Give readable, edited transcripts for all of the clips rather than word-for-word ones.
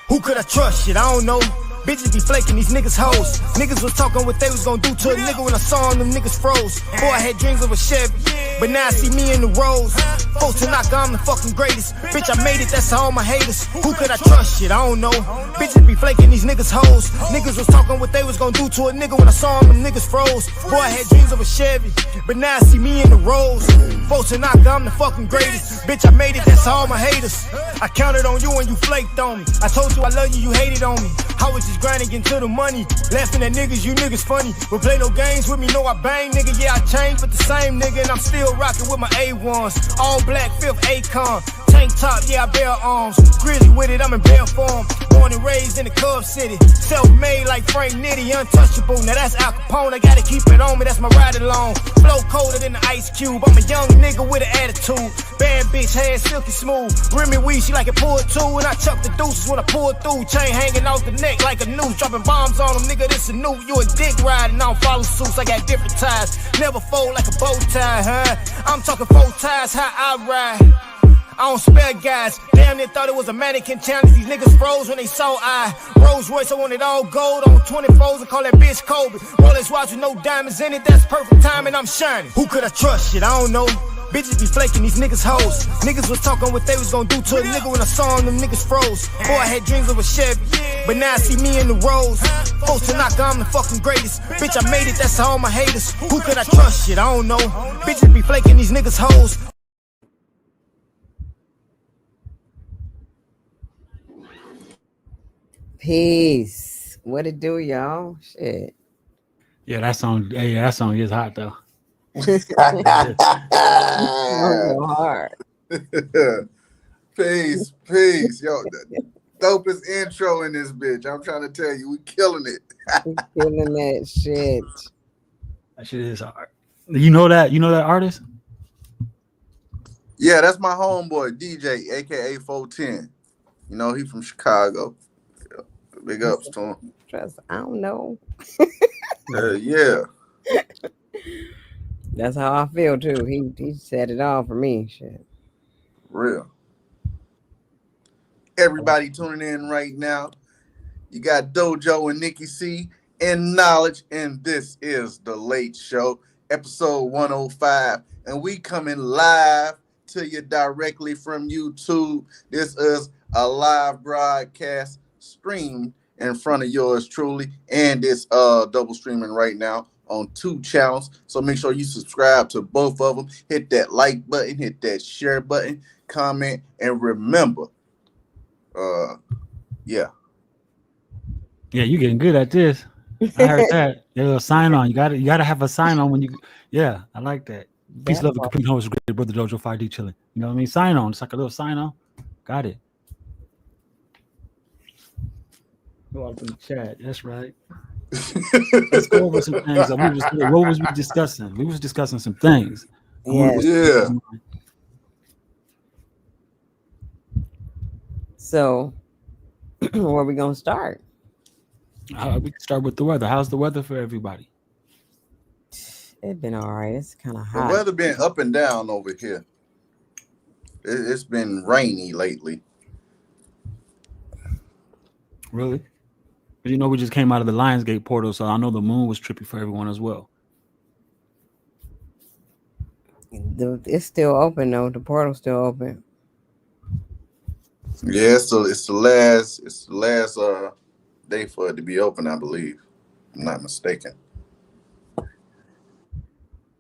Who could I trust? Shit, I don't know. Bitches be flaking, these niggas hoes. Niggas was talking what they was gonna do to a nigga when I saw them niggas froze. Boy, I had dreams of a Chevy, but now I see me in the Rolls. Folks to knock, I'm the fucking greatest. Bitch, I made it, that's all my haters. Who could I trust? Shit, I don't know. Bitches be flaking, these niggas hoes. Niggas was talking what they was gonna do to a nigga when I saw them niggas froze. Boy, I had dreams of a Chevy, but now I see me in the Rolls. Folks to knock, I'm the fucking greatest. Bitch, I made it, that's all my haters. I counted on you and you flaked on me. I told you I love you, you hated on me. I was just grinding into the money, laughing at niggas, you niggas funny. But play no games with me, no I bang, nigga. Yeah, I changed, but the same nigga, and I'm still rocking with my A1s. All black, 5th Akon. Tank top, yeah, I bear arms. Grizzly with it, I'm in bear form. Born and raised in the Cub City. Self-made like Frank Nitty, untouchable. Now that's Al Capone, I gotta keep it on me, that's my ride along. Flow colder than the Ice Cube. I'm a young nigga with an attitude. Bad bitch, hair silky smooth. Remy weed, she like it pulled too. And I chuck the deuces when I pull through. Chain hanging off the neck like a noose. Dropping bombs on them, nigga, this a new. You a dick riding, I don't follow suits. I got different ties. Never fold like a bow tie, huh? I'm talking 4 ties, how I ride. I don't spare guys. Damn, they thought it was a mannequin challenge. These niggas froze when they saw I. Rolls Royce, I want it all gold on 24s and call that bitch Kobe. Rolex watch with no diamonds in it, that's perfect time and I'm shining. Who could I trust? Shit, I don't know. Bitches be flaking, these niggas hoes. Niggas was talking what they was gonna do to a nigga when I saw them niggas froze. Boy, I had dreams of a Chevy, but now I see me in the Rolls. Folks to knock, I'm the fucking greatest. Bitch, I made it, that's all my haters. Who could I trust? Shit, I don't know. Bitches be flaking, these niggas hoes. Peace. What it do, y'all? Shit. Yeah, that song is hot though. Go hard. Peace. Yo, the dopest intro in this bitch. I'm trying to tell you, we killing it. We killing that shit. That shit is hard. You know that artist? Yeah, that's my homeboy, DJ, aka 410. You know, he from Chicago. Big ups to him. Trust, I don't know. Yeah. That's how I feel too. He said it all for me. Shit. Real. Everybody tuning in right now. You got Dojo and Nikki C in knowledge, and this is the Late Show, episode 105, and we coming live to you directly from YouTube. This is a live broadcast streamed in front of yours truly, and it's double streaming right now on 2 channels. So make sure you subscribe to both of them. Hit that like button, hit that share button, comment, and remember, yeah, you getting good at this. I heard that. There's a sign on. You gotta have a sign on when you. Yeah, I like that. Peace, love, and complete home is great, brother Dojo 5D chilling. You know what I mean? Sign on. It's like a little sign on. Got it. Go out in the chat. That's right. Let's go over some things. What was we discussing? We was discussing some things. Yeah. So, where we gonna start? We can start with the weather. How's the weather for everybody? It's been all right. It's kind of hot. The weather been up and down over here. It's been rainy lately. Really? But you know, we just came out of the Lionsgate portal, so I know the moon was trippy for everyone as well. It's still open though. The portal's still open. Yeah, so it's the last day for it to be open, I believe. If I'm not mistaken.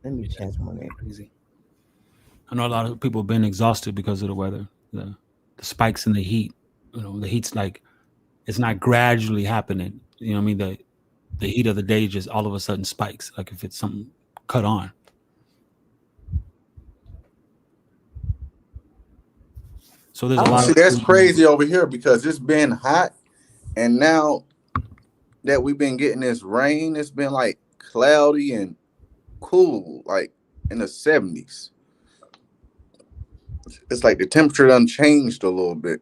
Let me check on it. Crazy. I know a lot of people have been exhausted because of the weather, the spikes in the heat. You know, the heat's like, it's not gradually happening. You know what I mean? The heat of the day just all of a sudden spikes, like if it's something cut on. So there's a lot. See, that's crazy over here because it's been hot, and now that we've been getting this rain, it's been like cloudy and cool, like in the 70s. It's like the temperature done changed a little bit,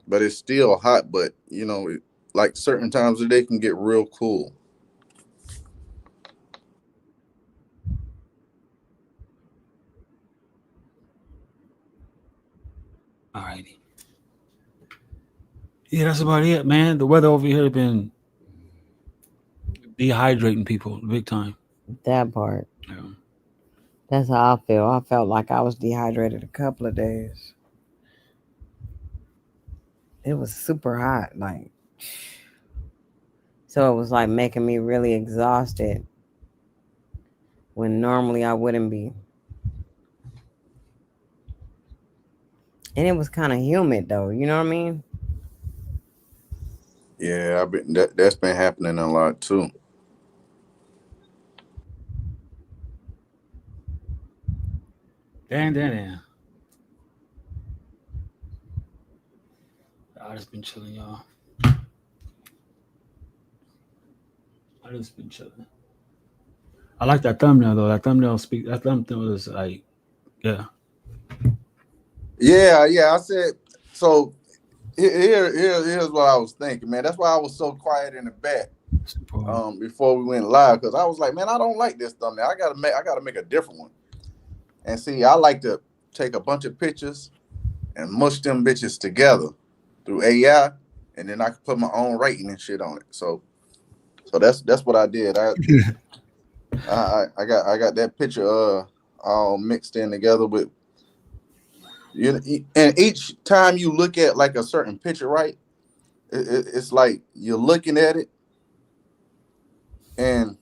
but it's still hot. But you know, like certain times of the day can get real cool. All righty. Yeah, that's about it, man. The weather over here has been dehydrating people big time. That part. Yeah. That's how I feel. I felt like I was dehydrated a couple of days. It was super hot, like, so it was like making me really exhausted when normally I wouldn't be. And it was kind of humid though, you know what I mean? Yeah, I've been that's been happening a lot too. Damn. I just been chilling, y'all. I just been chilling. I like that thumbnail though. That thumbnail is like, yeah. Yeah. I said so. Here's what I was thinking, man. That's why I was so quiet in the back before we went live, because I was like, man, I don't like this thumbnail. I gotta make a different one. And see, I like to take a bunch of pictures and mush them bitches together through AI, and then I can put my own rating and shit on it. So that's what I did. I got that picture all mixed in together with you. And each time you look at like a certain picture, right? It's like you're looking at it and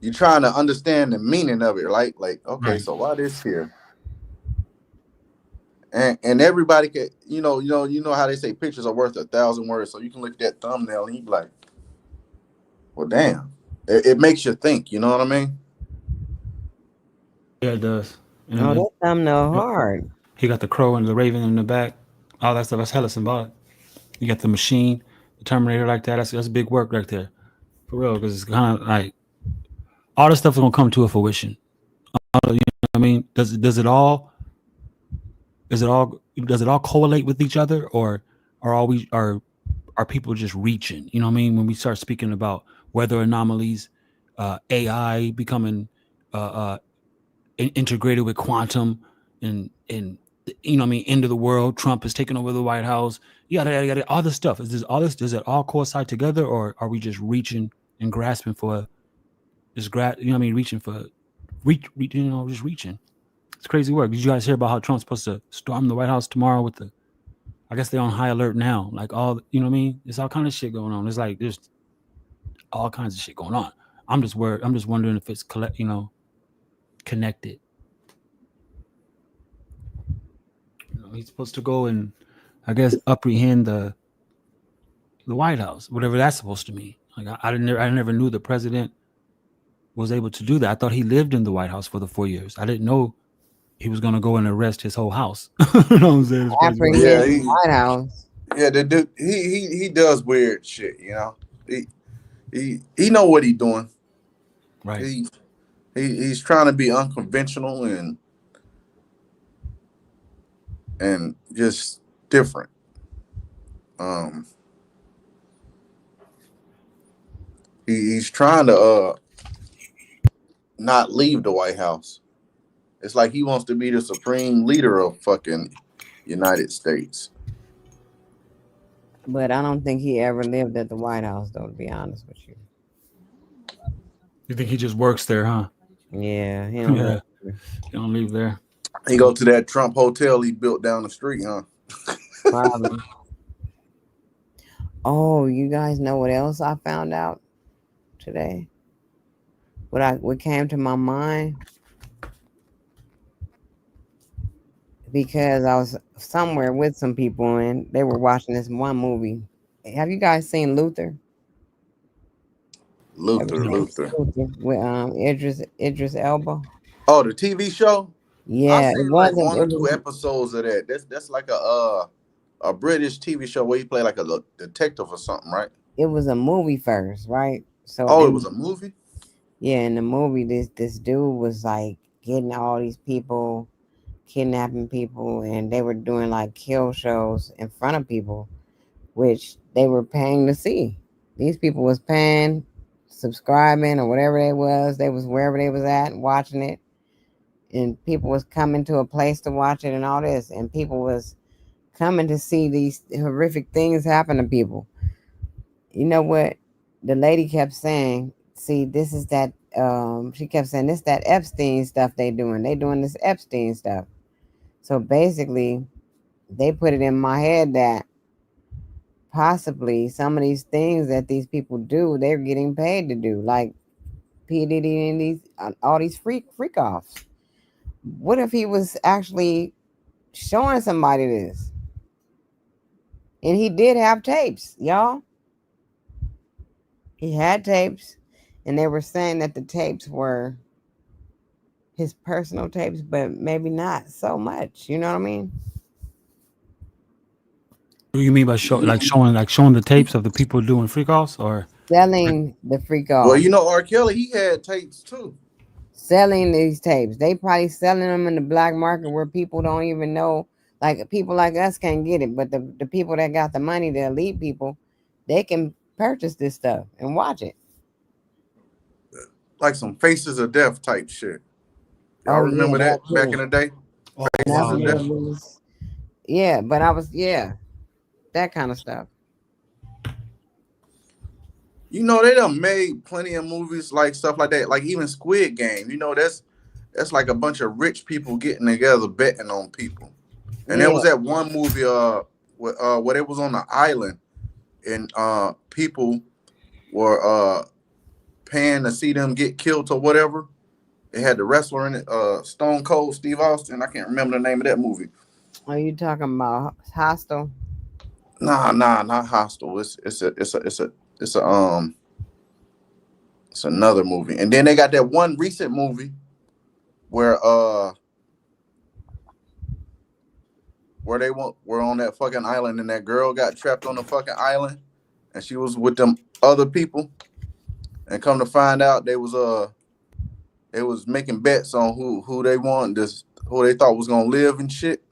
you're trying to understand the meaning of it, right? Like, okay, Right. so why this here? And everybody can, you know how they say pictures are worth 1,000 words. So you can look at that thumbnail and you be like, well, damn, it makes you think. You know what I mean? Yeah, it does. And Oh, then that thumbnail hard. he got the crow and the raven in the back. All that stuff. That's hella symbolic. You got the machine, the Terminator like that. That's big work right there. For real. Because it's kind of like all this stuff is going to come to a fruition. You know what I mean? Does it all correlate with each other, or are people just reaching? You know what I mean? When we start speaking about weather anomalies, AI becoming uh, uh, integrated with quantum, and you know what I mean, end of the world. Trump is taking over the White House. Yada. All this stuff. Is this all this? Does it all coincide together, or are we just reaching and grasping for just you know what I mean? Reaching for just reaching. It's crazy work. Did you guys hear about how Trump's supposed to storm the White House tomorrow with the? I guess they're on high alert now. Like you know what I mean? There's all kind of shit going on. It's like there's all kinds of shit going on. I'm just worried. I'm just wondering if it's connected. He's supposed to go and, I guess, apprehend the White House, whatever that's supposed to mean. Like I never knew the president was able to do that. I thought he lived in the White House for the 4 years. I didn't know he was gonna go and arrest his whole house. You know what I'm saying? It's crazy. Yeah, Apprehend the White House. yeah. The dude, he does weird shit. You know, he know what he's doing. Right. He's trying to be unconventional and just different. Um, he's trying to not leave the White House. It's like he wants to be the supreme leader of fucking United States. But I don't think he ever lived at the White House, though, to be honest with you. You think he just works there, huh? Yeah, he don't Yeah. live. He don't leave there. He go to that Trump hotel he built down the street, huh? Probably. Oh, you guys know what else I found out today? What came to my mind? Because I was somewhere with some people and they were watching this one movie. Have you guys seen Luther? Ever Luther, seen Luther. Luther with Idris Elba? Oh, the TV show? I Yeah, it seen like wasn't. one or It two was. episodes of that. That's like a British TV show where he play like a detective or something, right? It was a movie first, right? So Oh, it was a movie? yeah, in the movie, this dude was like getting all these people, kidnapping people, and they were doing like kill shows in front of people, which they were paying to see. These people was paying, subscribing or whatever they was. They was wherever they was at watching it. and people was coming to a place to watch it and all this, and people was coming to see these horrific things happen to people. You know what the lady kept saying? See, this is that. She kept saying this that Epstein stuff they doing. They doing this Epstein stuff. So basically, they put it in my head that possibly some of these things that these people do, they're getting paid to do, like P Diddy and these all these freak offs. What if he was actually showing somebody this? And he did have tapes, y'all. He had tapes, and they were saying that the tapes were his personal tapes, but maybe not so much. You know what I mean? What do you mean by showing the tapes of the people doing freak offs, or Selling the freak Well, off, you know, R. Kelly, he had tapes too. selling these tapes. They probably selling them in the black market where people don't even know. Like people like us can't get it, but the people that got the money, the elite people, they can purchase this stuff and watch it. Like some Faces of Death type shit. Y'all Oh yeah, remember that that back in too. the day? oh Faces wow, Snuff of yeah, Death. movies. Yeah, but I was that kind of stuff. You know, they done made plenty of movies like stuff like that. Like even Squid Game. You know, that's like a bunch of rich people getting together betting on people. And there Yeah. was that one movie where it was on the island and people were paying to see them get killed or whatever. It had the wrestler in it, Stone Cold Steve Austin. I can't remember the name of that movie. Are you talking about Hostel? Nah, not Hostile. It's a it's another movie. And then they got that one recent movie where were on that fucking island and that girl got trapped on the fucking island and she was with them other people and come to find out they was making bets on who they want this who they thought was gonna live and shit.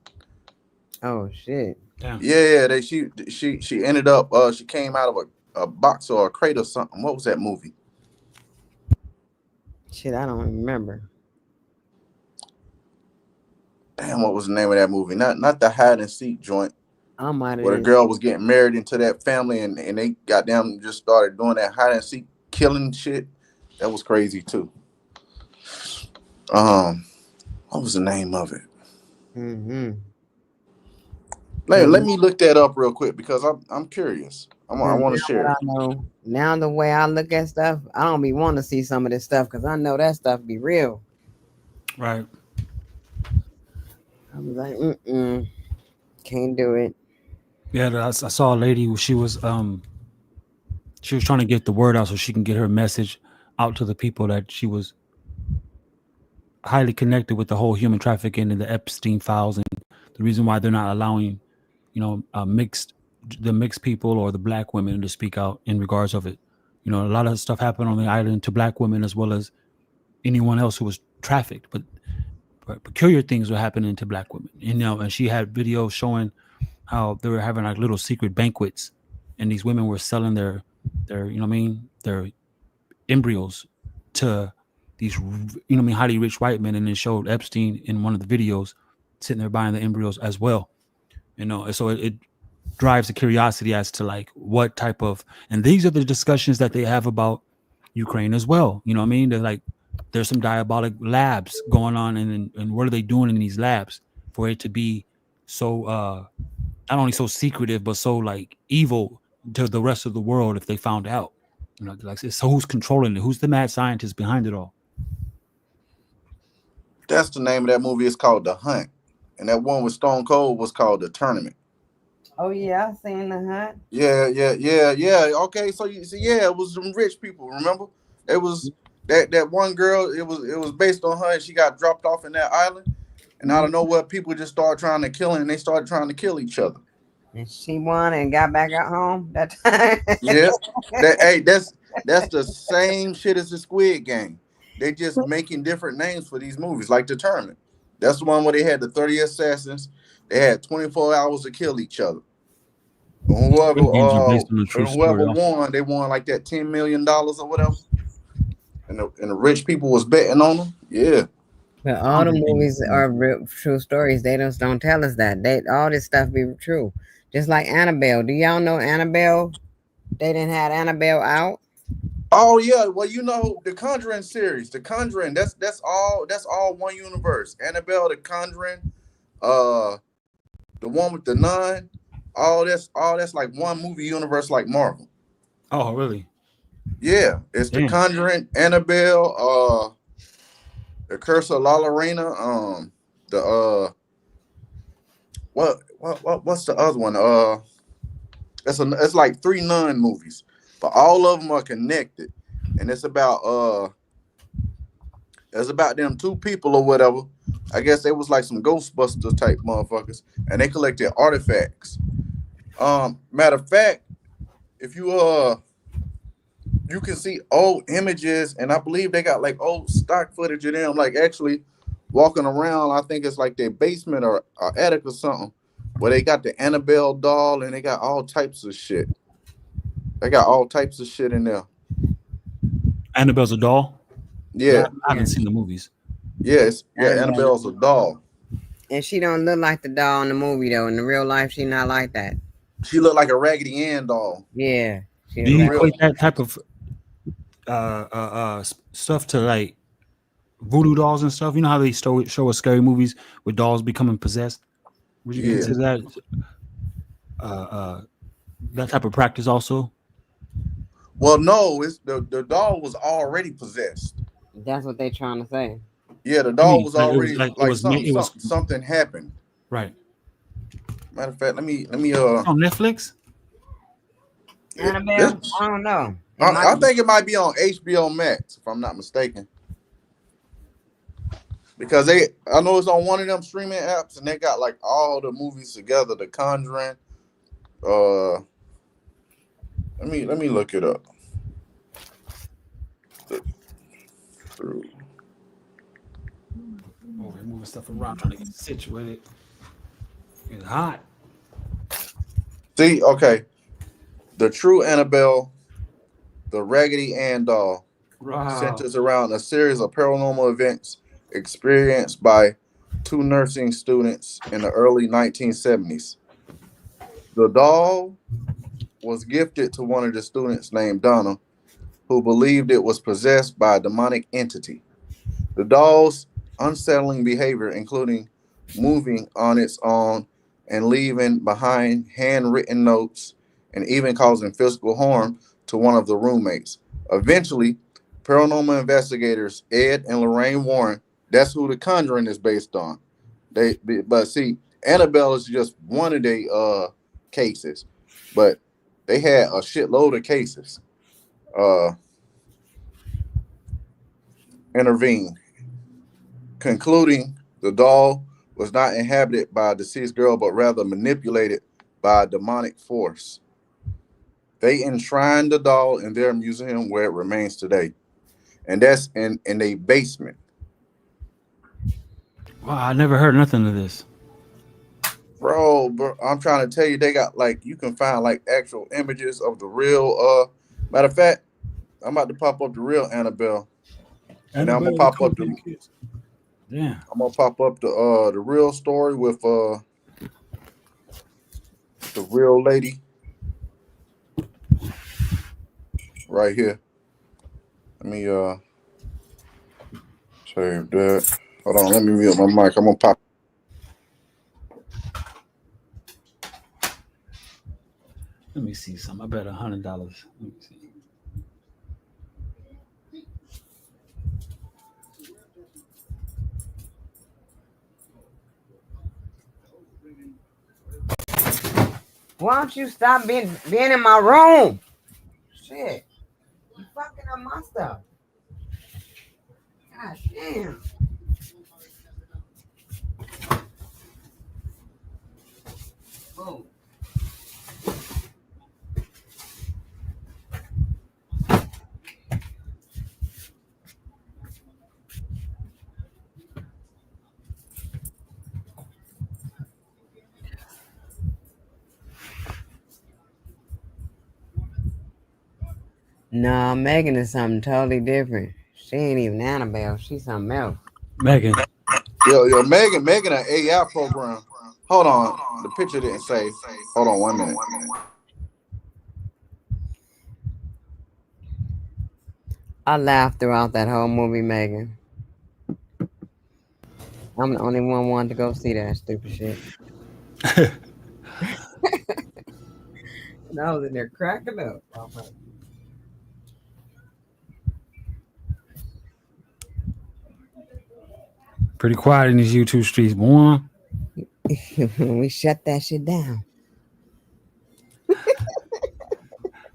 Oh shit. damn. Yeah, she ended up she came out of a box or a crate or something. What was that movie? Shit, I don't remember. Damn, what was the name of that movie? Not the hide and seek joint I might have where the did. girl was getting married into that family and they got them just started doing that hide and seek killing shit. That was crazy too. Um, what was the name of it? Mm-hmm. Let me look that up real quick because I'm curious. I Cause want to now what share I it. know, now the way I look at stuff, I don't be wanting to see some of this stuff because I know that stuff be real. Right. I was like, can't do it. Yeah, I saw a lady who she was trying to get the word out so she can get her message out to the people that she was highly connected with the whole human trafficking and the Epstein files, and the reason why they're not allowing, the mixed people or the black women to speak out in regards of it. You know, a lot of stuff happened on the island to black women as well as anyone else who was trafficked, but peculiar things were happening to black women. And she had videos showing how they were having like little secret banquets, and these women were selling their their embryos to these highly rich white men, and then showed Epstein in one of the videos sitting there buying the embryos as well. And so it drives the curiosity as to like what type of, and these are the discussions that they have about Ukraine as well. You know what I mean? They're like, there's some diabolic labs going on, and what are they doing in these labs for it to be so not only so secretive but so like evil to the rest of the world if they found out. Like, so who's controlling it? Who's the mad scientist behind it all? That's the name of that movie. It's called The Hunt, and that one with Stone Cold was called The Tournament. Oh yeah, I seen the hunt. Yeah. Okay, so you see, yeah, it was some rich people. Remember, it was that one girl. It was based on her, and she got dropped off in that island, and out of Mhm. nowhere, people just started trying to kill her, and they started trying to kill each other. And she won and got back at home that time. Yeah, that's the same shit as the Squid Game. They just making different names for these movies, like The Tournament. That's the one where they had the 30 assassins. They had 24 hours to kill each other. And Squid Games are based on a true whoever story. Also, won, they won like that $10 million or whatever. And the rich people was betting on them. Yeah. But I all don't the think movies they- are real, true stories. They just don't tell us that. They all this stuff be true. Just like Annabelle. Do y'all know Annabelle? They didn't have Annabelle out. Oh yeah, well you know the Conjuring series, the Conjuring. That's all one universe. Annabelle, the Conjuring, uh, the one with the nun. All that's like one movie universe, like Marvel. Oh, really? Yeah, it's the Damn. Conjuring, Annabelle, the Curse of La Lorena, the what's the other one? It's like three nun movies, but all of them are connected, and it's about them two people or whatever. I guess they was like some Ghostbusters type motherfuckers, and they collected artifacts. Matter of fact, if you can see old images, and I believe they got like old stock footage of them, like actually walking around. I think it's like their basement or attic or something, where they got the Annabelle doll, and they got all types of shit. They got all types of shit in there. Annabelle's a doll. 'Cause Yeah, I Yeah, haven't seen the movies. yeah. Annabelle. Annabelle's a doll. And she don't look like the doll in the movie though. In the real life, she not like that. She looked like a Raggedy Ann doll. Yeah, she Do a you For rag. real. equate that type of stuff to like voodoo dolls and stuff? You know how they show us scary movies with dolls becoming possessed? Would you Yeah. consider uh, uh, that type of practice also? Well, no, it's the doll was already possessed. That's what they trying to say. Yeah, the I doll mean, was like it was already like like it was something happened. right. Matter of fact, let me It's on Netflix. Annabelle, this I don't know. It might I be. think it might be on HBO Max if I'm not mistaken. Because I know it's on one of them streaming apps and they got like all the movies together, The Conjuring. Uh let me look it up. Through. Oh, we're moving stuff around trying to get situated. It's hot. See, okay. The True Annabelle, the Raggedy Ann doll, Wow. centers around a series of paranormal events experienced by two nursing students in the early 1970s. The doll was gifted to one of the students named Donna, who believed it was possessed by a demonic entity. The doll's unsettling behavior, including moving on its own and leaving behind handwritten notes and even causing physical harm to one of the roommates. Eventually, paranormal investigators Ed and Lorraine Warren, that's who The Conjuring is based on. But see, Annabelle is just one of the cases, but they had a shitload of cases. Uh, intervened, concluding the doll was not inhabited by a deceased girl, but rather manipulated by a demonic force. They enshrined the doll in their museum where it remains today. And that's in a basement. Wow, I never heard nothing of this. Bro, I'm trying to tell you, they got like you can find like actual images of the real matter of fact, I'm about to pop up the real Annabelle. And then Annabelle, come get the kids. Damn. I'm gonna pop up the real story with the real lady right here. Let me save that. Hold on, let me mute my mic. I'm gonna pop. Let me see some. I bet $100. Let me see. Why don't you stop being in my room? Shit, you fucking up my stuff. God damn. Oh. Nah, Megan is something totally different. She ain't even Annabelle. She's something else. Megan. Yo, Megan, an AI program. Hold on, the picture didn't save. Hold on 1 minute. I laughed throughout that whole movie, Megan. I'm the only one wanting to go see that stupid shit. And I was in there cracking up. Pretty quiet in these YouTube streets, boy. We shut that shit down.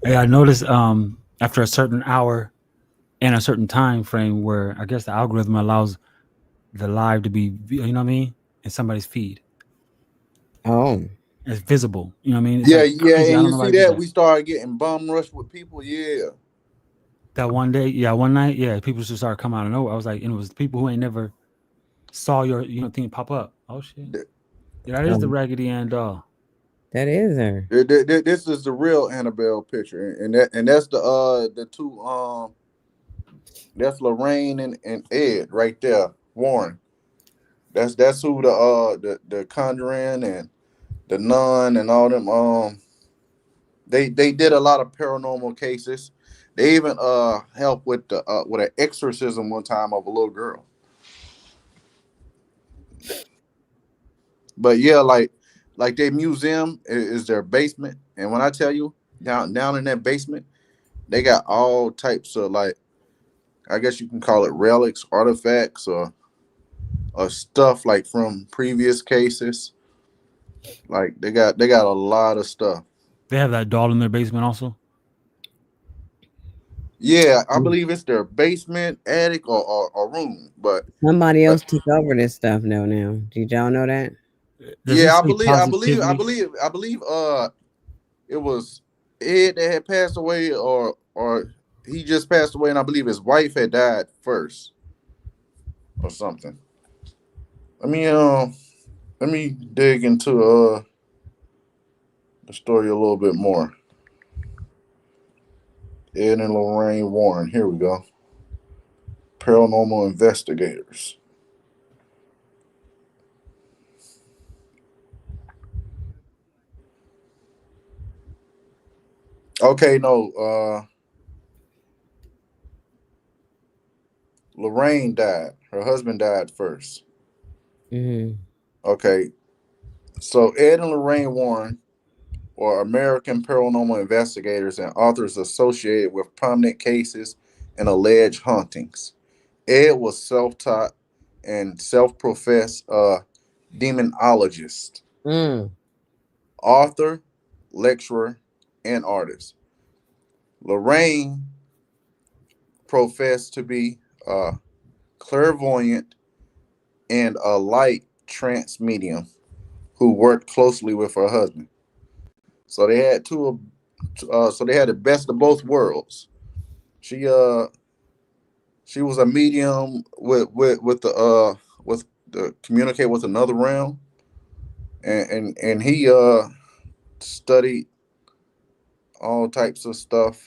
Hey, I noticed after a certain hour and a certain time frame where I guess the algorithm allows the live to be, you know what I mean, in somebody's feed. Oh, It's visible. You know what I mean? It's Yeah, like yeah, crazy. I and don't you know why see I did that that. we started getting bum rush with people. Yeah, That one day, yeah, one night, yeah, people just started coming out of nowhere. I was like, and it was people who ain't never saw your, thing pop up. Oh shit. Th- Yeah, that is the um, Raggedy Ann doll. that is her. this is the real Annabelle picture, and that's the two that's Lorraine and Ed right there, Warren. That's who the Conjuring and the Nun and all them they did a lot of paranormal cases. They even helped with an exorcism one time of a little girl. But yeah, like their museum is their basement, and when I tell you down in that basement, they got all types of like I guess you can call it relics, artifacts, or stuff like from previous cases. Like they got a lot of stuff. They have that doll in their basement also. Yeah, I Mm. believe it's their basement, attic, or room. Somebody But else took over this stuff though. Now, did y'all know that? Does it yeah, I say believe, I believe, I positively? believe, I believe. It was Ed that had passed away, or he just passed away, and I believe his wife had died first, or something. Let me let me dig into the story a little bit more. Ed and Lorraine Warren. Here we go. Paranormal investigators. Okay, no. Lorraine died. Her husband died first. Mm-hmm. Okay, so Ed and Lorraine Warren were American paranormal investigators and authors associated with prominent cases and alleged hauntings. Ed was self-taught and self-professed demonologist, Mm. author, lecturer, and artist. Lorraine professed to be clairvoyant and a light trance medium who worked closely with her husband. So they had so they had the best of both worlds. She uh she was a medium with the communicate with another realm, and he studied all types of stuff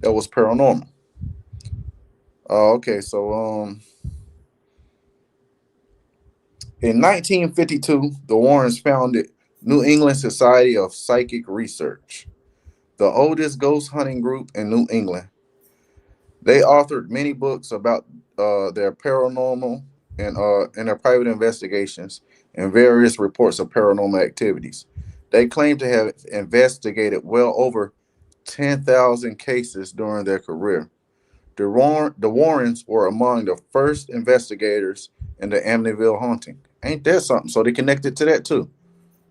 that was paranormal. Okay, so in 1952, the Warrens founded New England Society of Psychic Research, the oldest ghost hunting group in New England. They authored many books about their paranormal and their private investigations and various reports of paranormal activities. They claim to have investigated well over 10,000 cases during their career. The Warrens were among the first investigators in the Amityville haunting. Ain't that something? So they connected to that too.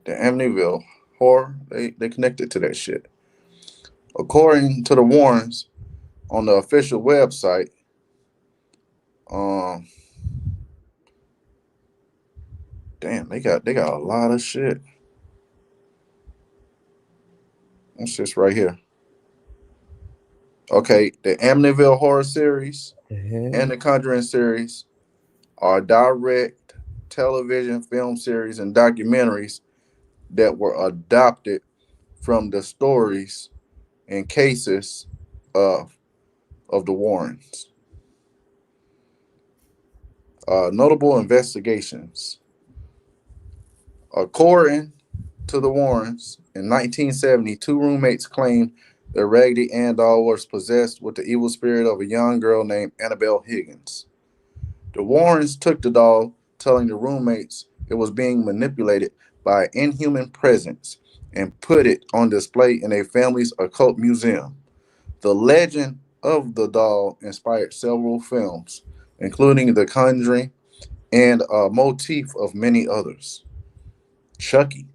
The Amityville horror, they connected to that shit. According to the Warrens, on the official website, um, damn, they got a lot of shit. What's this right here? Okay, the Amityville horror series The hell? and the Conjuring series are direct television, film series, and documentaries that were adopted from the stories and cases of the Warrens. Notable investigations. According to the Warrens, in 1970, two roommates claimed that Raggedy Ann doll was possessed with the evil spirit of a young girl named Annabelle Higgins. The Warrens took the doll, telling the roommates it was being manipulated by an inhuman presence, and put it on display in a family's occult museum. The legend of the doll inspired several films, including The Conjuring and a motif of many others. Chucky,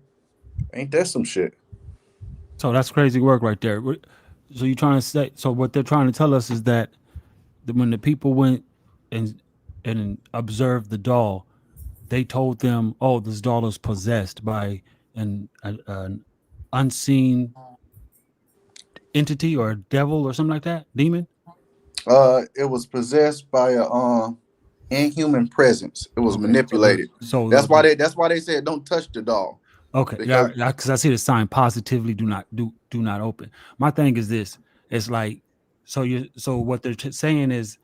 ain't that some shit? So that's crazy work right there. So you trying to say? So what they're trying to tell us is that when the people went and observed the doll, they told them, "Oh, this doll is possessed by an unseen entity or a devil or something like that, demon." It was possessed by a inhuman presence. It was Okay, so the manipulated. so That's why the they said don't touch the doll okay, yeah, because because I see the sign positively do not open. My thing is this: it's like so what they're saying is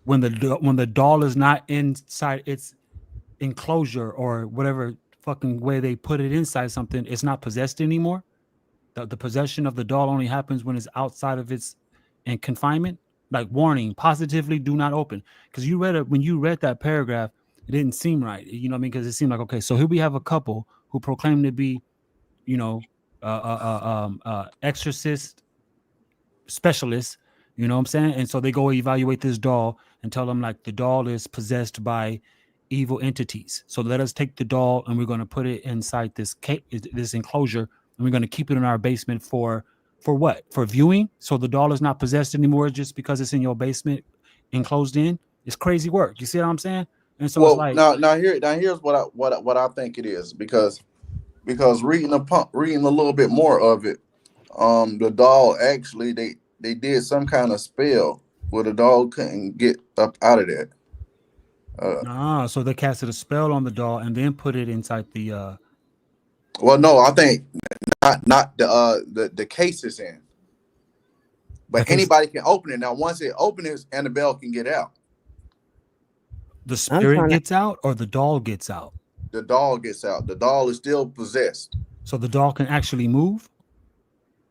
when the doll is not inside its enclosure or whatever fucking way they put it inside something, it's not possessed anymore. The possession of the doll only happens when it's outside of its in confinement. Like warning, positively do not open. Because you read it when you read that paragraph, it didn't seem right. You know what I mean? Because it seemed like okay, so here we have a couple who proclaim to be, you know, exorcist specialists, you know what I'm saying? And so they go evaluate this doll and tell them like the doll is possessed by evil entities. So let us take the doll and we're going to put it inside this enclosure and we're going to keep it in our basement for what? For viewing? So the doll is not possessed anymore just because it's in your basement enclosed in? It's crazy work. You see what I'm saying? And so it's well like now here's what I think it is because reading a little bit more of it, the doll actually they did some kind of spell where the dog couldn't get up out of that. Uh, so they casted a spell on the doll and then put it inside the well, no, I think not the case is in, but okay, anybody can open it now. Once it opens, Annabelle can get out. the I'm spirit trying to. gets out or the doll gets out. The doll gets out. The doll is still possessed. So the doll can actually move.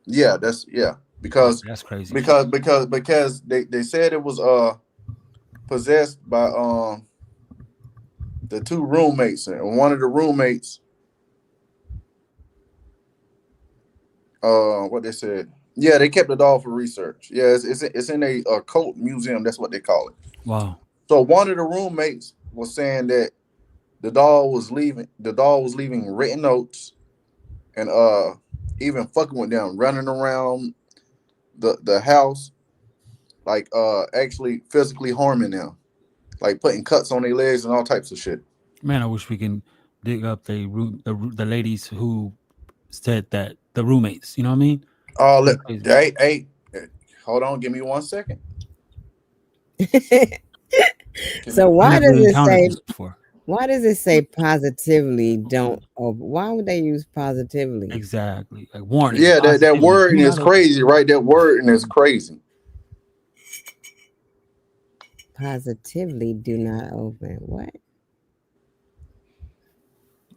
Yeah, that's Oh, because that's crazy. because they said it was possessed by the two roommates, and one of the roommates what they said, yeah, they kept the doll for research. Yeah, it's in a cult museum. That's what they call it. Wow. So one of the roommates was saying that the doll was leaving written notes and even fucking with them, running around the house, like actually physically harming them, like putting cuts on their legs and all types of shit. Man, I wish we can dig up the ladies who said that the roommates. You know what I mean? Oh, Pretty crazy. hey, hold on, give me 1 second. Give So me I why never does it encountered say? this before. Why does it say positively don't open? Why would they use positively? Exactly. Like warning, Yeah, that positively do wording is not open. crazy, right? That wording is crazy. Positively do not open. What?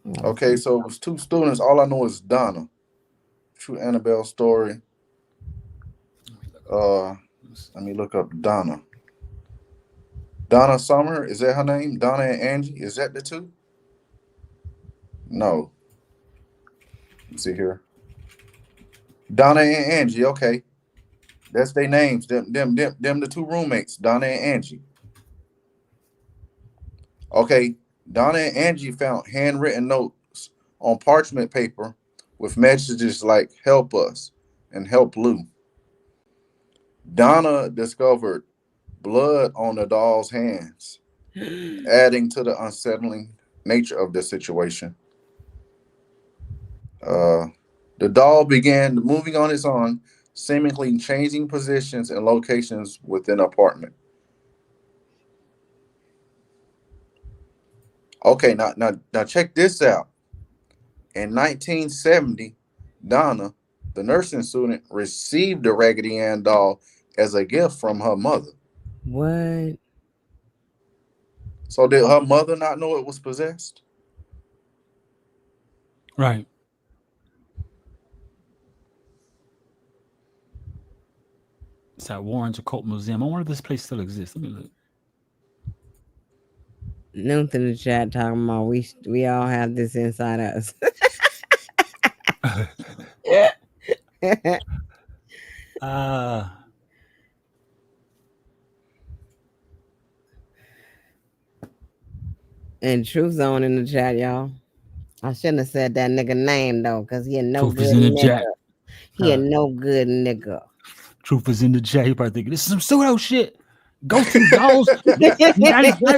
Oh, Okay, so it was two students. All I know is Donna. True Annabelle story. Uh, Let me look up Donna. Donna Summer, is that her name? Donna and Angie, is that the two? No. Let's see here. Donna and Angie. Okay, that's their names. Them the two roommates. Donna and Angie. Okay, Donna and Angie found handwritten notes on parchment paper with messages like "Help us" and "Help Lou." Donna discovered blood on the doll's hands, adding to the unsettling nature of the situation. Uh, the doll began moving on its own, seemingly changing positions and locations within the apartment. Okay, now check this out. In 1970, Donna, the nursing student, received the Raggedy Ann doll as a gift from her mother. what? So did her mother not know it was possessed? Right. It's at Warren's Occult Museum. I wonder if this place still exists. Let me look. Noon in the chat talking about we all have this inside us. And Truth Zone in the chat, y'all. I shouldn't have said that nigga name though, cause he a no Truth good is in the nigga. chat. He a no good nigga. Truth is in the chat. He probably thinking this is some pseudo shit. Ghosts and dolls. now you're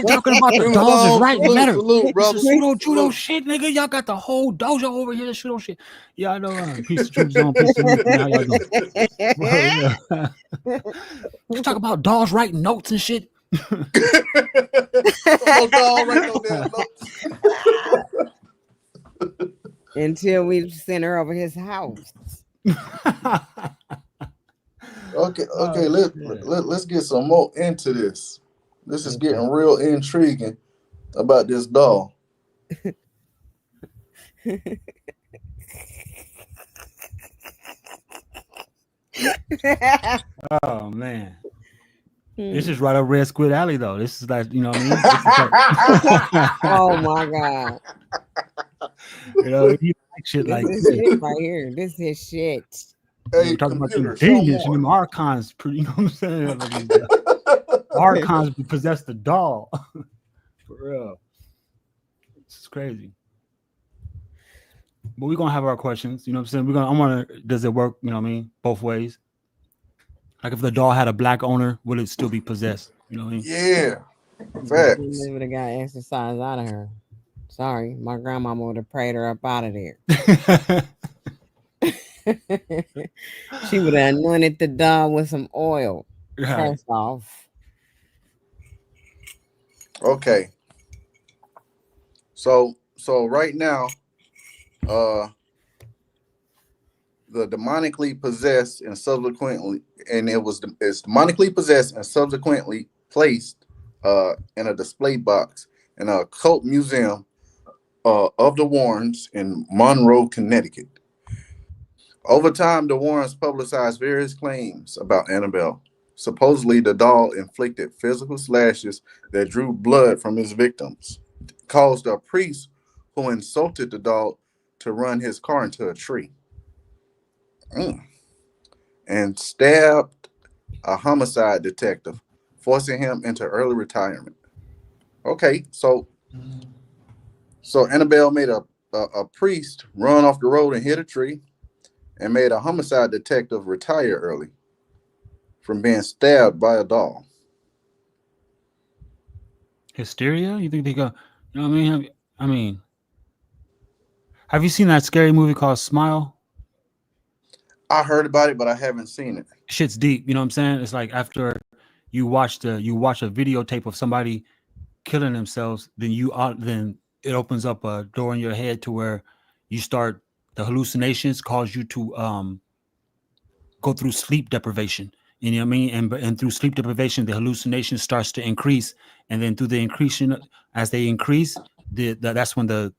talking about the dolls is right better. Salute, This brother. is pseudo shit, nigga. Y'all got the whole dojo over here. This pseudo shit. Yeah, I know. Peace to Truth Zone. Peace to Nick. How y'all doing? You talk about dolls writing notes and shit. Doll writing no damn notes. Until we send her over his house. Okay, let's get some more into this. This is getting real intriguing about this doll. Oh man. This is right up Red Squid Alley though. This is like, you know what I mean? Oh my God. You know, you like shit like this shit right here. This is shit. Hey, we're talking computer, about the demons and them archons, you know what I'm saying? Archons possess the doll. For real. It's crazy. But we're gonna have our questions, you know what I'm saying? I'm gonna does it work, you know what I mean? Both ways. Like if the doll had a black owner, would it still be possessed? You know what I mean? Yeah. Facts. They would have got exercise out of her. Sorry, my grandmama would have prayed her up out of there. She would have anointed the doll with some oil. Right. First off. Okay. So right now, the demonically possessed and subsequently, it's demonically possessed and subsequently placed in a display box in a occult museum of the Warrens in Monroe, Connecticut. Over time, the Warrens publicized various claims about Annabelle. Supposedly, the doll inflicted physical slashes that drew blood from his victims, caused a priest who insulted the doll to run his car into a tree, and stabbed a homicide detective, forcing him into early retirement. Okay, so Annabelle made a priest run off the road and hit a tree, and made a homicide detective retire early from being stabbed by a doll. Hysteria? You think they go? You know what I mean? Have you seen that scary movie called Smile? I heard about it, but I haven't seen it. Shit's deep. You know what I'm saying? It's like after you watch a videotape of somebody killing themselves, then it opens up a door in your head to where you start, the hallucinations cause you to go through sleep deprivation. You know what I mean? And through sleep deprivation, the hallucination starts to increase, and then through the increasing, as they increase, that's when the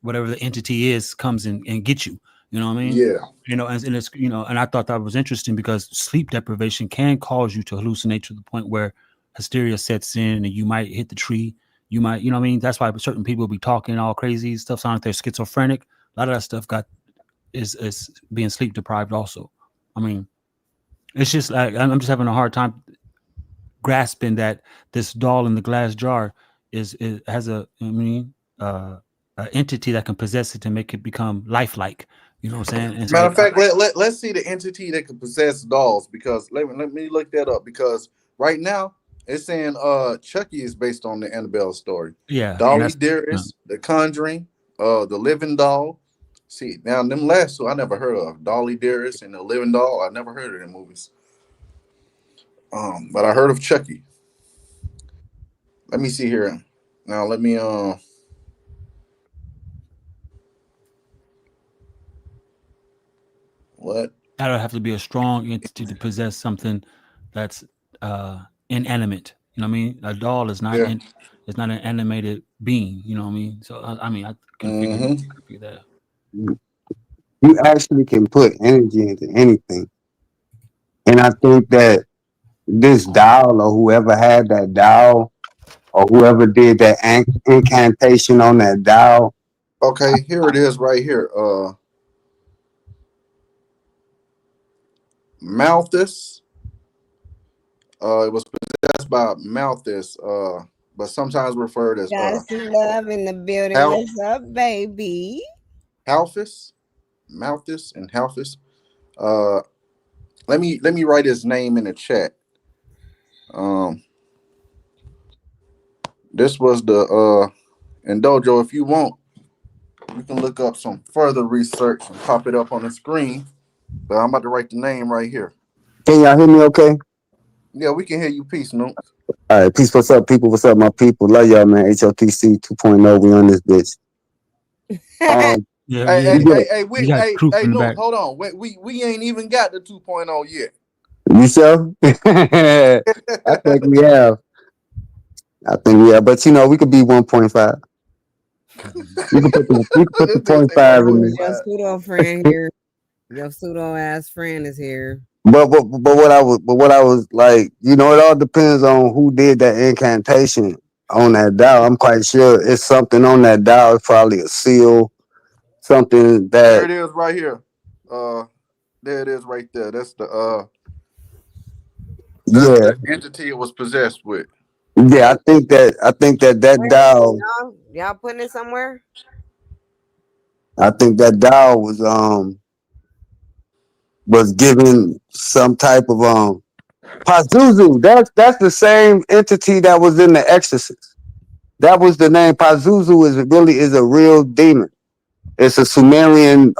whatever the entity is comes and gets you. You know what I mean? Yeah. You know, and it's, you know, and I thought that was interesting because sleep deprivation can cause you to hallucinate to the point where hysteria sets in, and you might hit the tree. You might, you know what I mean? That's why certain people be talking all crazy stuff, sound like they're schizophrenic. A lot of that stuff is being sleep deprived also. I mean, it's just like I'm just having a hard time grasping that this doll in the glass jar has a entity that can possess it to make it become lifelike. You know what I'm saying? Matter of fact, let's see the entity that can possess dolls, because let me look that up, because right now it's saying Chucky is based on the Annabelle story. Yeah. Dolly Dearest, The Conjuring, the Living Doll. See, now them last two I never heard of. Dolly Dearest and the Living Doll. I never heard of them movies. But I heard of Chucky. Let me see here. Now let me what? That'll have to be a strong entity to possess something that's inanimate. You know what I mean? A doll is not Yeah. it's not an animated being. You know what I mean? So I mean, I can figure Mm-hmm. that. You actually can put energy into anything. And I think that this dial or whoever had that dial or whoever did that incantation on that dial. Okay, here it is right here. Malthus. It was possessed by Malthus, but sometimes referred as Got some love in the building. Hal What's up, baby? Halphus, Malthus, and Halphus. Uh, let me write his name in the chat. Um, this was the and Dojo. If you want, you can look up some further research and pop it up on the screen. But I'm about to write the name right here. Can y'all hear me okay? Yeah, we can hear you. Peace, Nook. All right, peace. What's up, people? What's up, my people? Love y'all, man. H.O.T.C 2.0. We on this bitch. Yeah, Hey, yeah. You hey, good? hey, hey, You we, got hey, truth hey, in the Nook, back. hold on. We ain't even got the 2.0 yet. You sure? I think we have. I think we have. But you know, we could be 1.5. We could put the This bitch point say five in Who's there. your 1.5. pseudo friend here? Your pseudo ass friend is here. But what I was like, you know, it all depends on who did that incantation on that dial. I'm quite sure it's something on that dial. It's probably a seal, something Here that it is right here. Uh, there it is right there. That's yeah, the entity it was possessed with. yeah. I think that that Where is it, dial. y'all? Y'all putting it somewhere? I think that dial was given some type of Pazuzu. That's the same entity that was in The Exorcist. That was the name. Pazuzu is a real demon. It's a Sumerian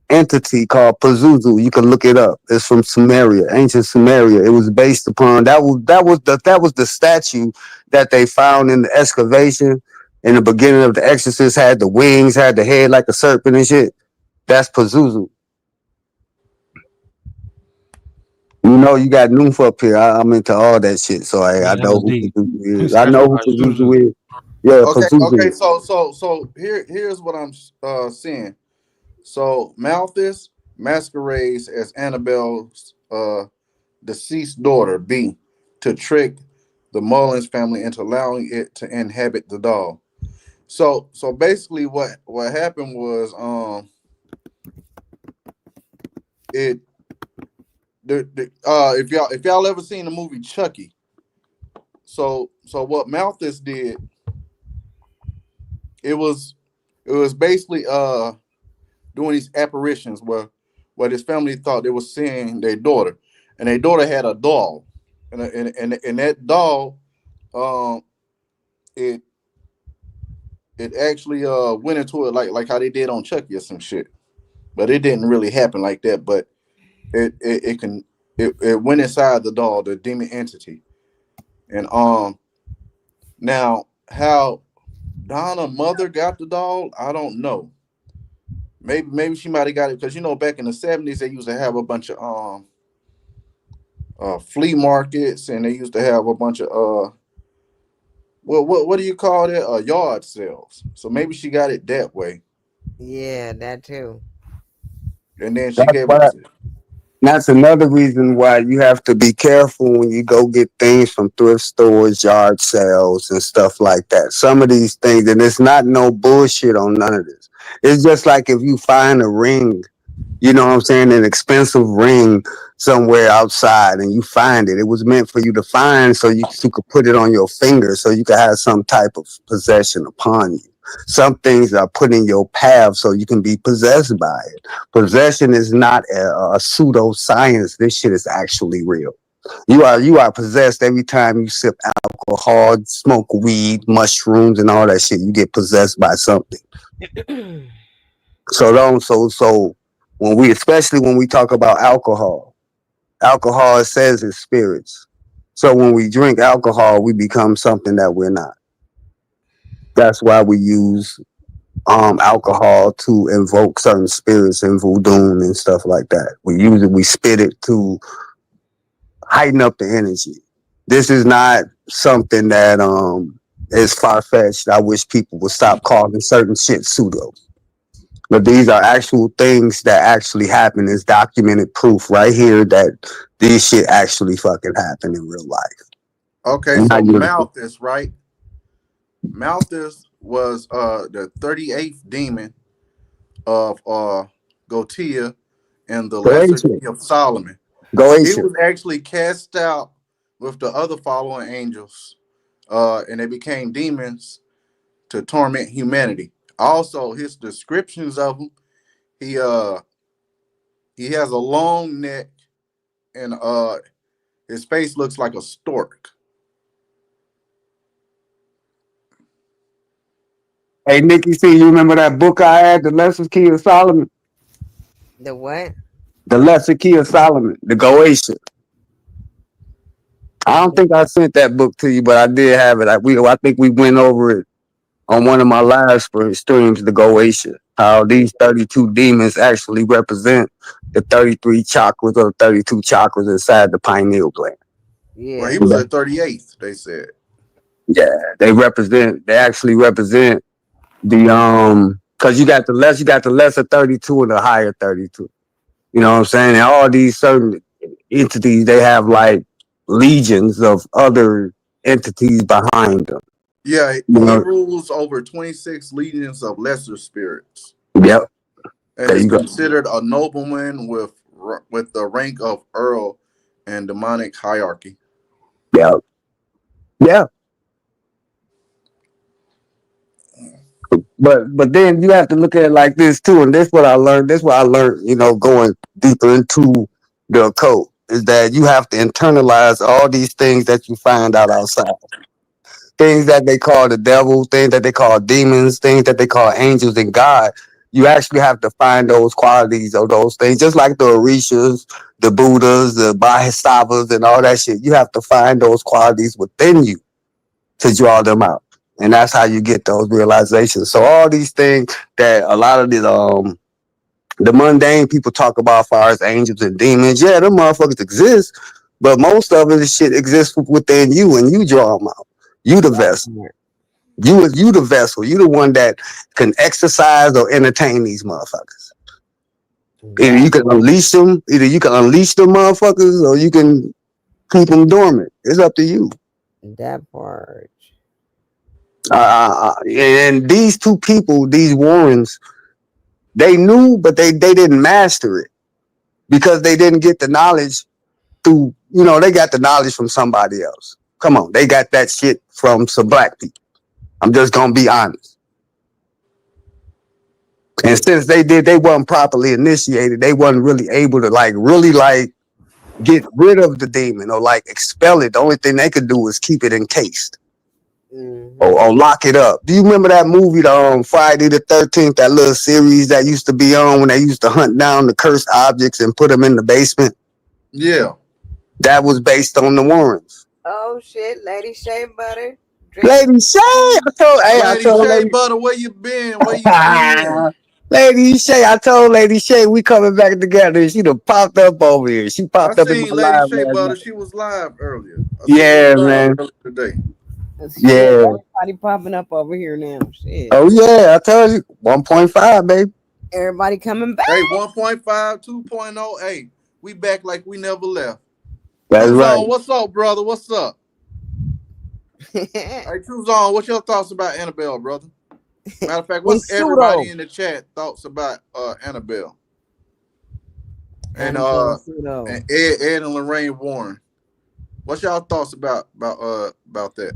entity called Pazuzu. You can look it up. It's from Sumeria, ancient Sumeria. It was based upon that was the statue that they found in the excavation in the beginning of The Exorcist. Had the wings, had the head like a serpent and shit. That's Pazuzu. You know, you got Noof up here. I'm into all that shit, so I Yeah, that know was who deep. Pazuzu You is. I said know who Zuzu. Pazuzu is. Yeah, Okay, okay. Pazuzu. So here's what I'm seeing. So Malthus masquerades as Annabelle's deceased daughter B to trick the Mullins family into allowing it to inhabit the doll. So basically, what happened was it if y'all ever seen the movie Chucky. So what Malthus did, it was it was basically doing these apparitions where his family thought they were seeing their daughter, and their daughter had a doll, and that doll, um, it it actually went into it like how they did on Chucky or some shit, but it didn't really happen like that. But it went inside the doll, the demon entity, and now how Donna mother got the doll, I don't know. Maybe she might have got it because back in the 70s they used to have a bunch of flea markets, and they used to have a bunch of what do you call that? Yard sales. So maybe she got it that way, Yeah, that too. and then she That's gave it why. to. That's another reason why you have to be careful when you go get things from thrift stores, yard sales, and stuff like that. Some of these things, and it's not no bullshit on none of this. It's just like if you find a ring, you know what I'm saying, an expensive ring somewhere outside, and you find it. It was meant for you to find so you could put it on your finger so you could have some type of possession upon you. Some things are put in your path so you can be possessed by it. Possession is not a pseudo science. This shit is actually real. You are possessed every time you sip alcohol, smoke weed, mushrooms, and all that shit. You get possessed by something. So when we, especially when we talk about alcohol, it says it's spirits. So when we drink alcohol, we become something that we're not. That's why we use alcohol to invoke certain spirits and voodoo and stuff like that. We use it, we spit it to heighten up the energy. This is not something that is far fetched. I wish people would stop calling certain shit pseudo. But these are actual things that actually happen. It's documented proof right here that these shit actually fucking happen in real life. Okay, And how so you Malthus, right? Malthus was the 38th demon of Gotia and the Lesser Goetia. Key of Solomon. It Goetia. was actually cast out with the other following angels, and they became demons to torment humanity. Also, his descriptions of him, he uh he has a long neck and his face looks like a stork. Hey, Nikki, see, you remember that book I had, The Lesser Key of Solomon? The what? The Lesser Key of Solomon, the Goetia. I don't think I sent that book to you, but I did have it. I think we went over it on one of my live streams, the Goetia. How these 32 demons actually represent the 33 chakras or 32 chakras inside the pineal gland. Well, he Yeah. was a 38th, they said. Yeah, they actually represent the because you got the lesser 32 and the higher 32. You know what I'm saying? And all these certain entities, they have like legions of other entities behind them. Yeah, You he know? rules over 26 legions of lesser spirits Yep. and There is you go. considered a nobleman with the rank of earl and demonic hierarchy. Yep. Yeah. But then you have to look at it like this too, and this what I learned. This what I learned, going deeper into the occult is that you have to internalize all these things that you find out outside. Things that they call the devil, things that they call demons, things that they call angels and God. You actually have to find those qualities of those things, just like the Orishas, the Buddhas, the Bodhisattvas, and all that shit. You have to find those qualities within you to draw them out. And that's how you get those realizations. So all these things that a lot of the mundane people talk about as far as angels and demons, yeah, them motherfuckers exist, but most of it shit exists within you and you draw them out. You the vessel. You the vessel. You the one that can exercise or entertain these motherfuckers. Either you can unleash them, either you can unleash the motherfuckers or you can keep them dormant. It's up to you. That part. And these two people, these Warrens, they knew, but they didn't master it because they didn't get the knowledge through, they got the knowledge from somebody else. Come on, they got that shit from some black people. I'm just gonna be honest. And since they weren't properly initiated, they wasn't really able to really get rid of the demon or expel it. The only thing they could do was keep it encased. Or lock it up. Do you remember that movie, the Friday the 13th, that little series that used to be on when they used to hunt down the cursed objects and put them in the basement? Yeah. That was based on the Warrens. Oh shit, Lady Shea Butter. Lady Shay, I Lady told Shea Lady Butter, where you been? Where you been? Lady Shay, I told Lady Shay we coming back together. She done popped up over here. She I popped up in my seen Lady live Shea last Butter. night. She was live earlier. I seen Yeah, her live man. earlier today. Shit, Yeah. everybody popping up over here now. Shit. Oh yeah, I told you 1.5, baby. Everybody coming back. Hey, 1.5, 2.0. Hey, we back like we never left. That's True right. Zone, what's up, brother? What's up? Hey, True Zone, what's your thoughts about Annabelle, brother? Matter of fact, what's everybody in the chat thoughts about Annabelle? And Ed and Lorraine Warren. What's y'all thoughts about that?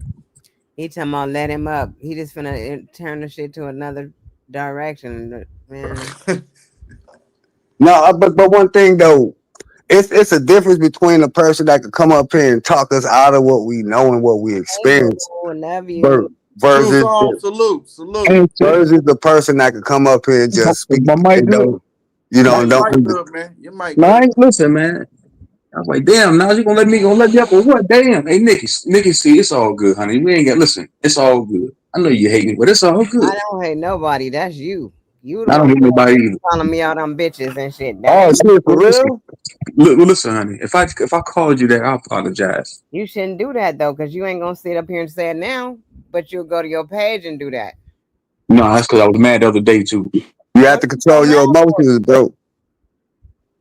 He talking about let him up. He just finna turn the shit to another direction, man. No, but one thing though, it's a difference between a person that could come up here and talk us out of what we know and what we experience I love you. True versus Zone, salute. versus the person that could come up here and just speak My mic and good. don't, Your don't. mic good, man. Your mic No, good. listen, man. I was like, damn, now you gonna let me up or what? Damn. Hey, Nikki, see, it's all good, honey. We ain't got listen, it's all good. I know you hate me, but it's all good. I don't hate nobody. That's you. You the I don't one hate nobody either. calling me out on bitches and shit. Oh That shit, for Listen, real? Listen, honey. If I called you that, I apologize. You shouldn't do that though, because you ain't gonna sit up here and say it now, but you'll go to your page and do that. No, that's because I was mad the other day too. You have to control your emotions, bro.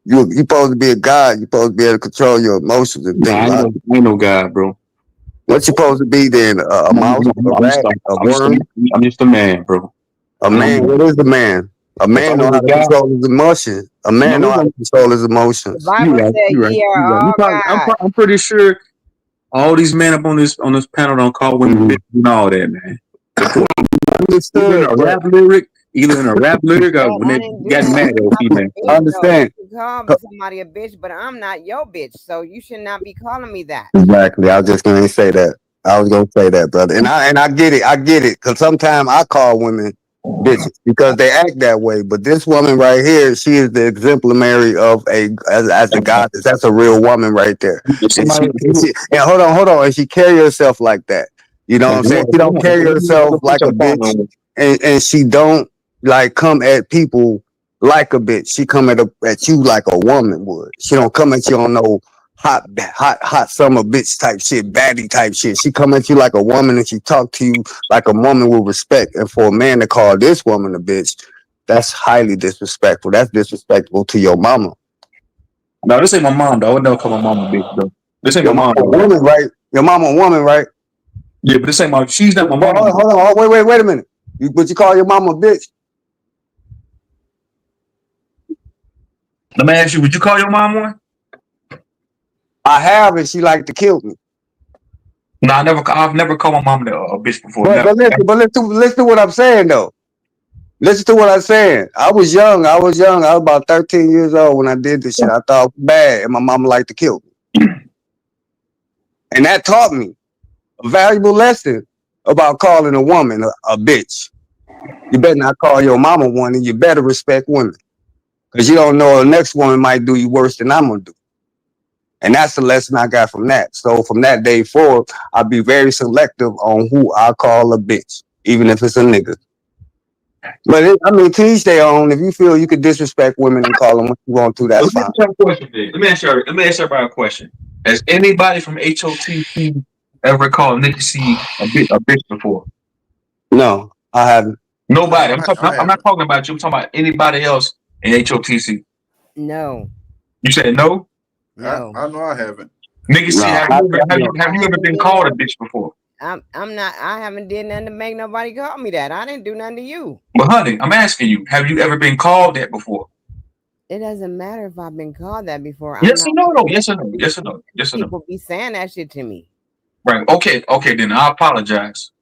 You supposed to be a god. You supposed to be able to control your emotions and think. I ain't no god, bro. What you supposed to be then? A mouse, a rat, a worm? I'm just a man, bro. A man. What is a man? A man know how to control his emotions. A man know how to control his emotions. The Bible said, "Ye are all gods." I'm pretty sure all these men up on this panel don't call women bitches and all that, man. Either in a rap lyric, or when they got mad at female. I understand. You call somebody a bitch, but I'm not your bitch, so you should not be calling me that. Exactly. I was just gonna say that. I was gonna say that, brother. And I get it. I get it. Cause sometimes I call women bitches because they act that way. But this woman right here, she is the exemplary of as a goddess. That's a real woman right there. And hold on. And she carry herself like that. You know what I'm saying? She don't carry herself like a bitch, and she don't like come at people like a bitch. She come at you like a woman would. She don't come at you on no hot summer bitch type shit, baddie type shit. She come at you like a woman, and she talk to you like a woman with respect. And for a man to call this woman a bitch, that's highly disrespectful. That's disrespectful to your mama. No, this ain't my mom, though. I would never call my mom a bitch, though. This ain't my mom. Woman, right? Your mama a woman, right? Yeah, but this ain't my. She's not my mom. Hold on. Wait a minute. But you call your mama a bitch? Let me ask you. Would you call your mom one? I have, and she like to kill me. No, I've never called my mom a bitch before. But listen to what I'm saying though. Listen to what I'm saying. I was young. I was about 13 years old when I did this shit. I thought it was bad, and my mama liked to kill me. And that taught me a valuable lesson about calling a woman a bitch. You better not call your mama one, and you better respect women. Because you don't know the next woman might do you worse than I'm going to do. And that's the lesson I got from that. So from that day forward, I'll be very selective on who I call a bitch, even if it's a nigga. But to each their own. If you feel you could disrespect women and call them what you want to, that's fine. Let me ask everybody a question. Has anybody from H.O.T.C ever called Nikki C a bitch before? No, I haven't. Nobody. I'm not talking about you. I'm talking about anybody else in H.O.T.C. No. You said no? No. I know I haven't. Nikki C, have you ever been called a bitch before? I haven't did nothing to make nobody call me that. I didn't do nothing to you. But honey, I'm asking you, have you ever been called that before? It doesn't matter if I've been called that before. Yes or no? Yes or no? People be saying that shit to me. Right. Okay, then I apologize.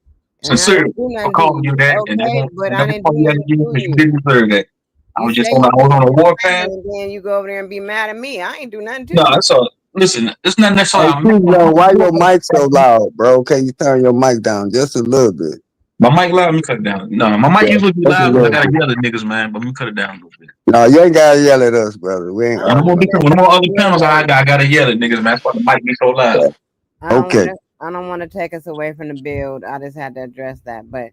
Sincerely for calling you that, okay, but I didn't do nothing to you. You didn't deserve that. I was just on a warpath. And then you go over there and be mad at me. I ain't do nothing to you. No, that's all. Listen, it's not necessarily. Why your mic so loud, bro? Can you turn your mic down just a little bit? My mic loud, let me cut it down. No, my mic usually be loud, but I gotta yell at niggas, man. But let me cut it down a little bit. No, you ain't gotta yell at us, brother. We ain't. When I'm on other panels, I gotta yell at niggas, man. That's why the mic be so loud. Okay. I don't want to take us away from the build. I just had to address that, but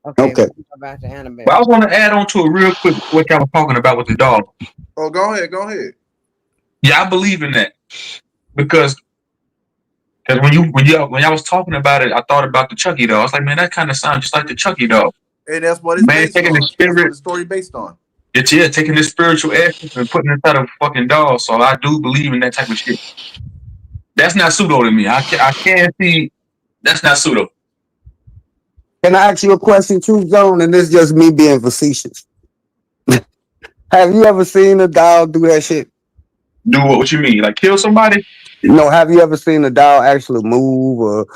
okay. Go back to Annabelle. Well, I was going to add on to it real quick what y'all were talking about with the dog. Oh, go ahead. Yeah, I believe in that because when y'all was talking about it, I thought about the Chucky doll. I was like, man, that kind of sounds just like the Chucky doll. And that's what it's based on. That's what the story based on. It's taking this spiritual essence and putting it inside of a fucking doll. So I do believe in that type of shit. That's not pseudo to me. I can't see that's not pseudo. Can I ask you a question, Truth Zone? And this is just me being facetious. Have you ever seen a doll do that shit? Do what? What you mean? Like kill somebody? No, have you ever seen a doll actually move or,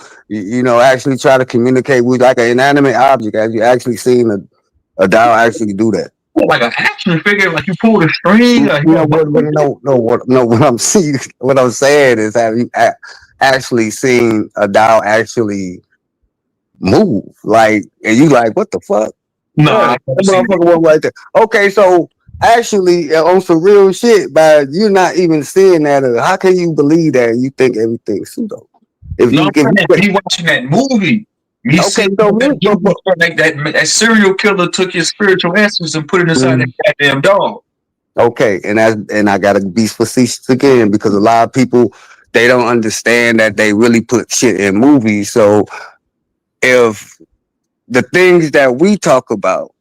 actually try to communicate with like an inanimate object? Have you actually seen a doll actually do that? Like an action figure, like you pull the string? What I'm saying is, have you actually seen a doll actually move? Like, and you like, what the fuck? No, that motherfucker was right there. Okay, so actually on some real shit, but you're not even seeing that. How can you believe that and you think everything's pseudo? If you watching that movie, that serial killer took his spiritual essence and put it inside that goddamn dog. Okay, and I gotta be facetious again because a lot of people they don't understand that they really put shit in movies. So if the things that we talk about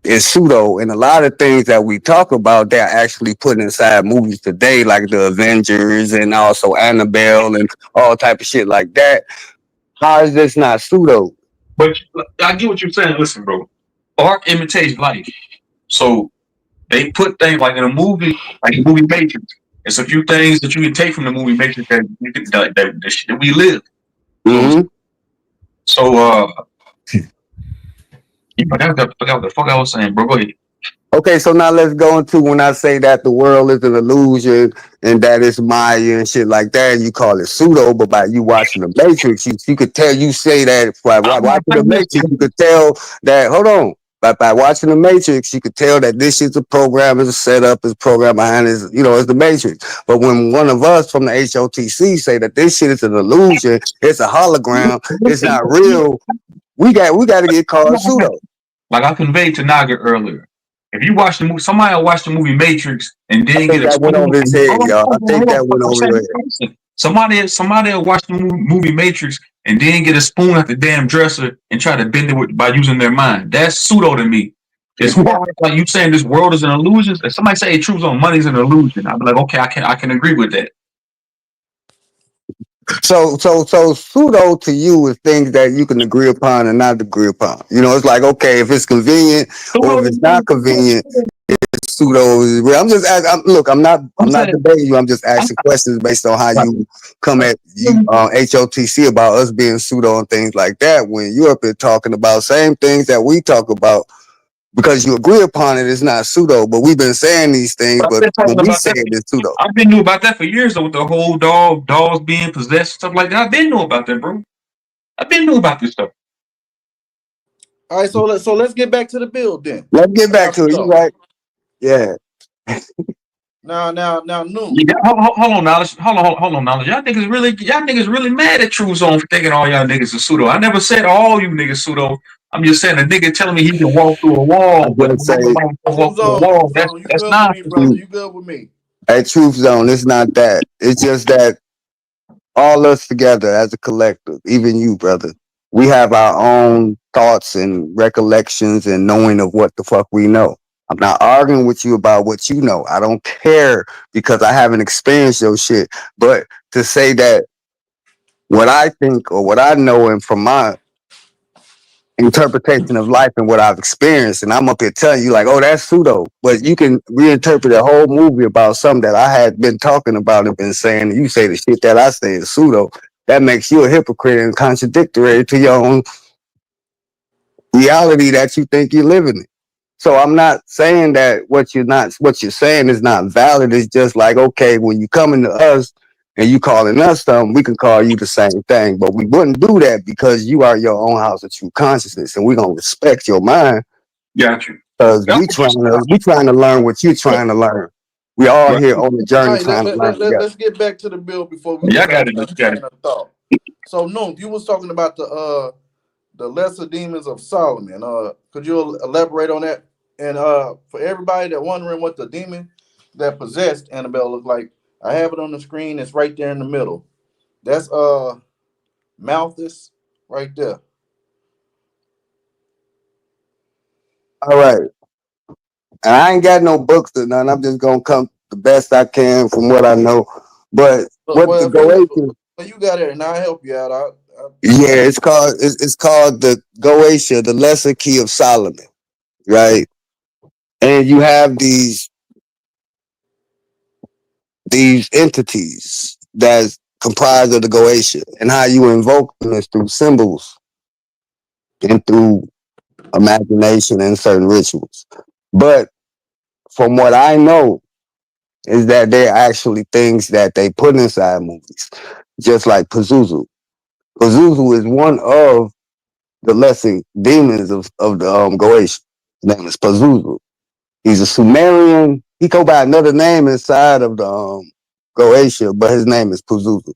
is pseudo, and a lot of things that we talk about they're actually put inside movies today, like the Avengers and also Annabelle and all type of shit like that. How is this not pseudo? But I get what you're saying. Listen, bro, art imitates life. So they put things like in a movie, like the movie Matrix. It's a few things that you can take from the movie Matrix that you can, that shit that we live. Mm-hmm. So you forgot what the fuck I was saying, bro. Go ahead. Okay, so now let's go into when I say that the world is an illusion and that it's Maya and shit like that, and you call it pseudo, but by you watching the Matrix, you could tell you say that by watching the Matrix, you could tell that, hold on, by watching the Matrix, you could tell that this is a program, is a setup, is a program behind it, it's the Matrix. But when one of us from the H.O.T.C say that this shit is an illusion, it's a hologram, it's not real, we got to get called pseudo. Like I conveyed to Naga earlier. If you watch the movie, somebody will watch the movie Matrix and I then think get a that went spoon. over his head, y'all. I think that went over your head. Somebody will watch the movie Matrix and then get a spoon at the damn dresser and try to bend it by using their mind. That's pseudo to me. It's more like you saying this world is an illusion. If somebody say it truth on money's an illusion, I'd be like, okay, I can agree with that. So pseudo to you is things that you can agree upon and not agree upon. It's like, okay, if it's convenient or if it's not convenient, it's pseudo. I'm just asking, look, I'm not debating you. I'm just asking questions based on how you come at you H.O.T.C about us being pseudo and things like that. When you're up here talking about same things that we talk about. Because you agree upon it, it's not pseudo. But we've been saying these things, but when we say it, it's pseudo. I've been knew about that for years though, with the whole dogs being possessed, stuff like that. I've been knew about that, bro. I've been knew about this stuff. All right, so let's get back to the build then. Let's get back to it. You right? Yeah. Now, Noon. Yeah, hold on, knowledge. Hold on, knowledge. Y'all niggas really mad at True Zone for thinking all y'all niggas are pseudo. I never said all you niggas pseudo. I'm just saying a nigga telling me he can walk through a wall, but nobody can walk through a wall. That's good not. with me, brother. You good with me? At Truth Zone, it's not that. It's just that all us together as a collective, even you, brother, we have our own thoughts and recollections and knowing of what the fuck we know. I'm not arguing with you about what you know. I don't care because I haven't experienced your shit. But to say that what I think or what I know and from my interpretation of life and what I've experienced, and I'm up here telling you like, oh, that's pseudo. But you can reinterpret a whole movie about something that I had been talking about and been saying, and you say the shit that I say is pseudo. That makes you a hypocrite and contradictory to your own reality that you think you're living in. So I'm not saying that what you're saying is not valid. It's just like, okay, when you coming to us and you calling us something, we can call you the same thing. But we wouldn't do that because you are your own house of true consciousness, and we're gonna respect your mind. Got you. Because we trying to learn what you're trying to learn. We all here on the journey trying to learn together. Let's get back to the bill before we get back to the thought. So, Noon, you was talking about the lesser demons of Solomon. Could you elaborate on that? And for everybody that wondering what the demon that possessed Annabelle looked like, I have it on the screen. It's right there in the middle. That's Malthus right there. All right. And I ain't got no books or nothing. I'm just gonna come the best I can from what I know. But what the Goetia? You got it, and I'll help you out. Yeah, it's called the Goetia, the Lesser Key of Solomon, right? And you have these entities that's comprised of the Goetia, and how you invoke them is through symbols and through imagination and certain rituals. But from what I know, is that they're actually things that they put inside movies, just like Pazuzu. Pazuzu is one of the lesser demons of the Goetia. His name is Pazuzu. He's a Sumerian. He go by another name inside of the Goetia, but his name is Pazuzu.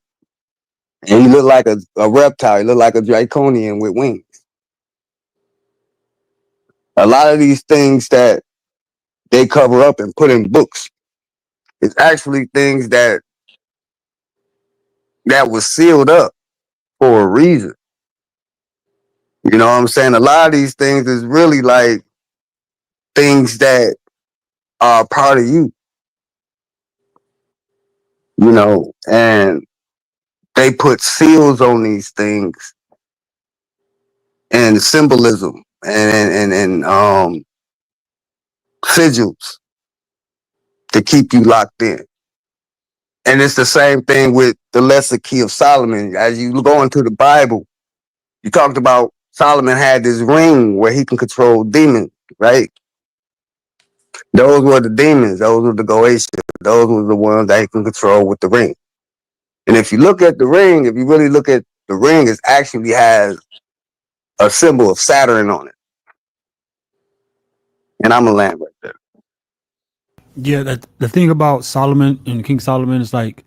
And he looked like a reptile. He looked like a draconian with wings. A lot of these things that they cover up and put in books. It's actually things that was sealed up for a reason. You know what I'm saying? A lot of these things is really like things that are part of you, you know, and they put seals on these things and symbolism and sigils to keep you locked in. And it's the same thing with the lesser key of Solomon. As you go into the Bible, you talked about Solomon had this ring where he can control demons, right? Those were the demons. Those were the Goetians. Those were the ones that he can control with the ring. And if you look at the ring, if you really look at the ring, it actually has a symbol of Saturn on it. And I'm a land right there. Yeah, that the thing about Solomon and King Solomon is like,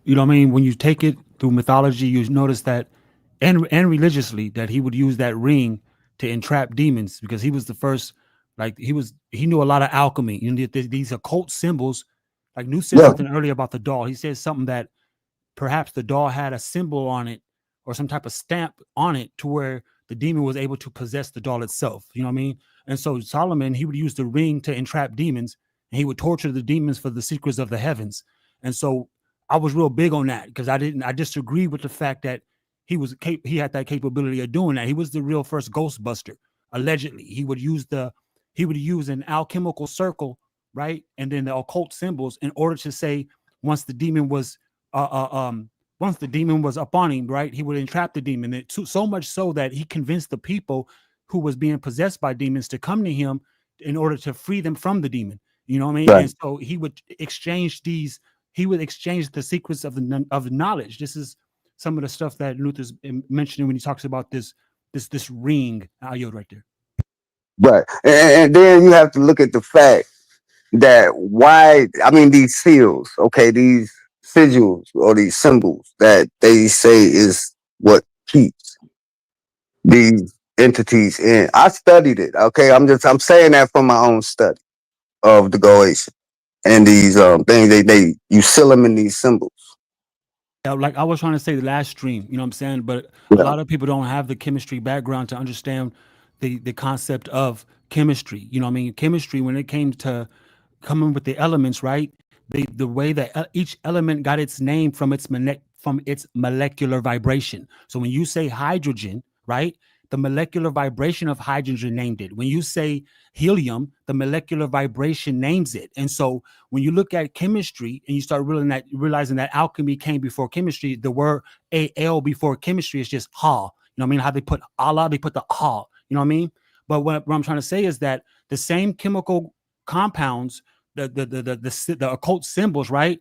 you know what I mean, when you take it through mythology, you notice that, and religiously, that he would use that ring to entrap demons because he was the first, like he knew a lot of alchemy. You know, these occult symbols. Like New said Yeah, something earlier about the doll. He said something that perhaps the doll had a symbol on it or some type of stamp on it to where the demon was able to possess the doll itself. You know what I mean? And so Solomon, he would use the ring to entrap demons, and he would torture the demons for the secrets of the heavens. And so I was real big on that because I disagree with the fact that he had that capability of doing that. He was the real first Ghostbuster. Allegedly, he would use an alchemical circle, right, and then the occult symbols in order to say once the demon was uh, uh, um, once the demon was upon him, right, he would entrap the demon. So much so that he convinced the people who was being possessed by demons to come to him in order to free them from the demon. You know what I mean? right, And so he would exchange these. He would exchange the secrets of the knowledge. This is some of the stuff that Luther's mentioning when he talks about this ring. I yield right there. right. And then you have to look at the fact that why, I mean, these seals, okay, these sigils or these symbols that they say is what keeps these entities in. I studied it, okay? I'm saying that from my own study of the Goetian and these things they you seal them in these symbols. Yeah, like I was trying to say the last stream, you know what I'm saying? But a Yeah, lot of people don't have the chemistry background to understand the concept of chemistry. You know what I mean? Chemistry, when it came to coming with the elements, right? The way that each element got its name from from its molecular vibration. So when you say hydrogen, right? The molecular vibration of hydrogen named it. When you say helium, the molecular vibration names it. And so when you look at chemistry and you start realizing that alchemy came before chemistry, the word Al before chemistry is just ha. You know what I mean? How they put Allah, they put the ha. You know what I mean? But what I'm trying to say is that the same chemical compounds, the occult symbols, right?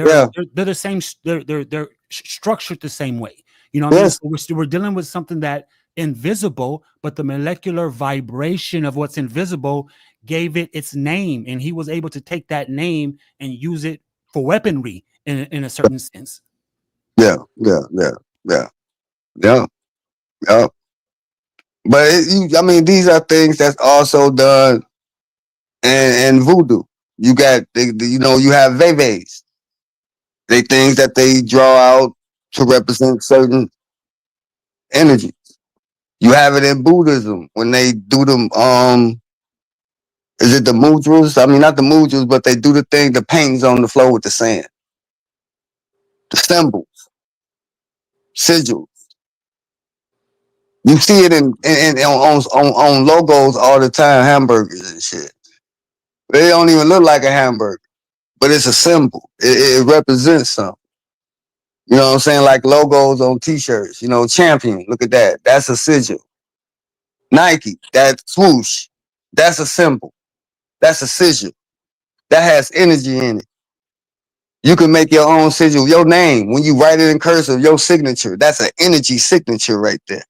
yeah, They're the same. They're structured the same way. You know what I mean? yes, So we're dealing with something that invisible, but the molecular vibration of what's invisible gave it its name, and he was able to take that name and use it for weaponry in a certain sense. yeah, yeah, yeah, yeah, yeah, yeah. But I mean, these are things that's also done in voodoo. You got, you know, you have veves. They things that they draw out to represent certain energy. You have it in Buddhism when they do them. Is it the mudras? I mean, not the mudras, but they do the thing, the paintings on the floor with the sand, the symbols, sigils. You see it on logos all the time, hamburgers and shit. They don't even look like a hamburger, but it's a symbol. It represents something. You know what I'm saying? Like logos on T-shirts. You know, Champion. Look at that. That's a sigil. Nike. That swoosh. That's a symbol. That's a sigil. That has energy in it. You can make your own sigil. Your name, when you write it in cursive, your signature. That's an energy signature right there.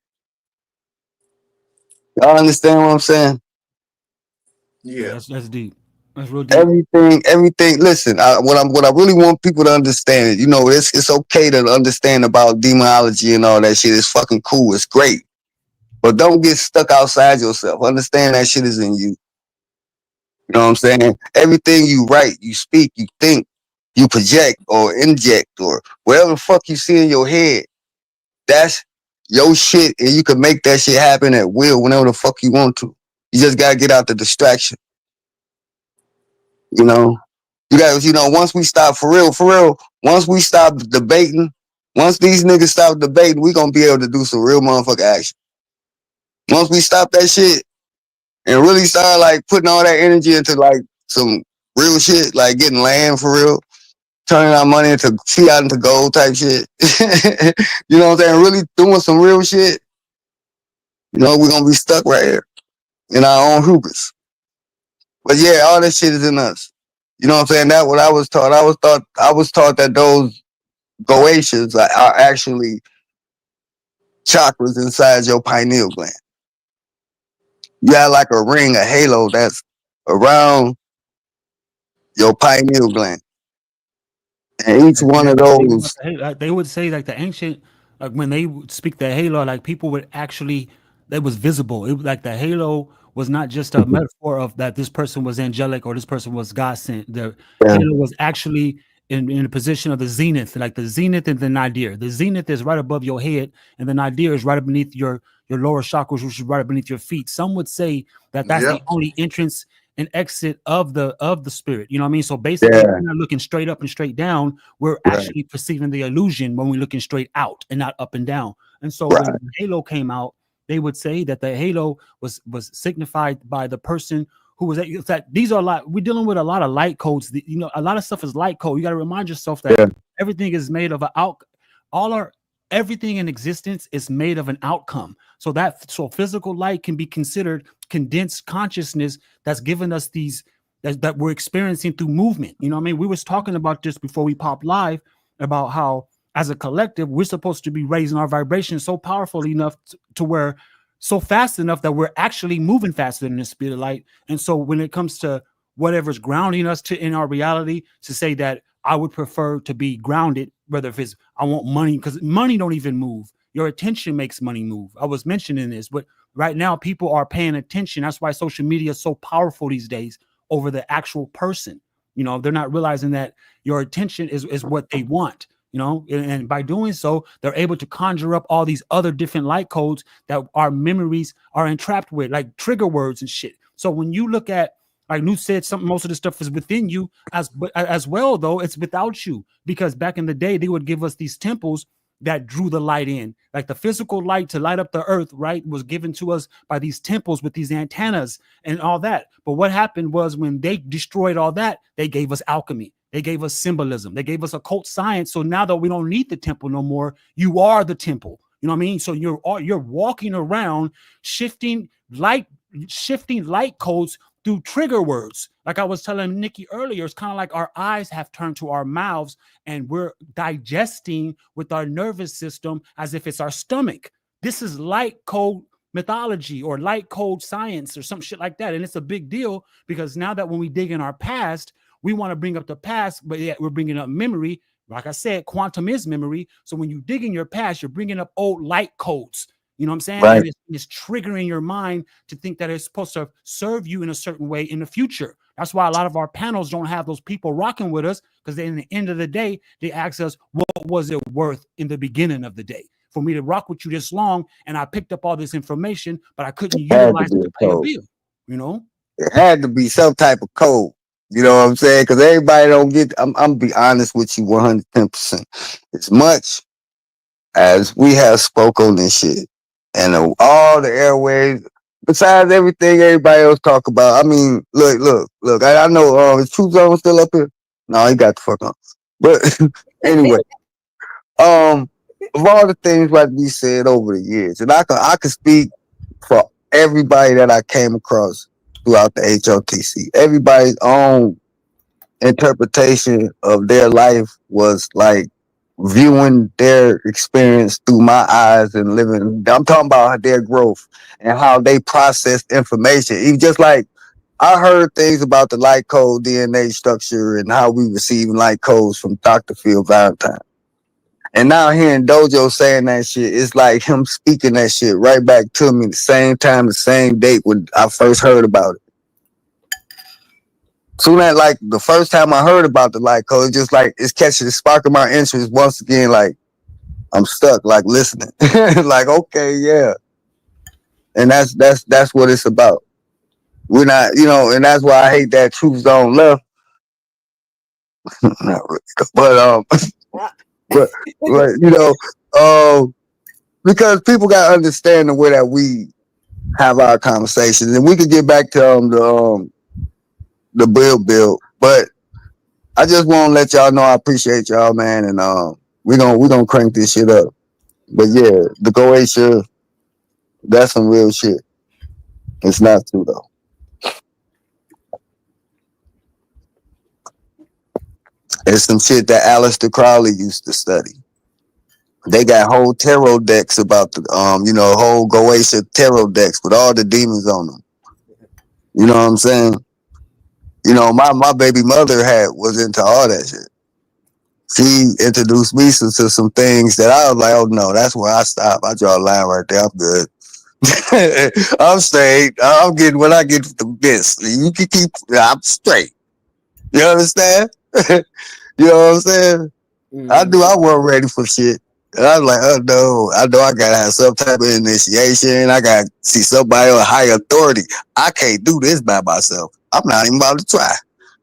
Y'all understand what I'm saying? Yeah, Yeah. that's deep. That's real deep. Everything. Listen, what I really want people to understand, you know, it's okay to understand about demonology and all that shit. It's fucking cool. It's great, but don't get stuck outside yourself. Understand that shit is in you. You know what I'm saying? Everything you write, you speak, you think, you project or inject or whatever the fuck you see in your head, that's your shit, and you can make that shit happen at will whenever the fuck you want to. You just gotta get out the distraction. You know, you guys. Once we stop for real. Once we stop debating, once these niggas stop debating, we gonna be able to do some real motherfucker action. Once we stop that shit and really start like putting all that energy into like some real shit, like getting land for real, turning our money into fiat into gold type shit. You know what I'm saying? Really doing some real shit. We're gonna be stuck right here in our own hubris. But yeah, all that shit is in us. You know what I'm saying? That's what I was taught. I was taught that those goetias are actually chakras inside your pineal gland. You got like a ring, a halo that's around your pineal gland. And each one of those, They would say like the ancient, like when they would speak the halo, like people would actually, that was visible. It was like the halo was not just a metaphor of that this person was angelic or this person was God sent. The yeah, halo was actually in a position of the zenith, like the zenith and the nadir. The zenith is right above your head, and the nadir is right beneath your lower chakras, which is right beneath your feet. Some would say that that's the Yep. only entrance and exit of the spirit. You know what I mean? So basically, yeah, we're not looking straight up and straight down. We're right, actually perceiving the illusion when we're looking straight out and not up and down. And so when right, the halo came out, they would say that the halo was signified by the person who was that these are a lot. We're dealing with a lot of light codes. A lot of stuff is light code. You got to remind yourself that yeah, everything is made of an out. All our everything in existence is made of an outcome. So physical light can be considered condensed consciousness that's given us these that we're experiencing through movement. You know what I mean? We was talking about this before we popped live about how as a collective we're supposed to be raising our vibration so powerful enough to where so fast enough that we're actually moving faster than the speed of light. And so when it comes to whatever's grounding us to in our reality, to say that I would prefer to be grounded, whether if it's I want money, because money don't even move. Your attention makes money move. I was mentioning this, but right now people are paying attention. That's why social media is so powerful these days over the actual person. They're not realizing that your attention is what they want. And by doing so, they're able to conjure up all these other different light codes that our memories are entrapped with, like trigger words and shit. So when you look at, like Newt said, something, most of the stuff is within you as well, though it's without you, because back in the day they would give us these temples that drew the light in, like the physical light to light up the earth, right, was given to us by these temples with these antennas and all that. But what happened was when they destroyed all that, they gave us alchemy. They gave us symbolism. They gave us occult science. So now that we don't need the temple no more, you are the temple. You know what I mean? So you're walking around shifting light codes through trigger words. Like I was telling Nikki earlier, it's kind of like our eyes have turned to our mouths and we're digesting with our nervous system as if it's our stomach. This is light code mythology or light code science or some shit like that. And it's a big deal because now that when we dig in our past, we want to bring up the past, but yet we're bringing up memory. Like I said, quantum is memory. So when you dig in your past, you're bringing up old light codes. You know what I'm saying? right. And it's triggering your mind to think that it's supposed to serve you in a certain way in the future. That's why a lot of our panels don't have those people rocking with us, because in the end of the day, they ask us, what was it worth in the beginning of the day? For me to rock with you this long, and I picked up all this information, but I couldn't Had to utilize be it to a pay a code. bill, you know? It had to be some type of code. You know what I'm saying? Because everybody don't get. I'm be honest with you, 110%. As much as we have spoke on this shit, and all the airways, besides everything everybody else talk about. I mean, look. I know. Is True Zone still up here? No, he got the fuck on. But anyway, of all the things like we said over the years, and I can speak for everybody that I came across throughout the H.O.T.C. Everybody's own interpretation of their life was like viewing their experience through my eyes and living. I'm talking about their growth and how they process information. Even just like I heard things about the light code DNA structure and how we receive light codes from Dr. Phil Valentine. And now hearing Dojo saying that shit, it's like him speaking that shit right back to me the same time, the same date when I first heard about it. Soon as like the first time I heard about the light code, it's just like it's catching the spark of my interest once again. Like I'm stuck, like listening, like okay, yeah, and that's what it's about. We're not, and that's why I hate that truth zone left. Not really, but but but because people gotta understand the way that we have our conversations, and we could get back to the build, but I just want to let y'all know I appreciate y'all, man, and we gonna crank this shit up. But yeah, the Goatia, that's some real shit. It's not true though. It's some shit that Aleister Crowley used to study. They got whole tarot decks about the whole Goatia tarot decks with all the demons on them. You know what I'm saying? My baby mother was into all that shit. She introduced me to some things that I was like, oh no, that's where I stop. I draw a line right there. I'm good. I'm straight. I'm getting what I get the best. You can keep. I'm straight. You understand? You know what I'm saying? I Mm-hmm. do. I wasn't ready for shit. And I was like, oh no, I know I gotta have some type of initiation. I gotta see somebody on high authority. I can't do this by myself. I'm not even about to try.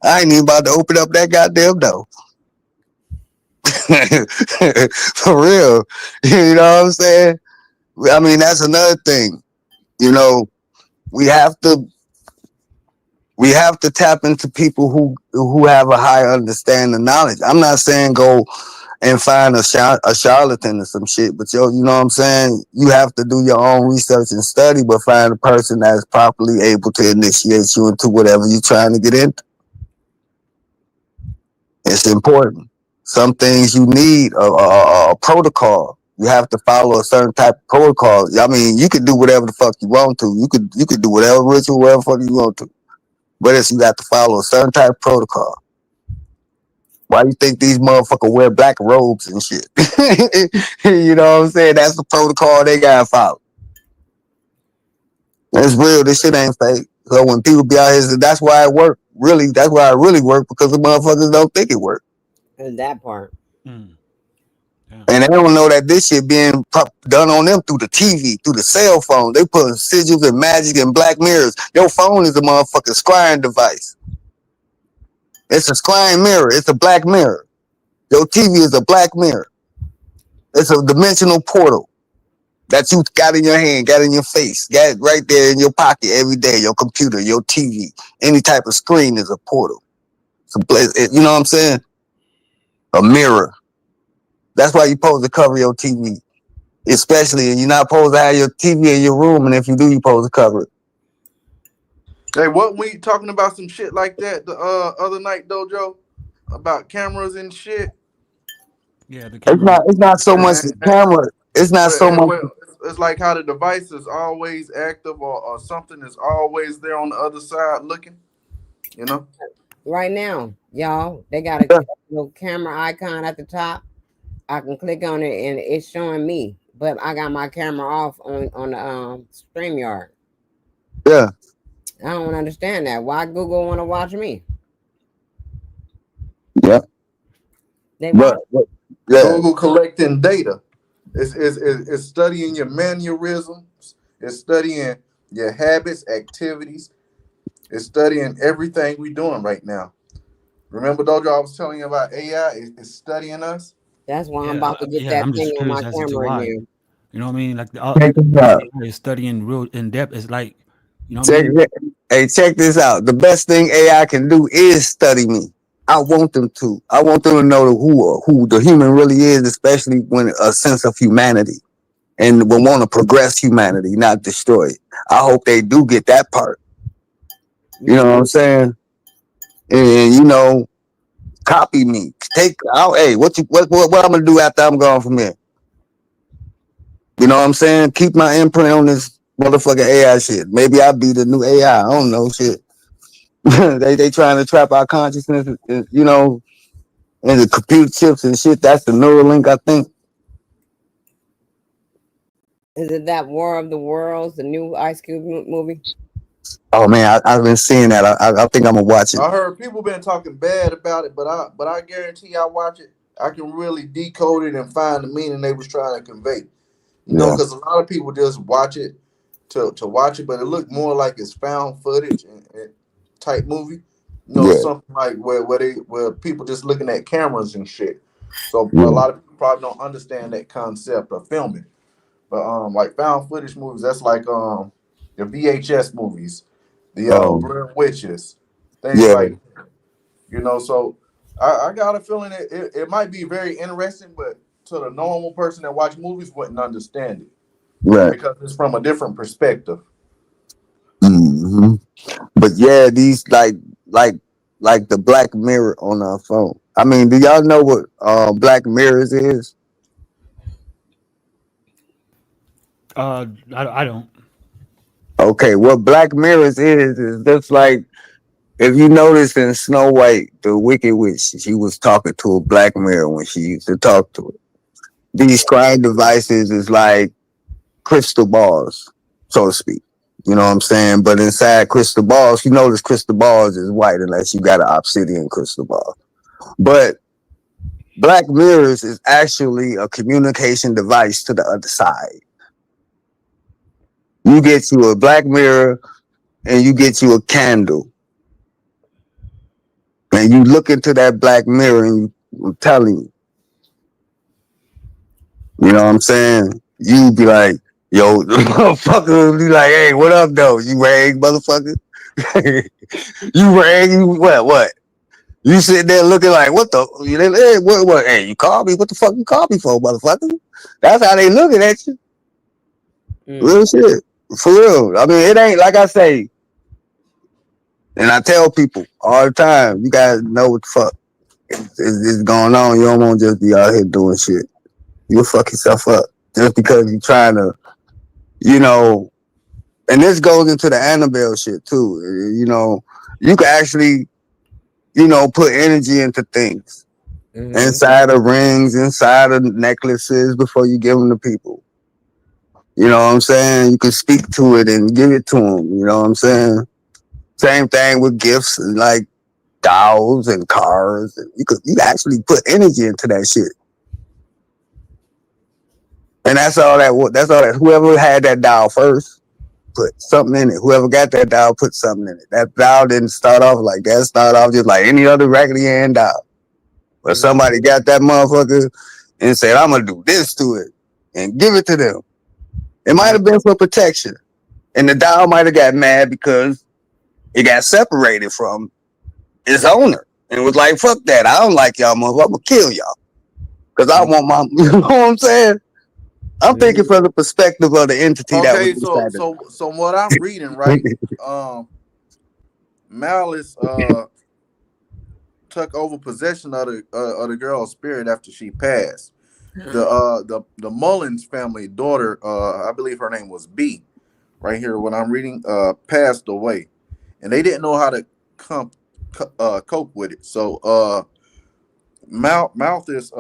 I ain't even about to open up that goddamn door. For real. You know what I'm saying? I mean, that's another thing. You know, we have to tap into people who have a higher understanding of knowledge. I'm not saying go and find a charlatan or some shit, but you know what I'm saying? You have to do your own research and study, but find a person that's properly able to initiate you into whatever you're trying to get into. It's important. Some things you need a protocol. You have to follow a certain type of protocol. I mean, you could do whatever the fuck you want to. You could do whatever ritual, whatever fuck you want to. But you got to follow a certain type of protocol. Why you think these motherfuckers wear black robes and shit? You know what I'm saying? That's the protocol they gotta follow. It's real. This shit ain't fake. So when people be out here, that's why it work. Really, that's why it really work, because the motherfuckers don't think it work. And that part. Mm. Yeah. And they don't know that this shit being done on them through the TV, through the cell phone. They put sigils and magic and black mirrors. Your phone is a motherfucking scrying device. It's a scrying mirror. It's a black mirror. Your TV is a black mirror. It's a dimensional portal that you got in your hand, got in your face, got right there in your pocket every day. Your computer, your TV, any type of screen is a portal. You know what I'm saying? A mirror. That's why you're supposed to cover your TV. Especially, you're not supposed to have your TV in your room, and if you do, you're supposed to cover it. Hey, what we talking about some shit like that the other night, Dojo? About cameras and shit? Yeah, the camera. It's not so much the camera. It's not so much. Well, it's like how the device is always active, or something is always there on the other side looking. You know. Right now, y'all, they got a little camera icon at the top. I can click on it and it's showing me, but I got my camera off on the StreamYard. Yeah. I don't understand that. Why Google want to watch me? Yeah. They watch. Yeah. Google collecting data. It's studying your mannerisms. It's studying your habits, activities. It's studying everything we're doing right now. Remember, Dojo, I was telling you about AI. It's studying us. That's why I'm Yeah, about to get yeah. that I'm thing just on my curious as to camera why. again. You know what I mean? Like Check this out. is studying real in depth. It's like, you know what I Check, mean? hey, check this out. The best thing AI can do is study me. I want them to. I want them to know who the human really is, especially when a sense of humanity, and will want to progress humanity, not destroy it. I hope they do get that part. You know what I'm saying? And copy me. Take out. Hey, what I'm gonna do after I'm gone from here? You know what I'm saying? Keep my imprint on this motherfucking AI shit. Maybe I'll be the new AI. I don't know shit. they trying to trap our consciousness, and the computer chips and shit. That's the Neuralink, I think. Is it that War of the Worlds, the new Ice Cube movie? Oh man, I've been seeing that. I think I'm gonna watch it. I heard people been talking bad about it, but I guarantee I watch it. I can really decode it and find the meaning they was trying to convey. You know, Yeah, because a lot of people just watch it to watch it, but it looked more like it's found footage and type movie. You know, yeah, something like where people just looking at cameras and shit. So a yeah. lot of people probably don't understand that concept of filming. But like found footage movies, that's like the VHS movies, the Um, Blair Witches, things yeah, like so I got a feeling it might be very interesting, but to the normal person that watch movies wouldn't understand it right. because it's from a different perspective. hmm But yeah, these like the Black Mirror on our phone. I mean, do y'all know what Black Mirrors is? I don't. Okay, what Black Mirrors is just like if you notice in Snow White, the Wicked Witch, she was talking to a black mirror when she used to talk to it. These crime devices is like crystal balls, so to speak. You know what I'm saying? But inside crystal balls, you notice crystal balls is white unless you got an obsidian crystal ball. But Black Mirrors is actually a communication device to the other side. You get you a black mirror and you get you a candle. And you look into that black mirror and I'm telling you know what I'm saying? You be like, yo, the motherfucker be like, hey, what up though? You rang, motherfucker? You rang, you what? You sitting there looking like, what the? Hey, what? Hey, you called me? What the fuck you called me for, motherfucker? That's how they looking at you. Real shit. For real. I mean, it ain't like I say, and I tell people all the time, you guys know what the fuck is going on. You don't want to just be out here doing shit. You'll fuck yourself up just because you're trying to, you know, and this goes into the Annabelle shit too. You can actually, put energy into things inside of rings, inside of necklaces before you give them to people. You know what I'm saying? You can speak to it and give it to them. You know what I'm saying? Same thing with gifts like dolls and cars. You actually put energy into that shit. And that's all that. That's all that. Whoever had that doll first put something in it. Whoever got that doll put something in it. That doll didn't start off like that. It started off just like any other Raggedy Ann doll. But somebody got that motherfucker and said, I'm gonna do this to it and give it to them. It might have been for protection. And the doll might have got mad because it got separated from its owner. And was like, fuck that. I don't like y'all motherfucker. I'm gonna kill y'all. Cause I want my you know what I'm saying? I'm thinking from the perspective of the entity that was Okay, inside of so what I'm reading, right? Malice took over possession of the girl's spirit after she passed. The Mullins family daughter, I believe her name was B, right here what I'm reading, passed away, and they didn't know how to cope with it. So Malthus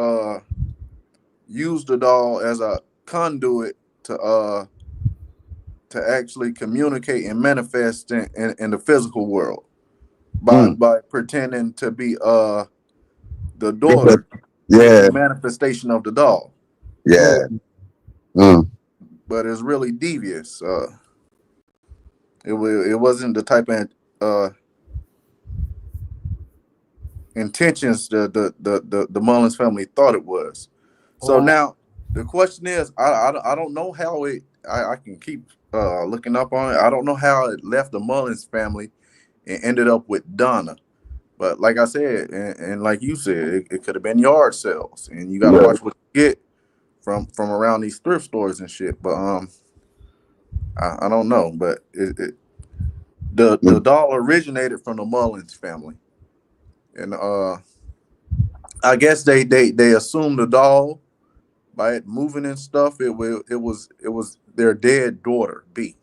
used the doll as a conduit to actually communicate and manifest in the physical world by pretending to be the daughter being yeah, the manifestation of the doll. yeah. Mm. But it's really devious. It wasn't the type of intentions the Mullins family thought it was. So now the question is, I don't know how I can keep looking up on it. I don't know how it left the Mullins family and ended up with Donna. But like I said, and like you said, it could have been yard sales, and you got to Yeah. watch what you get from around these thrift stores and shit. But I don't know. But the doll originated from the Mullins family, and I guess they assumed the doll by it moving and stuff. It was their dead daughter B,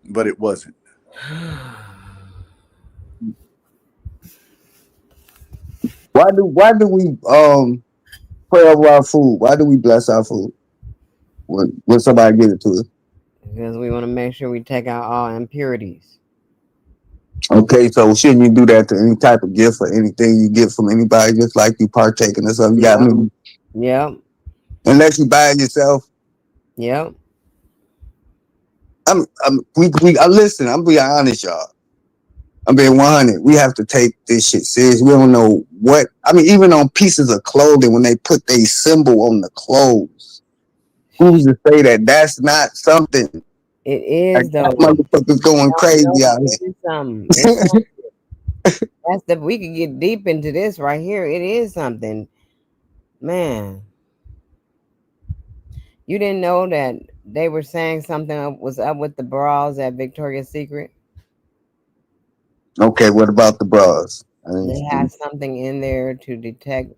but it wasn't. Why do we pray over our food? Why do we bless our food when somebody gives it to us? because we want to make sure we take out all impurities. Okay, so shouldn't you do that to any type of gift or anything you get from anybody, just like you partaking or something? You got Yep. me. Yep. Unless you buy it yourself. Yep. Listen, I'm being honest, y'all. I'm being 100. We have to take this shit serious. We don't know what, I mean, even on pieces of clothing, when they put their symbol on the clothes, who's to say that that's not something? It Like, is that though. motherfucker's going No, crazy out it is something. It's something. That's the we could get deep into this right here. It is something. Man, you didn't know that they were saying something was up with the bras at Victoria's Secret? Okay, what about the bras? They had something in there to detect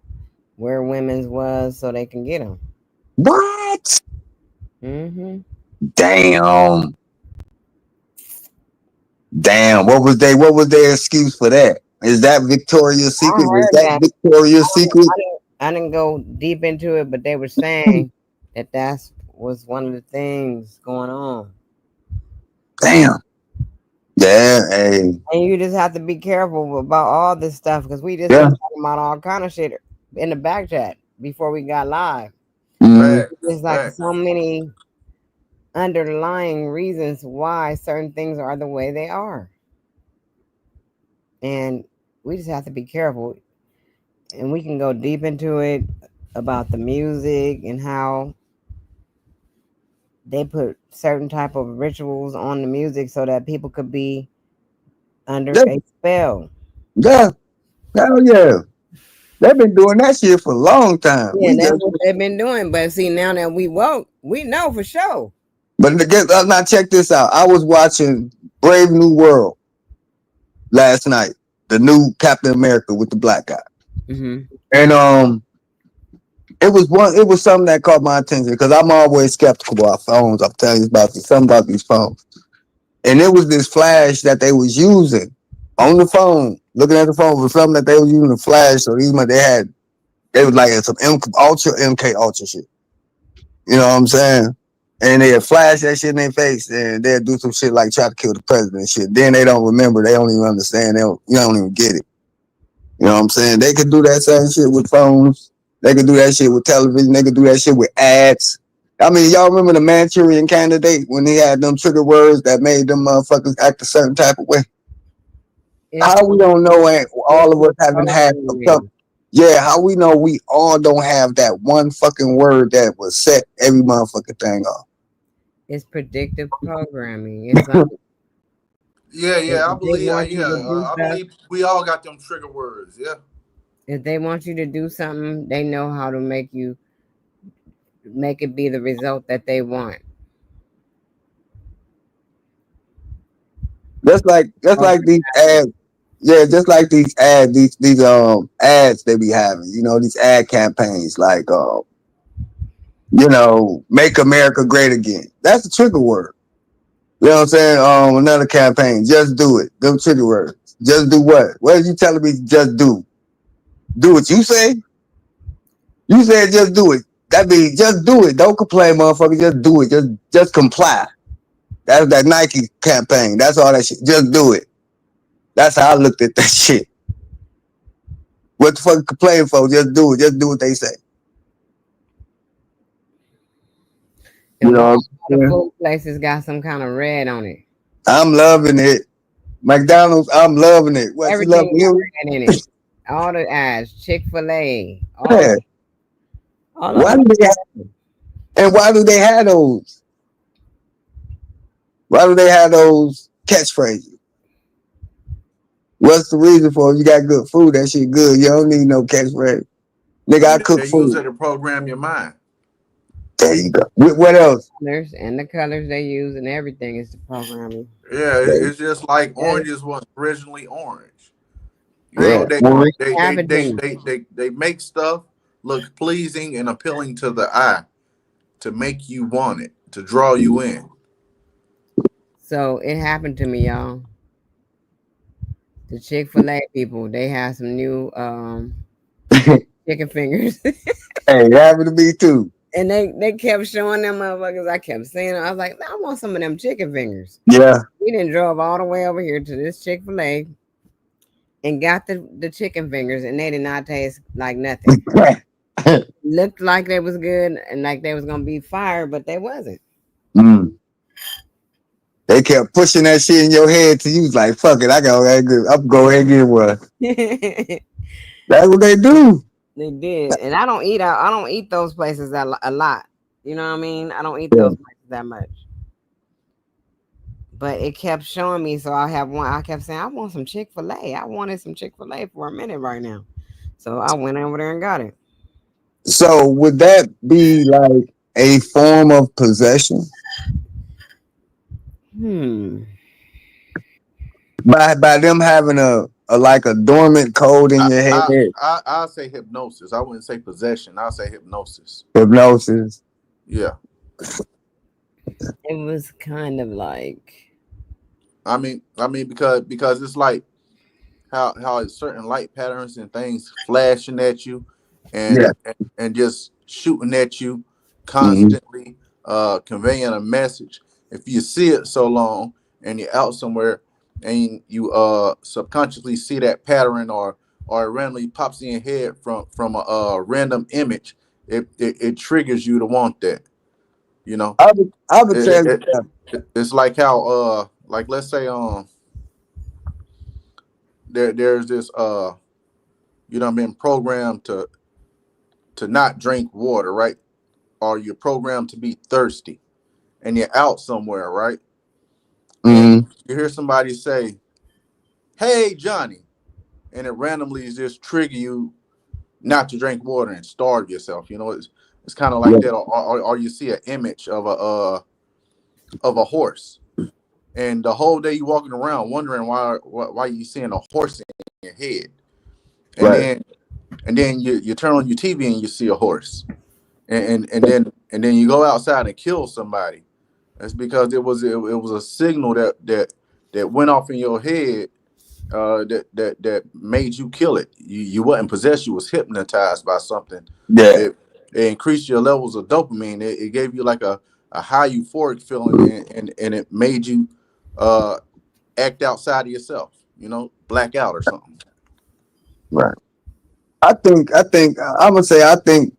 where women's was so they can get them. What? Mm-hmm. Damn. Damn. What was their excuse for that? Is that Victoria's I Secret? Was heard that that. Victoria's Secret? I didn't go deep into it, but they were saying that that's was one of the things going on. Damn. Yeah, hey. And you just have to be careful about all this stuff because we just Yeah. been talking about all kind of shit in the back chat before we got live. Mm-hmm. There's Facts, like facts. so many underlying reasons why certain things are the way they are. And we just have to be careful. And we can go deep into it about the music and how they put certain type of rituals on the music so that people could be under Yeah, a spell. yeah. Hell yeah. They've been doing that shit for a long time. Yeah, We that's just what they've been doing. But see, now that we woke, we know for sure. but again, now check this out. I was watching Brave New World last night, the new Captain America with the black guy. Hmm. And it was something that caught my attention because I'm always skeptical about phones. I'm telling you about something about these phones. And it was this flash that they was using on the phone, looking at the phone was something that they was using to flash. So they was like some MK Ultra shit. You know what I'm saying? And they'd flash that shit in their face and they'd do some shit like try to kill the president and shit. Then they don't remember, they don't even understand, you don't even get it. You know what I'm saying? They could do that same shit with phones. They could do that shit with television. They could do that shit with ads. I mean, y'all remember the Manchurian Candidate when he had them trigger words that made them motherfuckers act a certain type of way? It's How we don't know all of predictive us haven't had some, programming. yeah, how we know we all don't have that one fucking word that will set every motherfucking thing off? It's predictive programming. It's like Yeah, if yeah, I they believe. want you to do I stuff, believe we all got them trigger words. Yeah. if they want you to do something, they know how to make it be the result that they want. Just like these ads. Yeah, just like these ads they be having, you know, these ad campaigns like make America great again. That's the trigger word. You know what I'm saying? Another campaign, just do it. Them trigger words. Just do what? What are you telling me just do? Do what you say? You said just do it. That means just do it. Don't complain, motherfucker. Just do it. Just comply. That's that Nike campaign. That's all that shit. Just do it. That's how I looked at that shit. What the fuck complain for? Just do it. Just do what they say. You And why know, all the food places got some kind of red on it? I'm loving it. McDonald's, I'm loving it. What you love Everything got you? red in it. All the ads, Chick-fil-A, Yeah. all of Why them. do why do they have those? Why do they have those catchphrases? What's the reason for it? You got good food, that shit good. You don't need no catchphrase. Nigga, I They cook use food. it to program your mind. There you go. What else? Colors and the colors they use and everything is the programming. Yeah, There it's just like Yeah, oranges was originally orange. You I know, ain't Yeah. Orange. cabbaging. they make stuff look pleasing and appealing to the eye to make you want it, to draw you in. So it happened to me, y'all. The Chick-fil-A people, they have some new Hey, chicken fingers. it happened to me too. And they kept showing them motherfuckers. I kept seeing them. I was like, I want some of them chicken fingers. Yeah. We didn't drove all the way over here to this Chick-fil-A and got the chicken fingers, and they did not taste like nothing. Looked like they was good and like they was gonna be fire, but they wasn't. Mm. They kept pushing that shit in your head till you was like, fuck it, I'm going to get one. They That's what they do. did, and I don't eat out. I don't eat those places a lot. You know what I mean? I don't eat Yeah. those places that much. But it kept showing me, so I have one. I kept saying, I want some Chick-fil-A. I wanted some Chick-fil-A for a minute right now. So I went over there and got it. So would that be like a form of possession? Hmm. By them having a like a dormant code in your head, I'll say hypnosis. I wouldn't say possession. I'll say hypnosis. hypnosis. Yeah. It was kind of like, I mean, because it's like how certain light patterns and things flashing at you, Yeah. and just shooting at you Mm-hmm. constantly, conveying a message. If you see it so long and you're out somewhere and you subconsciously see that pattern, or it randomly pops in your head from a random image, it triggers you to want that. You know, I would tell you that. it's like how like let's say there's this you know been programmed to not drink water, right? Or you're programmed to be thirsty and you're out somewhere, right? And Mm-hmm. you hear somebody say, "Hey, Johnny," and it randomly just trigger you not to drink water and starve yourself. You know, it's kind of like Yeah. that. Or you see an image of a horse, and the whole day you walking around wondering why you seeing a horse in your head, and Right. then you turn on your TV and you see a horse, and then you go outside and kill somebody. That's because it was a signal that went off in your head, that made you kill it. You wasn't possessed. You was hypnotized by something. Yeah. It increased your levels of dopamine. It gave you like a high euphoric feeling, and it made you uh, act outside of yourself. You know, black out or something. Right. I'm gonna say, I think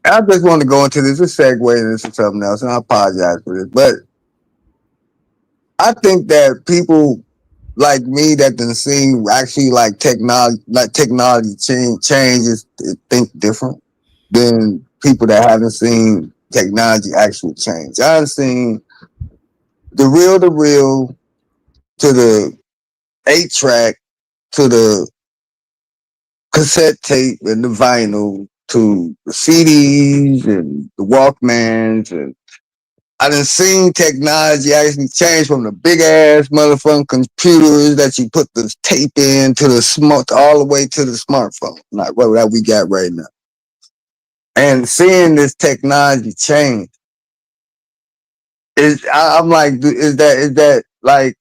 I just want to go into this, a segue into something else, and I apologize for this, but I think that people like me that done seen actually like technology changes, think different than people that haven't seen technology actually change. I've seen the real to the 8 track to the cassette tape and the vinyl to the CDs and the Walkmans, and I done seen technology actually change from the big ass motherfucking computers that you put the tape in to the smart, all the way to the smartphone, like what that we got right now. And seeing this technology change I'm like, is that like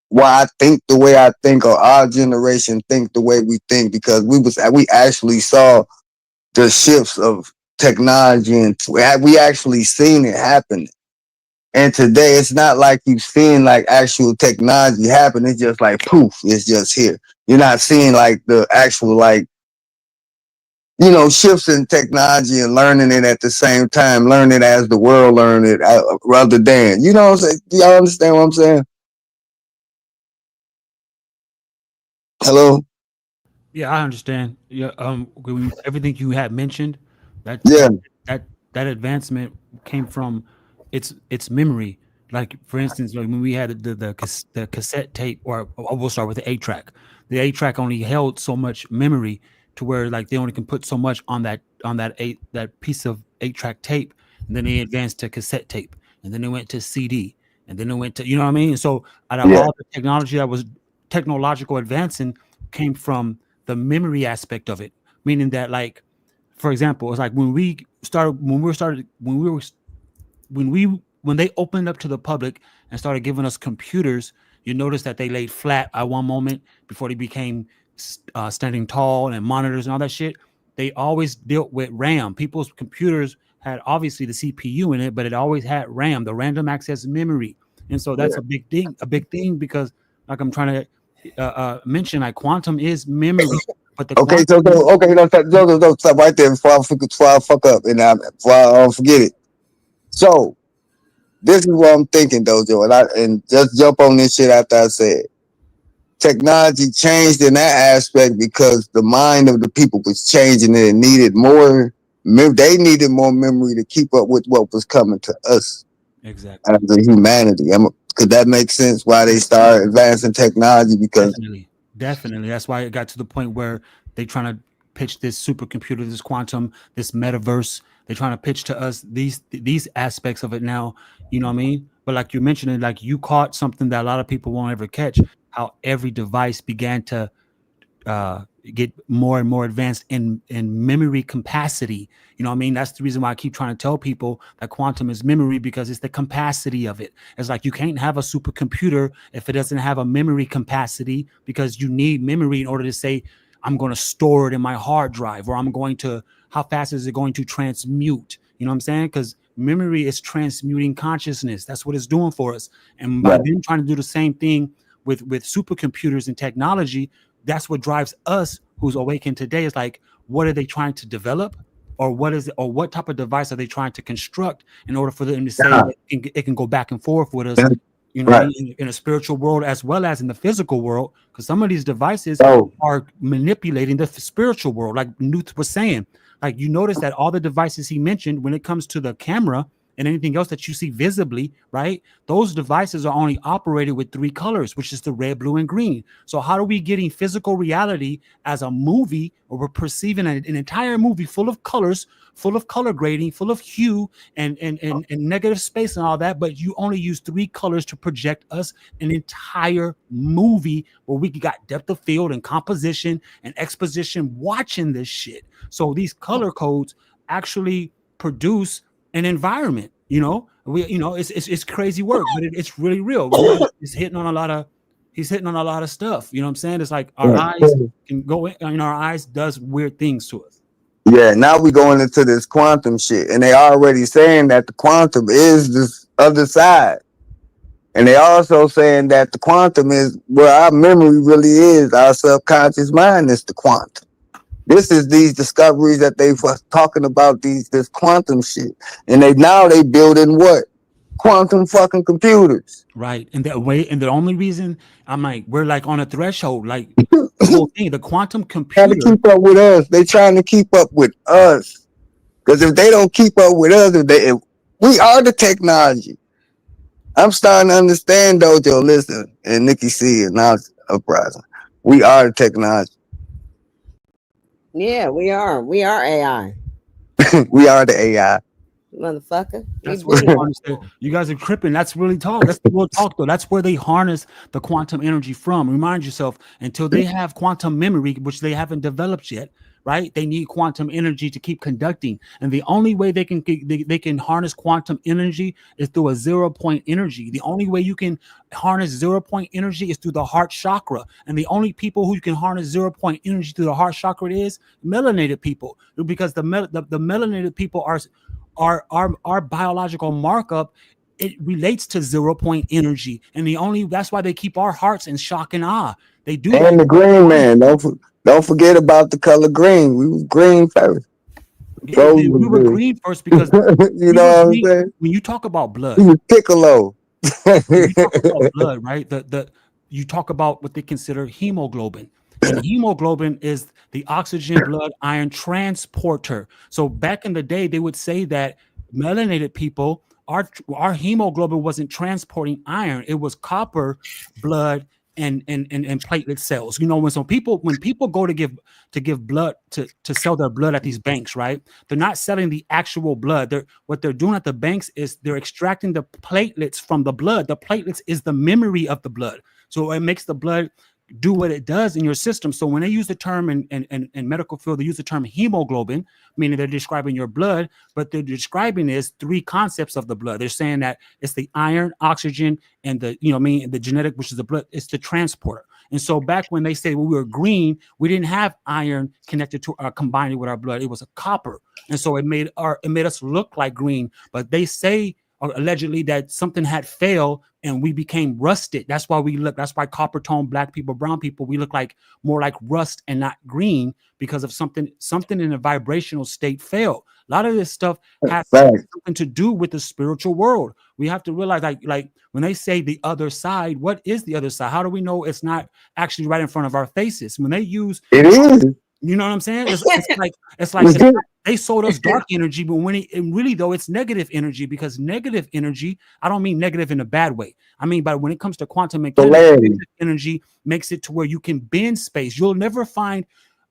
why I think the way I think, or our generation think the way we think? Because we actually saw the shifts of technology, and we actually seen it happen. And today, it's not like you've seen like actual technology happen. It's just like poof, it's just here. You're not seeing like the actual like shifts in technology and learning it at the same time, learn it as the world learn it, rather than what I'm saying. Do y'all understand what I'm saying? Hello. Yeah, I understand. Yeah, everything you had mentioned, that Yeah. that that advancement came from its memory. Like for instance, like when we had the cassette tape, or we'll start with the 8 track. The 8 track only held so much memory to where like they only can put so much on that piece of 8 track tape, and then they advanced to cassette tape, and then they went to CD, and then they went to what I mean. So out of Yeah. all the technology that was technological advancing came from the memory aspect of it, meaning that like for example, it's like when they opened up to the public and started giving us computers. You notice that they laid flat at one moment before they became standing tall and monitors and all that shit. they always dealt with RAM. People's computers had obviously the CPU in it, but it always had RAM, the random access memory. And so that's a big thing because like I'm trying to mention, like quantum is memory, but the Okay, quantum okay, don't stop right there before I fuck up and before I forget it. So this is what I'm thinking, Dojo, and just jump on this shit after I said. Technology changed in that aspect because the mind of the people was changing and it needed more. They needed more memory to keep up with what was coming to us exactly. as a humanity. Could that make sense? Why they started advancing technology? Because Definitely. That's why it got to the point where they trying to pitch this supercomputer, this quantum, this metaverse. They're trying to pitch to us these aspects of it now. You know what I mean? But like you mentioned, like you caught something that a lot of people won't ever catch. How every device began to get more and more advanced in memory capacity. You know what I mean? That's the reason why I keep trying to tell people that quantum is memory, because it's the capacity of it. It's like you can't have a supercomputer if it doesn't have a memory capacity, because you need memory in order to say, I'm going to store it in my hard drive, or I'm going to, how fast is it going to transmute? You know what I'm saying? Because memory is transmuting consciousness. That's what it's doing for us. And by them trying to do the same thing with supercomputers and technology, that's what drives us who's awakened today. Is like, what are they trying to develop, or what type of device are they trying to construct in order for them to say that it can go back and forth with us, you know what I mean, in a spiritual world as well as in the physical world, because some of these devices are manipulating the spiritual world, like Nuth was saying. Like, you notice that all the devices he mentioned, when it comes to the camera and anything else that you see visibly, right? Those devices are only operated with 3 colors, which is the red, blue, and green. So how are we getting physical reality as a movie, or we're perceiving an entire movie full of colors, full of color grading, full of hue and negative space and all that, but you only use 3 colors to project us an entire movie where we got depth of field and composition and exposition watching this shit. So these color codes actually produce an environment. It's crazy work, but it's really real. It's hitting on a lot of stuff. You know what I'm saying? It's like our eyes can go in, our eyes does weird things to us. Yeah, now we going into this quantum shit, and they already saying that the quantum is this other side, and they also saying that the quantum is where our memory really is. Our subconscious mind is the quantum. This is these discoveries that they was talking about, this quantum shit, and they building what? Quantum fucking computers. Right. And the only reason I'm like, we're like on a threshold, like the whole thing, the quantum computer. Trying to keep up with us. They trying to keep up with us. Because if they don't keep up with us, we are the technology. I'm starting to understand, Dojo. Listen, and Nikki C and now uprising. We are the technology. Yeah, we are. We are AI. We are the AI. Motherfucker. That's what you guys are tripping. That's really talk. That's the real talk, though. That's where they harness the quantum energy from. Remind yourself, until they have quantum memory, which they haven't developed yet, right? They need quantum energy to keep conducting, and the only way they can harness quantum energy is through a 0 point energy. The only way you can harness 0 point energy is through the heart chakra, and the only people who you can harness 0 point energy through the heart chakra is melanated people, because the melanated people are our biological markup. It relates to 0 point energy, and that's why they keep our hearts in shock and awe. They do. And the green man. Don't forget about the color green. We was green first. Yeah, we were green first because you know what I'm saying? When you talk about blood, we was Piccolo. when you talk about blood, right? You talk about what they consider hemoglobin. And hemoglobin is the oxygen blood iron transporter. So back in the day, they would say that melanated people, our hemoglobin wasn't transporting iron; it was copper blood and platelet cells. You know, when people go to give blood to sell their blood at these banks, right? They're not selling the actual blood. What they're doing at the banks is they're extracting the platelets from the blood. The platelets is the memory of the blood. So it makes the blood do what it does in your system. So when they use the term in medical field, they use the term hemoglobin, meaning they're describing your blood, but they're describing is three concepts of the blood. They're saying that it's the iron, oxygen, and the, the genetic, which is the blood, it's the transporter. And so back when they say when we were green, we didn't have iron connected to combined with our blood. It was a copper. And so it made us look like green. But they say allegedly that something had failed and we became rusted. That's why copper tone, black people, brown people, we look like more like rust and not green because of something in a vibrational state failed. A lot of this stuff has something to do with the spiritual world. We have to realize like when they say the other side, what is the other side? How do we know it's not actually right in front of our faces? When they use it is. You know what I'm saying? It's like they sold us dark energy, but really though it's negative energy, because negative energy, I don't mean negative in a bad way. I mean, but when it comes to quantum mechanics, energy makes it to where you can bend space. You'll never find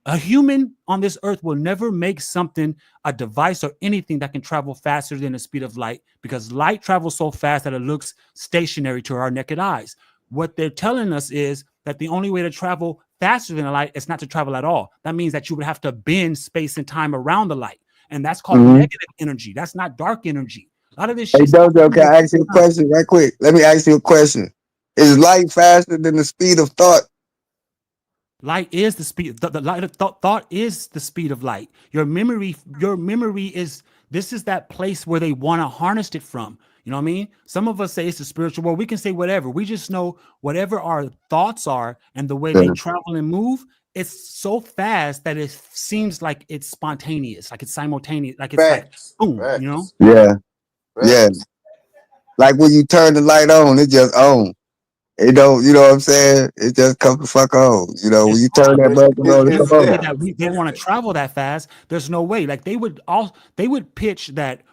a human on this earth will never make something, a device or anything that can travel faster than the speed of light, because light travels so fast that it looks stationary to our naked eyes. What they're telling us is that the only way to travel faster than the light is not to travel at all. That means that you would have to bend space and time around the light. And that's called negative energy. That's not dark energy. A lot of this shit. Hey, Dojo, can I ask you a question right quick? Let me ask you a question. Is light faster than the speed of thought? Light is the speed. The light of thought is the speed of light. Your memory is, this is that place where they want to harness it from. You know what I mean? Some of us say it's the spiritual world. We can say whatever. We just know whatever our thoughts are and the way they travel and move, it's so fast that it seems like it's spontaneous, like it's simultaneous, like it's like boom, you know? Yeah. Yeah. Like when you turn the light on, it just on. It don't, you know what I'm saying? It just comes the fuck on. You know, when you turn that button on, it's on. They want to travel that fast. There's no way. Like they would pitch that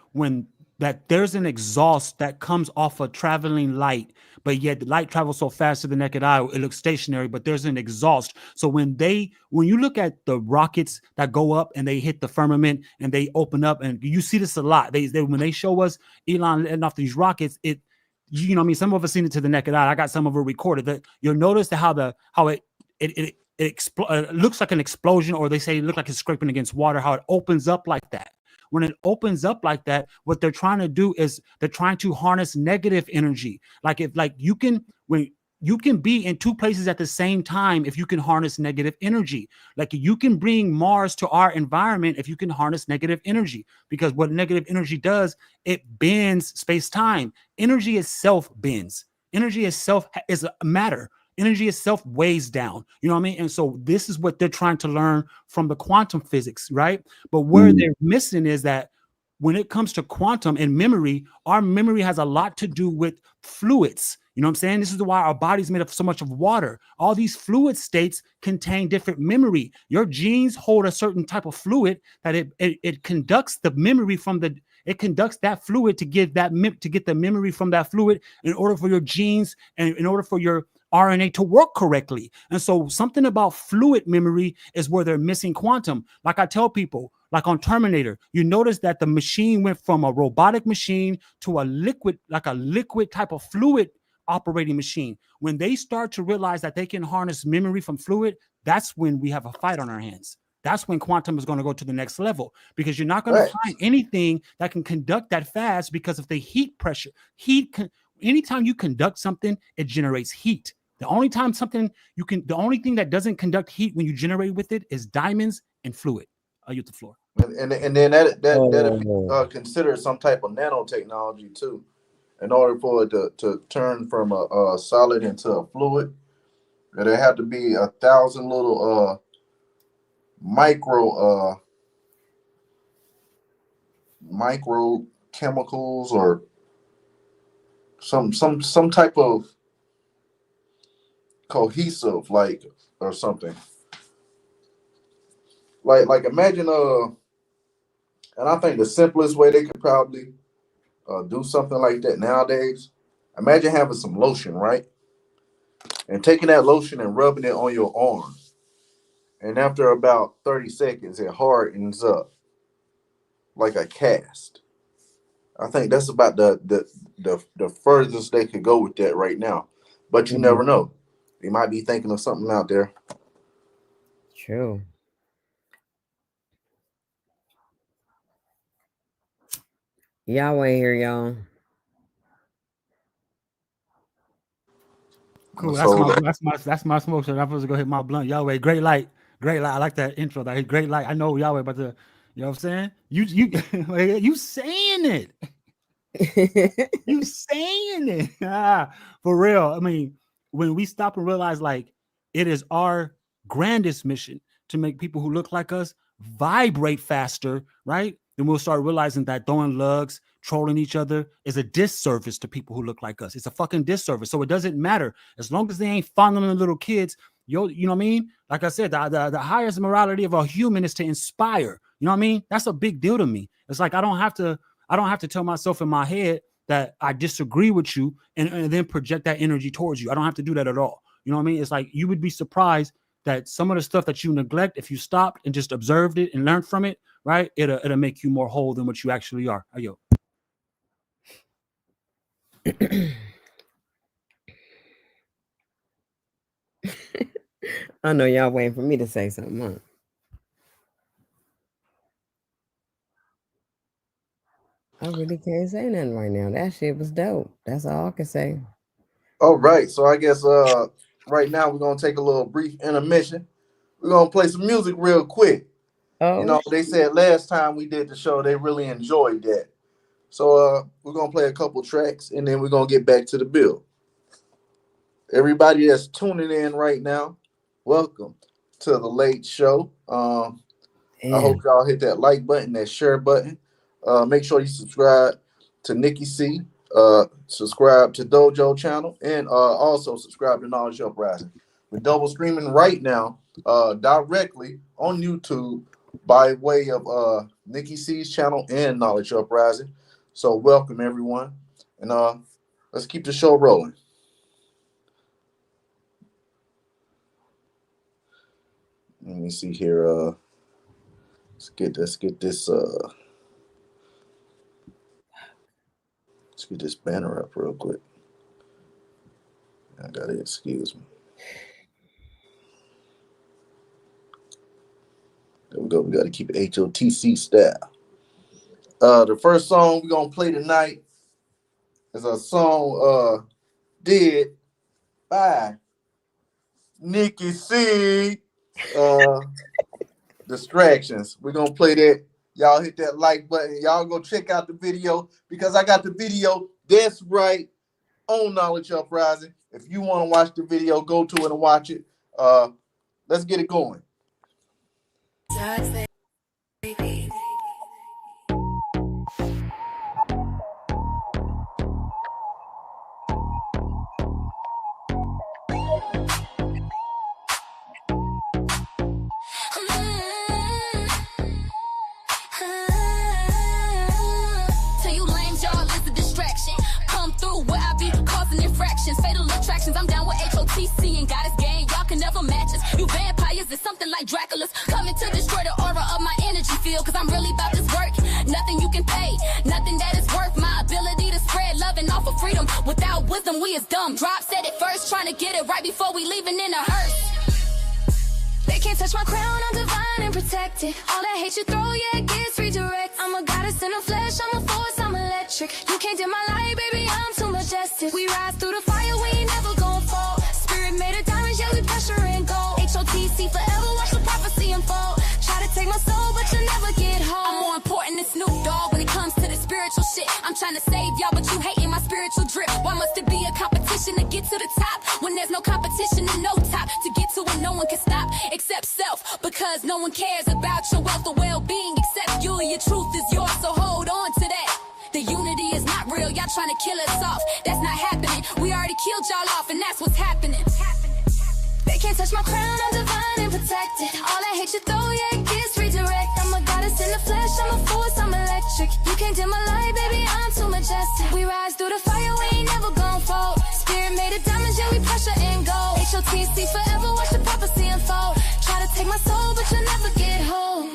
that there's an exhaust that comes off a traveling light, but yet the light travels so fast to the naked eye, it looks stationary, but there's an exhaust. So when you look at the rockets that go up and they hit the firmament and they open up, and you see this a lot. They when they show us Elon letting off these rockets, you know what I mean? Some of us seen it to the naked eye. I got some of it recorded. That you'll notice how it looks like an explosion, or they say it looks like it's scraping against water, how it opens up like that. When it opens up like that, what they're trying to do is they're trying to harness negative energy. Like you can be in two places at the same time if you can harness negative energy. Like you can bring Mars to our environment if you can harness negative energy, because what negative energy does, it bends space-time. Energy itself bends. Energy itself is a matter. Energy itself weighs down. You know what I mean? And so this is what they're trying to learn from the quantum physics, right? But where they're missing is that when it comes to quantum and memory, our memory has a lot to do with fluids. You know what I'm saying? This is why our body's made up so much of water. All these fluid states contain different memory. Your genes hold a certain type of fluid that it conducts the memory from it conducts that fluid to get the memory from that fluid in order for your genes and in order for your RNA to work correctly. And so something about fluid memory is where they're missing quantum. Like I tell people, like on Terminator, you notice that the machine went from a robotic machine to a liquid type of fluid operating machine. When they start to realize that they can harness memory from fluid, that's when we have a fight on our hands. That's when quantum is going to go to the next level, because you're not going to find anything that can conduct that fast because of the heat pressure. Anytime you conduct something, it generates heat. The only thing that doesn't conduct heat when you generate with it is diamonds and fluid. I'll use the floor. And then that'll be considered some type of nanotechnology too, in order for it to turn from a solid into a fluid. There have to be 1,000 little micro chemicals or some type of cohesive, like, or something, like imagine and I think the simplest way they could probably do something like that nowadays, imagine having some lotion, right, and taking that lotion and rubbing it on your arm, and after about 30 seconds it hardens up like a cast. I think that's about the furthest they could go with that right now, but you never know. They might be thinking of something out there. True. Yahweh here, y'all. Cool. So That's my smoke. So I'm supposed to go hit my blunt. Yahweh, great light. Great light. I like that intro. That great light. I know Yahweh about to, you know what I'm saying? You you saying it. You saying it. For real. I mean, when we stop and realize like it is our grandest mission to make people who look like us vibrate faster, right? Then we'll start realizing that throwing lugs, trolling each other is a disservice to people who look like us. It's a fucking disservice. So it doesn't matter. As long as they ain't fondling little kids, you know what I mean? Like I said, the highest morality of a human is to inspire. You know what I mean? That's a big deal to me. It's like I don't have to tell myself in my head that I disagree with you and then project that energy towards you. I don't have to do that at all. You know what I mean? It's like you would be surprised that some of the stuff that you neglect, if you stopped and just observed it and learned from it, right? It'll make you more whole than what you actually are. Ayo. I know y'all waiting for me to say something, huh? I really can't say nothing right now. That shit was dope. That's all I can say. all right, so I guess right now we're gonna take a little brief intermission. We're gonna play some music real quick. Oh, You know, they said last time we did the show they really enjoyed that. So we're gonna play a couple tracks and then we're gonna get back to the bill. Everybody that's tuning in right now, welcome to the Late Show. I hope y'all hit that like button, that share button. Make sure you subscribe to Nikki C. Subscribe to Dojo channel, and also subscribe to Knowledge Uprising. We're double streaming right now, directly on YouTube by way of Nikki C's channel and Knowledge Uprising. So welcome everyone, and let's keep the show rolling. Let me see here. Let's get this banner up real quick. I gotta excuse me. There we go. We gotta keep it H.O.T.C style. The first song we're gonna play tonight is a song did by Nikki C. Distractions. We're gonna play that. Y'all hit that like button. Y'all go check out the video because I got the video. That's right, on Knowledge Uprising. If you want to watch the video, go to it and watch it. Let's get it going. Fatal attractions, I'm down with H.O.T.C. and got his game. Y'all can never match us. You vampires, it's something like Dracula's coming to destroy the aura of my energy field. Cause I'm really about this work. Nothing you can pay, nothing that is worth my ability to spread love and offer freedom. Without wisdom, we is dumb. Drop said it first, trying to get it right before we leaving in a hearse. They can't touch my crown, I'm divine and protected. All that hate you throw, yeah, it gets redirect. I'm a goddess in the flesh, I'm a force, I'm electric. You can't dim my light, baby, I'm too majestic. We rise through the fire, we ain't never gon' fall. Spirit made of diamonds, yeah, we pressure and gold. H.O.T.C forever, watch the prophecy unfold. Try to take my soul, but you'll never get home. I'm more important than Snoop Dogg when it comes to the spiritual shit. I'm trying to save y'all, but you hating my spiritual drip. Why must it be a competition to get to the top when there's no competition and no top to get to it? No one can stop except self, because no one cares about your wealth or well-being except you. Your truth is yours, so hold on to that. The unity is not real, y'all trying to kill us off. That's not happening. We already killed y'all off, and that's what's happening. They can't touch my crown, I'm divine and protected. All that hate you throw, yeah, it gets redirect. I'm a goddess in the flesh, I'm a force, I'm electric. You can't dim my light, baby, I'm too majestic. We rise through the fire, we ain't never gon' fall. Spirit made of diamonds, yeah, we pressure and gold. H.O.T.C forever, watch the prophecy unfold. Try to take my soul, but you'll never get hold.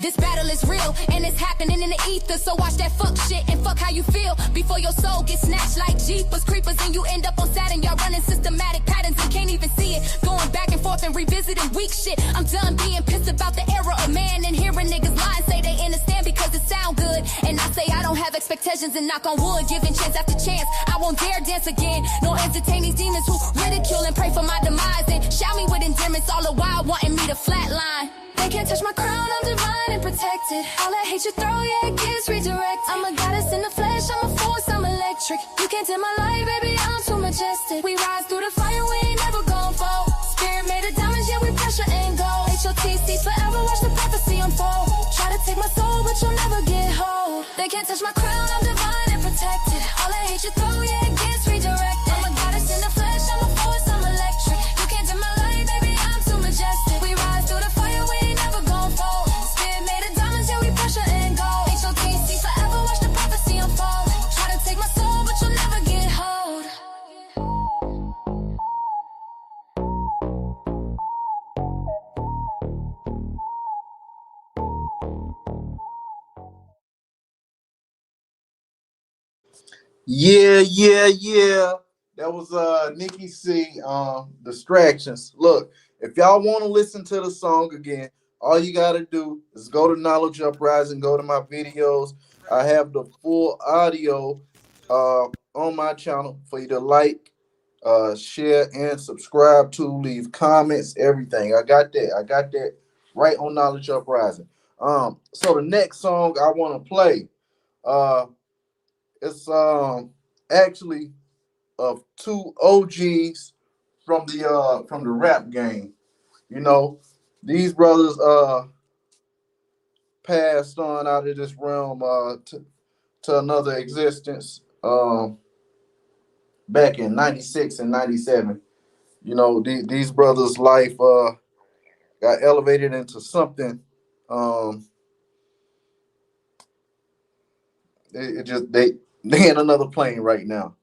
This battle is real, and it's happening in the ether. So watch that fuck shit and fuck how you feel before your soul gets snatched like Jeepers Creepers, and you end up on Saturn. Y'all running systematic patterns and can't even see it. Going back and forth and revisiting weak shit. I'm done being pissed about the era of man and hearing niggas lie and say they understand because it sound good. And I say I don't have expectations and knock on wood, giving chance after chance. I won't dare dance again. No entertain these demons who ridicule and pray for my demise and shout me with endearments all the while wanting me to flatline. They can't touch my crown, I'm divine and protected. All that hate you throw, yeah, it gets redirected. I'm a goddess in the flesh, I'm a force, I'm electric. You can't dim my light, baby, I'm too majestic. We rise through the fire, we ain't never gon' fall. Spirit made of diamonds, yeah, we pressure and gold. H.O.T.C forever, watch the prophecy unfold. Try to take my soul, but you'll never get hold. They can't touch my crown, I'm divine and protected. All that hate you throw, yeah, it gets redirected. I'm a goddess in the flesh, I'm a force, I'm electric. You can't dim my light, baby, I'm too majestic. We rise through the fire, we ain't never gon' fold. Spirit made of diamonds, yeah, we pressure and gold. H.O.T.C forever, watch the prophecy unfold. Try to take my soul, but you'll never get hold. Yeah. That was Nikki C. Distractions. Look, if y'all want to listen to the song again, all you gotta do is go to Knowledge Uprising, go to my videos. I have the full audio on my channel for you to like, share, and subscribe to, leave comments, everything. I got that right on Knowledge Uprising. So the next song I want to play, it's actually of two OGs from the rap game. You know, these brothers passed on out of this realm to another existence back in 96 and 97. You know, these brothers' life got elevated into something. Um it just they in another plane right now.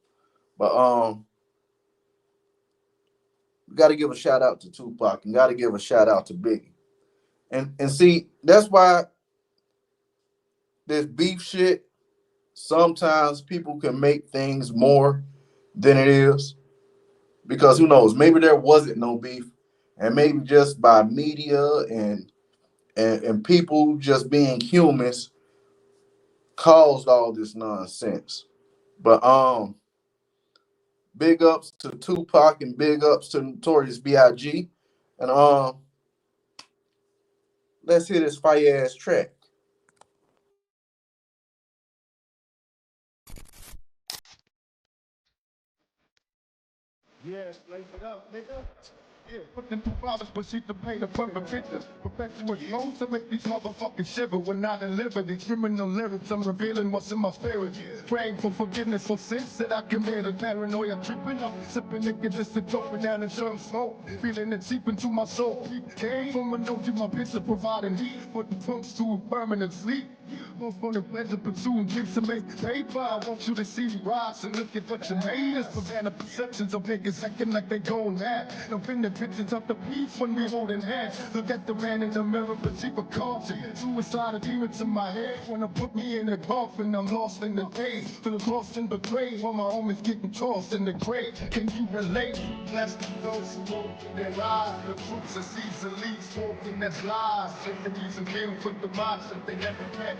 But got to give a shout out to Tupac and got to give a shout out to Biggie. And see, that's why this beef shit, sometimes people can make things more than it is. Because who knows, maybe there wasn't no beef. And maybe just by media and people just being humans caused all this nonsense. But big ups to Tupac and big ups to Notorious B.I.G. And let's hear this fire ass track. Yeah, lace it up, nigga. Yeah, put them two fathers, but she to paint a perfect picture. Perpetual loans to make these motherfuckers shiver. When I deliver these criminal lyrics, I'm revealing what's in my spirit. Praying for forgiveness for sins that I committed. Paranoia tripping up, sipping liquor just to dropping down and some smoke. Feeling it seep into my soul. Came from a note to my picture, providing heat. Putting punks to a permanent sleep. More for the pleasure, pursuing dreams to make paper. I want you to see me rise and look at what you made us. Prevent the perceptions of niggas acting like they going mad. No pin pictures of the peace when we holding hands. Look at the man in the mirror, perceive a caution. Suicidal demons in my head. Wanna put me in a coffin, I'm lost in the days. Feel lost in the grave while my homies getting tossed in the grave. Can you relate? Bless those who walk in their lives. The truths are easily spoken as lies. Symphonies and kills with the minds that they never met.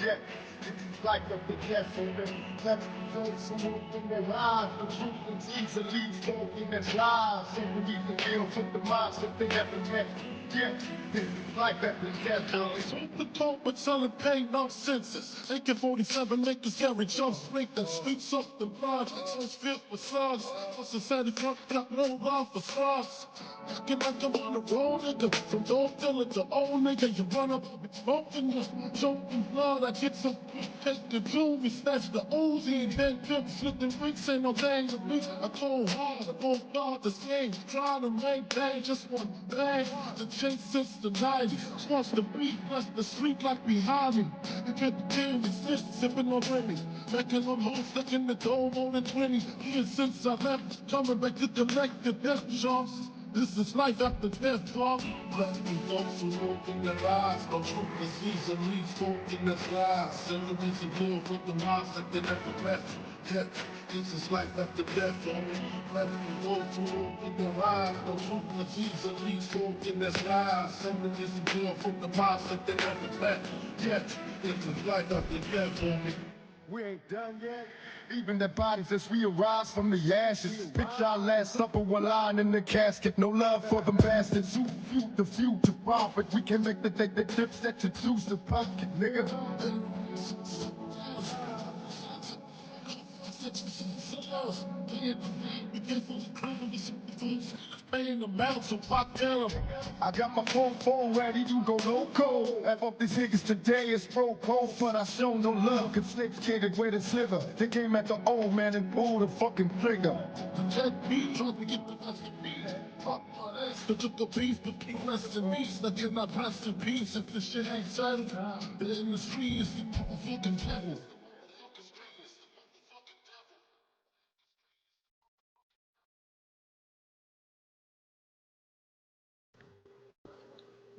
Yeah, it's like of the death of them. Bless those who walk in their lives. The truth is easily spoken as lies. Symphonies and kills with the minds that they never met. Yeah, it's like that the death of them. The talk but selling pain nonsenses. AK-47 make us carry jump straight that speaks up the blood. So it's filled with slugs. For society front got no love for slugs. Looking like I'm on the road, nigga. From dog dealer to old nigga, you run up, smoking you, choking blood. I get some, take the jewelry, snatch the Uzi, and then pimp, slip the bricks, ain't no thing to me. I go hard, I go guard this game, try to maintain just one thing. The chase since the 90s, wants the beat, plus the street like behind me. You get the deal, exist, sipping on Remy, making them hoes stuck in the dome on the 20 years since I left, coming back to collect the death shots. This is life after death, dog. Let me go to open their eyes. No truth is easily spoken as lies. Sentiments of love with the mindset that never met. Yet, this is life after death, dog. Let me go to open their eyes. No truth is easily spoken as lies. Sentiments of love with the mindset that never met. Yet, this is life after death, homie. We ain't done yet. Even the bodies as we arise from the ashes. Picture our last supper while lying in the casket. No love for the bastards who feud the feud to profit. We can make the dips that you choose to pocket, nigga. I got my phone ready, you go loco. F up these niggas today, it's pro, but I show no love. Cause snakes skated with a sliver. They came at the old man and pulled the fucking trigger. Protect me, trying to get the best of me. Fuck my ass, they took a piece, but keep rest in peace. I cannot rest in peace if this shit ain't settled. The industry is the fucking devil.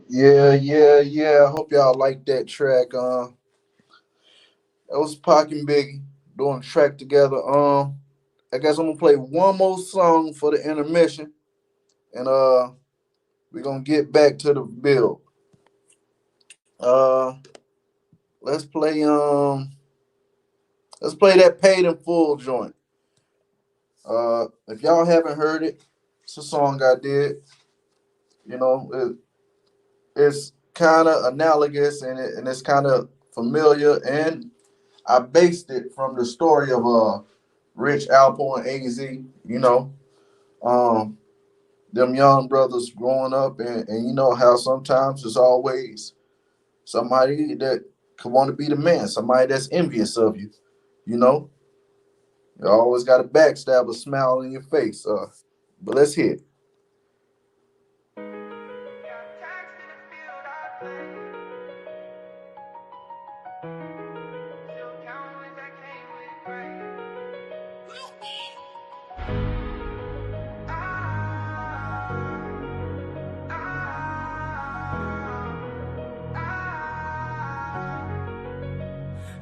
Yeah. I hope y'all like that track. That was Pac and Biggie doing a track together. I guess I'm gonna play one more song for the intermission, and we're gonna get back to the build. Uh, let's play that Paid in Full joint. If y'all haven't heard it, it's a song I did. You know, it's kind of analogous and it's kind of familiar, and I based it from the story of Rich, Alpo, and AZ. You know, them young brothers growing up, and you know how sometimes there's always somebody that could want to be the man, somebody that's envious of you. You know, you always got a backstab, a smile in your face. But let's hear it.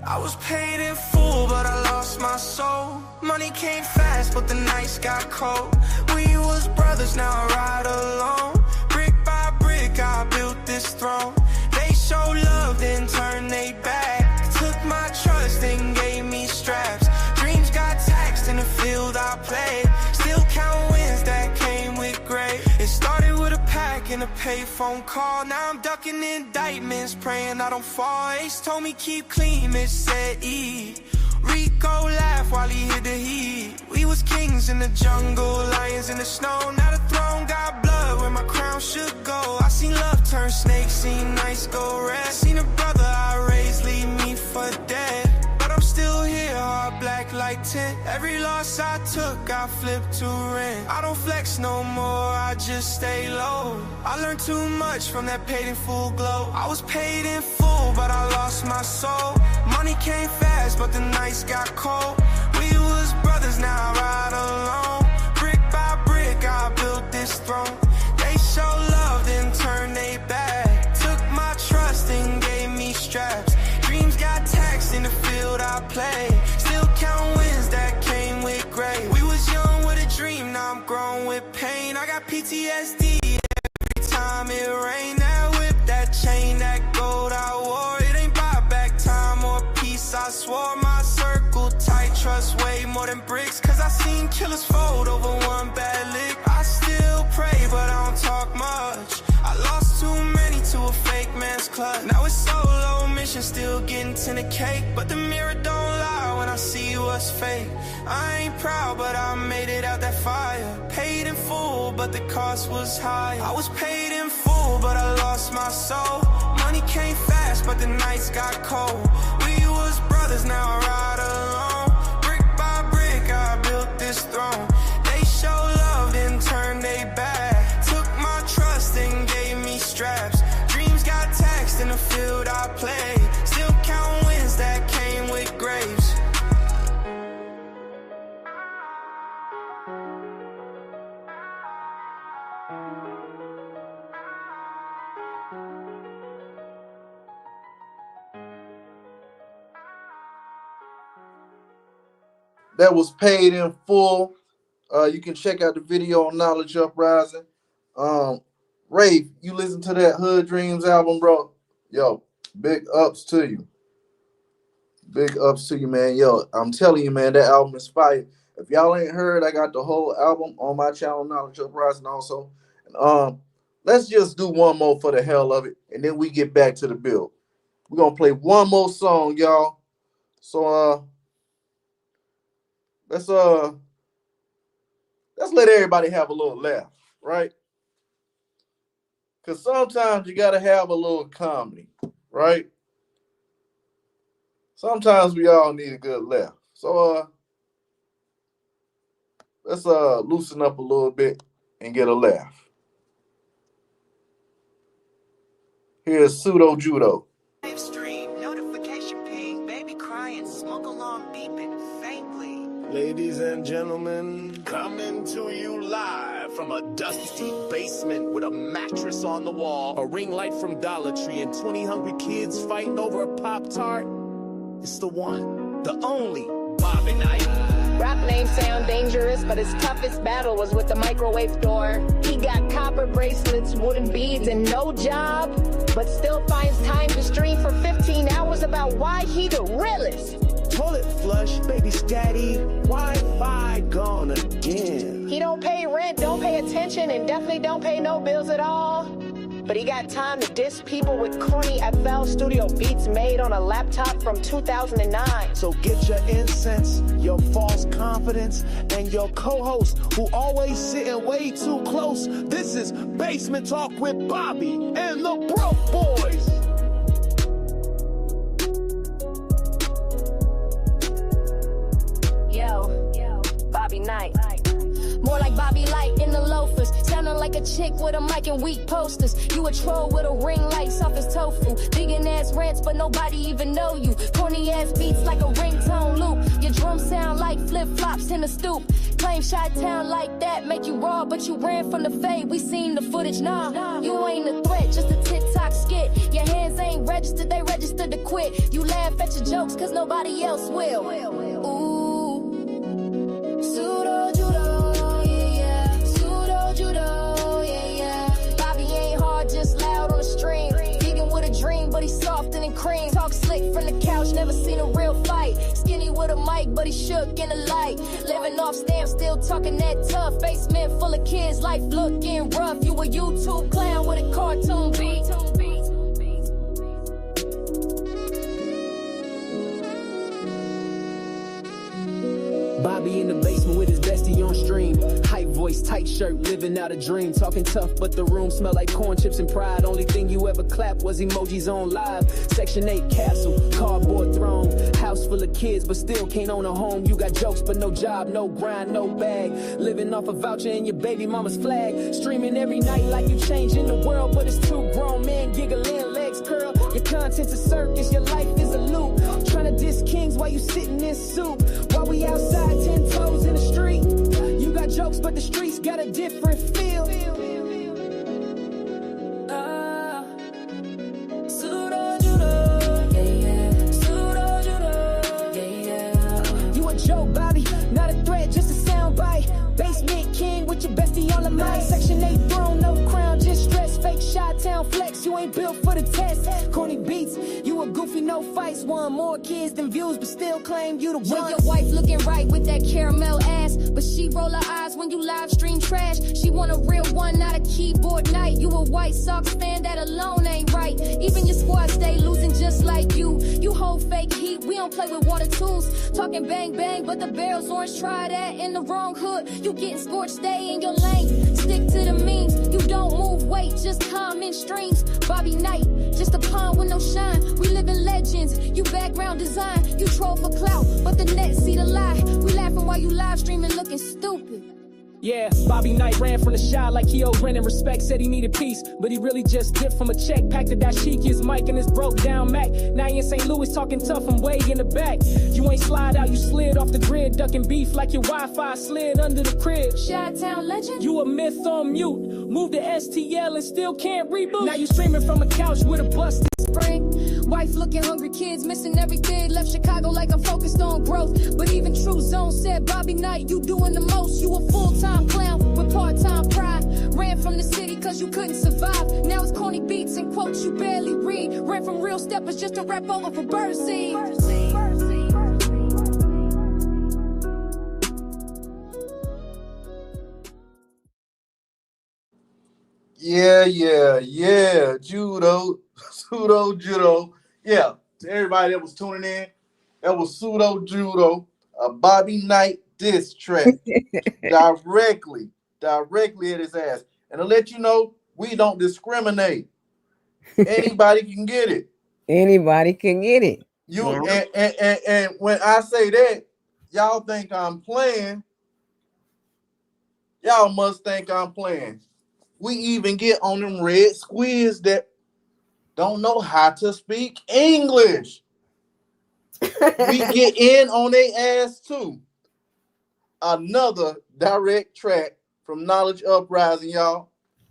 I was paid in full, but I lost my soul. Money came fast, but the nights got cold. We was brothers, now I ride alone. Brick by brick, I built this throne. They show love, then turn they back. Took my trust, then gave me straps. Dreams got taxed in the field I played. Still count wins that came with gray. It started with a pack and a payphone call. Now I'm ducking indictments, praying I don't fall. Ace told me keep clean, Mitch said eat. Rico laughed while he hit the heat. We was kings in the jungle, lions in the snow. Now the throne got blood where my crown should go. I seen love turn snake, seen nights go red. Seen a brother I raised leave me for dead. But I'm still here, hard black like tint. Every loss I took, I flipped to rent. I don't flex no more, I just stay low. I learned too much from that paid in full glow. I was paid in full, but I lost my soul. Money came fast, but the nights got cold. We was brothers, now I ride alone. Brick by brick, I built this throne. They show love, then turn they back. Took my trust and gave me straps. Dreams got taxed in the field I play. Still count wins that came with gray. We was young with a dream, now I'm grown with pain. I got PTSD every time it rain. That whip, that chain, that gold I wore. It ain't buy back time or peace, I swore. My circle tight, trust way more than bricks. Cause I seen killers fold over one bad lick. I still pray, but I don't talk much. I lost too many to a fake man's clutch. Now it's solo mission, still getting to the cake. But the mirror don't lie when I see what's fake. I ain't proud, but I made it out that fire. Paid in full, but the cost was high. I was paid in full, but I lost my soul. Money came fast, but the nights got cold. We was brothers, now I ride alone. Brick by brick, I built this throne. They show love, then turn they back. Took my trust and gave me straps. Dreams got taxed in the field I play. Still count wins that came with graves. that was paid in full. You can check out the video on Knowledge Uprising. Rafe, you listen to that Hood Dreams album, bro? Yo, big ups to you. Big ups to you, man. Yo, I'm telling you, man, that album is fire. If y'all ain't heard, I got the whole album on my channel, Knowledge Uprising, also. And, let's just do one more for the hell of it, and then we get back to the build. We're gonna play one more song, y'all. So let's let everybody have a little laugh, right? Because sometimes you gotta have a little comedy, right? Sometimes we all need a good laugh. So let's loosen up a little bit and get a laugh. Here's Pseudo Judo. Stream, notification ping, baby crying, smoke alarm beeping faintly. Ladies and gentlemen, coming to you live from a dusty basement with a mattress on the wall, a ring light from Dollar Tree, and 20 hungry kids fighting over a Pop-Tart. It's the one, the only Bobby Knight. Rap names sound dangerous, but his toughest battle was with the microwave door. He got copper bracelets, wooden beads, and no job, but still finds time to stream for 15 hours about why he the realest. Toilet flush, baby daddy, Wi-Fi gone again. He don't pay rent, don't pay attention, and definitely don't pay no bills at all. But he got time to diss people with corny FL Studio beats made on a laptop from 2009. So get your incense, your false confidence, and your co-host who always sitting way too close. This is Basement Talk with Bobby and the Broke Boys. Yo, Bobby Knight. More like Bobby Light in the loafers, sounding like a chick with a mic and weak posters. You a troll with a ring light, soft as tofu. Digging ass rants, but nobody even know you. Corny ass beats like a ringtone loop. Your drums sound like flip flops in the stoop. Claim Chi-Town like that, make you raw, but you ran from the fade. We seen the footage, nah. You ain't a threat, just a TikTok skit. Your hands ain't registered, they registered to quit. You laugh at your jokes, cause nobody else will. Ooh, pseudo judo. But he's softer than cream. Talk slick from the couch, never seen a real fight. Skinny with a mic, but he shook in the light. Living off stamps, still talking that tough. Basement full of kids, life looking rough. You a YouTube clown with a cartoon beat. Bobby in the basement with his bestie on stream. Hype voice, tight shirt, living out a dream. Talking tough, but the room smell like corn chips and pride. Only thing you ever clapped was emojis on live. Section 8 castle, cardboard throne. House full of kids, but still can't own a home. You got jokes, but no job, no grind, no bag. Living off a voucher and your baby mama's flag. Streaming every night like you changing the world, but it's two grown men giggling, legs curl. Your content's a circus, your life is a loop. Trying to diss kings while you sitting in soup. While we outside 10 toes in the street. You got jokes, but the streets got a different feel. Pseudo judo, yeah. Pseudo judo, yeah. You a joke, Bobby, not a threat, just a soundbite. Basement king with your bestie on the mic. Section 8 throne, no crown, just stress. Fake Chi-Town flex, you ain't built for the test. Corny beats, you a goofy, no fights. Won more kids than views, but still claim you the one. Your wife looking right with that caramel ass, but she roll her eyes when you live stream trash. She want a real one, not a keyboard knight. You a White Sox fan, that alone ain't right. Even your squad stay losing just like you. You hold fake heat, we don't play with water tools. Talking bang bang, but the barrel's orange. Try that in the wrong hood. You getting scorched, stay in your lane. Stick to the memes, you don't move weight, just comment streams. Bobby Knight, just a pawn with no shine. We live in legends, you background design. You troll for clout, but the net see the lie. We laughing while you live streaming looking stupid. Yeah, Bobby Knight ran from the shot like he owed rent and respect. Said he needed peace, but he really just dipped from a check. Packed a dashiki, his mic and his broke down Mac. Now he in St. Louis talking tough, I'm way in the back. You ain't slide out, you slid off the grid. Ducking beef like your Wi-Fi slid under the crib. Chi-Town legend? You a myth on mute. Moved to STL and still can't reboot. Now you streaming from a couch with a bust. spring. Wife looking hungry, kids missing everything. Left Chicago like I'm focused on growth. But even True Zone said, Bobby Knight, you doing the most. You a full-time clown with part-time pride. Ran from the city cause you couldn't survive. Now it's corny beats and quotes you barely read. Ran from real steppers just to rap over for birdseed. Yeah. Judo. Yeah, to everybody that was tuning in, that was Pseudo Judo, a Bobby Knight diss track directly at his ass. And to let you know, we don't discriminate. Anybody can get it. Anybody can get it. You and when I say that, y'all think I'm playing. Y'all must think I'm playing. We even get on them red squids that don't know how to speak English. We get in on their ass too. Another direct track from Knowledge Uprising, y'all.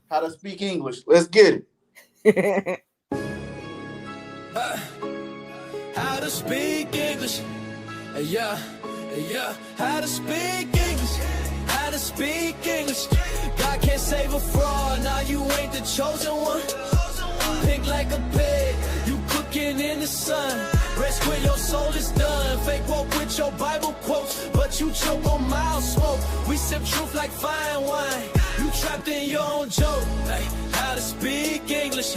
How to speak English. Let's get it. How to speak English. Yeah. How to speak English. How to speak English. God can't save a fraud. Now you ain't the chosen one. Pink like a pig. You cooking in the sun. Rest when your soul is done. Fake walk with your Bible quotes, but you choke on mild smoke. We sip truth like fine wine. You trapped in your own joke. Hey, how to speak English.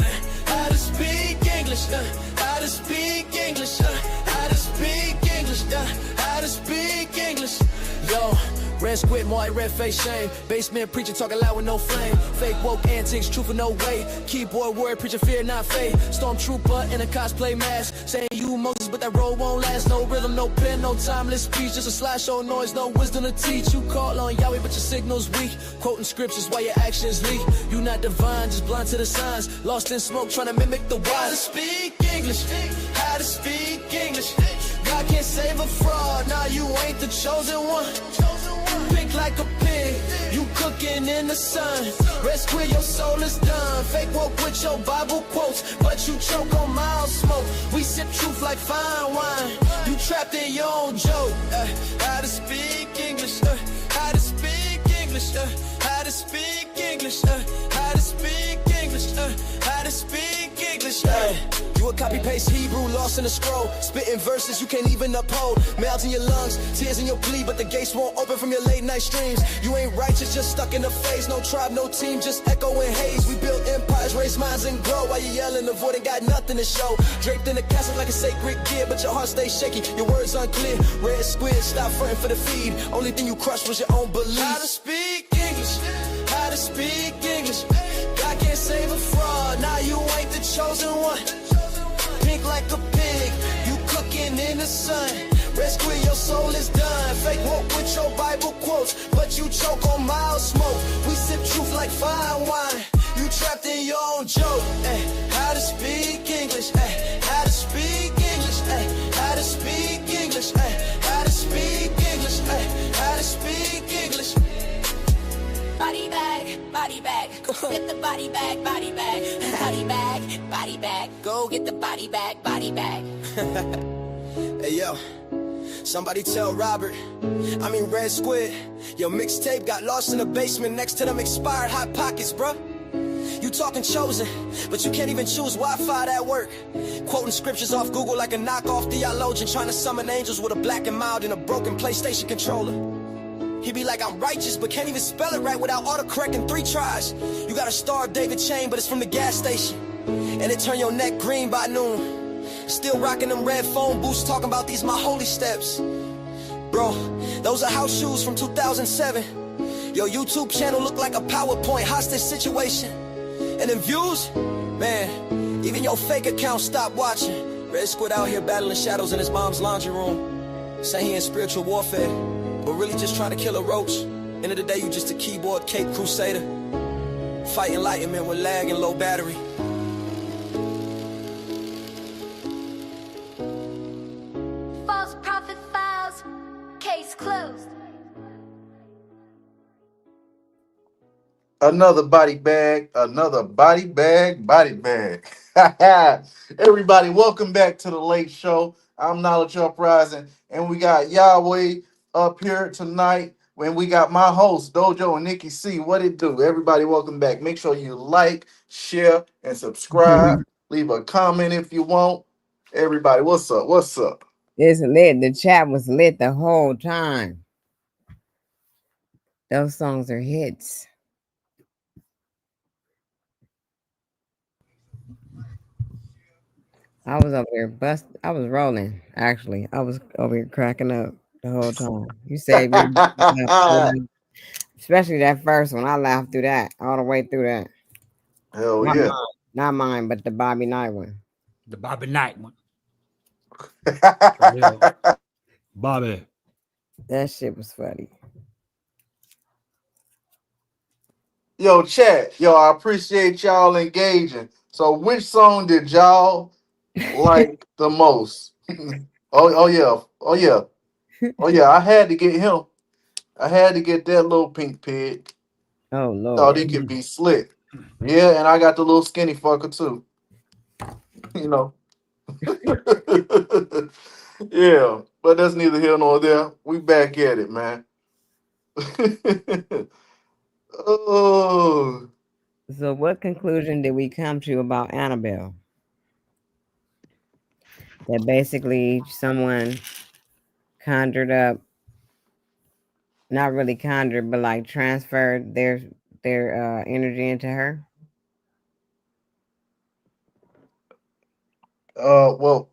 How to speak English. How to speak English. How to speak English. How to speak English. Yo. Red squid, more like red face shame. Basement preacher talking loud with no flame. Fake woke antics, truth for no way. Keyboard word preacher, fear not faith. Stormtrooper in a cosplay mask. Saying you Moses, but that road won't last. No rhythm, no pen, no timeless speech. Just a slideshow noise, no wisdom to teach. You call on Yahweh, but your signal's weak. Quoting scriptures while your actions leak. You not divine, just blind to the signs. Lost in smoke, trying to mimic the wise. How to speak English. How to speak English. God can't save a fraud. Now you ain't the chosen one. Pink like a pig, you cooking in the sun. Rest where your soul is done. Fake walk with your Bible quotes, but you choke on mild smoke. We sip truth like fine wine. You trapped in your own joke. How to speak English. How to speak English. How to speak English. How to speak English. How to speak English. You a copy paste Hebrew, lost in the scroll. Spitting verses you can't even uphold. Mouths in your lungs, tears in your plea, but the gates won't open from your late night streams. You ain't righteous, just stuck in the phase. No tribe, no team, just echoing haze. We build empires, raise minds and grow. While you yelling, the void ain't got nothing to show. Draped in the castle like a sacred gear, but your heart stays shaky, your words unclear. Red squid, stop fronting for the feed. Only thing you crushed was your own belief. How to speak English. How to speak English. God can't save a fraud. Now you ain't the chosen one. Pink like a pig, you cooking in the sun. Rest where your soul is done. Fake walk with your Bible quotes, but you choke on mild smoke. We sip truth like fine wine. You trapped in your own joke. How to speak English. How to speak English. How to speak English. How to speak English. How to speak English. Body bag, go get the body bag, body bag, go get the body bag. Hey yo, somebody tell Robert, Red Squid, your mixtape got lost in the basement next to them expired Hot Pockets, bruh. You talking chosen, but you can't even choose Wi-Fi that work. Quoting scriptures off Google like a knockoff theologian, trying to summon angels with a black and mild and a broken PlayStation controller. He be like, I'm righteous, but can't even spell it right without autocorrect in 3 tries. You got a Star of David chain, but it's from the gas station. And it turn your neck green by noon. Still rocking them red phone boots, talking about these my holy steps. Bro, those are house shoes from 2007. Your YouTube channel look like a PowerPoint hostage situation. And in views, man, even your fake account stop watching. Red Squid out here battling shadows in his mom's laundry room. Say he in spiritual warfare, but really just trying to kill a roach. End of the day, you just a keyboard cape crusader, fight enlightenment with lag and low battery. False prophet files, case closed. Another body bag, body bag. Everybody, welcome back to the Late Show. I'm Knowledge Uprising, and we got Yahweh up here tonight. When we got my host, Dojo and Nikki C. What it do? Everybody, welcome back. Make sure you like, share, and subscribe. Leave a comment if you want. Everybody, what's up? What's up? It's lit. The chat was lit the whole time. Those songs are hits. I was over here I was rolling, actually. I was over here cracking up the whole time. You saved me. Especially that first one. I laughed through that, all the way through that. Hell Not yeah. mine, not mine, but the Bobby Knight one. The Bobby Knight one. For real. Bobby. That shit was funny. Yo, chat. Yo, I appreciate y'all engaging. So, which song did y'all like the most? Oh yeah. Oh yeah. Oh yeah. I had to get him. I had to get that little pink pig. Oh Thought Lord. he could be slick. Yeah, and I got the little skinny fucker too. You know. Yeah, but that's neither here nor there. We back at it, man. Oh, So what conclusion did we come to about Annabelle? That basically someone conjured up, not really conjured, but like transferred their energy into her. well,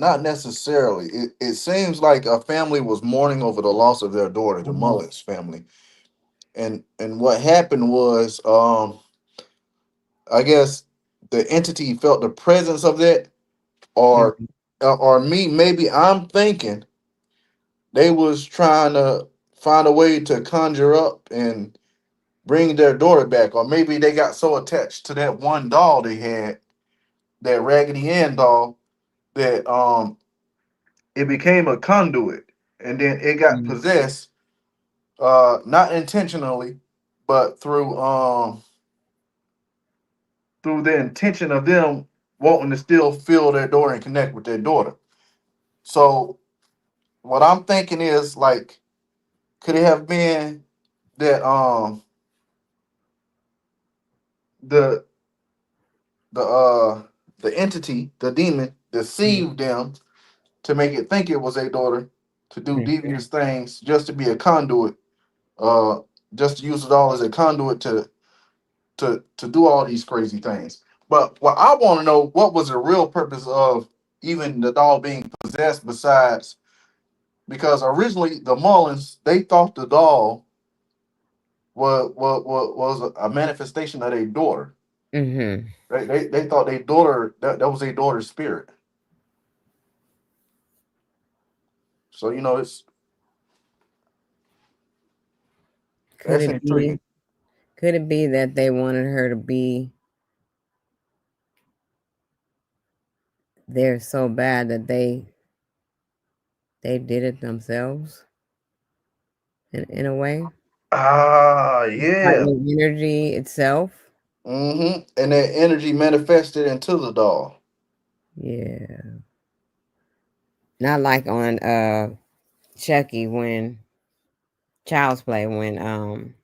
not necessarily. It seems like a family was mourning over the loss of their daughter, the Mullins family, and what happened was, I guess the entity felt the presence of that, or Mhm. maybe I'm thinking they was trying to find a way to conjure up and bring their daughter back, or maybe they got so attached to that one doll they had, that Raggedy Ann doll, that it became a conduit, and then it got Mhm. possessed, not intentionally, but through the intention of them wanting to still feel their daughter and connect with their daughter. So what I'm thinking is, like, could it have been that the the uh the entity, the demon, deceived them to make it think it was a daughter, to do Mhm. devious things, just to be a conduit, uh, just to use it all as a conduit to do all these crazy things. But what I want to know, what was the real purpose of even the doll being possessed, besides, because originally the Mullins, they thought the doll was a manifestation of their daughter. Mhm. They thought their daughter, that was their daughter's spirit. So it's Could that's it be? intriguing. Could it be that they wanted her to be there so bad that they did it themselves in a way? Ah, Like yeah. the energy itself. And that energy manifested into the doll. Yeah. Not like on Chucky when Child's Play when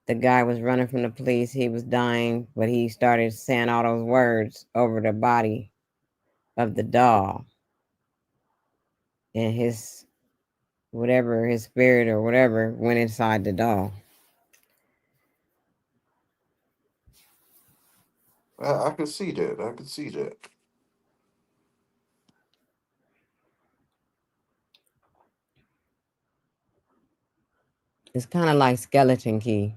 the guy was running from the police, he was dying, but he started saying all those words over the body of the doll, and his whatever his spirit or whatever went inside the doll. I could see that. I could see that. It's kind of like Skeleton Key.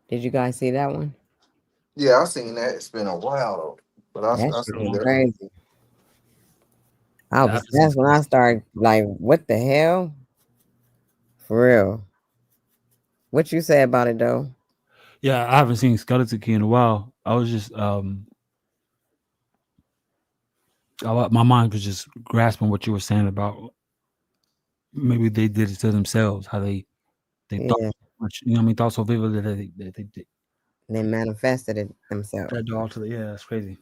Did you guys see that one? Yeah, I seen that. It's been a while though, but That I shit seen was Oh, that. crazy. yeah, I haven't seen That's when I Skeleton. started like, what the hell? For real. What you say about it though? Yeah, I haven't seen Skeleton Key in a while. I was just My mind was just grasping what you were saying about maybe they did it to themselves. How they thought Yeah, so much. You know what I mean? Thought so vividly that they did they manifested it themselves. that dog to the yeah. That's crazy.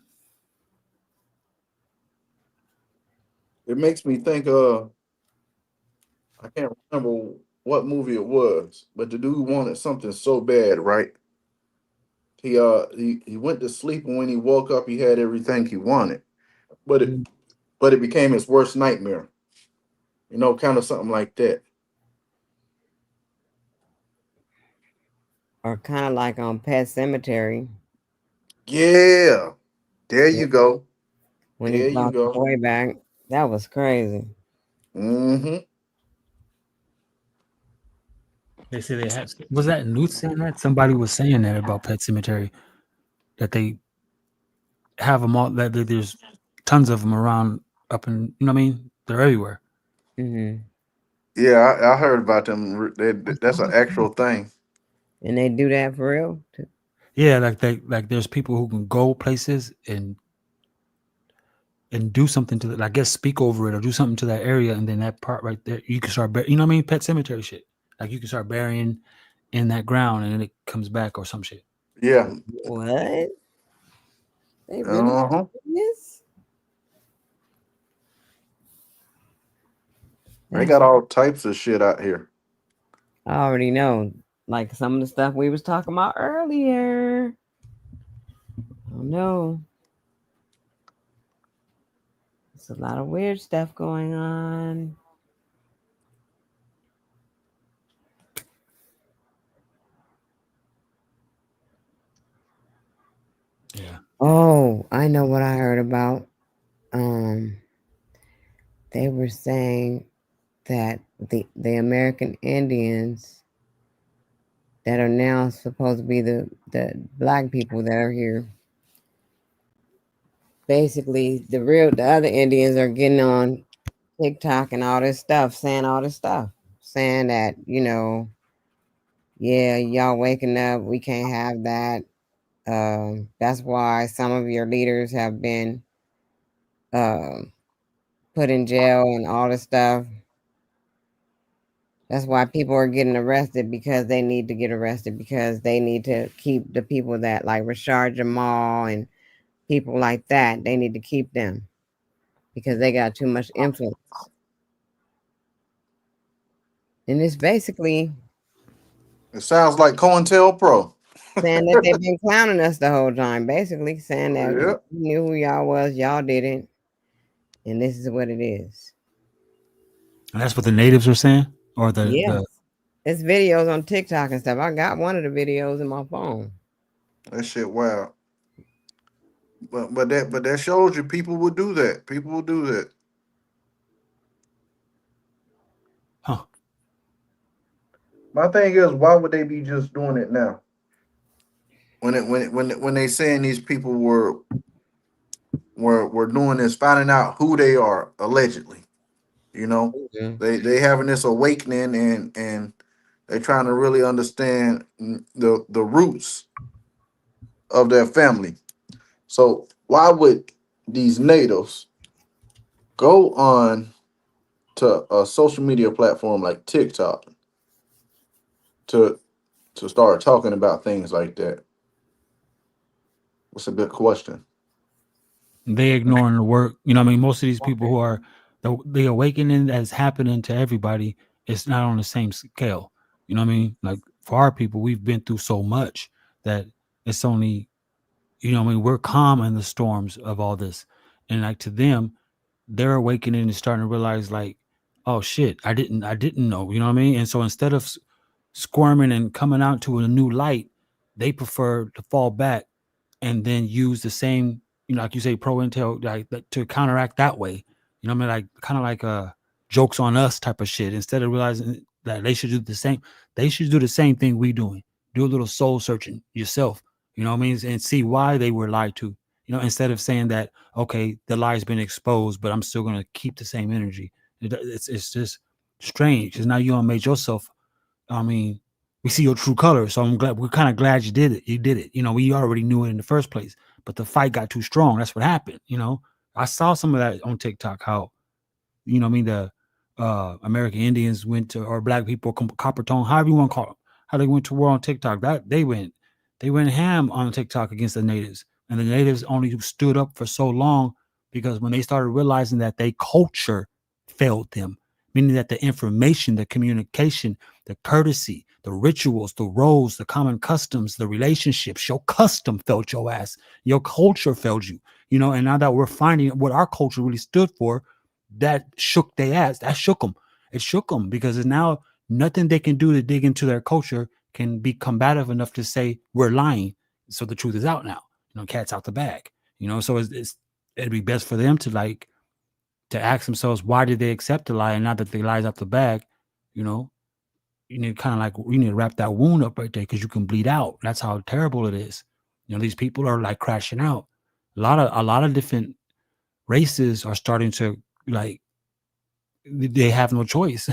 It makes me think I can't remember what movie it was, but the dude wanted something so bad, right? He went to sleep, and when he woke up he had everything he wanted. But it Mhm. but it became his worst nightmare. You know, kind of something like that. Or kind of like on Pet Cemetery Yeah. There yeah, you go. when he There you brought the go. boy back. That was crazy. Mm-hmm. They say they had was that Newt saying that? Somebody was saying that about Pet Cemetery that they have them all. There's tons of them around up in you know what I mean. They're everywhere. Hmm. Yeah, I heard about them. That's an actual thing. And they do that for real. Yeah, like there's people who can go places and do something to it. I guess speak over it or do something to that area, and then that part right there, you can start. You know what I mean? Pet Cemetery shit. Like you can start burying in that ground, and then it comes back or some shit. Yeah. What? They really Uh-huh. do this? They That's got all types of shit out here. I already know. Like some of the stuff we was talking about earlier. Oh no. There's a lot of weird stuff going on. Yeah. Oh, I know what I heard about. Um, they were saying that the American Indians that are now supposed to be the black people that are here. Basically, the other Indians are getting on TikTok and all this stuff, saying all this stuff, saying that yeah, y'all waking up, we can't have that. That's why some of your leaders have been um put in jail and all this stuff. That's why people are getting arrested because they need to get arrested because they need to keep the people that like Rashard Jamal and people like that. They need to keep them because they got too much influence. And it's basically It sounds like COINTELPRO. saying that they've been clowning us the whole time. Basically saying that we Yeah. knew who y'all was, y'all didn't, and this is what it is. And that's what the natives are saying, or Yeah, the it's videos on TikTok and stuff. I got one of the videos in my phone. That shit wild. But that shows you people will do that. People will do that. huh. My thing is, why would they be just doing it now? When they saying these people were doing this, finding out who they are allegedly. You know, Mhm. they having this awakening and they trying to really understand the roots of their family. So why would these natives go on to a social media platform like TikTok to start talking about things like that? That's a good question. They ignoring the work. You know what I mean? Most of these people who are the awakening that's happening to everybody, it's not on the same scale. You know what I mean? Like for our people, we've been through so much that it's only, you know what I mean, we're calm in the storms of all this. And like to them, they're awakening and starting to realize like, oh shit, I didn't know, you know what I mean? And so instead of squirming and coming out to a new light, they prefer to fall back and then use the same, you know, like you say, pro intel, like to counteract that way. You know what I mean? Like kind of like jokes on us type of shit. Instead of realizing that they should do the same, they should do the same thing we doing. Do a little soul searching yourself. You know what I mean? And see why they were lied to. You know, instead of saying that, okay, the lie's been exposed, but I'm still gonna keep the same energy. It's just strange because now you don't made yourself. I mean, we see your true color. So I'm glad we're kind of glad you did it. You did it. You know, we already knew it in the first place, but the fight got too strong. That's what happened. You know, I saw some of that on TikTok. How the American Indians went to, or black people, copper tone, however you want to call them, how they went to war on TikTok. That they went ham on TikTok against the natives, and the natives only stood up for so long because when they started realizing that their culture failed them, meaning that the information, the communication, the courtesy, the rituals, the roles, the common customs, the relationships, your custom failed your ass, your culture failed you, and now that we're finding what our culture really stood for, that shook their ass. That shook them. It shook them because it's now nothing they can do to dig into their culture can be combative enough to say we're lying. So the truth is out now. Cat's out the bag. So it'd be best for them to ask themselves, why did they accept the lie, and now that the lie's out the bag, you need to wrap that wound up right there because you can bleed out. That's how terrible it is. These people are like crashing out. A lot of different races are starting to they have no choice,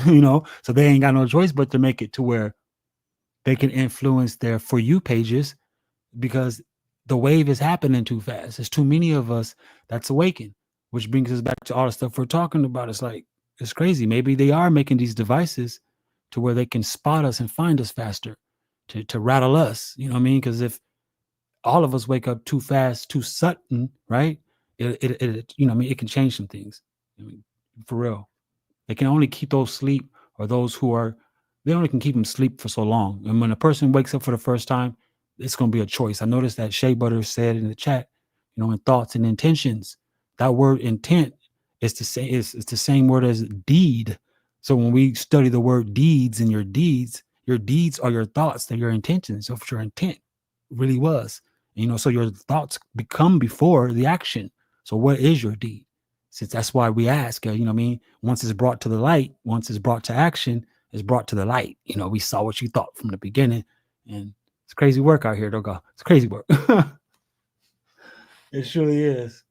so they ain't got no choice but to make it to where they can influence their For You pages because the wave is happening too fast. There's too many of us that's awakened, which brings us back to all the stuff we're talking about. It's crazy. Maybe they are making these devices to where they can spot us and find us faster to rattle us. You know what I mean? Because if all of us wake up too fast, too sudden, right? It can change some things. For real. They can only keep those sleep, or those they only can keep them sleep for so long. And when a person wakes up for the first time, it's going to be a choice. I noticed that Shea Butter said in the chat, in thoughts and intentions, that word intent is the same word as deed. So when we study the word deeds and your deeds are your thoughts, they're your intentions of what your intent really was. So your thoughts become before the action. So what is your deed? Since that's why we ask, once it's brought to the light, once it's brought to action, it's brought to the light. We saw what you thought from the beginning, and it's crazy work out here, though. It's crazy work. It surely is.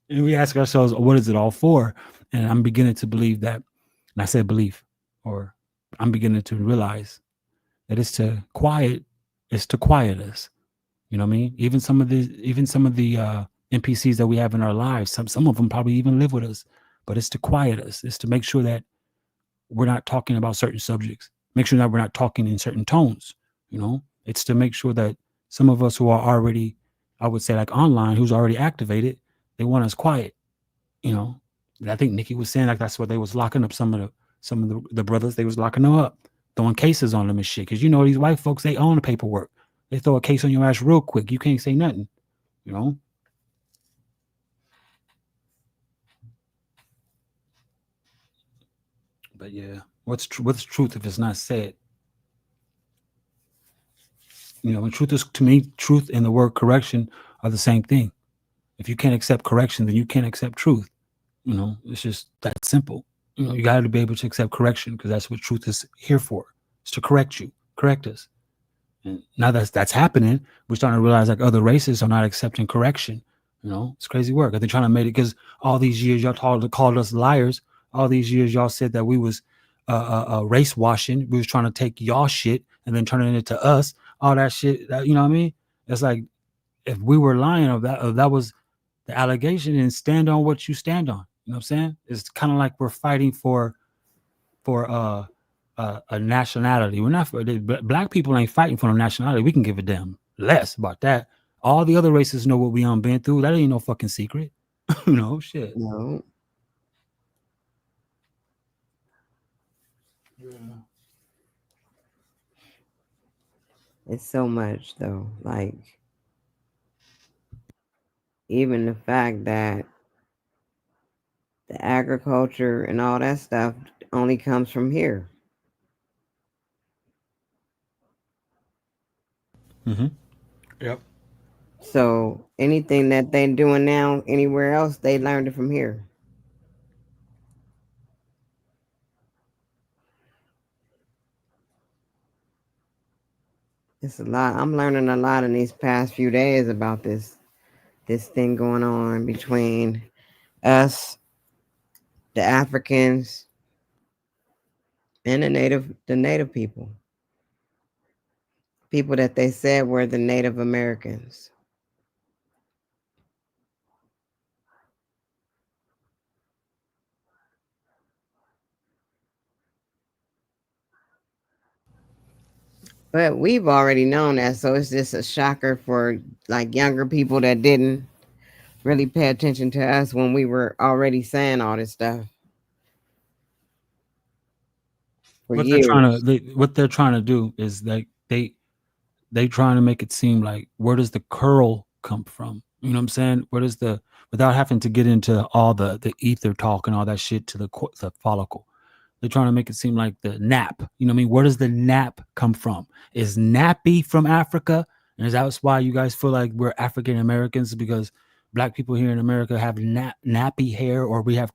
And we ask ourselves, what is it all for? And I'm beginning to believe that, and I said believe, or I'm beginning to realize that it's to quiet us. You know what I mean? Even some of the NPCs that we have in our lives, some of them probably even live with us, but it's to quiet us. It's to make sure that we're not talking about certain subjects. Make sure that we're not talking in certain tones. It's to make sure that some of us who are already, I would say, like online, who's already activated, they want us quiet. I think Nikki was saying that's what they was locking up some of the brothers. They was locking them up, throwing cases on them and shit. Because these white folks, they own the paperwork. They throw a case on your ass real quick. You can't say nothing. But yeah, what's truth if it's not said? And truth is, to me, truth and the word correction are the same thing. If you can't accept correction, then you can't accept truth. It's just that simple. You got to be able to accept correction because that's what truth is here for. It's to correct you, correct us. And now that's happening, we're starting to realize other races are not accepting correction. It's crazy work. They're trying to make it because all these years y'all called us liars. All these years y'all said that we was race washing. We was trying to take y'all shit and then turning it to us. All that shit. You know what I mean? It's like if we were lying, if that was the allegation, and stand on what you stand on. You know what I'm saying? It's kind of like we're fighting for a nationality. We're not. Black people ain't fighting for no nationality. We can give a damn less about that. All the other races know what we been through. That ain't no fucking secret. Shit. No. Yeah. It's so much though. Like even the fact that the agriculture and all that stuff only comes from here. Mm-hmm. Yep. So anything that they're doing now anywhere else, they learned it from here. It's a lot. I'm learning a lot in these past few days about this thing going on between us, the Africans, and the native people. People that they said were the Native Americans. But we've already known that, so it's just a shocker for like younger people that didn't really pay attention to us when we were already saying all this stuff for What they're trying to years. what they're trying to do is like they trying to make it seem like where does the curl come from? You know what I'm saying? Where does the without having to get into all the ether talk and all that shit to the follicle. They're trying to make it seem like the nap. You know what I mean? Where does the nap come from? Is nappy from Africa? And is that why you guys feel like we're African Americans because black people here in America have nappy hair, or we have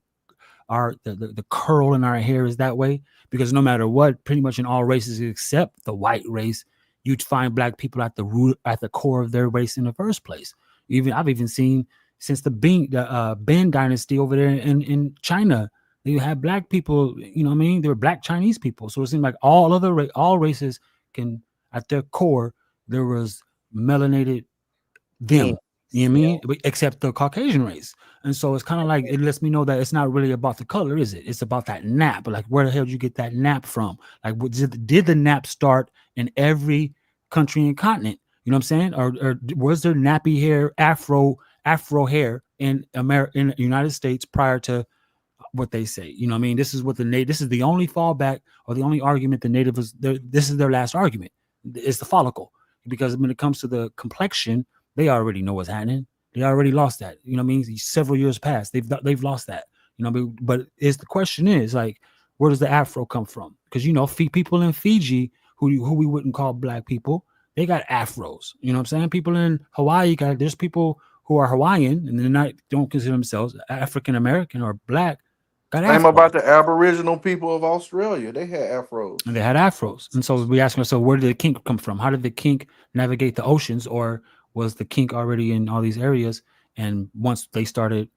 the curl in our hair is that way? Because no matter what, pretty much in all races except the white race, you'd find black people at the root, at the core of their race in the first place. Even I've even seen since the Ben dynasty over there in China, you had black people. You know what I mean? They were black Chinese people. So it seemed like all races can at their core there was melanated Yes. them. You know what I Yeah. mean? Except the Caucasian race. And so it's kind of like it lets me know that it's not really about the color, is it? It's about that nap. Like, where the hell did you get that nap from? Like, did the nap start in every country and continent? You know what I'm saying? Or was there nappy hair, afro hair in America, in the United States prior to what they say? You know what I mean? This is what this is the only fallback or the only argument the native was. This is their last argument. It's the follicle, because when it comes to the complexion, they already know what's happening. They already lost that. You know what I mean? Several years past, they've lost that. You know what I mean? But is the question is like, where does the afro come from? Because people in Fiji who we wouldn't call black people, they got afros. You know what I'm saying? People in Hawaii there's people who are Hawaiian and don't consider themselves African American or black, got Same afros. about the Aboriginal people of Australia. They had afros. And they had afros. And so we ask ourselves, where did the kink come from? How did the kink navigate the oceans? Or was the kink already in all these areas? And once they started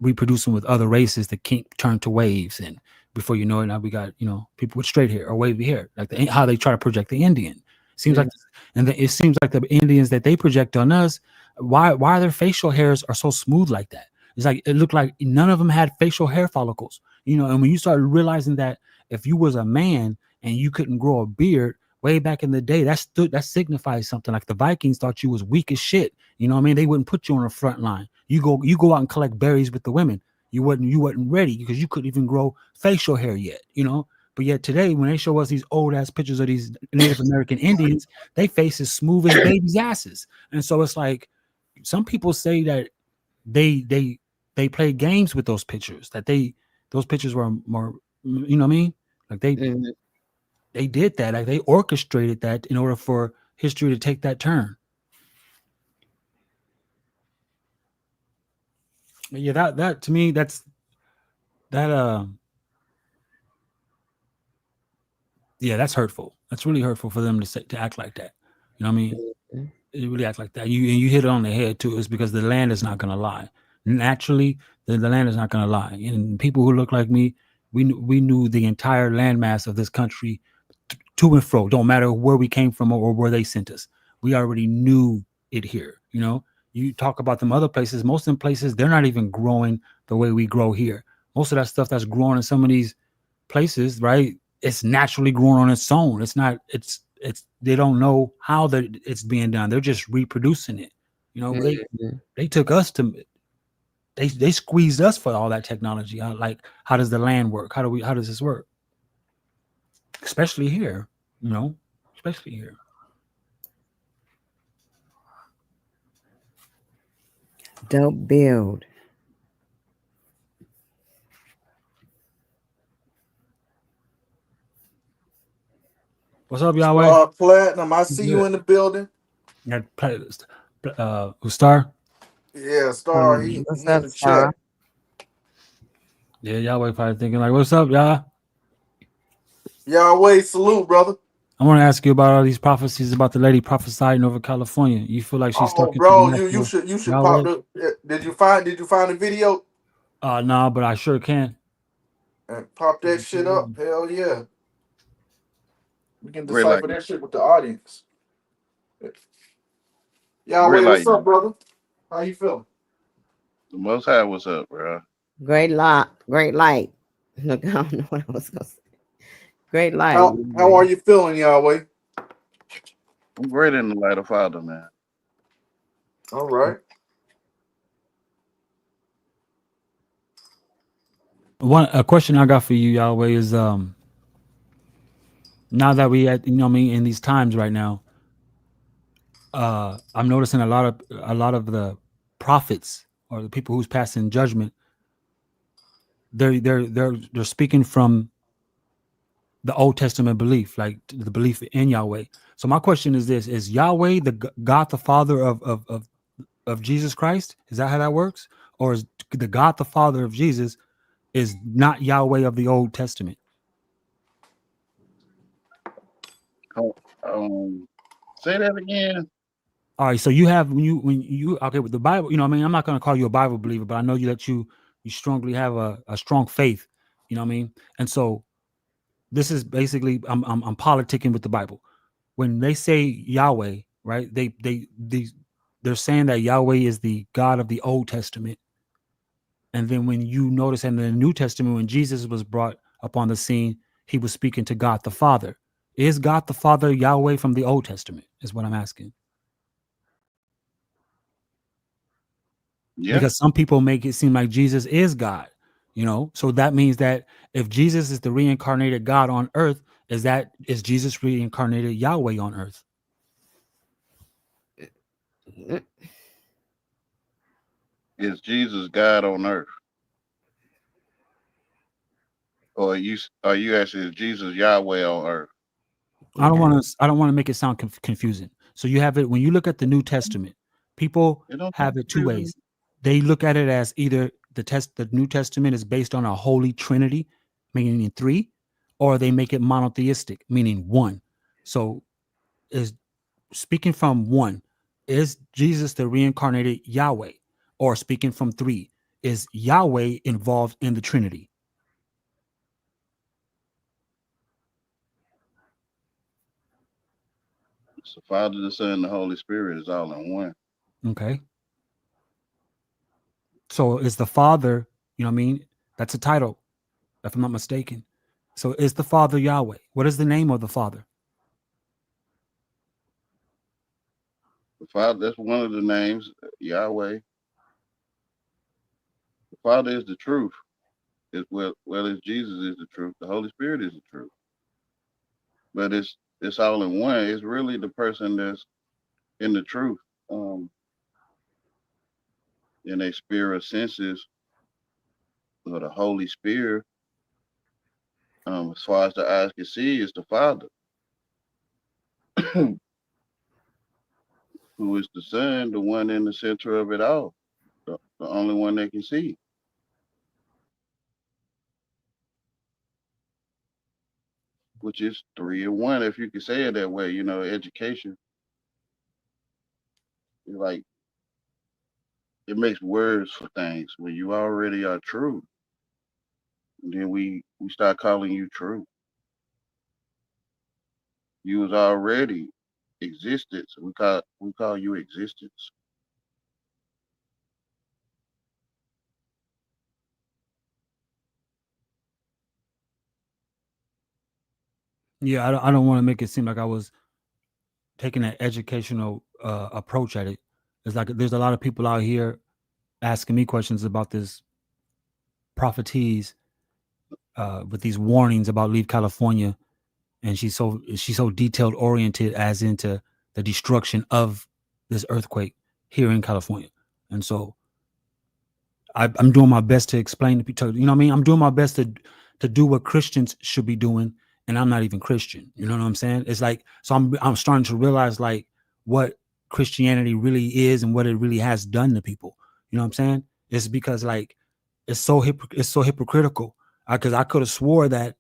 reproducing with other races, the kink turned to waves. And before you know it, now we got, people with straight hair or wavy hair, like how they try to project the Indian. Seems like, and it seems like the Indians that they project on us, why their facial hairs are so smooth like that? It's like, it looked like none of them had facial hair follicles, and when you started realizing that if you was a man and you couldn't grow a beard way back in the day, that signifies something. Like the Vikings thought you was weak as shit. You know what I mean? They wouldn't put you on the front line. You go out and collect berries with the women. You wasn't ready because you couldn't even grow facial hair yet, But yet today, when they show us these old ass pictures of these Native American Indians, they face as smooth as babies' asses. And so it's like, some people say that they play games with those pictures, that those pictures were more, you know what I mean? Like they did that, like they orchestrated that in order for history to take that turn. Yeah, that to me, that's hurtful. That's really hurtful for them to act like that. You know what I mean? It really act like that. You hit it on the head too. It's because the land is not going to lie. Naturally, the land is not going to lie. And people who look like me, we knew the entire landmass of this country to and fro. Don't matter where we came from or where they sent us. We already knew it here. You talk about them other places. Most of them places, they're not even growing the way we grow here. Most of that stuff that's growing in some of these places, right? It's naturally growing on its own. It's not. It's they don't know how it's being done. They're just reproducing it. They took us to. They squeezed us for all that technology. Like, how does the land work? How does this work? Especially here, especially here. Dope build. What's up, Yahweh? Star Platinum, I see you in the building. Yeah, Star. Yeah, Star. He What's in up, the Star? chat. Yeah, Yahweh probably thinking like, "What's up, y'all?" Yahweh, salute, brother. I want to ask you about all these prophecies about the lady prophesying over California. You feel like she's stuck into bro, the you should Yahweh? pop the. Did you find the video? No, but I sure can. And pop that shit up. Hell yeah. We can Great decipher light. that shit with the audience. Great Yahweh, light. what's up, brother? How you feeling? The Most High, what's up, bro? Great light. Look, I don't know what I was gonna say. Great light. How are you feeling, Yahweh? I'm great in the light of Father, man. All right. A question I got for you, Yahweh, is now that we at in these times right now, I'm noticing a lot of the prophets or the people who's passing judgment, they're speaking from the Old Testament belief, like the belief in Yahweh. So my question is this: is Yahweh the God the Father of Jesus Christ? Is that how that works? Or is the God the Father of Jesus is not Yahweh of the Old Testament? Say that again. All right, so you have when you okay with the Bible, I'm not going to call you a Bible believer, but I know that you strongly have a strong faith, and so this is basically I'm politicking with the Bible. When they say Yahweh, right? They're saying that Yahweh is the God of the Old Testament, and then when you notice in the New Testament, when Jesus was brought upon the scene, he was speaking to God the Father. Is God the Father Yahweh from the Old Testament? Is what I'm asking. Yeah. Because some people make it seem like Jesus is God, so that means that if Jesus is the reincarnated God on earth, is Jesus reincarnated Yahweh on earth? Is Jesus God on earth? Or are you asking, is Jesus Yahweh on earth? I don't want to make it sound confusing. So you have it when you look at the New Testament, people have it two ways. They look at it as either the New Testament is based on a holy trinity, meaning three, or they make it monotheistic, meaning one. So is speaking from one, is Jesus the reincarnated Yahweh? Or speaking from three, is Yahweh involved in the Trinity? It's the Father, the Son, and the Holy Spirit is all in one. Okay. So is the Father, that's a title, if I'm not mistaken. So is the Father Yahweh? What is the name of the Father? The Father, that's one of the names, Yahweh. The Father is the truth. As well as Jesus is the truth. The Holy Spirit is the truth. But it's all in one. It's really the person that's in the truth. In a spirit of senses, or the Holy Spirit, as far as the eyes can see, is the Father. Who is the Son, the one in the center of it all, the only one that can see. Which is 3 in 1, if you can say it that way. Education, like, it makes words for things. When you already are true, then we start calling you true. You was already existence. We call you existence. Yeah, I don't want to make it seem like I was taking an educational approach at it. It's like there's a lot of people out here asking me questions about this prophetess with these warnings about leave California, and she's so detailed oriented as into the destruction of this earthquake here in California, and so I'm doing my best to explain to people. I'm doing my best to do what Christians should be doing, and I'm not even Christian. You know what I'm saying? It's like, so I'm starting to realize like what Christianity really is and what it really has done to people. You know what I'm saying? It's because like it's so hypocritical. Because I could have swore that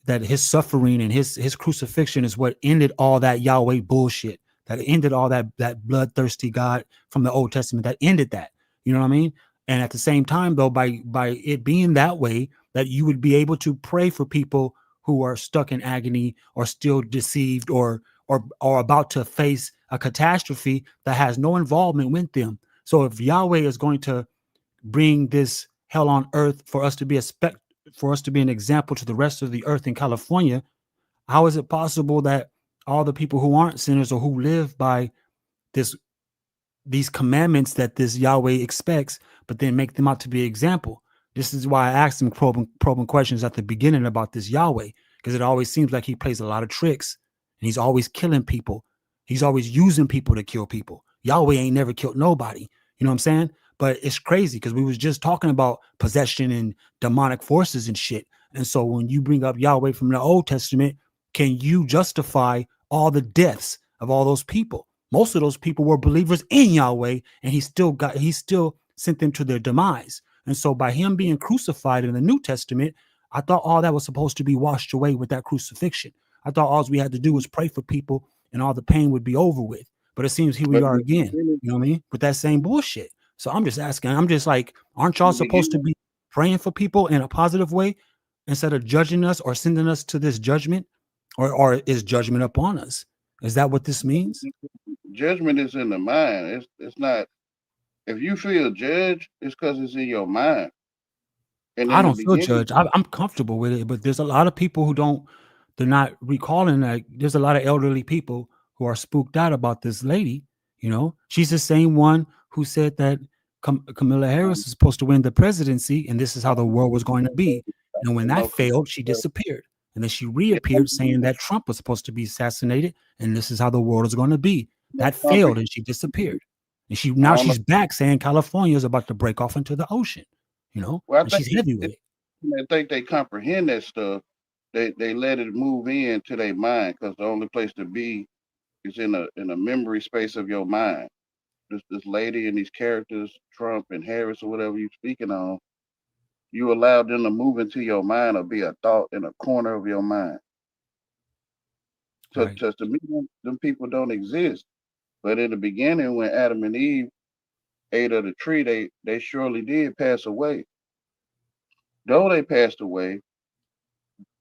his suffering and his crucifixion is what ended all that Yahweh bullshit. That ended all that bloodthirsty God from the Old Testament. That ended that. You know what I mean? And at the same time, though, by it being that way, that you would be able to pray for people who are stuck in agony or still deceived or about to face a catastrophe that has no involvement with them. So if Yahweh is going to bring this hell on earth for us to be an example to the rest of the earth in California, How is it possible that all the people who aren't sinners or who live by this these commandments that this Yahweh expects, but then make them out to be an example? This is why I asked him probing questions at the beginning about this Yahweh, because it always seems like he plays a lot of tricks and he's always killing people. He's always using people to kill people. Yahweh ain't never killed nobody. You know what I'm saying? But it's crazy because we was just talking about possession and demonic forces and shit. And so when you bring up Yahweh from the Old Testament, can you justify all the deaths of all those people? Most of those people were believers in Yahweh, and he still sent them to their demise. And so by him being crucified in the New Testament, I thought all that was supposed to be washed away with that crucifixion. I thought all we had to do was pray for people and all the pain would be over with. But it seems here we are again, you know what I mean? With that same bullshit. So I'm just asking, I'm just like, aren't y'all supposed to be praying for people in a positive way instead of judging us or sending us to this judgment? Or is judgment upon us? Is that what this means? Judgment is in the mind. It's not. If you feel judged, it's because it's in your mind. And I in the don't feel beginning, judged. I'm comfortable with it, but there's a lot of people who don't. They're not recalling that. There's a lot of elderly people who are spooked out about this lady. You know, she's the same one who said that Kamala Harris is supposed to win the presidency, and this is how the world was going to be. And when that failed, she disappeared, and then she reappeared saying that Trump was supposed to be assassinated, and this is how the world is going to be. That failed, and she disappeared. And now she's back saying California is about to break off into the ocean. You know, well, and she's heavy with it. I think they comprehend that stuff. They let it move into their mind because the only place to be is in a memory space of your mind. This lady and these characters, Trump and Harris or whatever you're speaking on, you allow them to move into your mind or be a thought in a corner of your mind. So Right. to me, them people don't exist. But in the beginning, when Adam and Eve ate of the tree, they surely did pass away. Though they passed away,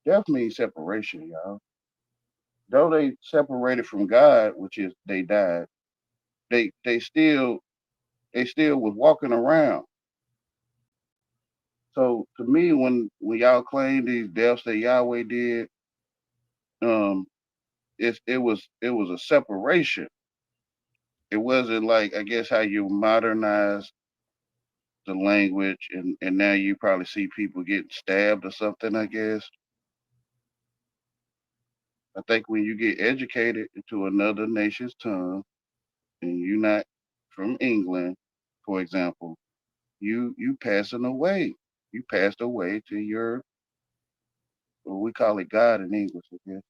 death means separation, y'all. Though they separated from God, which is they died, they still was walking around. So to me, when y'all claim these deaths that Yahweh did, it was a separation. It wasn't like, I guess, how you modernize the language and now you probably see people getting stabbed or something, I guess. I think when you get educated into another nation's tongue and you're not from England, for example, you passing away. You passed away to your, well, we call it God in English, I guess.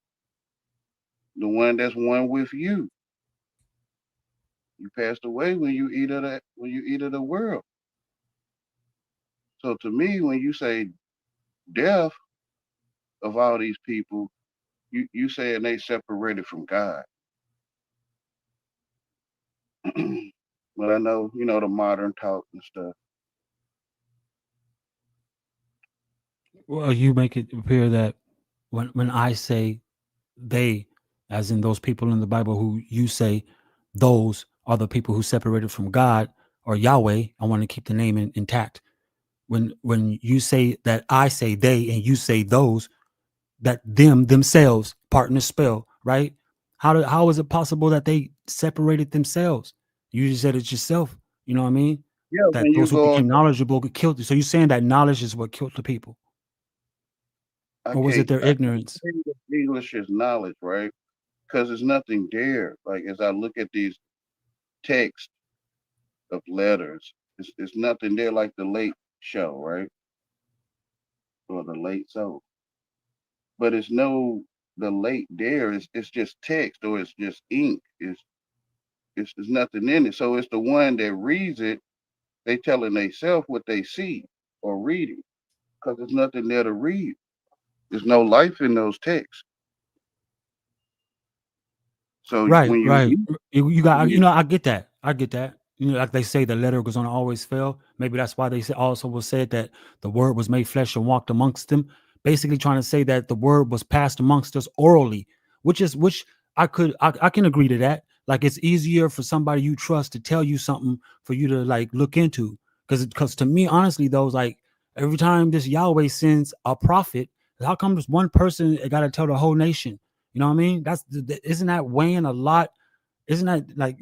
The one that's one with you. You passed away when you eat of the world. So to me, when you say death of all these people, you saying they separated from God. But I know, the modern talk and stuff. Well, you make it appear that when I say they, as in those people in the Bible who you say those are the people who separated from God or Yahweh, I want to keep the name intact. When you say that I say they and you say those, that themselves, partner the spell, right? How is it possible that they separated themselves? You just said it yourself. You know what I mean? Yeah, That when you those who go on, became knowledgeable get killed. So you're saying that knowledge is what killed the people, or was it their I ignorance? can't say English is knowledge, right? Because there's nothing there. Like as I look at these texts of letters, it's nothing there like the Late Show, right? Or the Late Sow. But the late there is it's just text or it's just ink. It's there's nothing in it. So it's the one that reads it, they telling themselves what they see or reading. Because there's nothing there to read. There's no life in those texts. So Right, when you right. read, You got, it, I get that. I get that. Like they say, the letter was gonna always fail. Maybe that's why they also was said that the word was made flesh and walked amongst them. Basically, trying to say that the word was passed amongst us orally, which I can agree to that. Like it's easier for somebody you trust to tell you something for you to like look into. Because to me, honestly, though, like every time this Yahweh sends a prophet, how come this one person got to tell the whole nation? You know what I mean? Isn't that weighing a lot? Isn't that like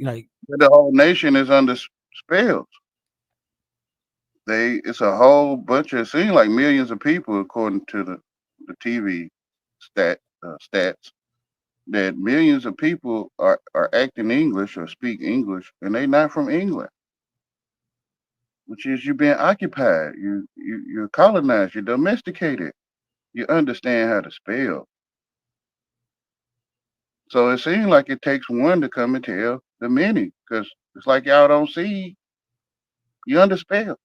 The whole nation is under spells. It's a whole bunch of, it seems like millions of people, according to the TV stats, that millions of people are acting English or speak English, and they not from England, which is you've been occupied, you're colonized, you're domesticated, you understand how to spell. So it seems like it takes one to come and tell the many, because it's like y'all don't see you under spells,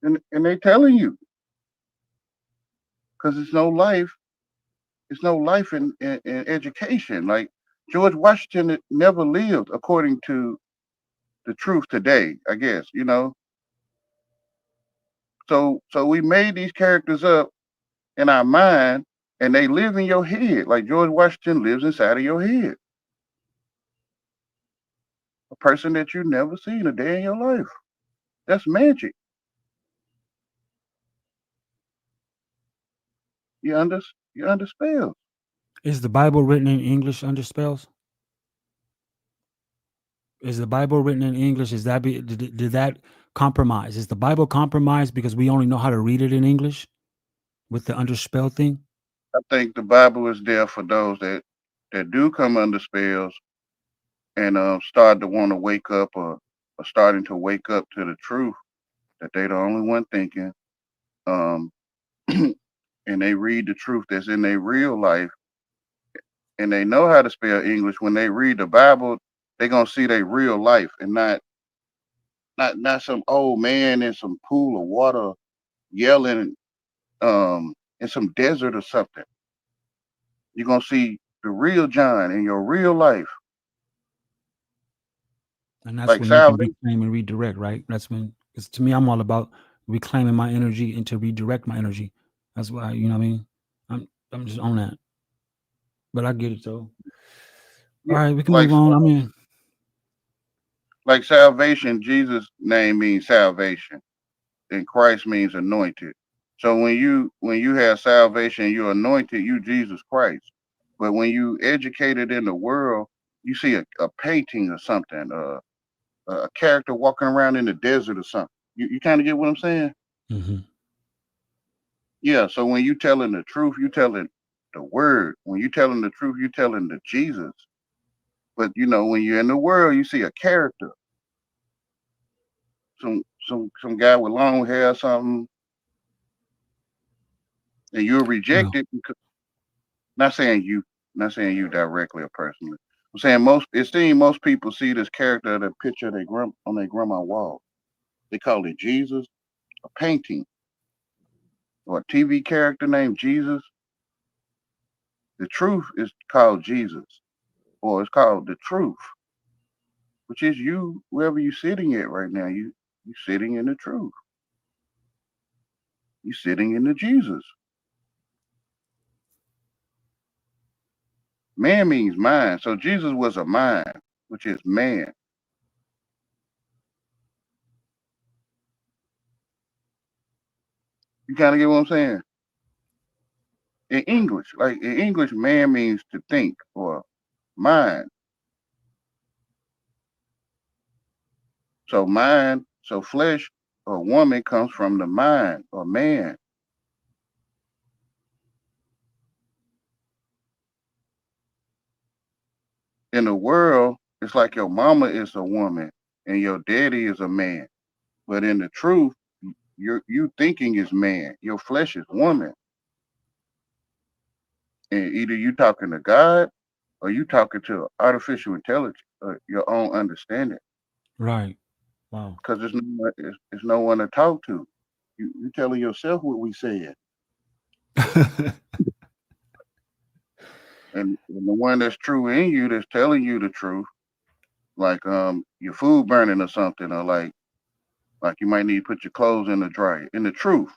and they telling you because it's no life in education. Like George Washington never lived according to the truth today, I guess, you know. So we made these characters up in our mind, and they live in your head. Like George Washington lives inside of your head. A person that you never seen a day in your life. That's magic. You under you under spells. is the Bible written in English under spells? Is the Bible written in English? Is that did that compromise? Is the Bible compromised because we only know how to read it in English with the under spell thing? I think the Bible is there for those that do come under spells and start to want to wake up or starting to wake up to the truth that they the only one thinking. Um, and they read the truth that's in their real life, and they know how to spell English. When they read the Bible, they gonna see their real life and not some old man in some pool of water yelling in some desert or something. You're gonna see the real John in your real life. And that's Like when you can salvation. reclaim and redirect, right? That's when, because to me, I'm all about reclaiming my energy and to redirect my energy. That's why, you know what I mean? I'm just on that. But I get it though. All Yeah, right, we can move on. I mean, like salvation, Jesus' name means salvation, and Christ means anointed. So when you have salvation, you're anointed, you Jesus Christ. But when you educated in the world, you see a painting or something, a character walking around in the desert or something. You kind of get what I'm saying? mhm. Yeah. So when you telling the truth, you telling the word. When you telling the truth, you telling the Jesus. But you know, when you're in the world, you see a character, some guy with long hair or something, and you'll reject Well, it because not saying you, not saying you directly or personally. I'm saying most people see this character of the picture of on their grandma wall. They call it Jesus, a painting, or a TV character named Jesus. The truth is called Jesus, or it's called the truth, which is you, wherever you're sitting at right now. You sitting in the truth. You sitting in the Jesus. Man means mind, so Jesus was a mind, which is man. You kind of get what I'm saying? In English, man means to think or mind. So flesh or woman comes from the mind or man. In the world, it's like your mama is a woman and your daddy is a man. But in the truth, you thinking is man. Your flesh is woman. And either you talking to God or you talking to artificial intelligence or your own understanding. right. Wow. Because there's no one to talk to. You telling yourself what we said. And the one that's true in you that's telling you the truth, like your food burning or something, or like you might need to put your clothes in the dryer. In the truth,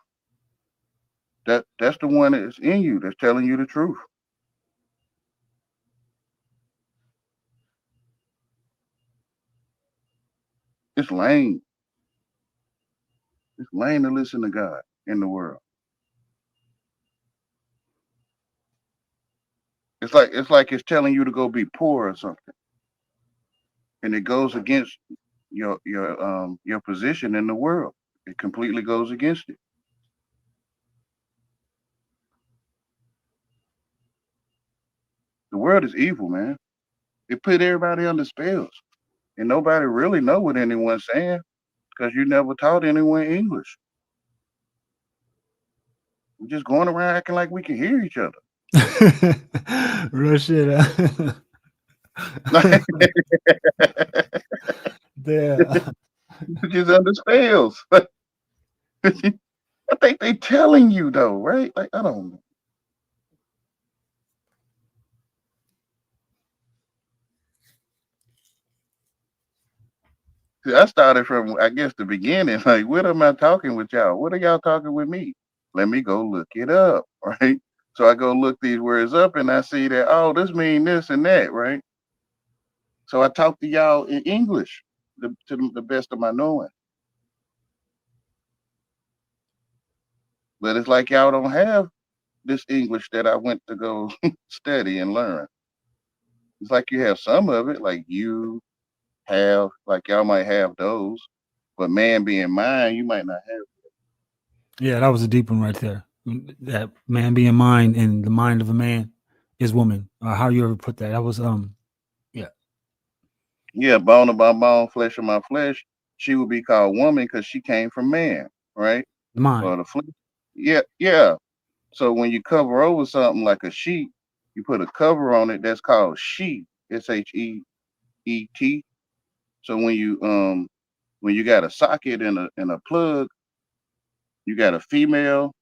that's the one that's in you that's telling you the truth. It's lame. It's lame to listen to God in the world. it's telling you to go be poor or something, and it goes against your position in the world. It completely goes against it. The world is evil, man. It put everybody under spells, and nobody really know what anyone's saying because you never taught anyone English. We're just going around acting like we can hear each other. Real shit. Yeah. Just under spells. I think they telling you though, right? Like I don't know. See, I started from I guess the beginning. Like, what am I talking with y'all? What are y'all talking with me? Let me go look it up, right? So I go look these words up and I see that this mean this and that, right? So I talk to y'all in English to the best of my knowing. But it's like y'all don't have this English that I went to go study and learn. It's like you have some of it, like you have, like y'all might have those, but man being mine, you might not have. Yeah, that was a deep one right there. That man being mind and the mind of a man is woman. How you ever put that? That was yeah. Yeah, bone of my bone, flesh of my flesh. She would be called woman because she came from man, right? The mind. Or the flesh. Yeah, yeah. So when you cover over something like a sheet, you put a cover on it that's called sheet. SHEET. So when you got a socket and a plug, you got a female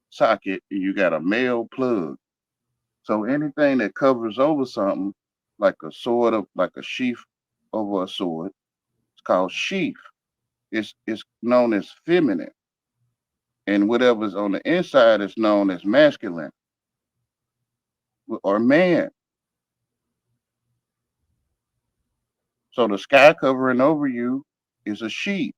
socket and you got a male plug. So anything that covers over something, like a sword of like a sheath over a sword, it's called sheath. It's known as feminine. And whatever's on the inside is known as masculine or man. So the sky covering over you is a sheet.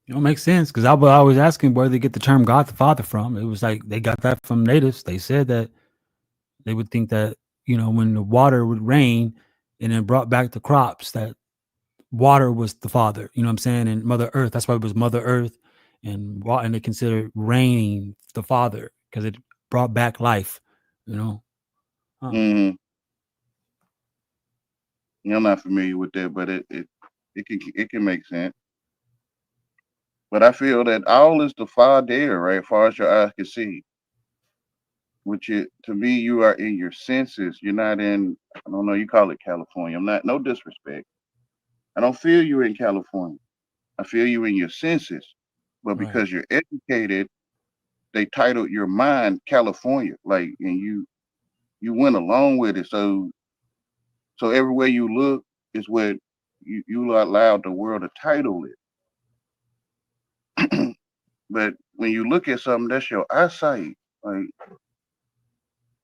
You know, it makes sense because I was always asking where they get the term God the Father from. It was like they got that from natives. They said that they would think that, when the water would rain and then brought back the crops, that water was the father, you know what I'm saying? And Mother Earth, that's why it was Mother Earth and they considered rain the father because it brought back life, you know. Mm-hmm. I'm not familiar with that, but it can make sense. But I feel that all is the far there, right? Far as your eyes can see. Which to me, you are in your senses. You're not in. I don't know. You call it California. I'm not. No disrespect. I don't feel you in California. I feel you in your senses. But Right. because you're educated, they titled your mind California. Like, and you went along with it. So everywhere you look is what you allowed the world to title it. But when you look at something, that's your eyesight. Like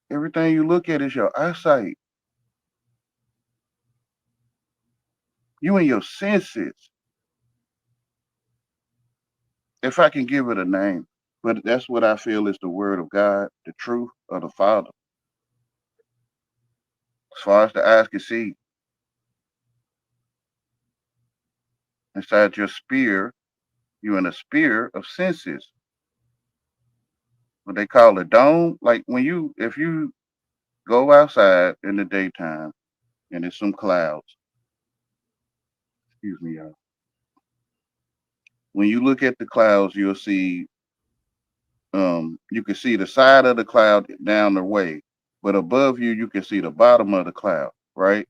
everything you look at is your eyesight. You in your senses. If I can give it a name. But that's what I feel is the word of God, the truth of the Father. As far as the eyes can see, inside your spear, you're in a spear of senses. What they call a dome. Like if you go outside in the daytime and there's some clouds, excuse me, y'all. When you look at the clouds, you'll see, you can see the side of the cloud down the way, but above you, you can see the bottom of the cloud, right?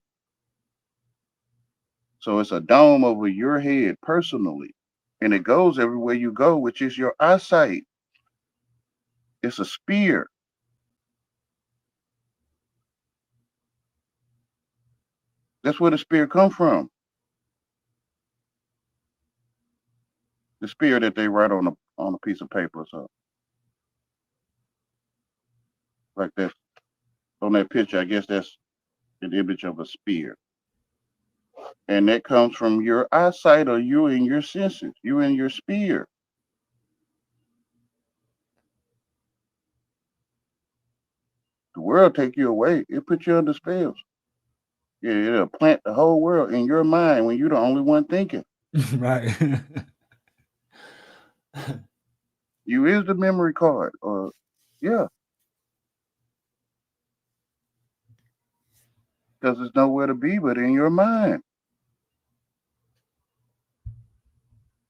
So it's a dome over your head personally, and it goes everywhere you go, which is your eyesight. It's a spear. That's where the spear come from. The spear that they write on a piece of paper, so like that on that picture. I guess that's an image of a spear. And that comes from your eyesight or you in your senses, you in your sphere. The world take you away. It put you under spells. Yeah, it'll plant the whole world in your mind when you're the only one thinking. Right. You is the memory card. Or yeah, because there's nowhere to be but in your mind.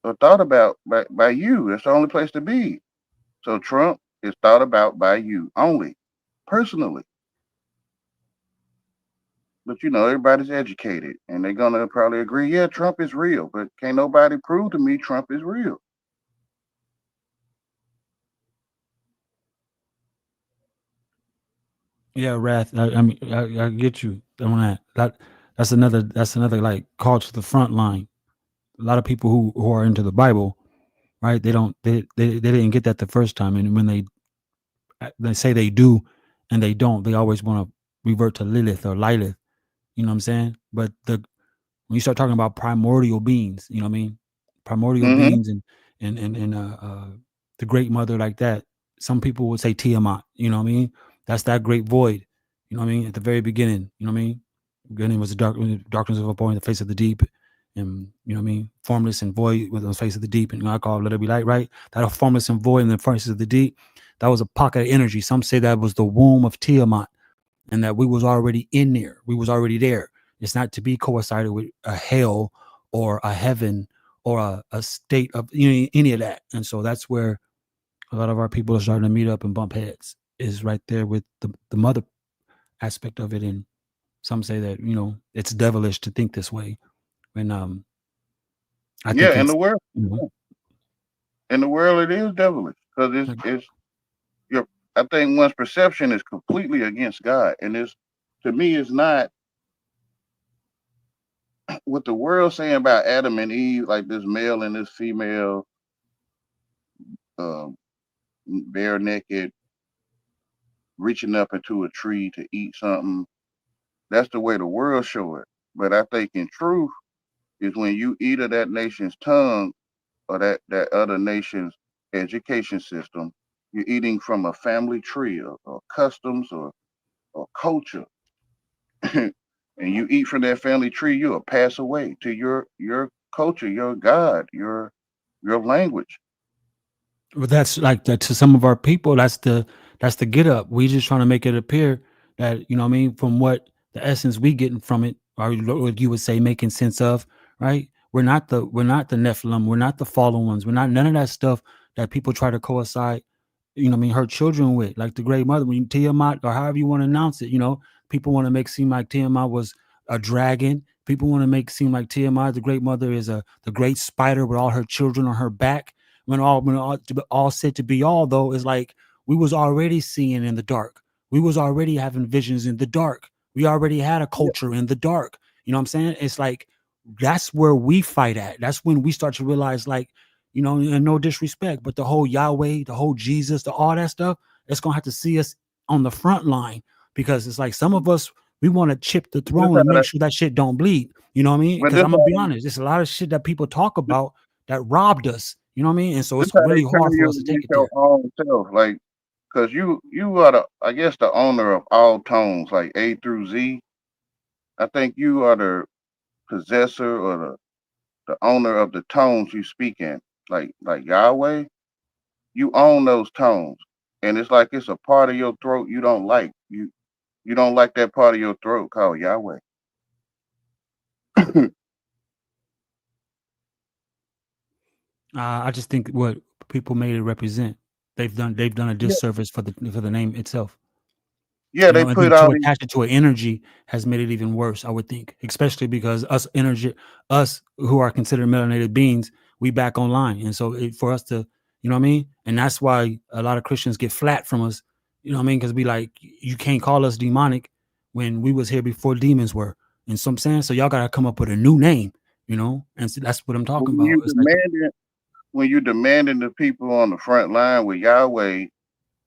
Or thought about by you. That's the only place to be. So Trump is thought about by you only, personally. But everybody's educated and they're gonna probably agree, yeah, Trump is real, but can't nobody prove to me Trump is real. Yeah, Wrath. I mean, I get you on that. That's another like call to the front line. A lot of people who are into the Bible, right? They didn't get that the first time, and when they say they do, and they don't, they always want to revert to Lilith or Lilith. You know what I'm saying? But when you start talking about primordial beings, you know what I mean? Primordial Mm-hmm. beings and the great mother like that. Some people would say Tiamat, you know what I mean? That's that great void, you know what I mean? At the very beginning, you know what I mean? Beginning was the darkness of a boy in the face of the deep, and you know what I mean? Formless and void with the face of the deep, and I call it let it be light, right? That formless and void in the face of the deep, that was a pocket of energy. Some say that was the womb of Tiamat, and that we was already in there. We was already there. It's not to be coincided with a hell or a heaven or a state of any of that. And so that's where a lot of our people are starting to meet up and bump heads, is right there with the mother aspect of it. And some say that, it's devilish to think this way. And I Yeah, think in the it's, world, you know, in the world, it is devilish because it's like, it's your. I think one's perception is completely against God, and it's to me, it's not what the world saying about Adam and Eve, like this male and this female, um, bare naked, reaching up into a tree to eat something. That's the way the world show it. But I think in truth is when you eat of that nation's tongue or that other nation's education system, you're eating from a family tree or customs or culture. And you eat from that family tree, you'll pass away to your culture, your God, your language. But that's like that to some of our people. That's the get up. We just trying to make it appear that you know what I mean from what the essence we getting from it, or what you would say making sense of, right? We're not the Nephilim. We're not the fallen ones. We're not none of that stuff that people try to coincide. You know what I mean? Her children with like the Great Mother, when you Tiamat or however you want to announce it. People want to make seem like Tiamat was a dragon. People want to make seem like Tiamat, the Great Mother, is the great spider with all her children on her back when all said to be all, though, is like we was already seeing in the dark. We was already having visions in the dark. We already had a Yeah, culture in the dark. You know what I'm saying? It's like that's where we fight at. That's when we start to realize, like, and no disrespect, but the whole Yahweh, the whole Jesus, all that stuff, it's gonna have to see us on the front line, because it's like some of us, we want to chip the this throne how and that, make sure that shit don't bleed. You know what I mean? but Because I'm gonna be honest, there's a lot of shit that people talk about that robbed us. You know what I mean? And so this it's how they really turn hard for you us to take against it your there. own self, like because you are the I guess the owner of all tones, like A through Z. I think you are the possessor or the owner of the tones you speak in, like Yahweh. You own those tones, and it's like it's a part of your throat you don't like. You don't like that part of your throat called Yahweh. I just think what people made it represent, they've done a Yeah, disservice for the name itself. yeah, they And put then all to these. attach it to an energy has made it even worse, I would think, especially because us who are considered melanated beings, we back online. And so for us to, you know what I mean? And that's why a lot of Christians get flat from us, you know what I mean? Because we like, you can't call us demonic when we was here before demons were. And so I'm saying, so y'all got to come up with a new name, And so that's what I'm When talking you about. It's like, demanding when you demanding the people on the front line with Yahweh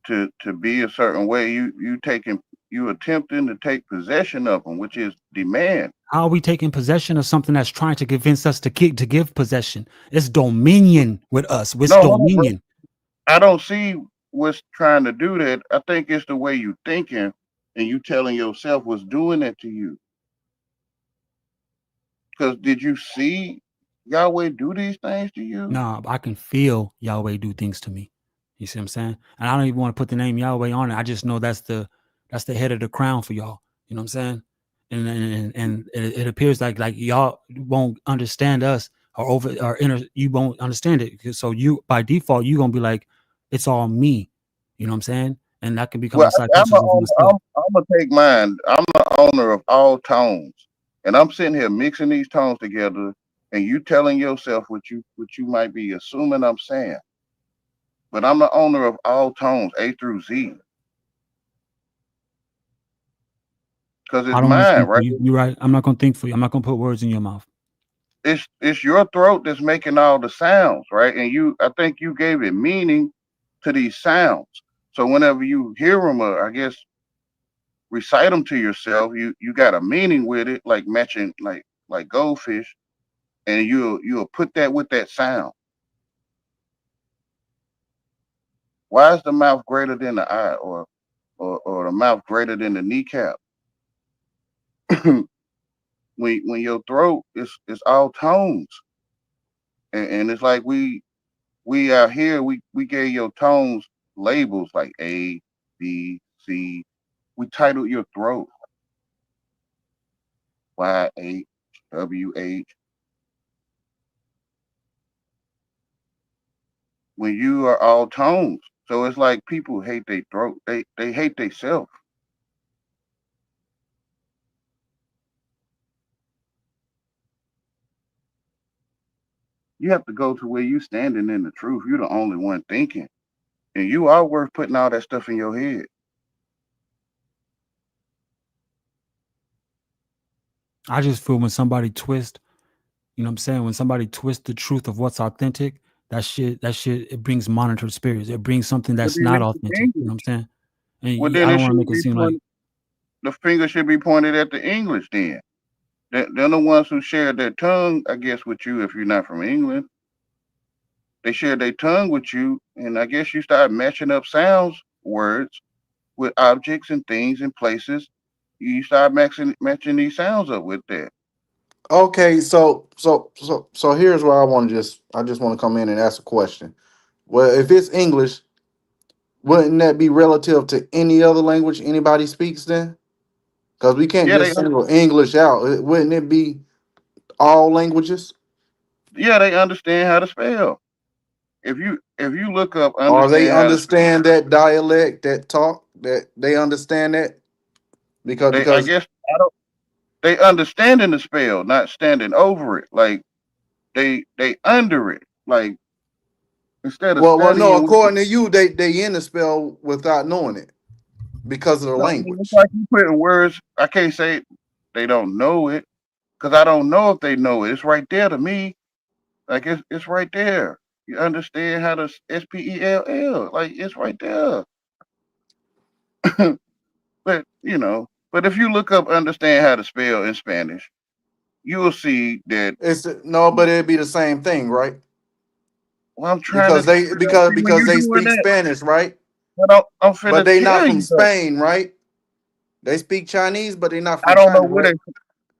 to be a certain way, you attempting to take possession of them, which is demand. How are we taking possession of something that's trying to convince us to give possession? It's dominion with us. It's No, hold on, bro. dominion. I don't see what's trying to do that. I think it's the way you thinking and you telling yourself what's doing that to you. Because did you see Yahweh do these things to you? No, I can feel Yahweh do things to me. You see what I'm saying? And I don't even want to put the name Yahweh on it. I just know that's the head of the crown for y'all. You know what I'm saying? And it appears like y'all won't understand us you won't understand it. So you by default you gonna be like, it's all me. You know what I'm saying? And that can become Well, a psychosis within itself. I'm gonna take mine. I'm the owner of all tones, and I'm sitting here mixing these tones together, and you telling yourself what you might be assuming I'm saying. But I'm the owner of all tones, A through Z, because I it's don't want to mine, speak for right? you. You're right. I'm not gonna think for you. I'm not gonna put words in your mouth. It's your throat that's making all the sounds, right? And I think you gave it meaning to these sounds. So whenever you hear them, I guess recite them to yourself, you got a meaning with it, like matching like goldfish, and you'll put that with that sound. Why is the mouth greater than the eye, or the mouth greater than the kneecap? when your throat is all tones, and it's like we out here we gave your tones labels like A, B, C. We titled your throat Y, H, W, H. When you are all tones, so it's like people hate their throat. They hate themselves. You have to go to where you standing in the truth. You're the only one thinking, and you are worth putting all that stuff in your head. I just feel when somebody twists, you know what I'm saying? When somebody twists the truth of what's authentic, it brings monitored spirits. It brings something But that's then not it's authentic. You know what I'm English. saying? And Well, then I it don't want to should make it be seem like pointed. The finger should be pointed at the English. Then they're the ones who share their tongue, I guess, with you. If you're not from England, they share their tongue with you, and I guess you start matching up sounds, words with objects and things and places. You start matching these sounds up with that. Okay, so here's where I just want to come in and ask a question. Well, if it's English, wouldn't that be relative to any other language anybody speaks then? Because we can't Yeah, just single English out. Wouldn't it be all languages? they understand how to spell. If you look up Or they understand how to spell, understand that dialect, that talk, that they understand that? Because they I because guess I don't they understanding the spell, not standing over it. Like they under it. Like instead of well no, studying with according to you, they in the spell without knowing it because of the no, I mean, it's language. like you putting words. I can't say they don't know it because I don't know if they know it. It's right there to me. Like it's right there. You understand how to spell? Like it's right there. But but if you look up understand how to spell in Spanish, you will see that. It's no, but it'd be the same thing, right? Well, I'm trying to Because they see when you they doing speak that. Spanish, right? But I'm But finna they not tell from you though. Spain, right? They speak Chinese, but they're not I from don't know China, where they. right?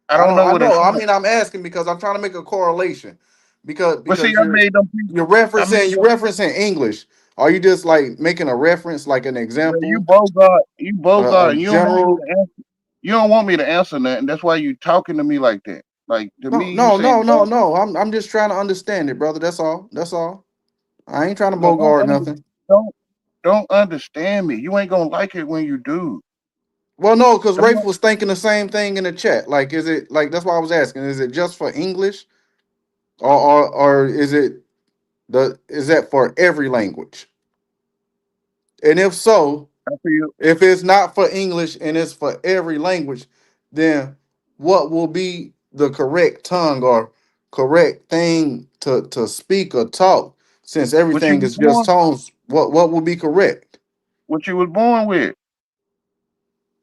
I don't know I where they know. I from. mean, I'm asking because I'm trying to make a correlation. But see, Because you're I made you're them. referencing English. Are you just like making a reference, like an Well, you example, both got. You both got. a You don't want me general? to answer. You don't want me to answer that, and that's why you talking to me like that. Like to No, me, you no, saying no, no, no. I'm just trying to understand it, brother. That's all. That's all. I ain't trying to no, bogart nothing. don't don't understand me. You ain't gonna like it when you do. Well, no, because Rafe Don't, was thinking the same thing in the chat. Like, is it like that's why I was asking? Is it just for English, or is it is that for every language? And if so, I feel if it's not for English and it's for every language, then what will be the correct tongue or correct thing to speak or talk? Since what you everything was is just born. tones, what will be correct? What you was born with.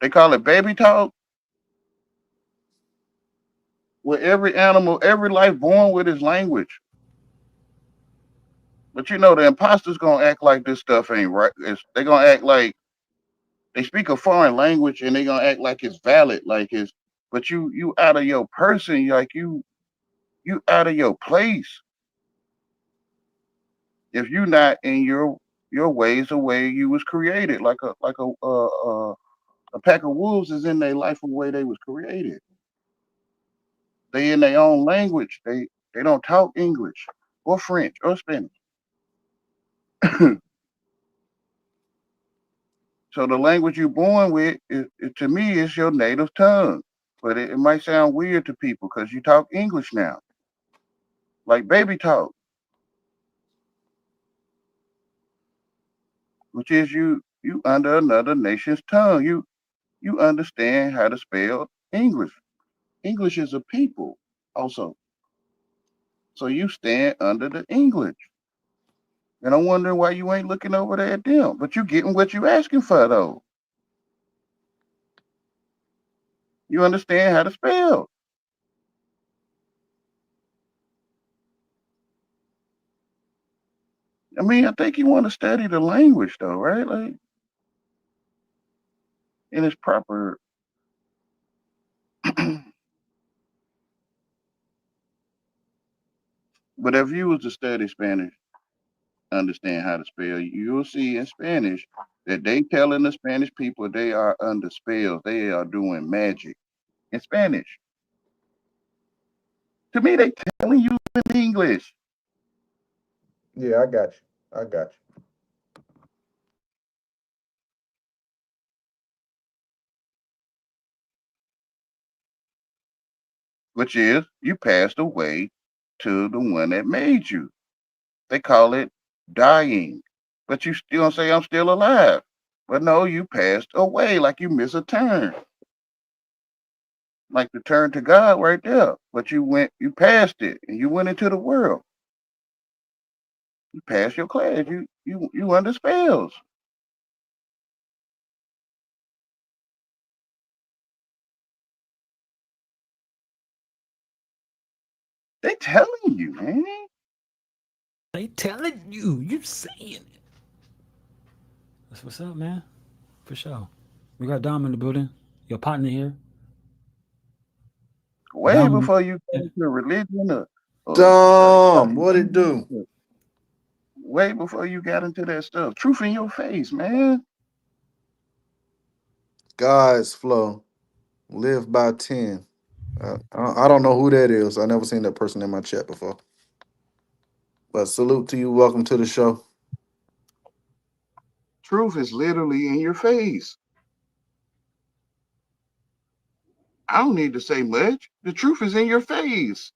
They call it baby talk. With every animal, every life born with its language. But you know, the imposters gonna act like this stuff ain't right. They gonna act like they speak a foreign language and they gonna act like it's valid, like it's. But you out of your person, like you out of your place. If you not in your ways the way you was created, like a pack of wolves is in their life the way they was created. They in their own language. They don't talk English or French or Spanish. So the language you're born with, to me, is your native tongue. But it might sound weird to people because you talk English now, like baby talk, which is you under another nation's tongue. You understand how to spell English. English is a people also. So you stand under the English. And I'm wondering why you ain't looking over there at them. But you getting what you asking for though. You understand how to spell. I mean, I think you want to study the language though, right? Like in its proper but if you was to study Spanish, understand how to spell, you'll see in Spanish that they telling the Spanish people they are under spells. They are doing magic in Spanish. To me, they telling you in English. Yeah, I got you. I got you. Which is you passed away to the one that made you. They call it dying. But you still say I'm still alive. But no, you passed away like you miss a turn. Like the turn to God right there. But you passed it and you went into the world. You passed your class. You under spells. They telling you, man. They telling you. You saying it. That's what's up, man. For sure. We got Dom in the building. Your partner here. Way Dom. before you came to religion or Dumb. What it do? way before you got into that stuff. Truth in your face, man. God's flow. Live by 10. I don't know who that is. I never seen that person in my chat before. But salute to you. Welcome to the show. Truth is literally in your face. I don't need to say much. The truth is in your face.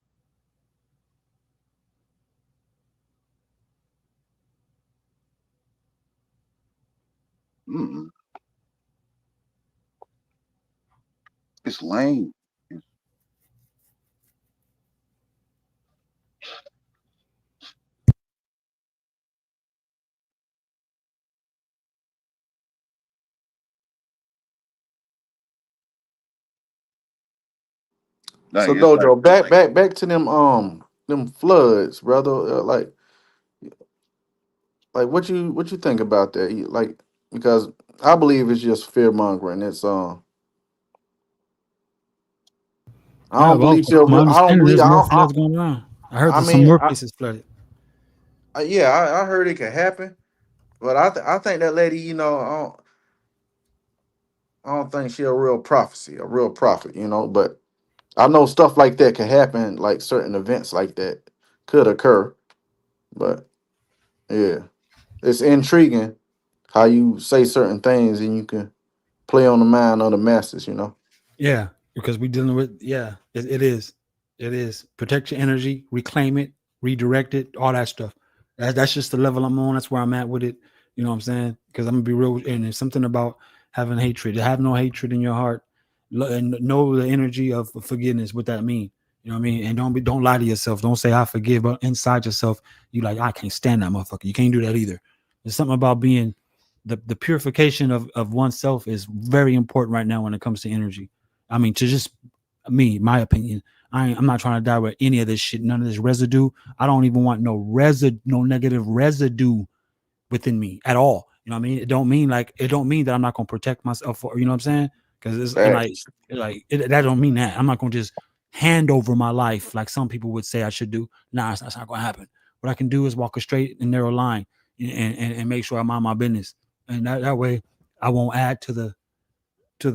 Mm-mm. It's lame. Like So it's like Dojo, back to them floods, brother. Like what you think about that? Like because I believe it's just fear mongering. It's I Yeah, don't well, believe from my I don't understanding, believe there's more floods going around. I heard I there's some mean more places flooded. yeah, I heard it could happen, but I think that lady, I don't think she a real prophecy, a real prophet, but I know stuff like that can happen, like certain events like that could occur. But yeah, it's intriguing how you say certain things and you can play on the mind of the masses. Yeah, because we dealing with it is. It is. Protect your energy, reclaim it, redirect it, all that stuff. That's just the level I'm on. That's where I'm at with it. You know what I'm saying? Because I'm gonna be real, and it's something about having hatred. To have no hatred in your heart, and know the energy of forgiveness. What that mean? You know what I mean? And don't lie to yourself. Don't say I forgive, but inside yourself, you like I can't stand that motherfucker. You can't do that either. There's something about being the purification of oneself is very important right now when it comes to energy. I mean, to just my opinion. I'm not trying to die with any of this shit, none of this residue. I don't even want no negative residue within me at all. You know what I mean? It don't mean that I'm not gonna protect myself, or you know what I'm saying? Because it's That that don't mean that I'm not gonna just hand over my life like some people would say I should do. Nah, that's not gonna happen. What I can do is walk a straight and narrow line and make sure I mind my business, and that way I won't add to the to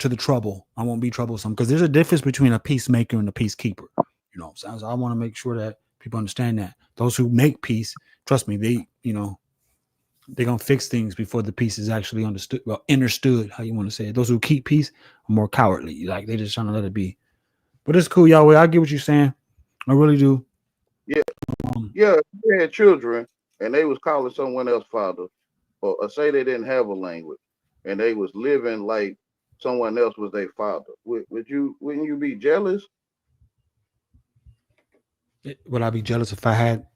the trouble. I won't be troublesome, because there's a difference between a peacemaker and a peacekeeper. You know, so I want to make sure that people understand that those who make peace, trust me, they're gonna fix things before the peace is actually understood, how you want to say it. Those who keep peace are more cowardly, like they just trying to let it be. But it's cool, Yahweh. I get what you're saying. I really do. yeah, yeah. If you had children and they was calling someone else father, or say they didn't have a language and they was living like someone else was their father, wouldn't you be jealous? Would I be jealous if I had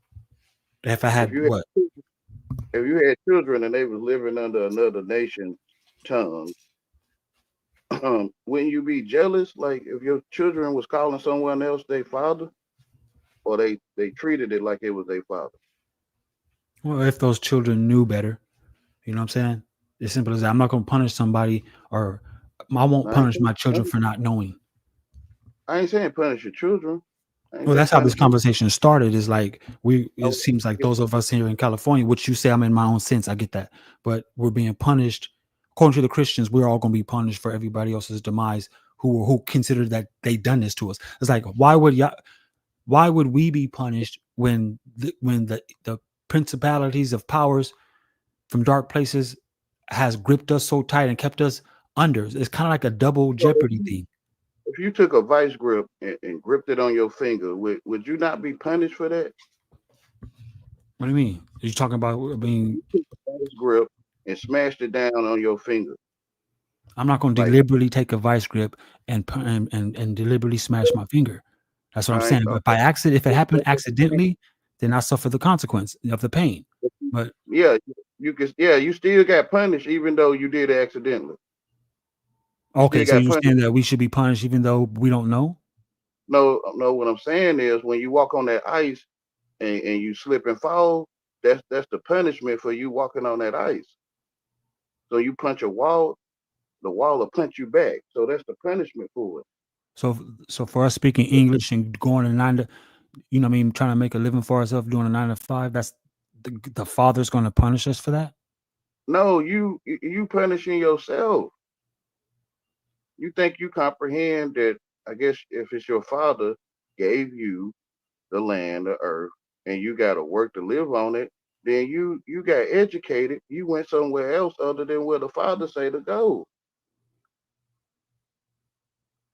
If you what? if you had children and they was living under another nation's tongue, wouldn't you be jealous? Like if your children was calling someone else their father, or they treated it like it was their father. Well, if those children knew better, you know what I'm saying? As simple as that. I'm not gonna punish somebody, or I won't I ain't, punish my children for not knowing. I ain't saying punish your children. I ain't Well, saying that's how this punish your. conversation started. Is like it Oh, seems like those of us here in California, which you say I'm in my own sense, I get that, but we're being punished. According to the Christians, we're all going to be punished for everybody else's demise who consider that they done this to us. It's like, why would we be punished when the principalities of powers from dark places has gripped us so tight and kept us under? It's kind of like a double So jeopardy thing. if you took a vice grip and gripped it on your finger, would you not be punished for that? What do you mean? Are you talking about being? You took a vice grip and smashed it down on your finger. I'm not going to Like deliberately take a vice grip and deliberately smash my finger. That's what I'm I ain't saying. But okay. if it happened accidentally, then I suffer the consequence of the pain. But Yeah, you still got punished even though you did it accidentally. You okay, still so got you're punished. saying that we should be punished even though we don't know? No, what I'm saying is when you walk on that ice and you slip and fall, that's the punishment for you walking on that ice. So you punch a wall, the wall will punch you back. So that's the punishment for it. So for us speaking English and going to you know what I mean, trying to make a living for ourselves, doing a 9 to 5, that's the father's going to punish us for that? No, you punishing yourself. You think you comprehend that, I guess if it's your father gave you the land, the earth, and you gotta work to live on it, then you got educated, you went somewhere else other than where the father say to go.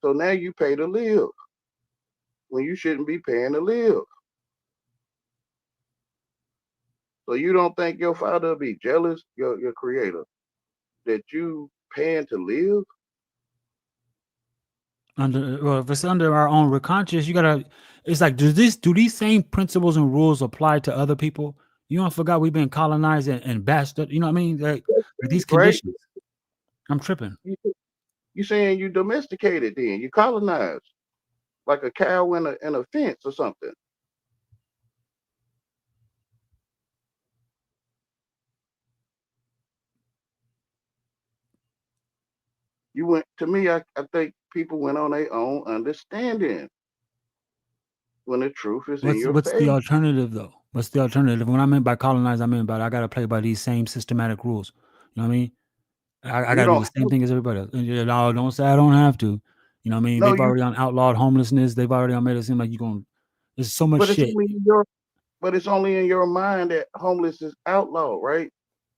So now you pay to live when you shouldn't be paying to live. So you don't think your father will be jealous, your creator, that you paying to live? If it's under our own conscience, you gotta. It's like, do these same principles and rules apply to other people? You don't forgot we've been colonized and bastard. You know what I mean? Like these Right? conditions. I'm tripping. You saying you domesticated then, you colonized like a cow in a fence or something. You went to me, I think people went on their own understanding when the truth is in your What's the face. alternative though? What's the alternative? When I meant by colonized, I meant by I gotta play by these same systematic rules. You know what I mean? I You gotta do don't the same have thing as everybody else. And no, don't say I don't have to. You know what I mean? no They've you already outlawed homelessness. They've already made it seem like you're going. There's so much but it's shit. only in your but it's only in your mind that homeless is outlawed, right?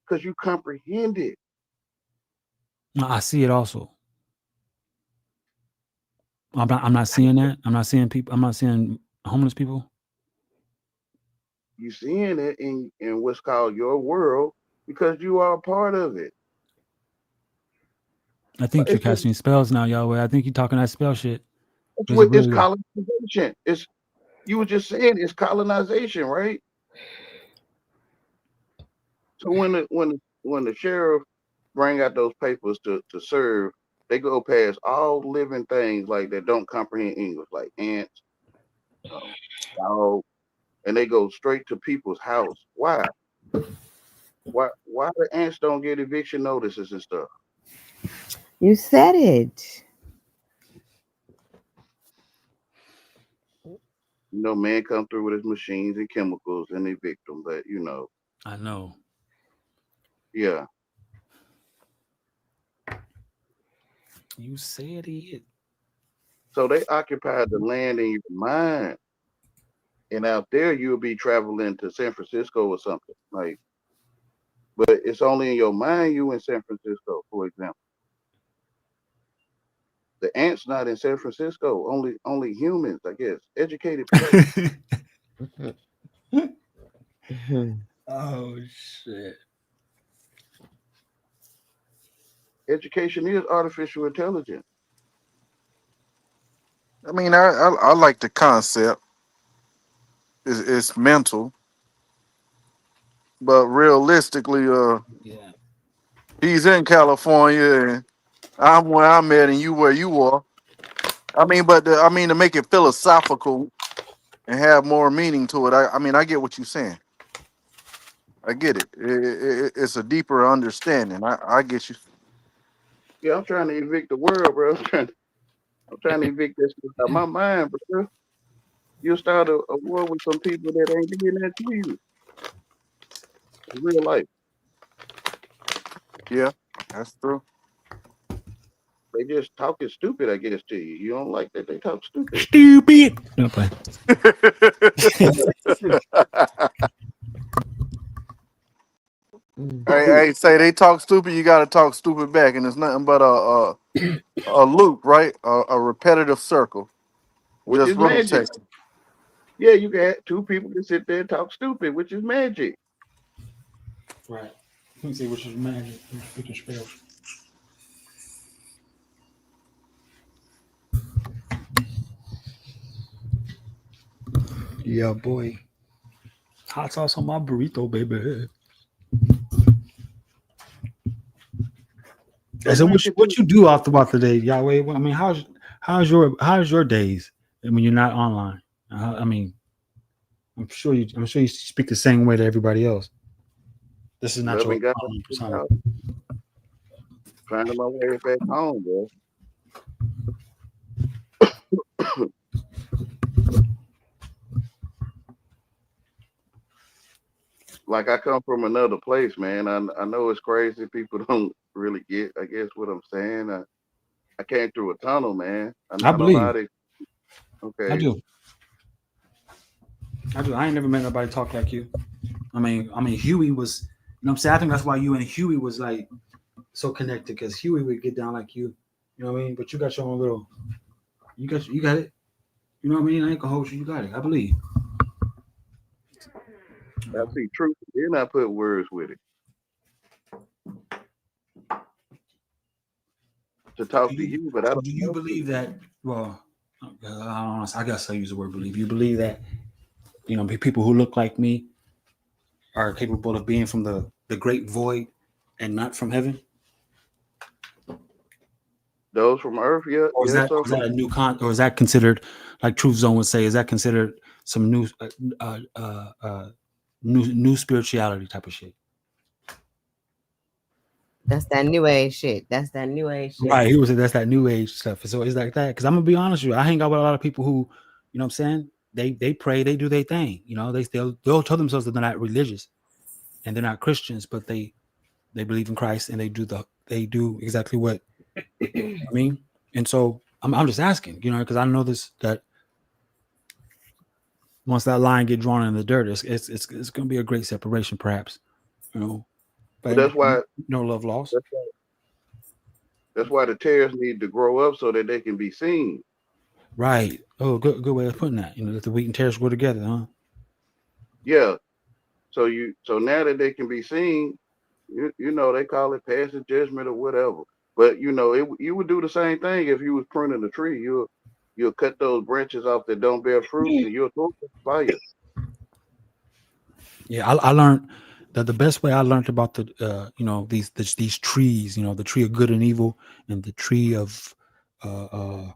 Because you comprehend it. I see it also. I'm not seeing that. I'm not seeing people. I'm not seeing homeless people. You seeing it in what's called your world because you are a part of it. I think you're It's just casting spells now, Yahweh. I think you're talking that spell shit. it's Is it what it's really? colonization. It's you were just saying it's colonization, right? So when when the sheriff bring out those papers to serve, they go past all living things like that don't comprehend English, like ants, dog, and they go straight to people's house. Why? Why the ants don't get eviction notices and stuff? You said it. You know, man come through with his machines and chemicals and evict them, but you know, I know. yeah. You said it. So they occupied the land in your mind, and out there you'll be traveling to San Francisco or something like. But it's only in your mind you in San Francisco, for example. The ants not in San Francisco. Only humans, I guess, educated people. Oh shit. Education is artificial intelligence. I mean, I like the concept. It's mental, but realistically, Yeah. he's in California and I'm where I'm at, and you where you are. I mean, but I mean to make it philosophical and have more meaning to it. I mean, I get what you're saying. I get it. It's a deeper understanding. I get you. Yeah, I'm trying to evict the world, bro. I'm trying to evict this stuff out of my mind, bro. You'll start a war with some people that ain't doing that to you in real life. Yeah, that's true. They just talking stupid, I guess, to you. You don't like that they talk stupid. Stupid. No play. Hey, say they talk stupid, you got to talk stupid back, and it's nothing but a loop, right? A repetitive circle, Which just is magic. rotating. Yeah, you got two people that sit there and talk stupid, which is magic. Right. Let me see which is magic. Which spells. Yeah, boy. Hot sauce on my burrito, baby. So So drink it what too. you do out throughout the day, Yahweh? I mean, how's your days when you're not online? I mean, I'm sure you speak the same way to everybody else. This is not your Loving God, online persona. finding my way back home, bro. Like I come from another place, man. I know it's crazy. People don't really get, I guess, what I'm saying. I came through a tunnel, man. I I know believe. how to. I Okay, do. I do. I ain't never met nobody talk like you. I mean, Huey was. You know what I'm saying? I think that's why you and Huey was like so connected because Huey would get down like you. You know what I mean? But you got your own little. You got it. You know what I mean? I ain't gonna hold you. You got it. I believe. I see truth. Then I put words with it to talk Do to you, you, but I don't do you know you. believe that? Well, I don't know. I guess I use the word believe. You believe that people who look like me are capable of being from the great void and not from heaven? Those from Earth, yeah, Or is yeah. that So or is from that a new or is that considered like Truth Zone would say? Is that considered some new spirituality type of shit? That's that new age shit. That's that new age shit. Right. He was say that's that new age stuff. So it's like that. Because I'm gonna be honest with you, I hang out with a lot of people who, you know what I'm saying? They pray, they do their thing. You know, they'll tell themselves that they're not religious and they're not Christians, but they believe in Christ and they do exactly what I mean. And so I'm just asking, because I know this that once that line get drawn in the dirt, it's gonna be a great separation, perhaps. but But no love lost. that's why that's why the tares need to grow up so that they can be seen. Right. Oh, good way of putting that. Let the wheat and tares grow together, huh? Yeah. So now that they can be seen, you know they call it passing judgment or whatever. But you would do the same thing if you was pruning a tree. You'll cut those branches off that don't bear fruit, and you'll throw them in the fire. Yeah, I learned the best way I learned about the these trees, the tree of good and evil and the tree of uh, uh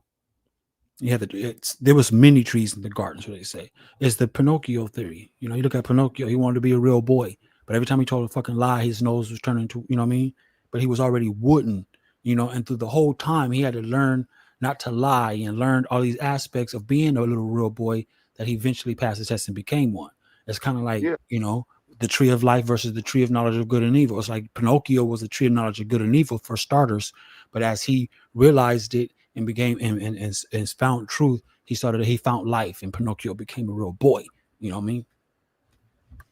there was many trees in the garden, so they say. It's the Pinocchio theory. You look at Pinocchio, he wanted to be a real boy, but every time he told a fucking lie, his nose was turning into, what I mean? But he was already wooden, and through the whole time he had to learn not to lie and learned all these aspects of being a little real boy that he eventually passed the test and became one. It's kind of like, Yeah. The tree of life versus the tree of knowledge of good and evil. It's like Pinocchio was the tree of knowledge of good and evil for starters, but as he realized it and became and found truth, he found life, and Pinocchio became a real boy. You know what I mean?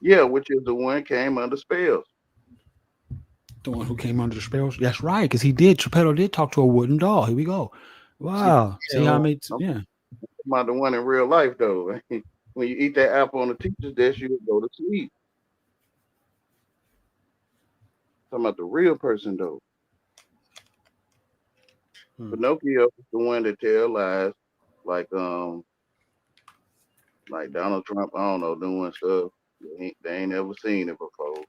Yeah, which is the one came under spells. The one who came under the spells. That's right, because Geppetto did talk to a wooden doll. Here we go. See, Wow. See how I made I'm yeah. talking about the one in real life though. When you eat that apple on the teacher's desk, you go to sleep. Talking about the real person though. Pinocchio is the one that tell lies, like like Donald Trump. I don't know, doing stuff they ain't ever seen it before.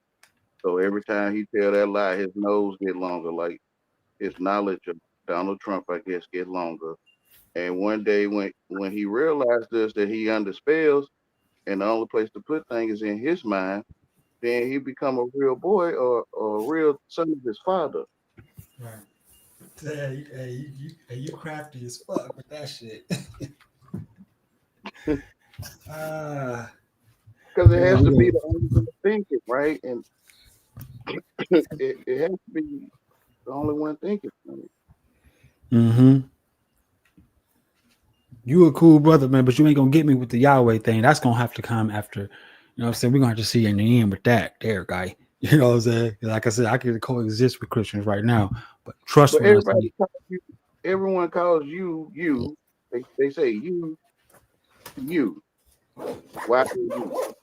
So every time he tell that lie, his nose get longer. Like his knowledge of Donald Trump, I guess, get longer. And one day when he realized this, that he under spells, and the only place to put things is in his mind, then he become a real boy or a real son of his father. Right. You crafty as fuck with that shit. Because it Yeah, has we to be go. the only one thinking, right? And it has to be the only one thinking. Mm-hmm. You a cool brother, man, but you ain't gonna get me with the Yahweh thing. That's gonna have to come after. You know what I'm saying? We're gonna have to see in the end with that there, guy. You know what I'm saying? Like I said, I can coexist with Christians right now, but trust But when I everybody say calls you, everyone calls you you. They say you. Why you?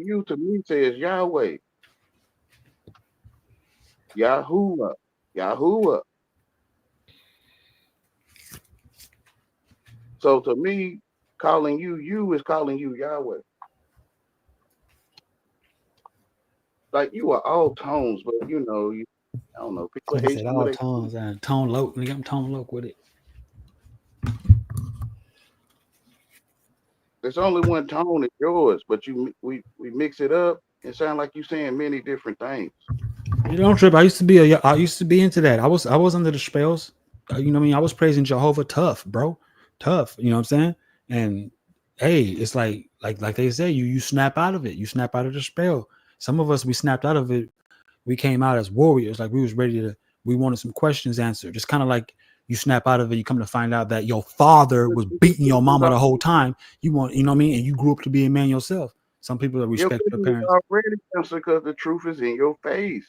You to me says Yahweh, Yahuwah, Yahuwah. So to me, calling you is calling you Yahweh. Like you are all tones, but I don't know. People nigga hate said you with all a tones and tone low. Nigga, I'm tone low with it. there's only one tone, it's yours, but we mix it up and sound like you saying many different things. You don't trip. I used to be into that. I was under the spells. You know what I mean? I was praising Jehovah tough, bro. Tough. You know what I'm saying? And hey, it's like they say, you snap out of it. You snap out of the spell. Some of us we snapped out of it. We came out as warriors. Like we was ready to. We wanted some questions answered. It's kind of like you snap out of it. You come to find out that your father was beating your mama the whole time. You know what I mean? And you grew up to be a man yourself. Some people that Your respect their question is parents. already answered because the truth is in your face.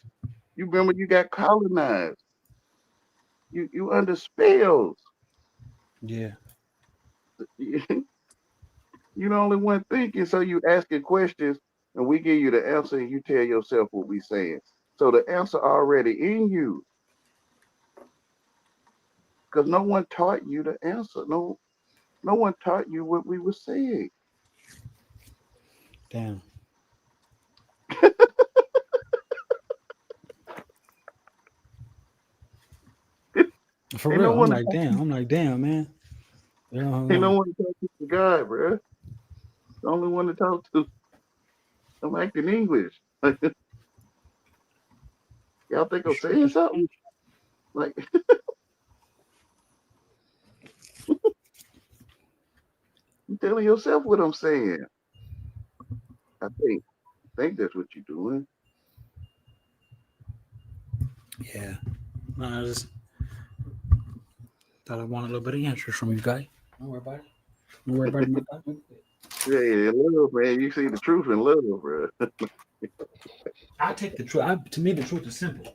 You remember you got colonized. You under spells. Yeah. You the only one thinking, so you asking questions, and we give you the answer, and you tell yourself what we saying. So the answer already in you, because no one taught you the answer. No one taught you what we were saying. Damn. For Ain't no real. I'm one to like, talk damn. to. I'm like, damn, man. You Ain't no know, one to talk to God, bro. The only one to talk to. I'm acting English. Y'all think I'm saying something? Like you telling yourself what I'm saying. I think that's what you're doing. yeah. No, I just thought I wanted a little bit of answers from you guys. Don't worry about it. Don't worry about it, my guy. Yeah, love, man. You see the truth in love, bro. I take the truth. To me, the truth is simple.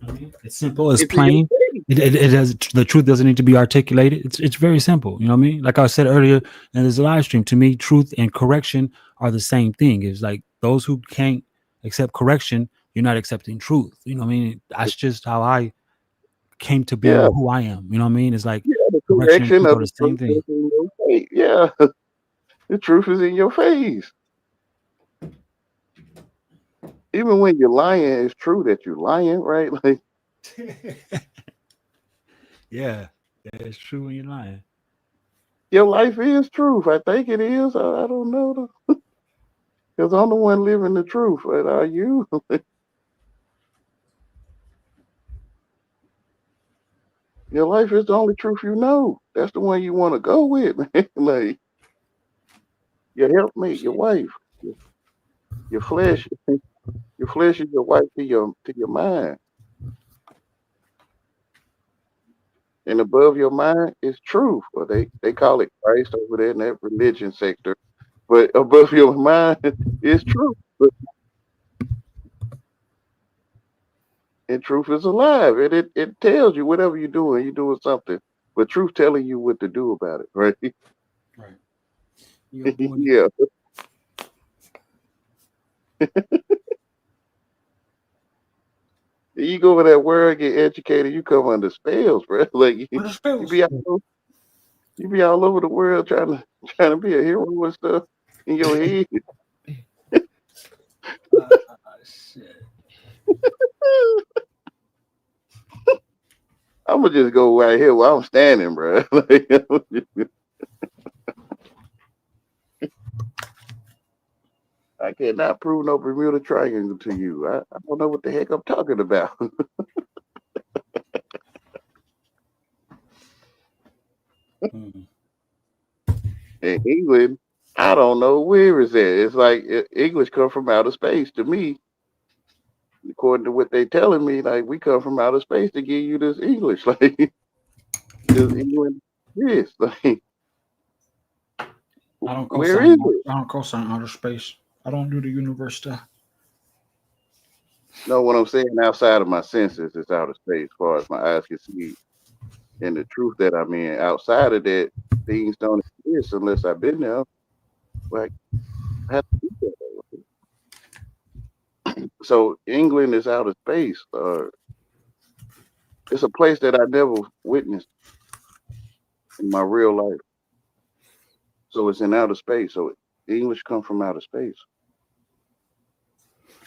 I mean, it's simple. It's It's in your plain. face. It has the truth doesn't need to be articulated. It's very simple. You know what I mean? Like I said earlier in this live stream, to me, truth and correction are the same thing. It's like those who can't accept correction, you're not accepting truth. You know what I mean? That's just how I came to be Yeah, who I am. You know what I mean? It's like yeah. The correction and correction truth of are the the same truth thing. is in your face. Yeah, the truth is in your face. Even when you're lying, it's true that you're lying, right? Like Yeah, it's true when you're lying. your life is truth. I think it is. I don't know because I'm the one living the truth. But are you? Your life is the only truth you know. That's the one you want to go with, man. Like your helpmate, your wife, your flesh. Your flesh is your wife to your mind, and above your mind is truth. Or they call it Christ over there in that religion sector. But above your mind is truth. But and truth is alive, and it tells you whatever you're doing something. But truth telling you what to do about it, right? Right. You're doing it. Yeah. You go over that world, get educated, you come under spells, bro. Like What is you spells? be you be all over the world trying to be a hero and stuff in your head. Shit. I'm gonna just go right here where I'm standing, bro. Like, I cannot prove no Bermuda Triangle to you. I don't know what the heck I'm talking about. Mm. In England, I don't know where it's at. It's like English come from outer space to me, according to what they telling me. Like we come from outer space to give you this English. Like this England, this. Like I don't where is co-sign. it? I don't co-sign outer space. I don't do the universe stuff. No, what I'm saying outside of my senses is outer space, as far as my eyes can see, and the truth that I'm in. Outside of that, things don't exist unless I've been there. Like I have to do that. So England is outer space. It's a place that I never witnessed in my real life. So it's in outer space. So English come from outer space.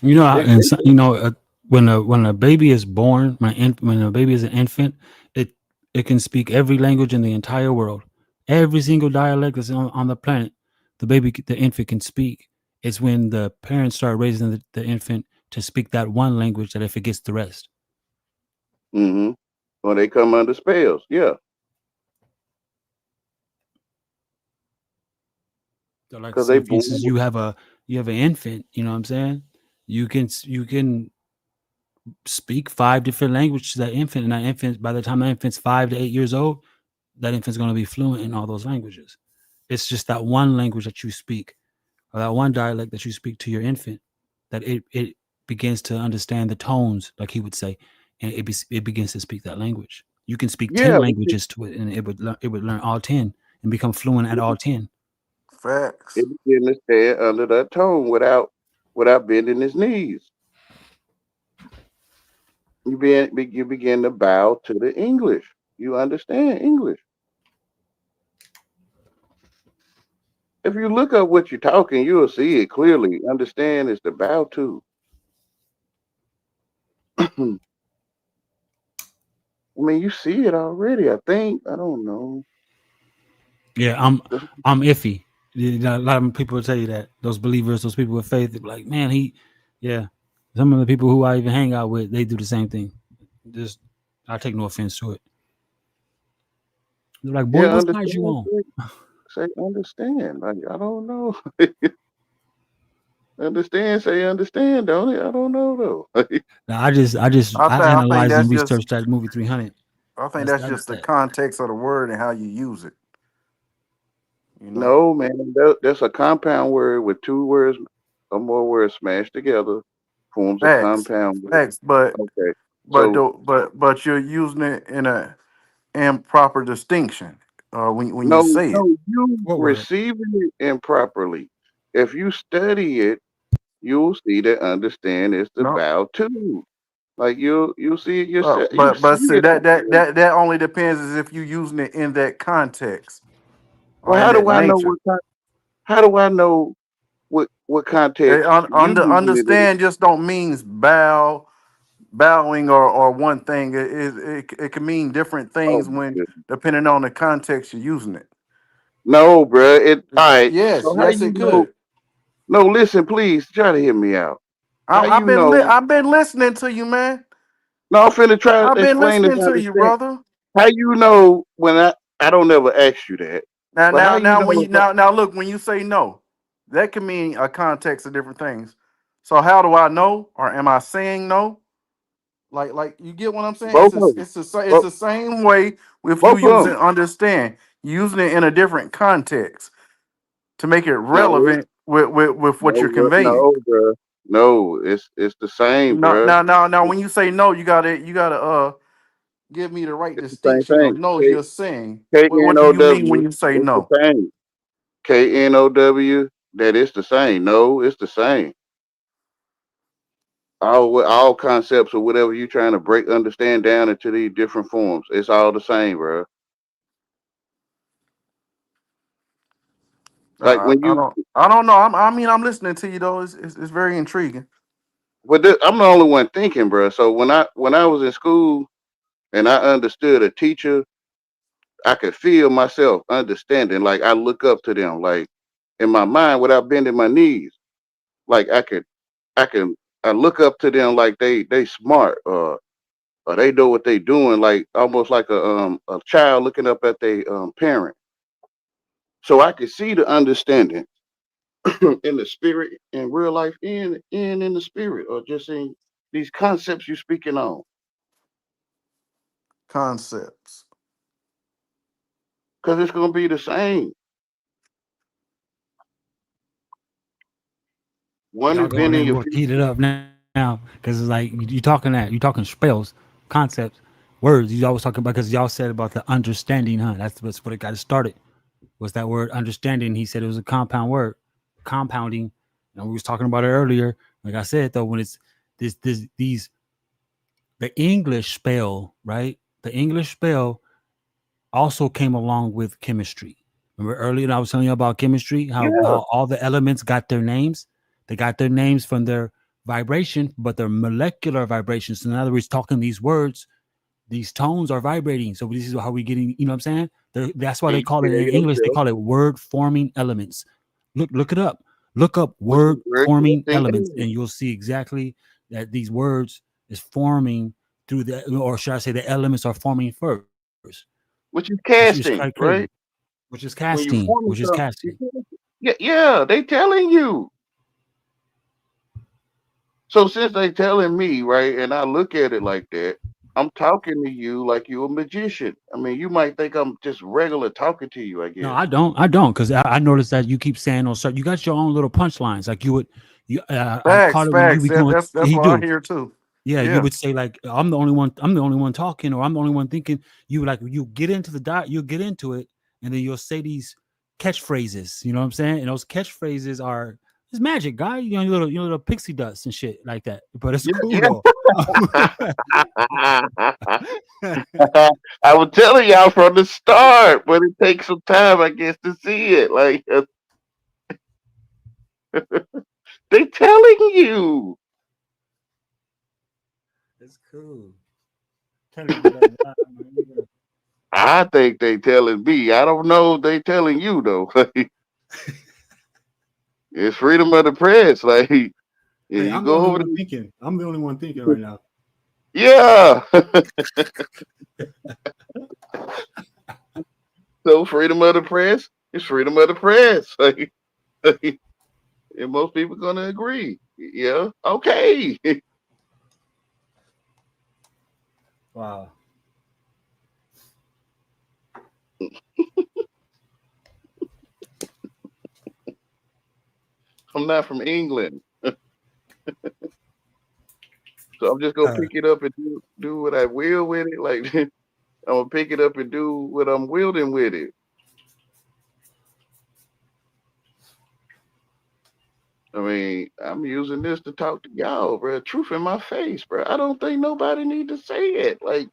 You know, They, and they, so, you know, when a baby is born, when a baby is an infant, it it can speak every language in the entire world, every single dialect that's on the planet. The infant can speak. It's when the parents start raising the infant to speak that one language that it forgets the rest. mm-hmm. Well, they come under spells. Yeah, So, like, because say they for born. instance, you have an infant. You know what I'm saying? You can speak five different languages to that infant, and that infant, by the time that infant's 5 to 8 years old, that infant's going to be fluent in all those languages. It's just that one language that you speak, or that one dialect that you speak to your infant, that it begins to understand the tones, like he would say, and it begins to speak that language. You can speak 10 Yeah, languages to it, and it would learn all 10 and become fluent at all 10. Facts. it begin to stand under that tone without bending his knees. You begin to bow to the English. You understand English. If you look up what you're talking, you'll see it clearly. Understand is the bow to. I mean, you see it already. I think. I don't know. Yeah, I'm iffy. A lot of people will tell you that, those believers, those people with faith, they're like, man, yeah. Some of the people who I even hang out with, they do the same thing. Just, I take no offense to it. They're like, boy, Yeah, what side you understand. on? Say understand. Like I don't know. Understand. Say understand. Don't it? I don't know though. Now, I I think analyzed and that's just researched that movie 300. That's that's the that. context of the word and how you use it. You know. No, man. That's a compound word with two words or more words smashed together forms a Facts. compound word. Facts. But Okay. but So the, but you're using it in a improper distinction when you no, say it. no, you What word? receiving it improperly. If you study it, you'll see that understand is the No. bow to. Like you'll see it yourself. You But see see it. that only depends as if you're using it in that context or Well, in how that do I know nature. what kind? How do I know what context you using it in? Understand just don't means bowing or one thing. It can mean different Oh things my when goodness. depending on the context you're using it. No, bruh. It all right. Yes, So how yes, you it know? could. No, listen, please try to hear me out. How you know? I've been listening to you, man. No, I'm finna try to I've been explain this. listening And to you, understand. brother. How you know when I don't ever ask you that, Now, but how now, you now, know when you if I, now look when you say no, that can mean a context of different things. So how do I know, or am I saying no? Like you get what I'm saying? both of them, It's both, the same way with you both of using them? understand, using it in a different context to make it No, relevant with what no, you're conveying. no, bruh. No, it's the same, Now, bruh. now, now, now, when you say no, you gotta give me the right It's the same distinction of thing. no you're saying. What do you mean when KNOW. you say It's the no? same. KNOW. That is the same. No, it's the same. All concepts or whatever you trying to break understand down into these different forms. It's all the same, bro. Like when you, I don't know. I mean, I'm listening to you though. It's very intriguing. I'm the only one thinking, bro. So when I was in school and I understood a teacher, I could feel myself understanding. Like I look up to them, like in my mind without bending my knees. Like I can, I look up to them like they smart or they know what they doing. Like almost like a child looking up at their parent. So I could see the understanding in the spirit, in real life, and in the spirit, or just in these concepts you're speaking on. Concepts. Because it's gonna be the same. One Y'all is going bending in your more feet. heated up now because it's like you talking you talking spells, concepts, words. You always talking about because y'all said about the understanding, huh? That's what it got started. Was that word understanding? He said it was a compound word, compounding. And we was talking about it earlier. Like I said though, when it's these the English spell, right? The English spell also came along with chemistry. Remember earlier I was telling you about chemistry, Yeah. how all the elements got their names. They got their names from their vibration, but their molecular vibrations. So in other words, talking these words, these tones are vibrating. So this is how we getting, you know what I'm saying? That's why they Take call it care of in English, they yourself. call it word forming elements. Look it up. Look up Which is word very forming interesting. elements, and you'll see exactly that these words is forming through the, or should I say the elements are forming first. Which is It's quite casting, crazy. right? Which is When you casting, forming which is something, casting. yeah, yeah, they telling you. So since they telling me, right, and I look at it like that, I'm talking to you like you a magician. I mean, you might think I'm just regular talking to you, I No, guess. I don't, because I noticed that you keep saying on certain. You got your own little punchlines. Like you would, you. I Facts, caught it when you facts. be going. That's He what I do. hear too. Yeah, you Yeah. would say like, I'm the only one. I'm the only one talking, or I'm the only one thinking. You like you get into the dot. You get into it, and then you'll say these catchphrases. You know what I'm saying? And those catchphrases are it's magic, guy. Your little pixie dust and shit like that. But it's cool Yeah, though. yeah. I was telling y'all from the start, but it takes some time, I guess, to see it. Like they telling you. It's cool. Telling you that. I think they telling me. I don't know if they telling you though. It's freedom of the press. Like, yeah, Hey, you I'm the go only over one thinking. I'm the only one thinking right now. there. Yeah. So freedom of the press is freedom of the press. Like, and most people gonna agree. Yeah. Okay. Wow. I'm not from England, so I'm just gonna Uh, pick it up and do what I will with it. Like I'm gonna pick it up and do what I'm wielding with it. I mean, I'm using this to talk to y'all, bro. Truth in my face, bro. I don't think nobody need to say it. Like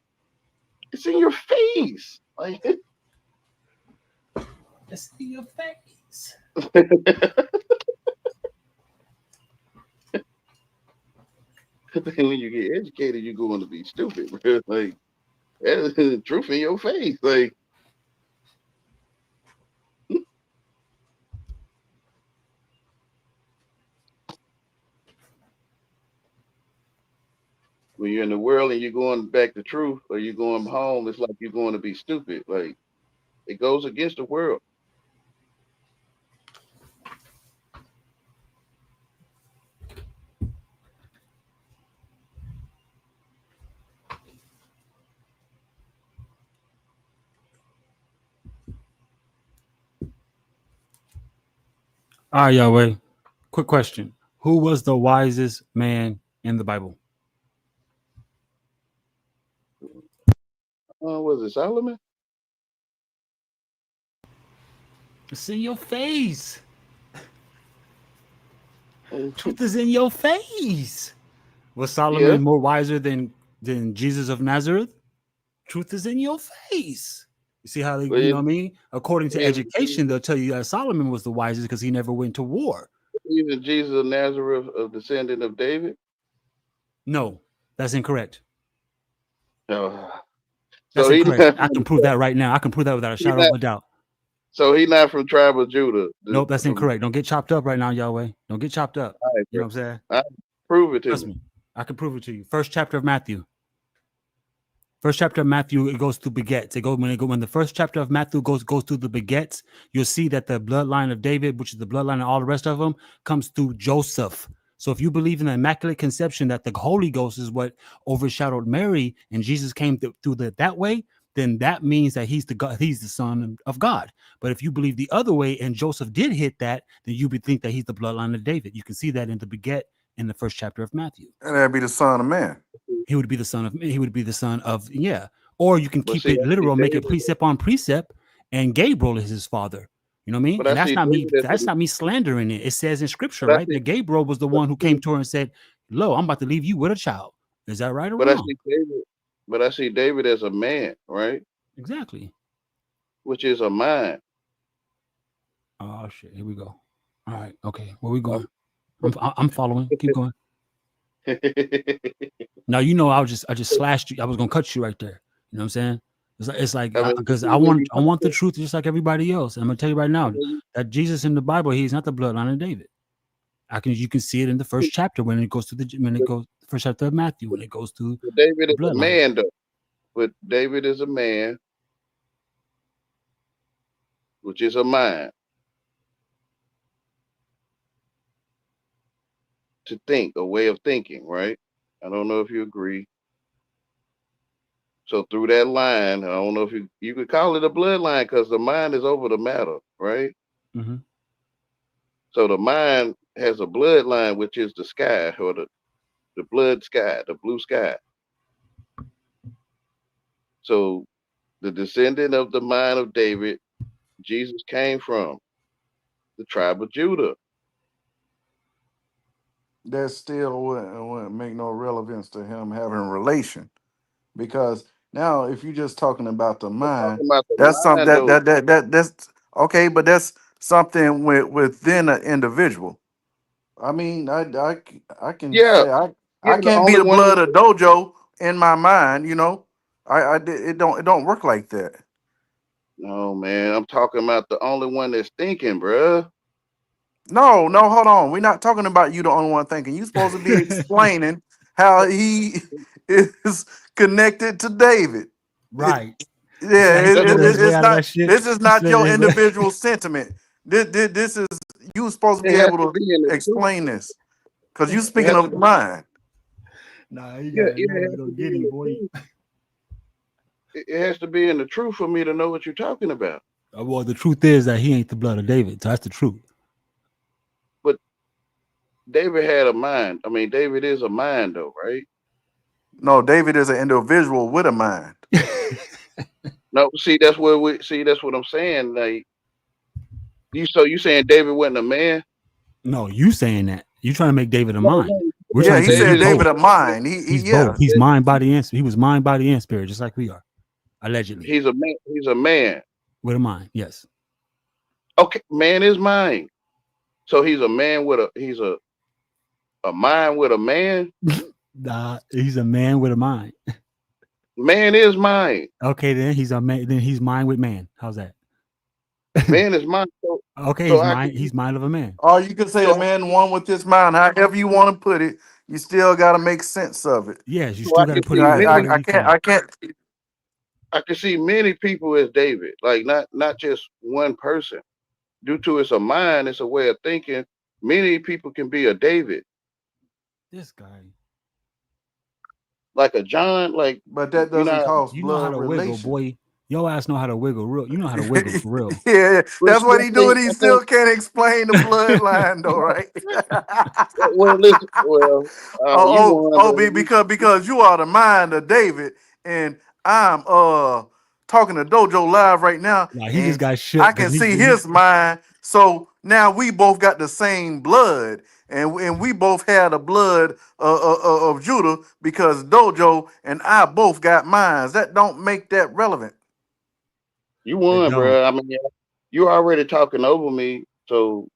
it's in your face. Like It's in your face. when you get educated, you're going to be stupid, bro. Like that's the truth in your face. Like when you're in the world and you're going back to truth, or you're going home, it's like you're going to be stupid. Like it goes against the world. All right, Yahweh. Quick question: who was the wisest man in the Bible? Was it Solomon? It's in your face. Truth is in your face. Was Solomon Yeah. more wiser than Jesus of Nazareth? Truth is in your face. You see how they, But you know what I mean? According to is education, they'll tell you that Solomon was the wisest because he never went to war. even Jesus of Nazareth, a descendant of David? No, that's incorrect. Oh. That's So he incorrect. not I can prove that right now. I can prove that without a he shadow not of a doubt. so he not from tribe of Judah. Nope, that's From incorrect. Don't get chopped up right now, Yahweh. Don't get chopped up. all right, You bro. know what I'm saying? Prove it to Trust me. me. I can prove it to you. First chapter of Matthew. First chapter of Matthew, it goes through begets. When the first chapter of Matthew goes through the begets, you'll see that the bloodline of David, which is the bloodline of all the rest of them, comes through Joseph. So if you believe in the Immaculate Conception, that the Holy Ghost is what overshadowed Mary, and Jesus came through that way, then that means that he's the Son of God. But if you believe the other way, and Joseph did hit that, then you would think that he's the bloodline of David. You can see that in the beget in the first chapter of Matthew. And that'd be the Son of Man. He would be the son of, yeah. Or you can But keep see, it I see literal, make it David, precept on precept, and Gabriel is his father. You know what I mean? but I And that's see not me. David as That's not me slandering it. It says in scripture, but I right, see that Gabriel was the but one who I came see to her and said, "Lo, I'm about to leave you with a child." Is that right or but I wrong? see David but I see David as a man, right? Exactly. Which is a mind. Oh shit. Here we go. All right. Okay. Where we going? I'm following. Keep going. Now you know I just slashed you. I was gonna cut you right there. You know what I'm saying? It's like I mean, because I when want you I want the truth just like everybody else. And I'm gonna tell you right now when that Jesus in the Bible, he's not the bloodline of David. You can see it in the first chapter when it goes to the first chapter of Matthew when it goes to David the is a bloodline. man though. But David is a man, which is a mind to think, a way of thinking, right? I don't know if you agree. So through that line, I don't know if you could call it a bloodline because the mind is over the matter, right? Mm-hmm. So the mind has a bloodline, which is the sky or the blood sky, the blue sky. So the descendant of the mind of David, Jesus came from the tribe of Judah. That still wouldn't make no relevance to him having a relation. Because now if you're just talking about the I'm mind, talking about the that's something mind though. that's okay, but that's something within an individual. I mean, I can Yeah, say yeah, I the can't be only the one blood of Dojo in my mind, you know. It don't work like that. no man, I'm talking about the only one that's thinking, bruh. No, hold on. We're not talking about you the only one thinking. You're supposed to be explaining how he is connected to David. It- Right. You see how yeah, he That's what slid his way it's out of not. that shit? This is He not slid your his way. individual sentiment. This is you supposed to be it has able to to be in the truth. explain this because you It speaking has to of be, mind. Nah, yeah, yeah, y'all it was has gonna to be get in him, the boy. truth. It has to be in the truth for me to know what you're talking about. Well, the truth is that he ain't the blood of David. So that's the truth. But David had a mind. I mean, David is a mind though, right? No, David is an individual with a mind. No, see, that's where we see. That's what I'm saying. Like you saying David wasn't a man? No, you saying that. You trying to make David a No, mind. no. We're Yeah, trying to he tell you said he's David. both. David a mind. He He's both. yeah. He's mind, body, and he was mind, body, and spirit, just like we are, allegedly. He's a man. He's a man. With a mind, yes. Okay, man is mind. So he's a man with a mind with a man. He's a man with a mind. Man is mind. Okay, then he's a man. Then he's mind with man. How's that? Man is mind. Okay, So I can He's mind of a man. Or you can say a so, man one with his mind, however you want to put it. You still got to make sense of it. Yes, you so I still got to can put it see in I, many I, I orderly can't. form. I can't. I can see many people as David, like not just one person. Due to it's a mind, it's a way of thinking. Many people can be a David, This guy, like a John, like But that you doesn't know. cause you know how blood to wiggle, relation. boy. Your ass know how to wiggle real. You know how to wiggle for real. Yeah, But that's see, what he doing. He I think still can't explain the bloodline, though, right? well, listen, well, you won, but Because you are the mind of David, and I'm talking to Dojo live right now, Nah, he just and got shook I because can see his mind. So now we both got the same blood, and we both had the blood of Judah because Dojo and I both got minds. That don't make that relevant. you it won, don't. bro. I mean, you already talking over me, so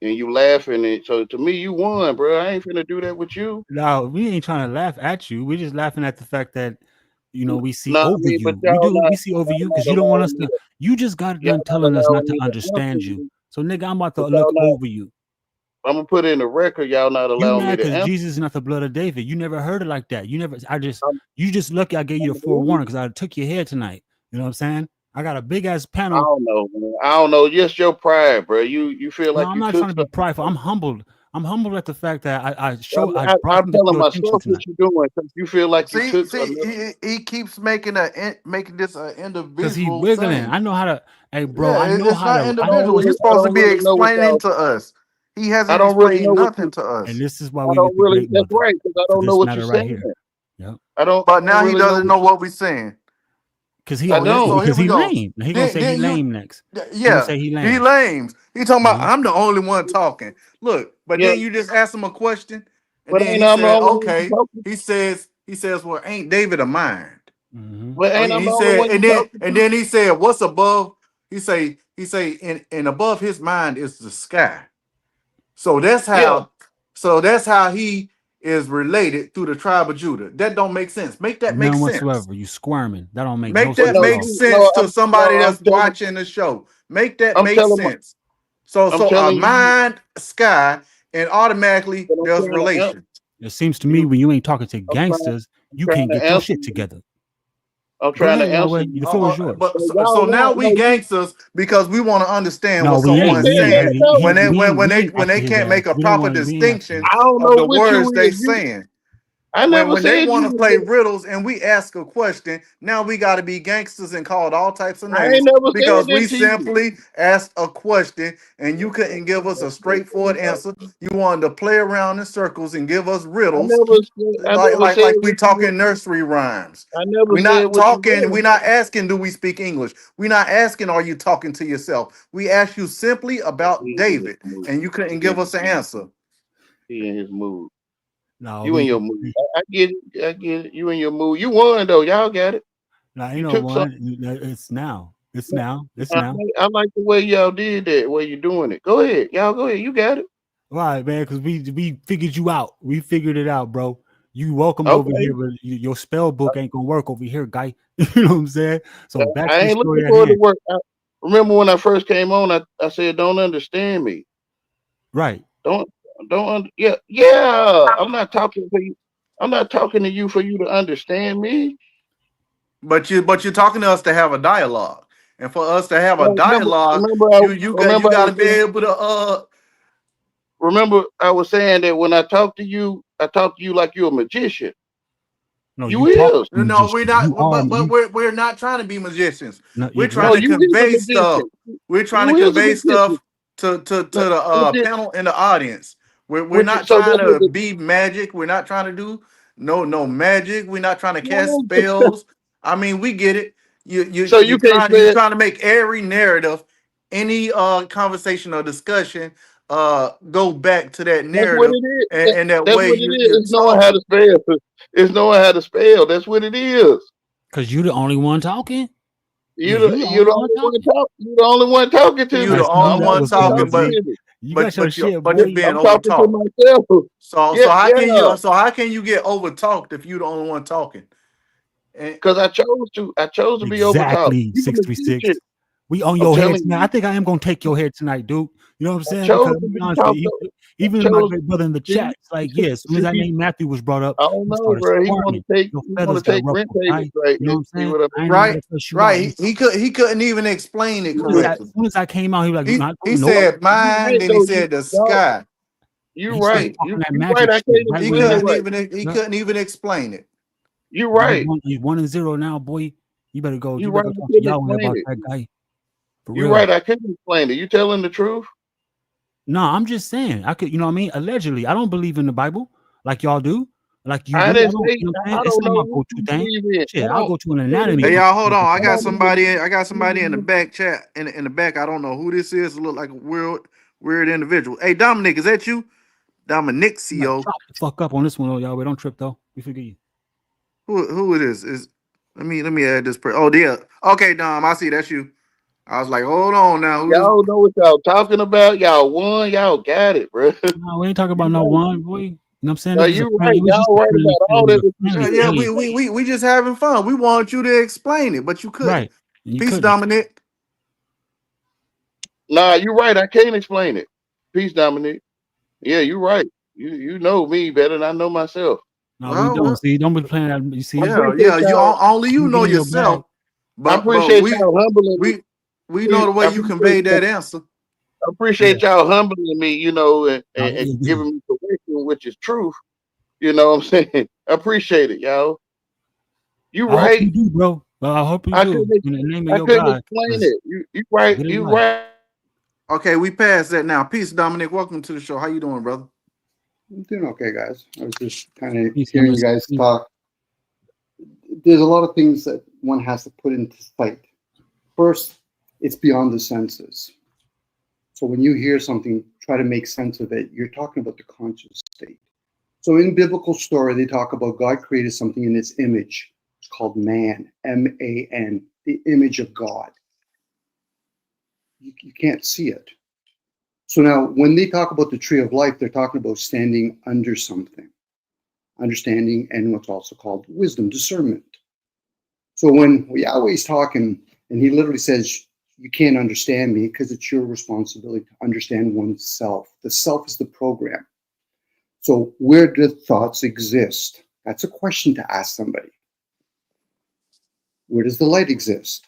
and you laughing, and so to me, you won, bro. I ain't finna do that with you. No, we ain't trying to laugh at you. We're just laughing at the fact that we see No, I over mean, but you. We do. We see over you y'all because not you don't want allowing us me to. to, You just got y'all done not telling us not allowing to me to answer understand you. you, So nigga, I'm about to but look y'all not. over you. I'm gonna put in the record. Y'all not You allowing me mad to because answer. Jesus is not the blood of David. You never heard it like that. You never. I'm, You just lucky I gave you the who? forewarning because I took your head tonight. You know what I'm saying? I got a big ass I panel. don't know, man. I don't know. Just your pride, bro. You feel No, like I'm you not took trying to be something. prideful. I'm humbled. I'm humbled at the fact that I brought I'm something to telling your attention myself what tonight. you're doing because you feel like you See, took see, another. he keeps making this an Cause he individual wiggling. thing. I know how to. Hey, bro, Yeah, I know it's how not to. individual. He's I supposed to don't be really know what explaining y'all. to us. He I hasn't don't really know explained what nothing you. to And us. this is why I we get don't the really. great That's mother right because I for don't know this what you're matter right saying. here. Yep. But I don't now he really know. doesn't know what we're saying. Cause he I always So don't. here because we he go. lame. He gonna say he You, lame next. He gonna yeah, say he he lame. lames. He talking about Uh-huh. I'm the only one talking. Look, but Yeah, then you just ask him a question, and but then ain't he I'm the said, only one you okay. talking. He says, well, ain't David a mind? Mm-hmm. But Oh, ain't yeah, I'm he the only said, one you talking and to. then he said, what's above? He say, and above his mind is the sky. So Yeah. that's how he is related through the tribe of Judah. That don't make sense. Make that make None sense. whatsoever. You squirming. That don't make no Make Well, that sense no, at make all. you no. sense to somebody that's watching the show. Make that I'm make telling my. sense. So I'm a telling you. mind sky and automatically But I'm there's trying to answer relation. It seems to me you. when you ain't talking to I'm trying. gangsters, I'm you trying can't to get your answer shit you. together. I'm Go trying ahead, to answer Yahweh. you. The floor is yours. But so Y'all now not. we No, gangsters because we want to understand No, what we I ain't ain't. someone's We saying ain't. that saying at all. We ain't when after they his can't ass. make a We don't proper want. We ain't after him. distinction I don't of know the what you words they is. saying. I never When they said want you to was play gay. riddles and we ask a question, now we got to be gangsters and called all types of I ain't names never said because we that to you. simply asked a question and you couldn't give us a straightforward answer. You wanted to play around in circles and give us riddles I never said like we what you. talking nursery rhymes. I never We're said not what you talking, read. we're not asking, do we speak English? We're not asking, are you talking to yourself? We asked you simply about He in his David mood. and you couldn't He give us an answer. in his mood. No, You in your mood. I get it. I get it. You in your mood. You won though. Y'all got it. no, you You know took what? something. It's now. It's now. It's I now. like the way y'all did that. Way you doing it. Go ahead. Y'all go ahead. You got it. Right, man, because we figured you out. We figured it out, bro. You welcomed over Okay. here, but your spell book ain't gonna work over here, guy. You know what I'm saying? So back I to the ain't looking story at forward to hand. work. Remember when I first came on, I said, don't understand me. Right. Don't yeah, yeah. I'm not talking for you. I'm not talking to you for you to understand me. But you're talking to us to have a dialogue. And for us to have a No, dialogue, you I got to was be saying, able to remember I was saying that when I talk to you, I talk to you like you're a magician. No, You you talk is. like a no, we're magician. not. You are But you. we're not trying to be magicians. No, We're trying No, to exactly. you is a convey stuff. magician. We're trying to You is a convey magician. stuff to No, the magi- panel and the audience. We're Which is not so trying that's what to the be magic. We're not trying to do no magic. We're not trying to cast no, spells. I mean, we get it. so you can't You're say it. trying to make every narrative, any conversation or discussion, go back to that That's what narrative, it is. and that That's way what it you're is. It's knowing how talking. to spell. It's knowing how to spell. That's what it is. Cause you the only one talking. Yeah, You you the you're only the one only one talking. talk. You're the only one talking to You I the me. see only that one was You're cool, talking, talking but G. to me. You got your shit, but boy. you're being I'm talking to overtalked. myself. So Yeah, how can you get overtalked if you're the only one talking? And because I chose to. I chose to be overtalked. Exactly, Even the 636. teacher, We on I'm your head telling tonight. I you, think I am gonna take your head tonight, dude. You know what I'm I saying? Because chose I'm to gonna be be honest with talked you, up. I even my chose. great brother in the See, chat, it's like, yeah, as soon as that see, name Matthew was brought up, I don't he know, started bro. He want sparking. to take. Your He want feathers to got take rent ruffled, payments right? right You know now. what I'm See saying? what I I ain't even mean? gotta cuss you out. right, he couldn't even explain it As correctly. soon as I came out, he was like, I He don't know. No, said you mine, right then he though. You said the no, sky. you He started right. He talking that You right. magic I shit can't right he when explain it that couldn't right. even explain it. You but right. he's 1-0 now, boy. You You right. better go I talk to couldn't Yahweh explain about it. that guy. For You real. right. I couldn't explain it. You telling the truth? No, I'm just saying. I could, you know what I mean? Allegedly. I don't believe in the Bible like y'all do. Like you I do. I didn't don't, say. you know what I'm saying? I It's don't not know my what go-to you thing. believe in. Shit, Hold I'll on. go to an Wait a anatomy Hey minute. book. y'all, hold on. I Hold got on a minute. somebody. I got Wait a somebody in the minute. back chat in the back. I don't know who this is. It look like a weird individual. Hey Dominic, is that you? Dominic I'm like, CO. chop the fuck up on this one, though, Yahweh. Don't trip, though. We forgive you. Who it is? Let me add this. Oh yeah. Okay, Dom. I see that's you. I was like, hold on now. Who this? Y'all know what y'all talking about. Y'all won. Y'all got it, bro. No, we ain't talking about You no right. one, boy. You know what I'm saying? No, It was a you friendly, right. it was just Y'all a right friendly, about it all was that. a What you friendly Yeah, saying? game. we just having fun. We want you to explain it, but you couldn't. Right. And you Peace, couldn't. Dominic. Nah, you right. I can't explain it. Peace, Dominic. Yeah, you right. You know me better than I know myself. No, we don't. Well, See, don't be playing that. You I see, appreciate yeah. You y'all. only you you get know in your bag. yourself, I but appreciate y'all humbling me. we know the way I you appreciate conveyed that answer. I Yeah. appreciate y'all humbling me, you know, No, and we do. giving me correction, which is truth. You know what I'm saying? I appreciate it, y'all. You I hope you right. do, bro. Well, I hope you I do. couldn't In the name of I your couldn't God. explain 'Cause it. You right. get it You right. right. Okay, we passed that now. Peace, Dominic. Welcome to the show. How you doing, brother? I'm doing okay, guys. I was just kind of Peace, hearing you Emerson. guys talk. There's a lot of things that one has to put into sight. First, it's beyond the senses. So when you hear something, try to make sense of it. You're talking about the conscious state. So in biblical story, they talk about God created something in His image. It's called man, M-A-N, the image of God. You can't see it. So now, when they talk about the tree of life, they're talking about standing under something, understanding, and what's also called wisdom, discernment. So when Yahweh's talking, and He literally says, "You can't understand me because it's your responsibility to understand oneself." The self is the program. So where do thoughts exist? That's a question to ask somebody. Where does the light exist?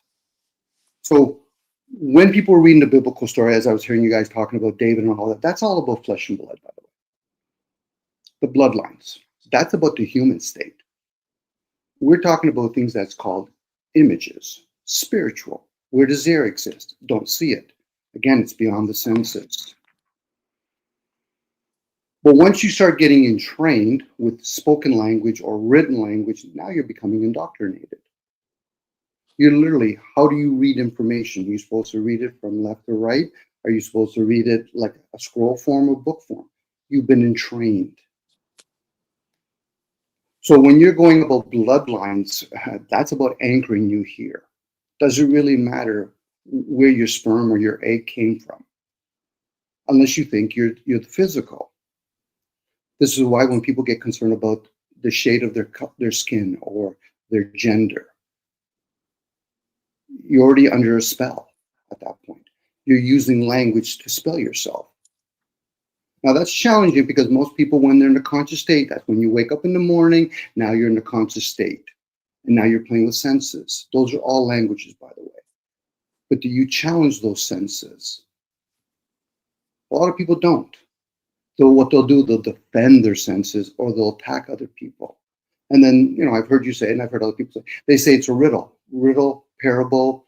So when people are reading the biblical story, as I was hearing you guys talking about David and all that, that's all about flesh and blood, by the way. The bloodlines. That's about the human state. We're talking about things that's called images, spiritual. Where does there exist? Don't see it. Again, it's beyond the senses. But once you start getting entrained with spoken language or written language, now you're becoming indoctrinated. You're literally, how do you read information? Are you supposed to read it from left to right? Are you supposed to read it like a scroll form or book form? You've been entrained. So when you're going about bloodlines, that's about anchoring you here. Does it really matter where your sperm or your egg came from? Unless you think you're the physical. This is why when people get concerned about the shade of their skin or their gender, you're already under a spell at that point. You're using language to spell yourself. Now that's challenging because most people, when they're in a conscious state, that's when you wake up in the morning, now you're in a conscious state. And now you're playing with senses. Those are all languages, by the way. But do you challenge those senses? A lot of people don't. So what they'll do, they'll defend their senses or they'll attack other people. And then, I've heard you say, and I've heard other people say, they say it's a riddle, parable,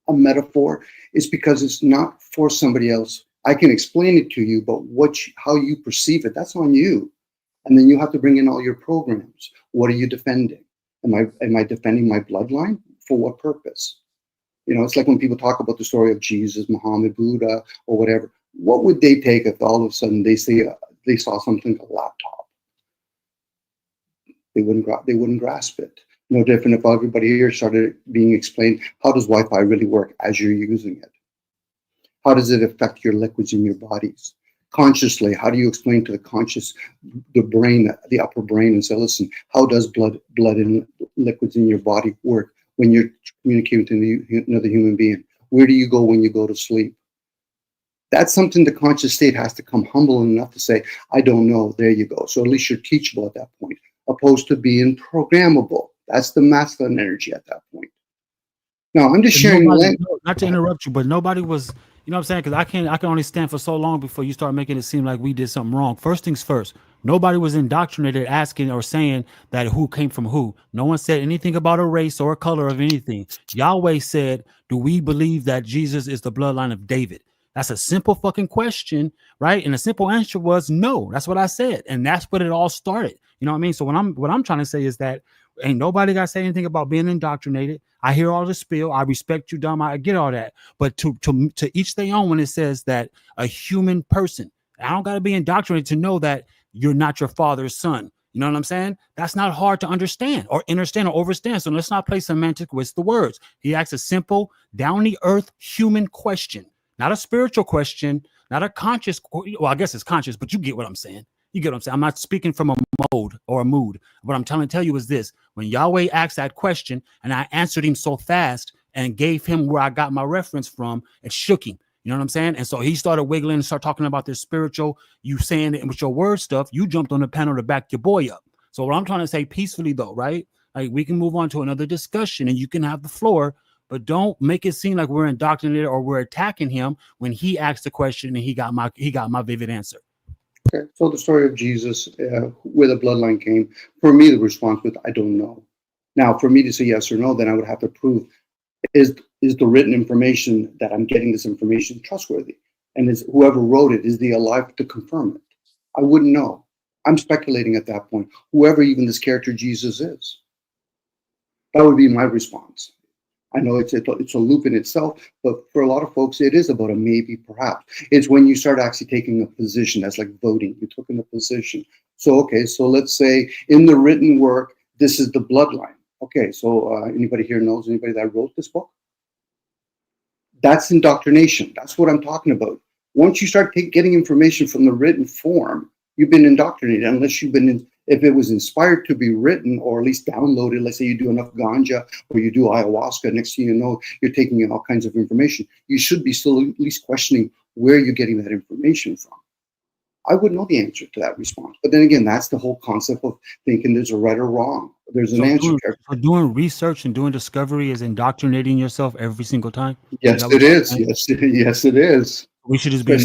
a metaphor. It's because it's not for somebody else. I can explain it to you, but how you perceive it, that's on you. And then you have to bring in all your programs. What are you defending? Am I defending my bloodline? For what purpose? It's like when people talk about the story of Jesus, Muhammad, Buddha, or whatever. What would they take if all of a sudden they saw something like a laptop? They wouldn't grasp it. No different if everybody here started being explained, how does Wi-Fi really work as you're using it? How does it affect your liquids in your bodies? Consciously, how do you explain to the conscious, the brain, the upper brain, and say, listen, how does blood and liquids in your body work when you're communicating with another human being? Where do you go when you go to sleep? That's something the conscious state has to come humble enough to say, I don't know. There you go. So at least you're teachable at that point, opposed to being programmable. That's the masculine energy at that point. Now, I'm just sharing. Not to interrupt you, but nobody was, you know what I'm saying? Because I can only stand for so long before you start making it seem like we did something wrong. First things first, nobody was indoctrinated asking or saying that who came from who. No one said anything about a race or a color of anything. Yahweh said, do we believe that Jesus is the bloodline of David? That's a simple fucking question, right? And the simple answer was no. That's what I said. And that's what it all started. You know what I mean? So what I'm trying to say is that ain't nobody got to say anything about being indoctrinated. I hear all the spiel. I respect you, Dom. I get all that. But to each their own when it says that a human person, I don't got to be indoctrinated to know that you're not your father's son. You know what I'm saying? That's not hard to understand or understand or overstand. So let's not play semantic with the words. He asks a simple, down the earth human question, not a spiritual question, not a conscious. Well, I guess it's conscious, but you get what I'm saying. You get what I'm saying? I'm not speaking from a mode or a mood. What I'm trying to tell you is this. When Yahweh asked that question and I answered him so fast and gave him where I got my reference from, it shook him. You know what I'm saying? And so he started wiggling and started talking about this spiritual, you saying it with your word stuff. You jumped on the panel to back your boy up. So what I'm trying to say peacefully though, right? Like we can move on to another discussion and you can have the floor, but don't make it seem like we're indoctrinated or we're attacking him when he asked the question and he got my vivid answer. Okay, so the story of Jesus, where the bloodline came, for me, the response was, I don't know. Now, for me to say yes or no, then I would have to prove, is the written information that I'm getting this information trustworthy? And is whoever wrote it, is he alive to confirm it? I wouldn't know. I'm speculating at that point, whoever even this character Jesus is. That would be my response. I know it's a loop in itself, but for a lot of folks, it is about a maybe, perhaps. It's when you start actually taking a position. That's like voting. You took in a position. So, okay, so let's say in the written work, this is the bloodline. Okay, so anybody here knows anybody that wrote this book? That's indoctrination. That's what I'm talking about. Once you start getting information from the written form, you've been indoctrinated, unless you've been if it was inspired to be written or at least downloaded. Let's say you do enough ganja or you do ayahuasca, next thing you know, you're taking in all kinds of information. You should be still at least questioning where you're getting that information from. I wouldn't know the answer to that response. But then again, that's the whole concept of thinking there's a right or wrong. There's an answer. So doing research and doing discovery is indoctrinating yourself every single time. Yes, it is. Yes, it is. We should just be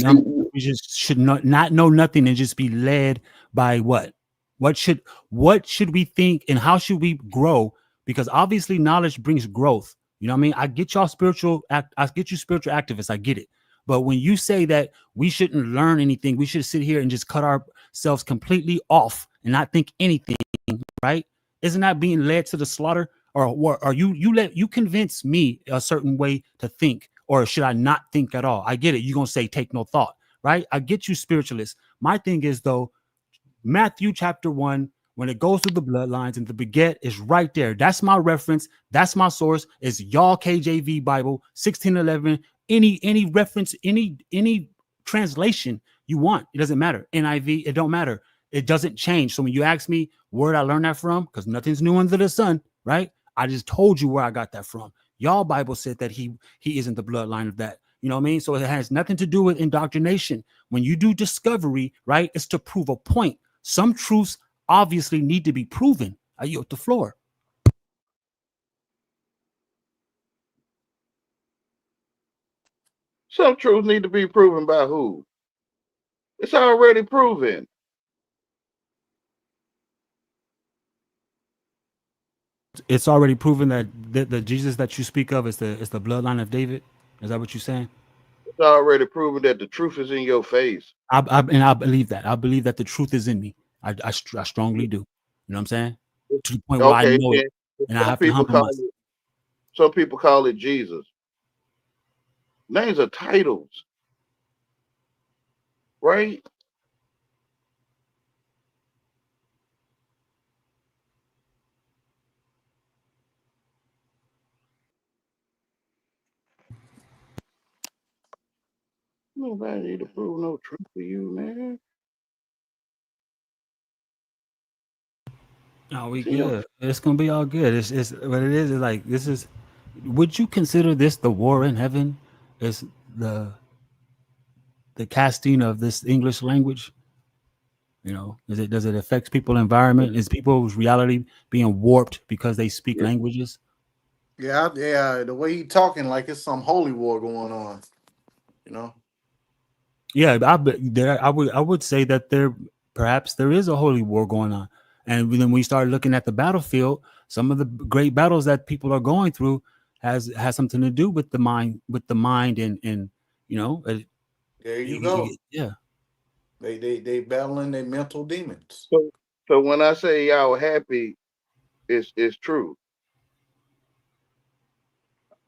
we just should not know nothing and just be led by what? What should we think and how should we grow? Because obviously knowledge brings growth. You know what I mean? I get y'all I get you spiritual activists. I get it. But when you say that we shouldn't learn anything, we should sit here and just cut ourselves completely off and not think anything, right? Isn't that being led to the slaughter? Or you convince me a certain way to think, or should I not think at all? I get it. You're gonna say take no thought, right? I get you, spiritualist. My thing is though, Matthew chapter 1, when it goes through the bloodlines and the beget is right there. That's my reference. That's my source. It's y'all KJV Bible 1611. Any reference, any translation you want, it doesn't matter. NIV, it don't matter. It doesn't change. So when you ask me where did I learn that from, because nothing's new under the sun, right? I just told you where I got that from. Y'all Bible said that he isn't the bloodline of that. You know what I mean? So it has nothing to do with indoctrination. When you do discovery, right, it's to prove a point. Some truths obviously need to be proven. I yield the floor. Some truths need to be proven by who? It's already proven. It's already proven that the Jesus that you speak of is the bloodline of David. Is that what you're saying? It's already proven that the truth is in your face. I believe that. I believe that the truth is in me. I strongly do. You know what I'm saying? To the point where I know it, and I have to humble myself. Some people call it Jesus. Names are titles, right? Nobody need to prove no truth to you, man. No, we See, good. It's gonna be all good. It's what it is like this is. Would you consider this the war in heaven? Is the casting of this English language? You know, does it affect people's environment? Is people's reality being warped because they speak yeah, languages? Yeah, yeah. The way he talking like it's some holy war going on. You know. Yeah, I would say that perhaps there is a holy war going on, and then we start looking at the battlefield. Some of the great battles that people are going through has something to do with the mind, and you know, There you go. yeah. They battling their mental demons. so so when I say y'all happy, it's true.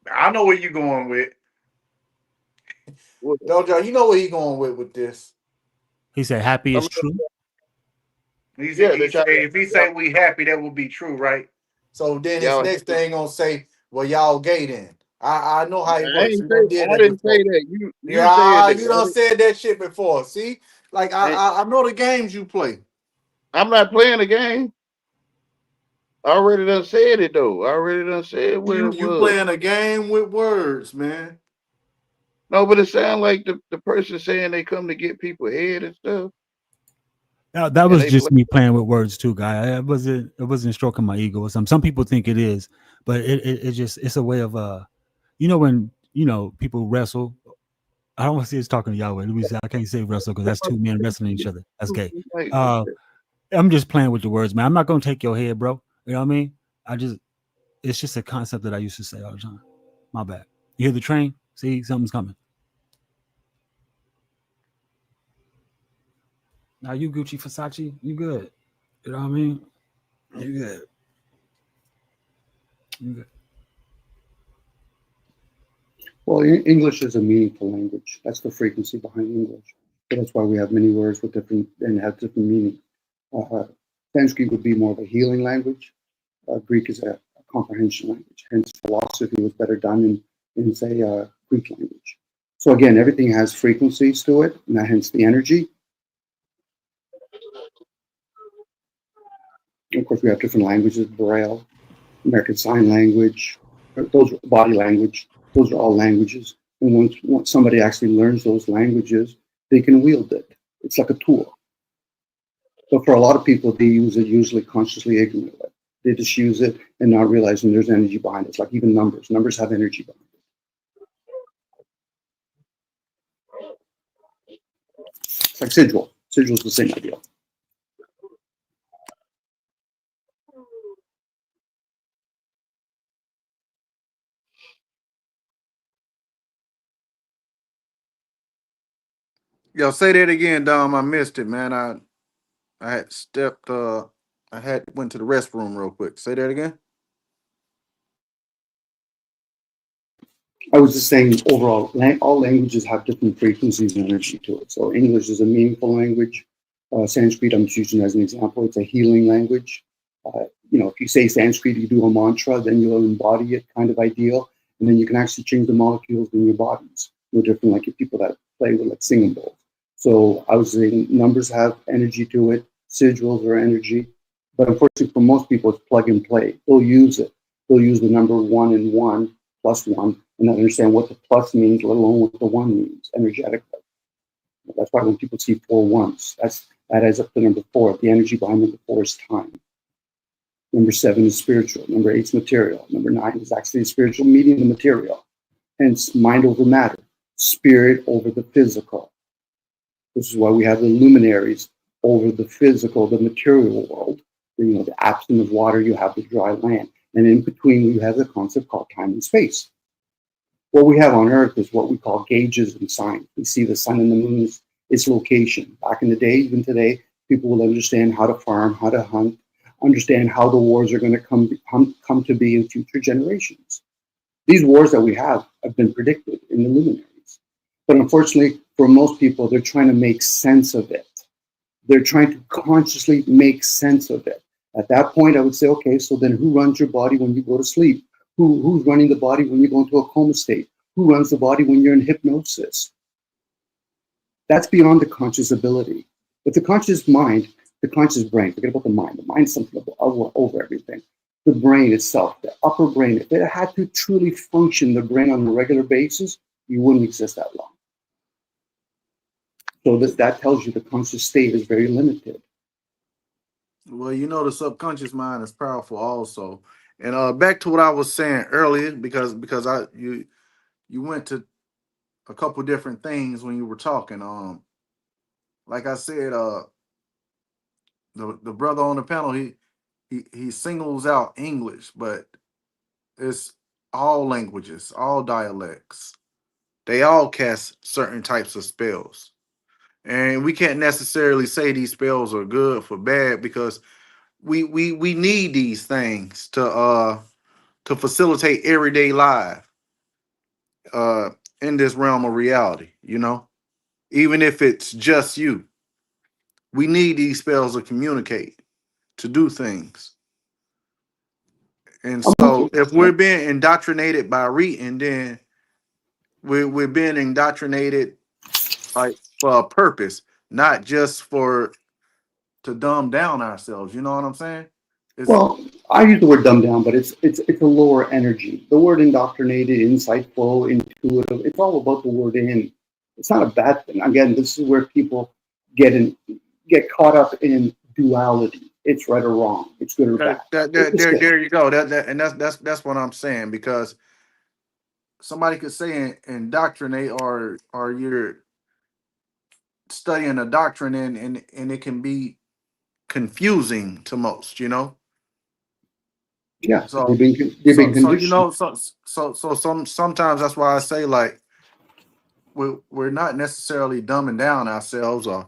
I know where you going with. What- Dojo, you know where he going with this. He said, "Happy I is mean, true." yeah, He that say y'all, if he y'all, say we happy, that would be true, right? So then his y'all next happy. thing gonna say, well, y'all gay then. I know how he I works. ain't We say done did I that didn't say before. that. You said Yeah, that. you done said that shit before. See? Like Ain't- I know the games you play. I'm not playing the game. I already done said it though. I already done said what it You was. playing a game with words, man. No, but it sounds like the person saying they come to get people head and stuff, That and was they play. just me playing with words too, guy. It wasn't stroking my ego or something. Some people think it is, but it's a way of when people wrestle. I don't want to say it's talking to Yahweh. Let me say I can't say wrestle because that's two men wrestling each other. That's gay. Like, I'm just playing with the words, man. I'm not gonna take your head, bro. You know what I mean? It's just a concept that I used to say all the time. My bad. You hear the train? See, something's coming. Now you Gucci Versace, you good. You know what I mean? You good. You good. Well, English is a meaningful language. That's the frequency behind English. So that's why we have many words with different and have different meaning. Sanskrit would be more of a healing language. Greek is a comprehension language. Hence, philosophy was better done in say, Greek language. So again, everything has frequencies to it, and hence the energy. Of course, we have different languages: Braille, American Sign Language. Those are body language. Those are all languages. And once somebody actually learns those languages, they can wield it. It's like a tool. But for a lot of people, they use it usually consciously ignorantly. They just use it and not realizing there's energy behind it. It's like even numbers. Numbers have energy behind it. It's like sigil. Sigil is the same idea. Yo, say that again, Dom. I missed it, man. I had stepped I had went to the restroom real quick. Say that again. I was just saying overall, all languages have different frequencies and energy to it. So English is a meaningful language. Sanskrit, I'm just using as an example, it's a healing language. If you say Sanskrit, you do a mantra, then you'll embody it kind of ideal. And then you can actually change the molecules in your bodies. No different like people that play with like singing bowls. So I was saying numbers have energy to it. Sigils are energy. But unfortunately for most people, it's plug and play. They'll use it. They'll use the number 1 and 1 plus 1 and not understand what the plus means, let alone what the 1 means energetically. That's why when people see 4 ones, that adds up to number 4. The energy behind number 4 is time. Number 7 is spiritual. Number 8 is material. Number 9 is actually spiritual meeting the material. Hence, mind over matter, spirit over the physical. This is why we have the luminaries over the physical, the material world. The absence of water, you have the dry land. And in between, you have the concept called time and space. What we have on Earth is what we call gauges and signs. We see the sun and the moon, its location. Back in the day, even today, people will understand how to farm, how to hunt, understand how the wars are going to come to be in future generations. These wars that we have been predicted in the luminaries. But unfortunately, for most people, they're trying to make sense of it. They're trying to consciously make sense of it. At that point, I would say, okay, so then who runs your body when you go to sleep? Who's running the body when you go into a coma state? Who runs the body when you're in hypnosis? That's beyond the conscious ability. But the conscious mind, the conscious brain, forget about the mind. The mind's something over everything. The brain itself, the upper brain, if it had to truly function, the brain on a regular basis, you wouldn't exist that long. So that tells you the conscious state is very limited. Well, you know, the subconscious mind is powerful also. And back to what I was saying earlier, because you went to a couple different things when you were talking. Like I said, the brother on the panel, he singles out English, but it's all languages, all dialects. They all cast certain types of spells. And we can't necessarily say these spells are good for bad because we need these things to facilitate everyday life in this realm of reality, you know? Even if it's just you. We need these spells to communicate, to do things. And I'm with so you. if we're being indoctrinated by reading, then we're being indoctrinated like for a purpose, not just for to dumb down ourselves. You know what I'm saying? It's Well, I use the word dumb down, but it's a lower energy. The word indoctrinated, insightful, intuitive, it's all about the word in. It's not a bad thing. Again, this is where people get caught up in duality. It's right or wrong. It's good or bad. there you go. And that's what I'm saying, because somebody could say indoctrinate, or you're studying a doctrine, and it can be confusing to most, you know. Yeah, So they've been you conditioned. know, sometimes that's why I say, like, we're not necessarily dumbing down ourselves or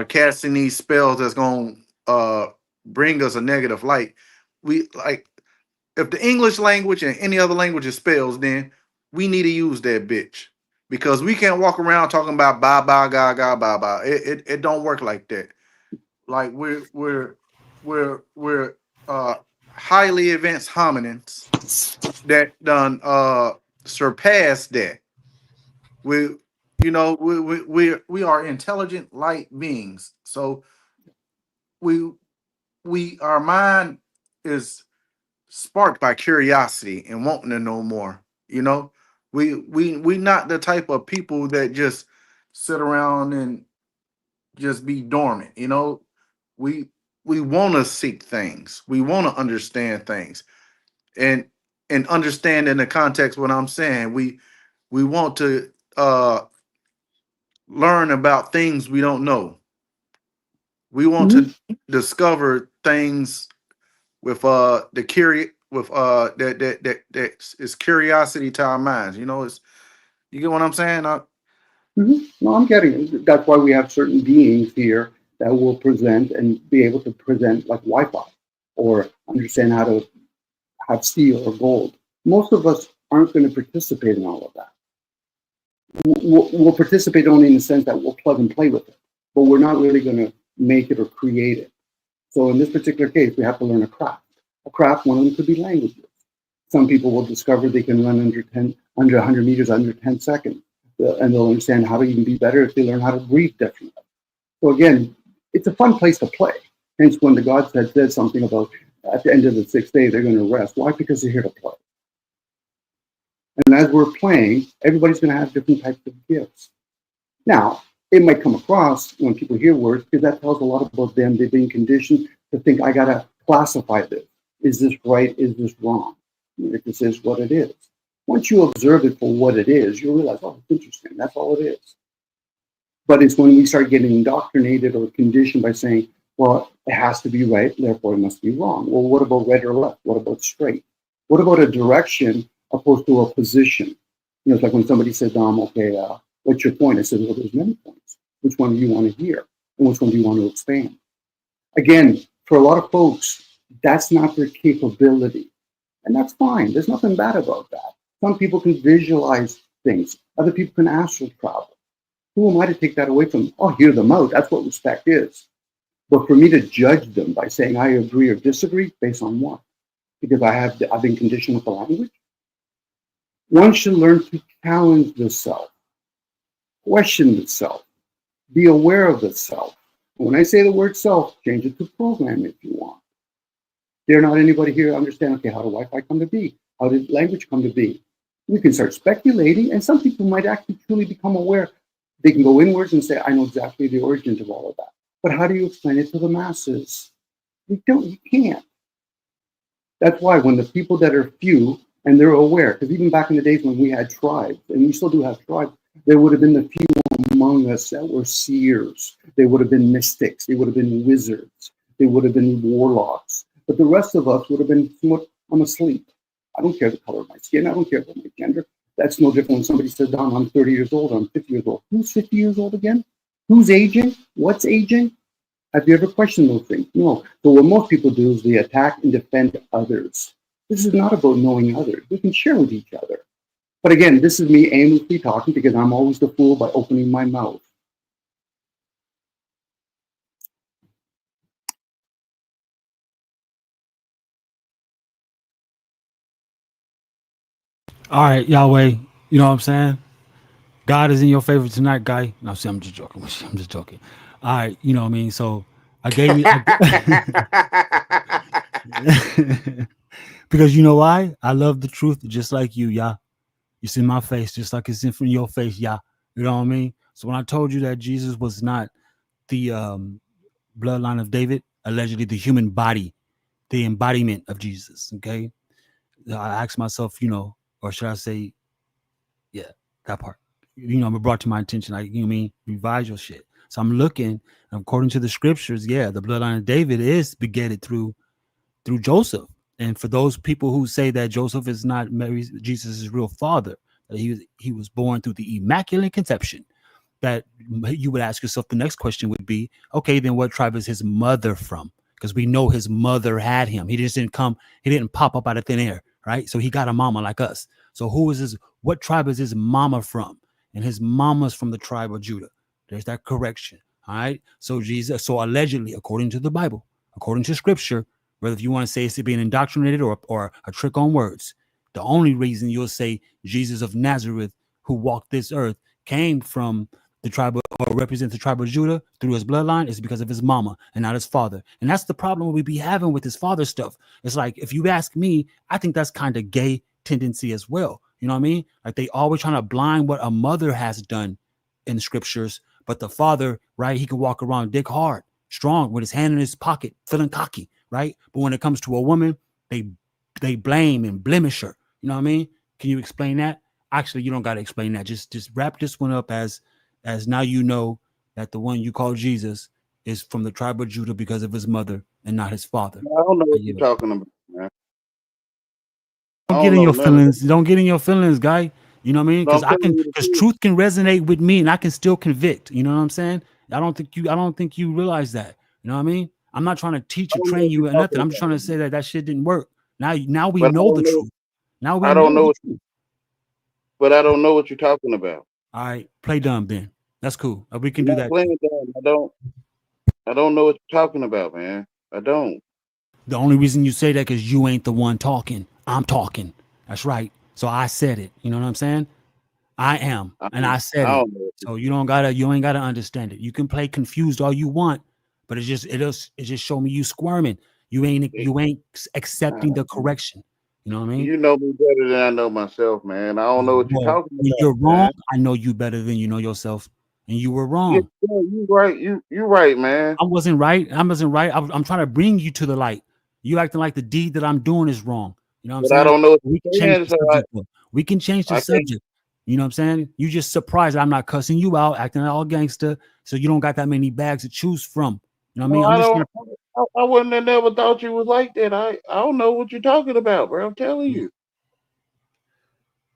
casting these spells that's gonna bring us a negative light. We like, if the English language and any other language is spells, then we need to use that bitch, because we can't walk around talking about bye bye ga bye bye. It don't work like that. Like, we're uh highly advanced hominins that done surpass that. We, you know, we are intelligent light beings. So we our mind is sparked by curiosity and wanting to know more. You know, we not the type of people that just sit around and just be dormant. You know, we we want to seek things. We want to understand things, and understand in the context what I'm saying. We want to learn about things we don't know. We want Mhm. to discover things with the curious, with that is curiosity to our minds. You know, it's, you get what I'm saying? No, I'm getting it. That's why we have certain beings here that will present and be able to present like Wi-Fi or understand how to have steel or gold. Most of us aren't going to participate in all of that. We'll participate only in the sense that we'll plug and play with it, but we're not really going to make it or create it. So in this particular case, we have to learn a craft. A craft, one of them could be languages. Some people will discover they can run under 100 meters under 10 seconds, and they'll understand how to even be better if they learn how to breathe differently. So again, it's a fun place to play. Hence, when the gods had said something about at the end of the sixth day, they're going to rest. Why? Because they're here to play. And as we're playing, everybody's going to have different types of gifts. Now, it might come across when people hear words, because that tells a lot about them. They've been conditioned to think, I got to classify this. Is this right? Is this wrong? If this is what it is. Once you observe it for what it is, you'll realize, oh, it's interesting. That's all it is. But it's when we start getting indoctrinated or conditioned by saying, well, it has to be right, therefore it must be wrong. Well, what about right or left? What about straight? What about a direction opposed to a position? You know, it's like when somebody says, okay, what's your point? I said, well, there's many points. Which one do you want to hear? And which one do you want to expand? Again, for a lot of folks, that's not their capability. And that's fine. There's nothing bad about that. Some people can visualize things. Other people can astral travel. Who am I to take that away from them? I'll hear them out. That's what respect is. But for me to judge them by saying I agree or disagree, based on what? Because I've been conditioned with the language. One should learn to challenge the self, question the self. Be aware of the self. When I say the word self, change it to program if you want. There's not anybody here to understand, okay, how did Wi-Fi come to be? How did language come to be? We can start speculating, and some people might actually truly become aware. They can go inwards and say, I know exactly the origins of all of that. But how do you explain it to the masses? You can't. That's why when the people that are few and they're aware, because even back in the days when we had tribes, and we still do have tribes, there would have been the few among us that were seers. They would have been mystics. They would have been wizards. They would have been warlocks. But the rest of us would have been somewhat, I'm asleep. I don't care the color of my skin. I don't care about my gender. That's no different when somebody says, Don, I'm 30 years old, I'm 50 years old. Who's 50 years old again? Who's aging? What's aging? Have you ever questioned those things? No. So what most people do is they attack and defend others. This is not about knowing others. We can share with each other. But again, this is me aimlessly talking because I'm always the fool by opening my mouth. All right, Yahweh. You know what I'm saying? God is in your favor tonight, guy. No, see, I'm just joking. I'm just joking. All right, you know what I mean? So I gave you because you know why? I love the truth just like you, yeah. It's in my face, just like it's in front of your face, yeah. You know what I mean? So when I told you that Jesus was not the bloodline of David, allegedly the human body, the embodiment of Jesus, okay? I asked myself, you know, or should I say, yeah, that part. You know, it brought to my attention, like, you know what I mean? Revise your shit. So I'm looking, according to the scriptures, yeah, the bloodline of David is begetted through Joseph. And for those people who say that Joseph is not Mary, Jesus' real father, that he was born through the immaculate conception, that you would ask yourself, the next question would be, okay, then what tribe is his mother from? Because we know his mother had him. He just didn't come, he didn't pop up out of thin air, right? So he got a mama like us. So what tribe is his mama from? And his mama's from the tribe of Judah. There's that correction. All right. So allegedly, according to the Bible, according to scripture, whether if you want to say it's being indoctrinated or a trick on words, the only reason you'll say Jesus of Nazareth, who walked this earth, came from the tribe or represents the tribe of Judah through his bloodline is because of his mama and not his father. And that's the problem we be having with his father stuff. It's like, if you ask me, I think that's kind of gay tendency as well. You know what I mean? Like they always trying to blind what a mother has done in scriptures, but the father, right? He can walk around dick hard, strong with his hand in his pocket, feeling cocky, right? But when it comes to a woman, they blame and blemish her. You know what I mean? Can you explain that? Actually, you don't got to explain that. Just wrap this one up as now you know that the one you call Jesus is from the tribe of Judah because of his mother and not his father. I don't know what you're talking about, man. I Don't get don't in know your none of that. feelings. Don't get in your feelings, guy. You know what I mean? No, I'm Because telling you the because truth. truth can resonate with me and I can still convict. You know what I'm saying? I don't think you realize that. You know what I mean? I'm not trying to teach I or don't know train what you you're or talking nothing. I'm just about, trying to say man. that shit didn't work. Now we But I know don't the know. truth. Now we I don't know know. the truth. But I don't know what you're talking about. All right, play dumb then. That's cool. We can I'm do not that too. playing dumb. I don't. I don't know what you're talking about, man. I don't. The only reason you say that because you ain't the one talking. I'm talking. That's right. So I said it. You know what I'm saying? I am, and I said I it. don't know. So you ain't gotta understand it. You can play confused all you want, but it just show me you squirming. You ain't accepting the correction. You know what I mean? You know me better than I know myself, man. I don't know what you're Well, talking when about, you're wrong, man. I know you better than you know yourself, and you were Yeah, wrong. you right. You right, man. I wasn't right. I wasn't right. I'm trying to bring you to the light. You acting like the deed that I'm doing is wrong. You know what I'm But I saying? don't know what We can you're change saying, the so subject. Though. We can change the I can't. subject. You know what I'm saying? You just surprised that I'm not cussing you out, acting all gangster, so you don't got that many bags to choose from. You know what I mean? No, I'm I just trying don't. to. I wouldn't have never thought you was like that. I don't know what you're talking about, bro. I'm telling you.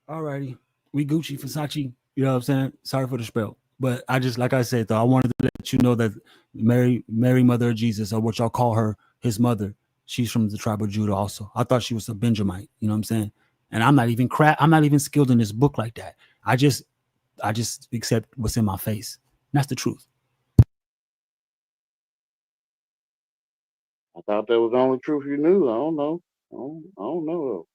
Alrighty, we Gucci Versace. You know what I'm saying? Sorry for the spell, but I just like I said though, I wanted to let you know that Mary, Mother of Jesus, or what y'all call her, his mother, she's from the tribe of Judah. Also, I thought she was a Benjamite. You know what I'm saying? And I'm not even I'm not even skilled in this book like that. I just accept what's in my face. And that's the truth. I thought that was the only truth you knew. I don't know. I don't know though.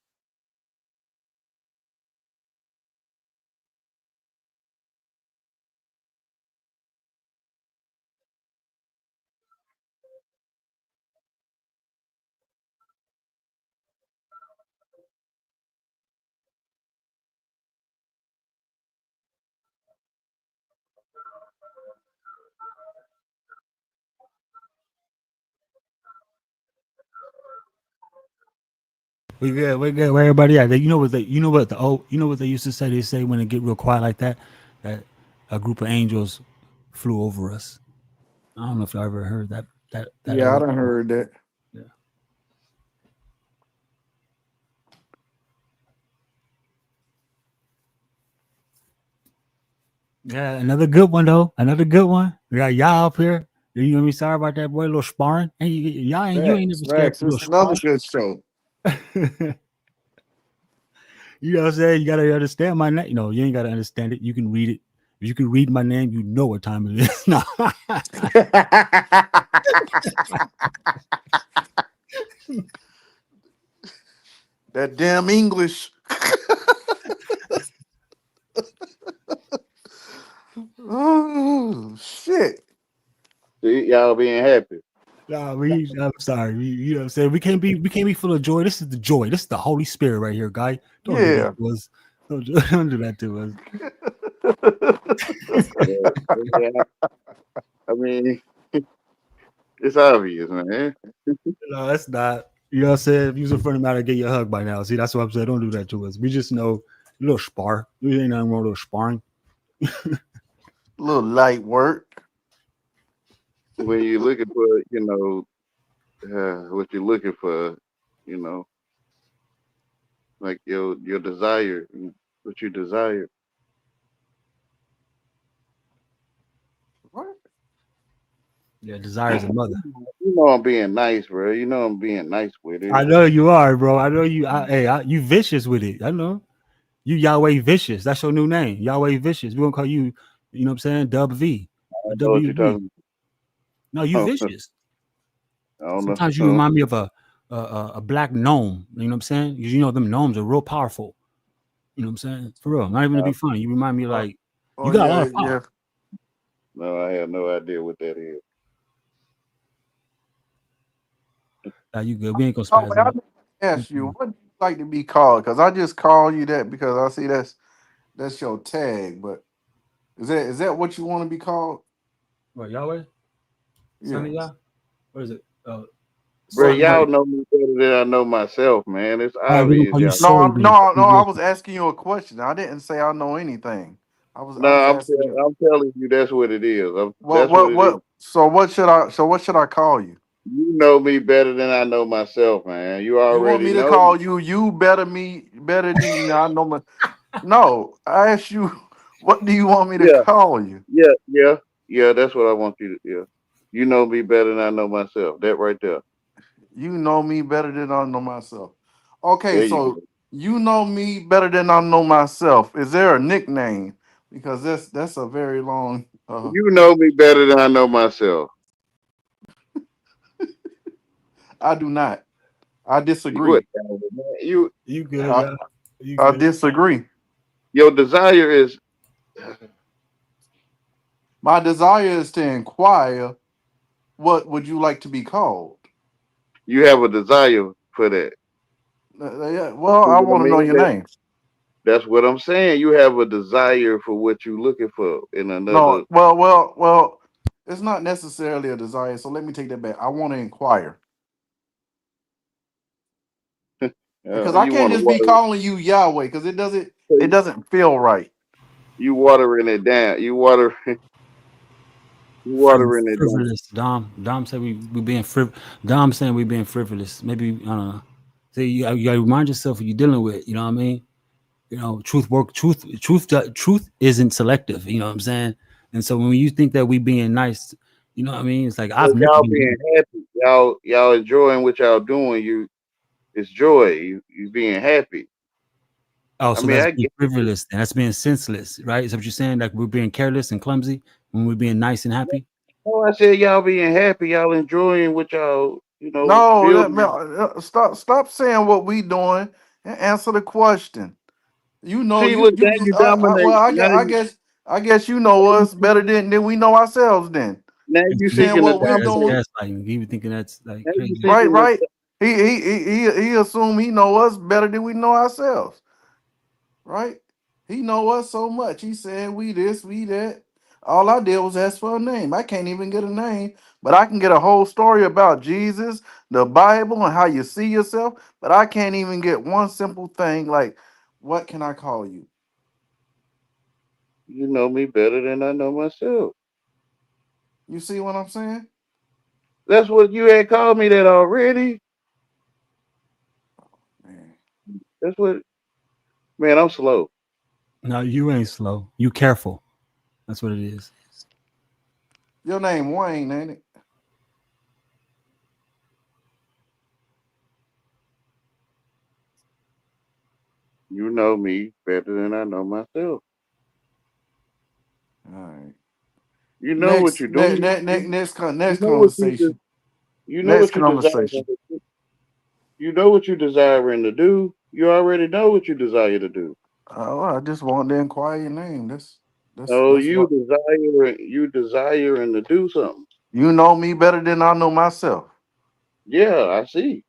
We good. We good. Where everybody at? You know what you know what they used to say. They say when it get real quiet like that a group of angels flew over us. I don't know if y'all ever heard that Yeah, I old. done heard that. Yeah. Yeah, another good one though. Another good one. We got y'all up here. You know what I mean? Sorry about that boy. A little sparring. And you ain't Facts, never scared facts. of a little It's another sparring. good show. You know what I'm saying? You gotta understand my name. No, you ain't gotta understand it. You can read it. If you can read my name, you know what time it is. No. That damn English. Oh shit. See, y'all being happy. Nah, I'm sorry. You know what I'm saying? We can't be full of joy. This is the joy. This is the Holy Spirit right here, guy. Don't do that Yeah. to us. Don't do that to us. Yeah, I mean, it's obvious, man. No, that's not. You know what I'm saying? If you was in front of me, I'd get you a hug by now. See, that's what I'm saying. Don't do that to us. We just know a little spar. We ain't nothing wrong with a little sparring. Little light work. When you're looking for, what you're looking for, you know, like your desire, what you desire. What? Yeah, desire is a mother. You know I'm being nice, bro. You know I'm being nice with it. I know you are, bro. I know you. You vicious with it. I know you. Yahweh vicious. That's your new name, Yahweh vicious. We gonna call you. You know what I'm saying? Dub V I or don't know what you're WV. talking No, you about. vicious. I don't know. Sometimes you remind me of a black gnome. You know what I'm saying? 'Cause you know them gnomes are real powerful. You know what I'm saying? For real. Not even to be funny. You remind me Oh, like you oh got a lot yeah, of power. yeah. No, I have no idea what that is. You good? We ain't gonna Oh, spaz I out. didn't ask you, Mm-mm. what do you like to be called? Because I just call you that because I see that's your tag. But is that what you want to be called? What Yahweh? Son Yeah. of Yah? What is it? Bro, What? Son What? y'all of. know me better than I know myself, man. It's All right, we're gonna obvious, call you y'all. No, Soul then. no. I was asking you a question. I didn't say I know anything. No, I was asking you. I'm telling you that's what it is. What? That's what What? it is. What? So what should I? So what should I call you? You know me better than I know myself, man. You You want already me to know. call you? You better than I know my. No, I asked you. What do you want me to Yeah, call you? yeah. That's what I want you to. Yeah, you know me better than I know myself. That right there. You know me better than I know myself. Okay, There you so go. you know me better than I know myself. Is there a nickname? Because that's a very long. You know me better than I know myself. I do not. I You what? disagree. Man? You You good, I, yeah. You I good. disagree. your desire is My desire is to inquire. What would you like to be called? you have a desire for that. Yeah, well, See I what I want to know mean? your name. That's what I'm saying. You have a desire for what you're looking for in No, another. well. It's not necessarily a desire. So let me take that back. I want to inquire because I You can't want to just be water. calling you Yahweh because it doesn't. So It doesn't feel right. you watering it down. You watering it down. Frivolous. Dom said we being Dom saying we being frivolous. Maybe I don't know. See, you gotta remind yourself what you're dealing with. You know what I mean? You know, truth isn't selective. You know what I'm saying? And so when you think that we being nice, you know what I mean? It's like I've But never y'all been being nice. happy. Y'all enjoying what y'all doing. It's joy. You being happy. Oh, I so mean, that's I being get it. frivolous. And that's being senseless, right? Is that what you're saying? Like we're being careless and clumsy when we're being nice and happy? Oh, I said y'all being happy. Y'all enjoying what y'all No, building. stop saying what we doing and answer the question. You know, See, look, now you. you dominate. Well, Now I guess you know us better than we know ourselves. Then now You you you see, saying seeking the what we that's doing, dominate. gaslighting. You thinking that's like Now you crazy. right? seeking the. Right. He assume he know us better than we know ourselves, right? He know us so much. He said we this, we that. All I did was ask for a name. I can't even get a name, but I can get a whole story about Jesus, the Bible, and how you see yourself. But I can't even get one simple thing like, what can I call you? You know me better than I know myself. You see what I'm saying? That's what you had called me that already. Man. That's what, man, I'm slow. No, you ain't slow. You careful. That's what it is. Your name Wayne, ain't it? You know me better than I know myself. All right. You know what you're doing. You Next know what you conversation. you know Next what you desire. conversation. You know what you're desiring to do. You already know what you desire to do. Oh, I just want to inquire your name. Oh, That's what you desiring to do something. you know me better than I know myself. Yeah, I see.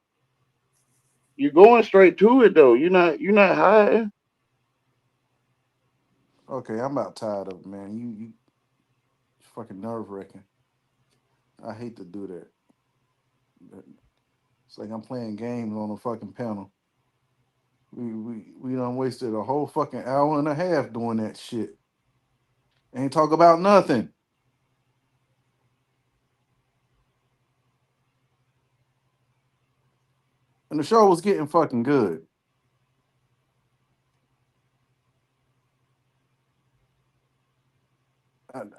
You're going straight to it though. You're not hiding. Okay, I'm about tired of it, man. You fucking nerve wracking. I hate to do that. It's like I'm playing games on a fucking panel. We done wasted a whole fucking hour and a half doing that shit. Ain't talk about nothing. And the show was getting fucking good.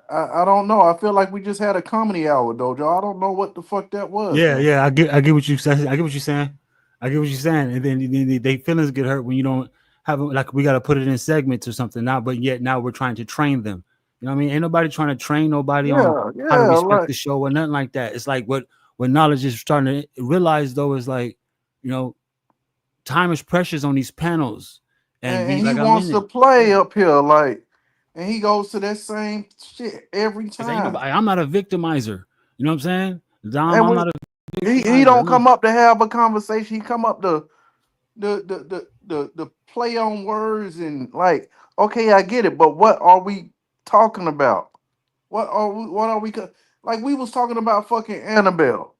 I don't know. I feel like we just had a comedy hour, Dojo. I don't know what the fuck that was, Yeah, man. yeah. I get what you saying. I get what you're saying. I get what you're saying. And then they feelings get hurt when you don't have like we got to put it in segments or something now. But yet now we're trying to train them. You know what I mean? Ain't nobody trying to train nobody on Yeah, how to yeah, respect like the show or nothing like that. It's like what knowledge is starting to realize though is like, you know, time is precious on these panels, and we and he like I'm wants in to it. play Yeah. up here, like, and he goes to that same shit every Cause ain't time. nobody. I'm not a victimizer. You know what I'm saying? And I'm not a he victimizer. don't No. come up to have a conversation. He come up to the play on words and like, okay, I get it, but what are we talking about? Like we was talking about fucking Annabelle.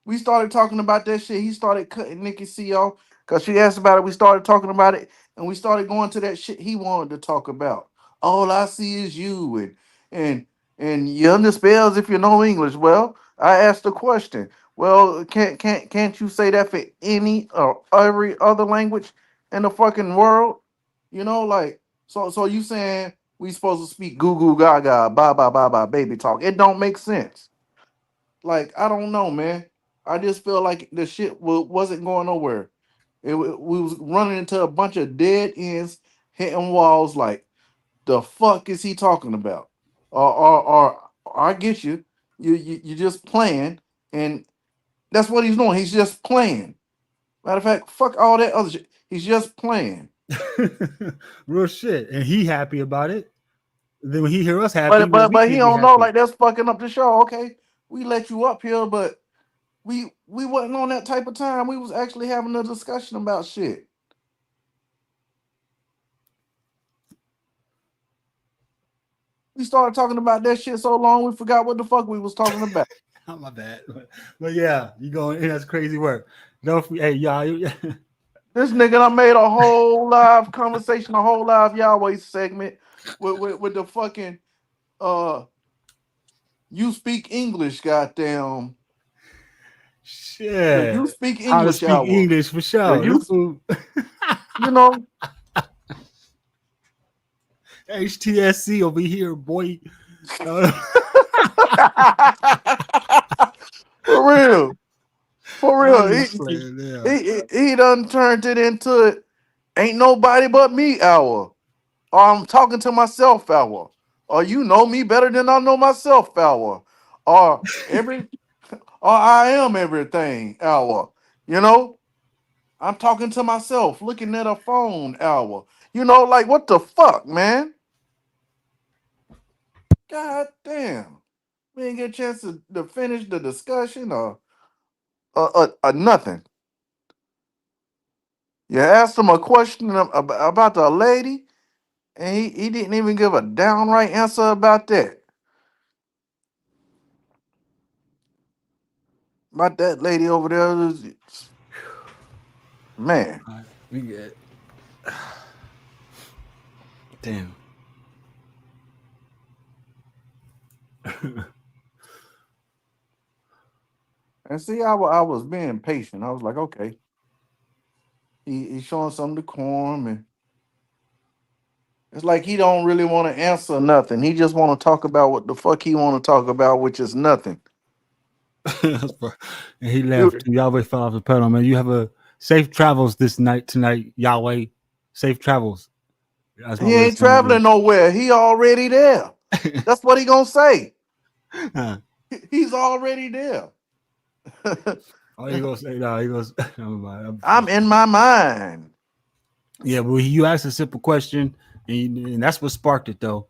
We started talking about that shit. He started cutting Nikki C off because she asked about it. We started talking about it, and we started going to that shit he wanted to talk about. All I see is you, and and you underspells if you know English. Well, I asked the question. Well, can't you say that for any or every other language in the fucking world? You know, like so you saying we supposed to speak goo goo gaga, ba baby talk. It don't make sense. Like, I don't know, man. I just feel like the shit wasn't going nowhere. We was running into a bunch of dead ends, hitting walls. Like, the fuck is he talking about? Or I get you. You just playing, and that's what he's doing. He's just playing. Matter of fact, fuck all that other shit. He's just playing. Real shit, and he happy about it. Then when he hear us happy, But well, but we but he can't be don't know. happy. Like, that's fucking up the show. Okay, we let you up here, but we wasn't on that type of time. We was actually having a discussion about shit. We started talking about that shit so long we forgot what the fuck we was talking about. Oh, my bad. But yeah, you going? That's crazy work. Don't. Hey, y'all. This nigga done made a whole live conversation, a whole live Yahweh segment with the fucking uh you speak English, goddamn. The Shit. you speak How to English speak hour. English for The sure. you This fool. you know H.T.S.C. over here, boy. Uh, for real. For real. I'm just playing. Yeah. He done turned it into it. Ain't nobody but me hour. Or I'm talking to myself hour. Or you know me better than I know myself hour. Or or I am everything hour. You know? I'm talking to myself, looking at a phone hour. You know, like what the fuck, man? God damn. We didn't get a chance to finish the discussion or nothing. You asked him a question about the lady, and he didn't even give a downright answer about that. About that lady over there, man. All right, we good. Damn. And see, I was being patient. I was like, okay, he's showing some decorum, and it's like he don't really want to answer nothing. He just want to talk about what the fuck he want to talk about, which is nothing. And he left. You- Yahweh fell off the pedal, man. You have a safe travels this night tonight, Yahweh. Safe travels. That's my He way of ain't saying traveling nowhere. He already there. it. That's what he gonna say. Huh. He's already there. Oh, he gonna say no. He goes. Never mind. I'm in my mind. Yeah, but you asked a simple question, and that's what sparked it, though.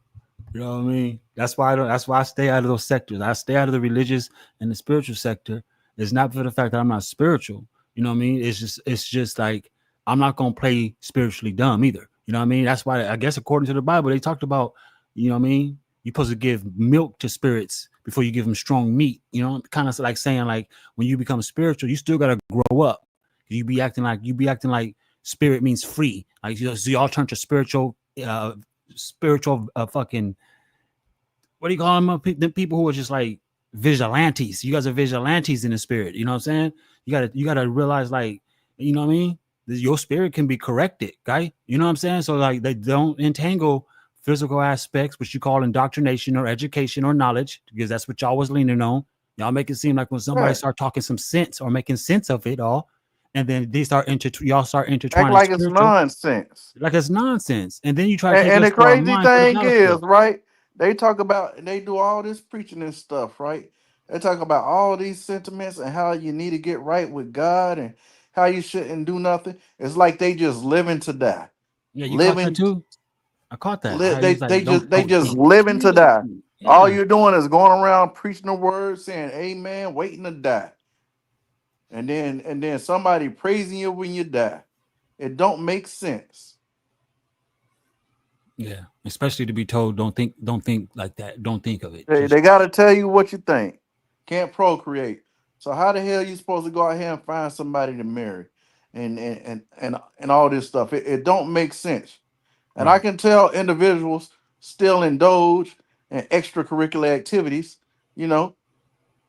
You know what I mean? That's why I don't. That's why I stay out of those sectors. I stay out of the religious and the spiritual sector. It's not for the fact that I'm not spiritual. You know what I mean? It's just like I'm not gonna play spiritually dumb either. You know what I mean? That's why I guess according to the Bible, they talked about. You know what I mean? You're supposed to give milk to spirits before you give them strong meat. You know, kind of like saying like when you become spiritual, you still gotta grow up. You be acting like spirit means free. Like so y'all turn to spiritual fucking what do you call them? The people who are just like vigilantes. You guys are vigilantes in the spirit. You know what I'm saying? You gotta realize like, you know what I mean? Your spirit can be corrected, guy. You know what I'm saying? So like they don't entangle physical aspects, which you call indoctrination or education or knowledge, because that's what y'all was leaning on. Y'all make it seem like when somebody Right. start talking some sense or making sense of it all, and then y'all start Act intertwining like it's spiritual, nonsense. like it's nonsense. And then you try to take And us the to our crazy mind for the thing is, fellowship. right? They talk about they do all this preaching and stuff, right? They talk about all these sentiments and how you need to get right with God and how you shouldn't do nothing. It's like they just living to die, Yeah, you caught that living. too. I caught that. How They he's like, they don't just think. living to die. All Yeah, you're doing is going around preaching the word, saying Amen, waiting to die, and then somebody praising you when you die. It don't make sense. yeah. Especially to be told, don't think like that. Don't think of it. They got to tell you what you think. Can't procreate. So how the hell you supposed to go out here and find somebody to marry, and all this stuff? It don't make sense. And I Right. can tell individuals still indulge in extracurricular activities, you know,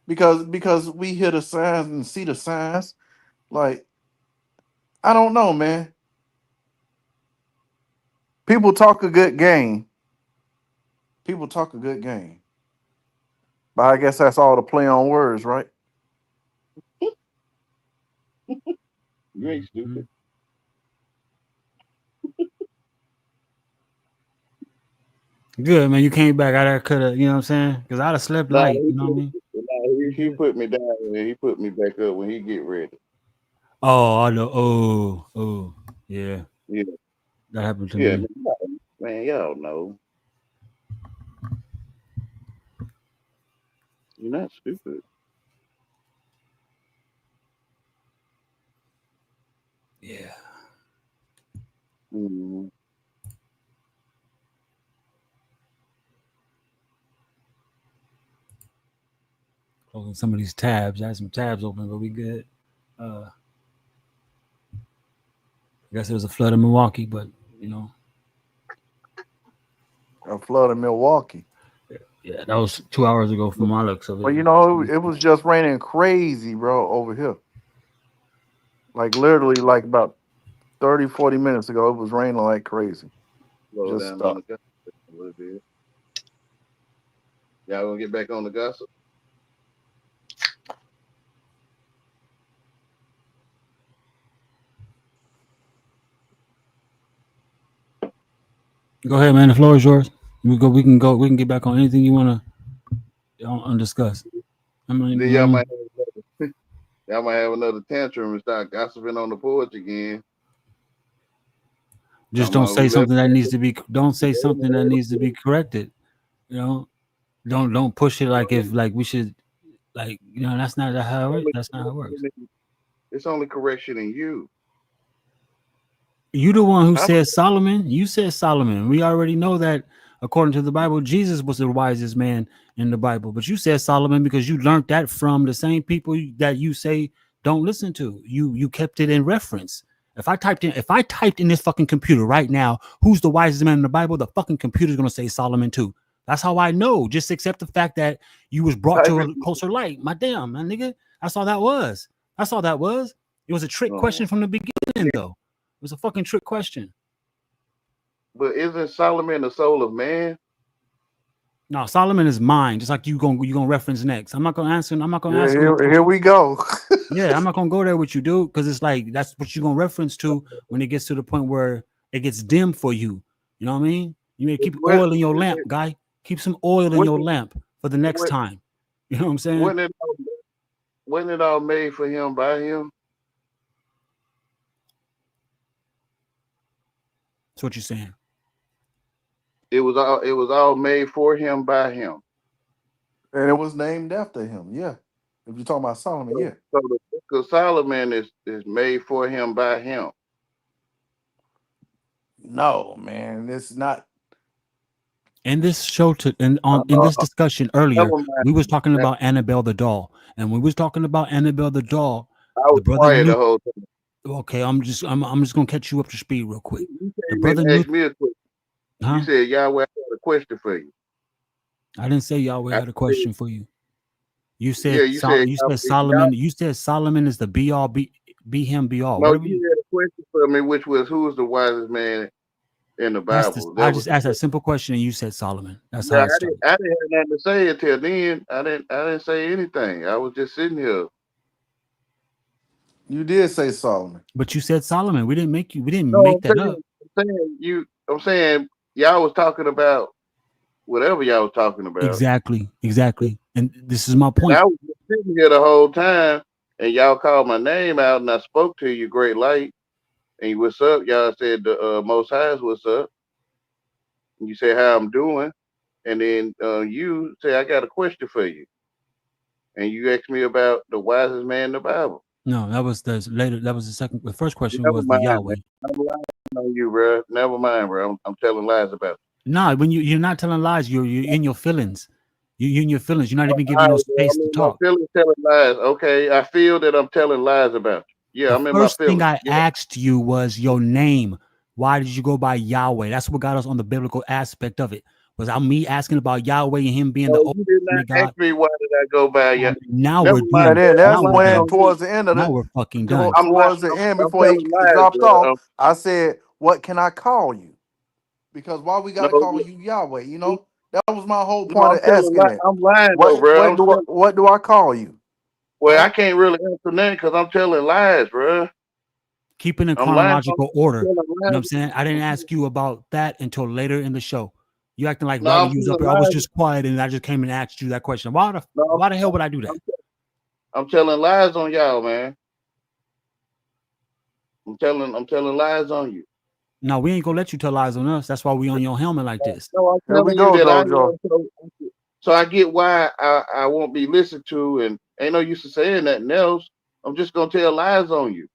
because we hear the signs and see the signs. Like I don't know, man. People talk a good game. People talk a good game. But I guess that's all the play on words, right? You ain't stupid. Good man. You came back. I could have. You know what I'm saying? Because I'd have slept Nah, light. You know what I mean? he put me down and he put me back up when he get ready. Oh, I know. Oh, yeah. Yeah, That happened to yeah, me. man, y'all know. You're not stupid. Yeah. Mm-hmm. Closing some of these tabs. I had some tabs open, but we good. I guess there was a flood in Milwaukee, but you know, A flood in Milwaukee. yeah, that was 2 hours ago from my looks of Well, it. you know, it was just raining crazy, bro, over here. Like literally like about 30, 40 minutes ago, it was raining like crazy. Slow Just down on the stopped. gossip a little bit. Y'all gonna get back on the gossip? Go ahead, man. The floor is yours. We go. We can go. We can get back on anything you want to discuss. I mean, Then y'all might have another tantrum and start gossiping on the porch again. just Talking don't about say who left. something that needs to be. Don't say something that needs to be corrected. You know. Don't push it like if like we should like that's not how it. That's not how it works. It's only correction in you. You the one who I'm said Solomon. You said Solomon. We already know that According to the Bible, Jesus was the wisest man in the Bible. But you said Solomon because you learned that from the same people that you say don't listen to. You kept it in reference. If I typed in this fucking computer right now, who's the wisest man in the Bible, the fucking computer's gonna say Solomon too. That's how I know. Just accept the fact that you was brought to a closer light. My nigga. That's all that was. That's all that was. It was a trick question from the beginning, though. It was a fucking trick question. But isn't Solomon the soul of man? No, Solomon is mine. Just like you gonna reference next. I'm not gonna answer. I'm not gonna ask. Here we go. Yeah, I'm not gonna go there with you, dude, because it's like that's what you're gonna reference to when it gets to the point where it gets dim for you. You know what I mean? You need to keep oil in your lamp, guy. Keep some oil in your lamp for the next time. You know what I'm saying? Wasn't it all made for him by him? That's what you're saying. It was all made for him by him. And it was named after him. Yeah. If you're talking about Solomon, yeah. So the book of Solomon is made for him by him. No, man, it's not. In this show in this discussion earlier, we was talking about Annabelle the doll, and when we was talking about Annabelle the doll, I was quiet the whole time. Okay, I'm just gonna catch you up to speed real quick. The brother asked me a question. Huh? You said Yahweh had a question for you. I didn't say Yahweh had a question for you. You said you said Solomon. You said Solomon is the be all, be him, be all. No, you had a question for me, which was who is the wisest man in the Bible? I just asked that simple question, and you said Solomon. That's how I didn't have nothing to say until then. I didn't say anything. I was just sitting here. You did say Solomon, but you said Solomon. We didn't make you. We didn't make that up. I'm saying y'all was talking about whatever y'all was talking about. Exactly. And this is my point. And I was just sitting here the whole time, and y'all called my name out, and I spoke to you, Great Light. And what's up? Y'all said the Most High's what's up. And you said how I'm doing, and then you say I got a question for you, and you asked me about the wisest man in the Bible. No, that was later. That was the second. The first question was the Yahweh. I'm lying on you, bro. Never mind, bro. I'm telling lies about you. No, when you're not telling lies, you're in your feelings. You're in your feelings. You're not even giving no space to talk. My feelings telling lies. Okay, I feel that I'm telling lies about you. Yeah, I'm in my feelings. First thing I asked you was your name. Why did you go by Yahweh? That's what got us on the biblical aspect of it. Was me asking about Yahweh and him being the you did not God. Ask me why did I go by Yahweh? Now we're done. That's when towards the end of now we're fucking done. Towards the end, before he dropped off, I said, "What can I call you?" Because why we gotta call you Yahweh? You know, that was my whole point of asking that. I'm lying, bro. What do I call you? Well, I can't really answer that because I'm telling lies, bro. Keeping in chronological order. You know what I'm saying? I didn't ask you about that until later in the show. You acting like while you was up here, I was just quiet and I just came and asked you that question. Why the hell would I do that? I'm telling lies on y'all, man. I'm telling lies on you. No, we ain't gonna let you tell lies on us. That's why we on your helmet like this. No, I'm telling you that so I get why I won't be listened to, and ain't no use of saying nothing else. I'm just gonna tell lies on you.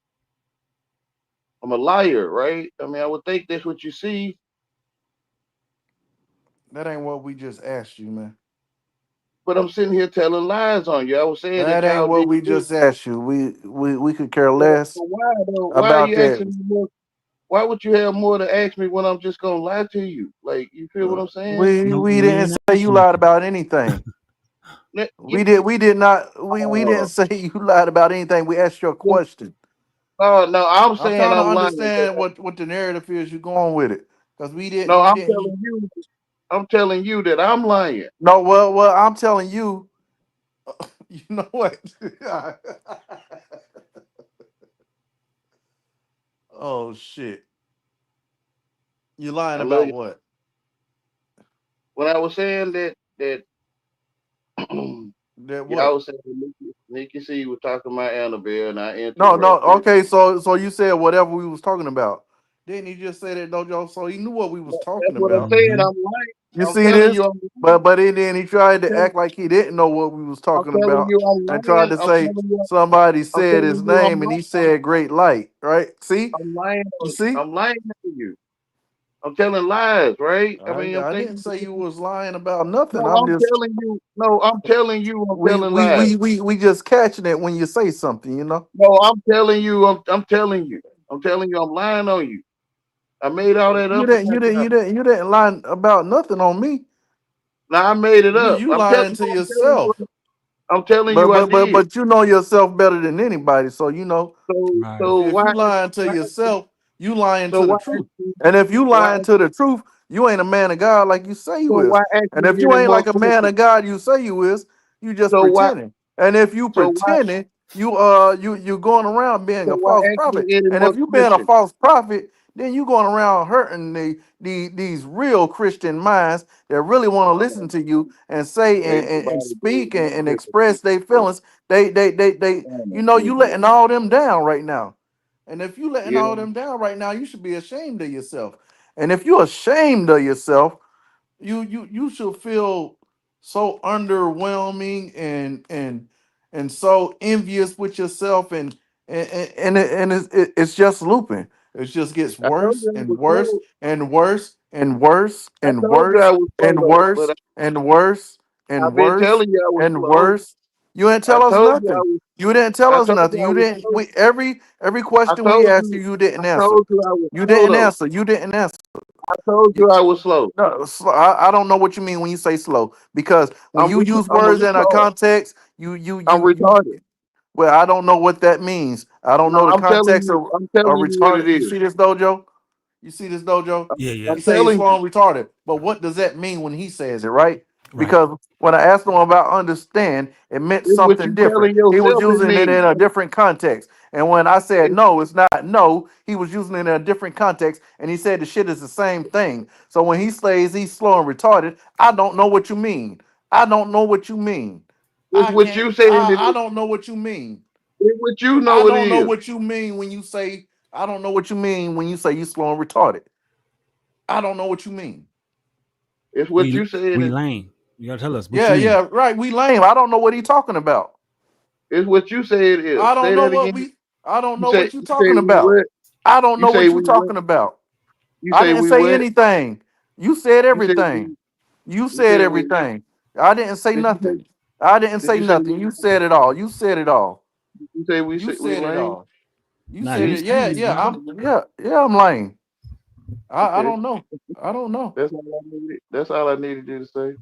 I'm a liar, right? I mean, I would think that's what you see. That ain't what we just asked you, man. But I'm sitting here telling lies on you. I was saying that ain't what we just asked you. We could care less about that. Why would you have more to ask me when I'm just gonna lie to you? Like, you feel what I'm saying? We didn't say you lied about anything. we didn't say you lied about anything. We asked you a question. Oh no, I'm saying I'm trying to understand what the narrative is you're going with it. Because we didn't. No, I'm telling you that I'm lying. No, well, I'm telling you. You know what? Oh shit! You lying about what? When I was saying that what? I was saying Nikki C was talking about Annabelle, and I No. Okay, so you said whatever we was talking about. Didn't he just say that, Dojo? So he knew what we was talking about. What I'm saying, I'm lying. You see this? But then he tried to act like he didn't know what we was talking about, and tried to say somebody said his name, and he said Great Light. Right? See? I'm lying. You see? I'm lying to you. I'm telling lies, right? I I, mean, I'm I thinking. didn't say you was lying about nothing. No, I'm I'm just telling you. No, I'm telling you. I'm we telling we lies. we we we just catching it when you say something, you know. No, I'm telling you. I'm telling you. I'm telling you. I'm lying on you. I made all that You up and didn't got you didn't down. you didn't you didn't lie about nothing on me. Now I made it up. You lying to I'm telling you. yourself. I'm telling But you. I but but did. but you know yourself better than anybody. So you know Right. So if why? you lying to Why? yourself, you lying So to the why? truth. And if you Why? lying to the truth, you ain't a man of God like you say So you is. why ask And me if you any ain't more like a man questions? of God you say you is, you just So why? pretending. And if you So why? pretending, you going around being So a why false ask me prophet. any And more if you being a questions? false prophet, then you going around hurting these real Christian minds that really want to listen to you and say Ain't and nobody doing speak no and different. express their feelings. They you know you letting all them down right now. And if you letting You all know, them down right now, you should be ashamed of yourself. And if you're ashamed of yourself, you should feel so underwhelming and so envious with yourself and it's just looping. It just gets I told worse you I and was worse slow. and worse and worse I and told you I worse was and slow, but worse and worse and I've been worse telling you I was and slow. worse. You didn't I tell us told you I nothing. was. You didn't tell I us told you nothing. I You was didn't. slow. Every I question we told asked you, you. you didn't I answer. told you I was You slow didn't though. answer. You didn't answer. I told you I was slow. No, I don't know what you mean when you say slow because when you use I'm a words in a retard. context, I'm retarded. well, I don't know what that means. I don't No, know the I'm telling context you. of I'm a telling you what it retarded. You is. see this dojo? You see this dojo? Yeah, yeah. He I'm say he's telling you. slow and retarded, but what does that mean when he says it, right? Right. Because when I asked him about understand, it meant It's what something you different. telling He was yourself it using it means. in a different context. And when I said It's, no, it's not no, he was using it in a different context, and he said the shit is the same thing. So when he says he's slow and retarded, I don't know what you mean. I don't know what you mean. it's what you saying it I is. don't know what you mean. It's what you I know it don't know is. what you mean when you say I don't know what you mean when you say you slow and retarded. I don't know what you mean. It's what We you saying we it. lame. You gotta tell us what you Yeah, mean. yeah, right. We lame. I don't know what he talking about. It's what you say it is. I don't Say know that what again. we I don't You know say what you you say talking we about. what? I don't You know say what you we what? talking about. You I say didn't we say what? anything. You said You say everything. we. You You said said we what? everything. I didn't say Did you say? nothing. I didn't Did say you say nothing. we? You said it all. You said it all. You say we You say we said it lame? all. You Nah, said you it. Yeah, saying it, yeah. brother. I'm lame. I Okay, don't know. I don't know. that's all I needed. That's all I needed you to say.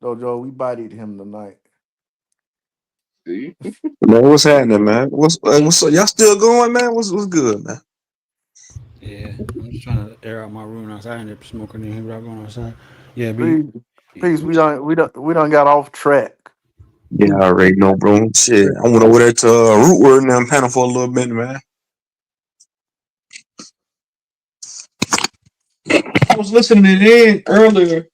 Dojo, we bodied him tonight. See? Man, what's happening, man? What's up? Y'all still going, man? What's good, man? Yeah. I'm just trying to air out my room outside and they're smoking in here without going outside. Yeah, be Peace, peace. We don't got off track. Yeah, I already know, bro. Shit, I went over there to Root Word and them panel for a little bit, man. I was listening in earlier.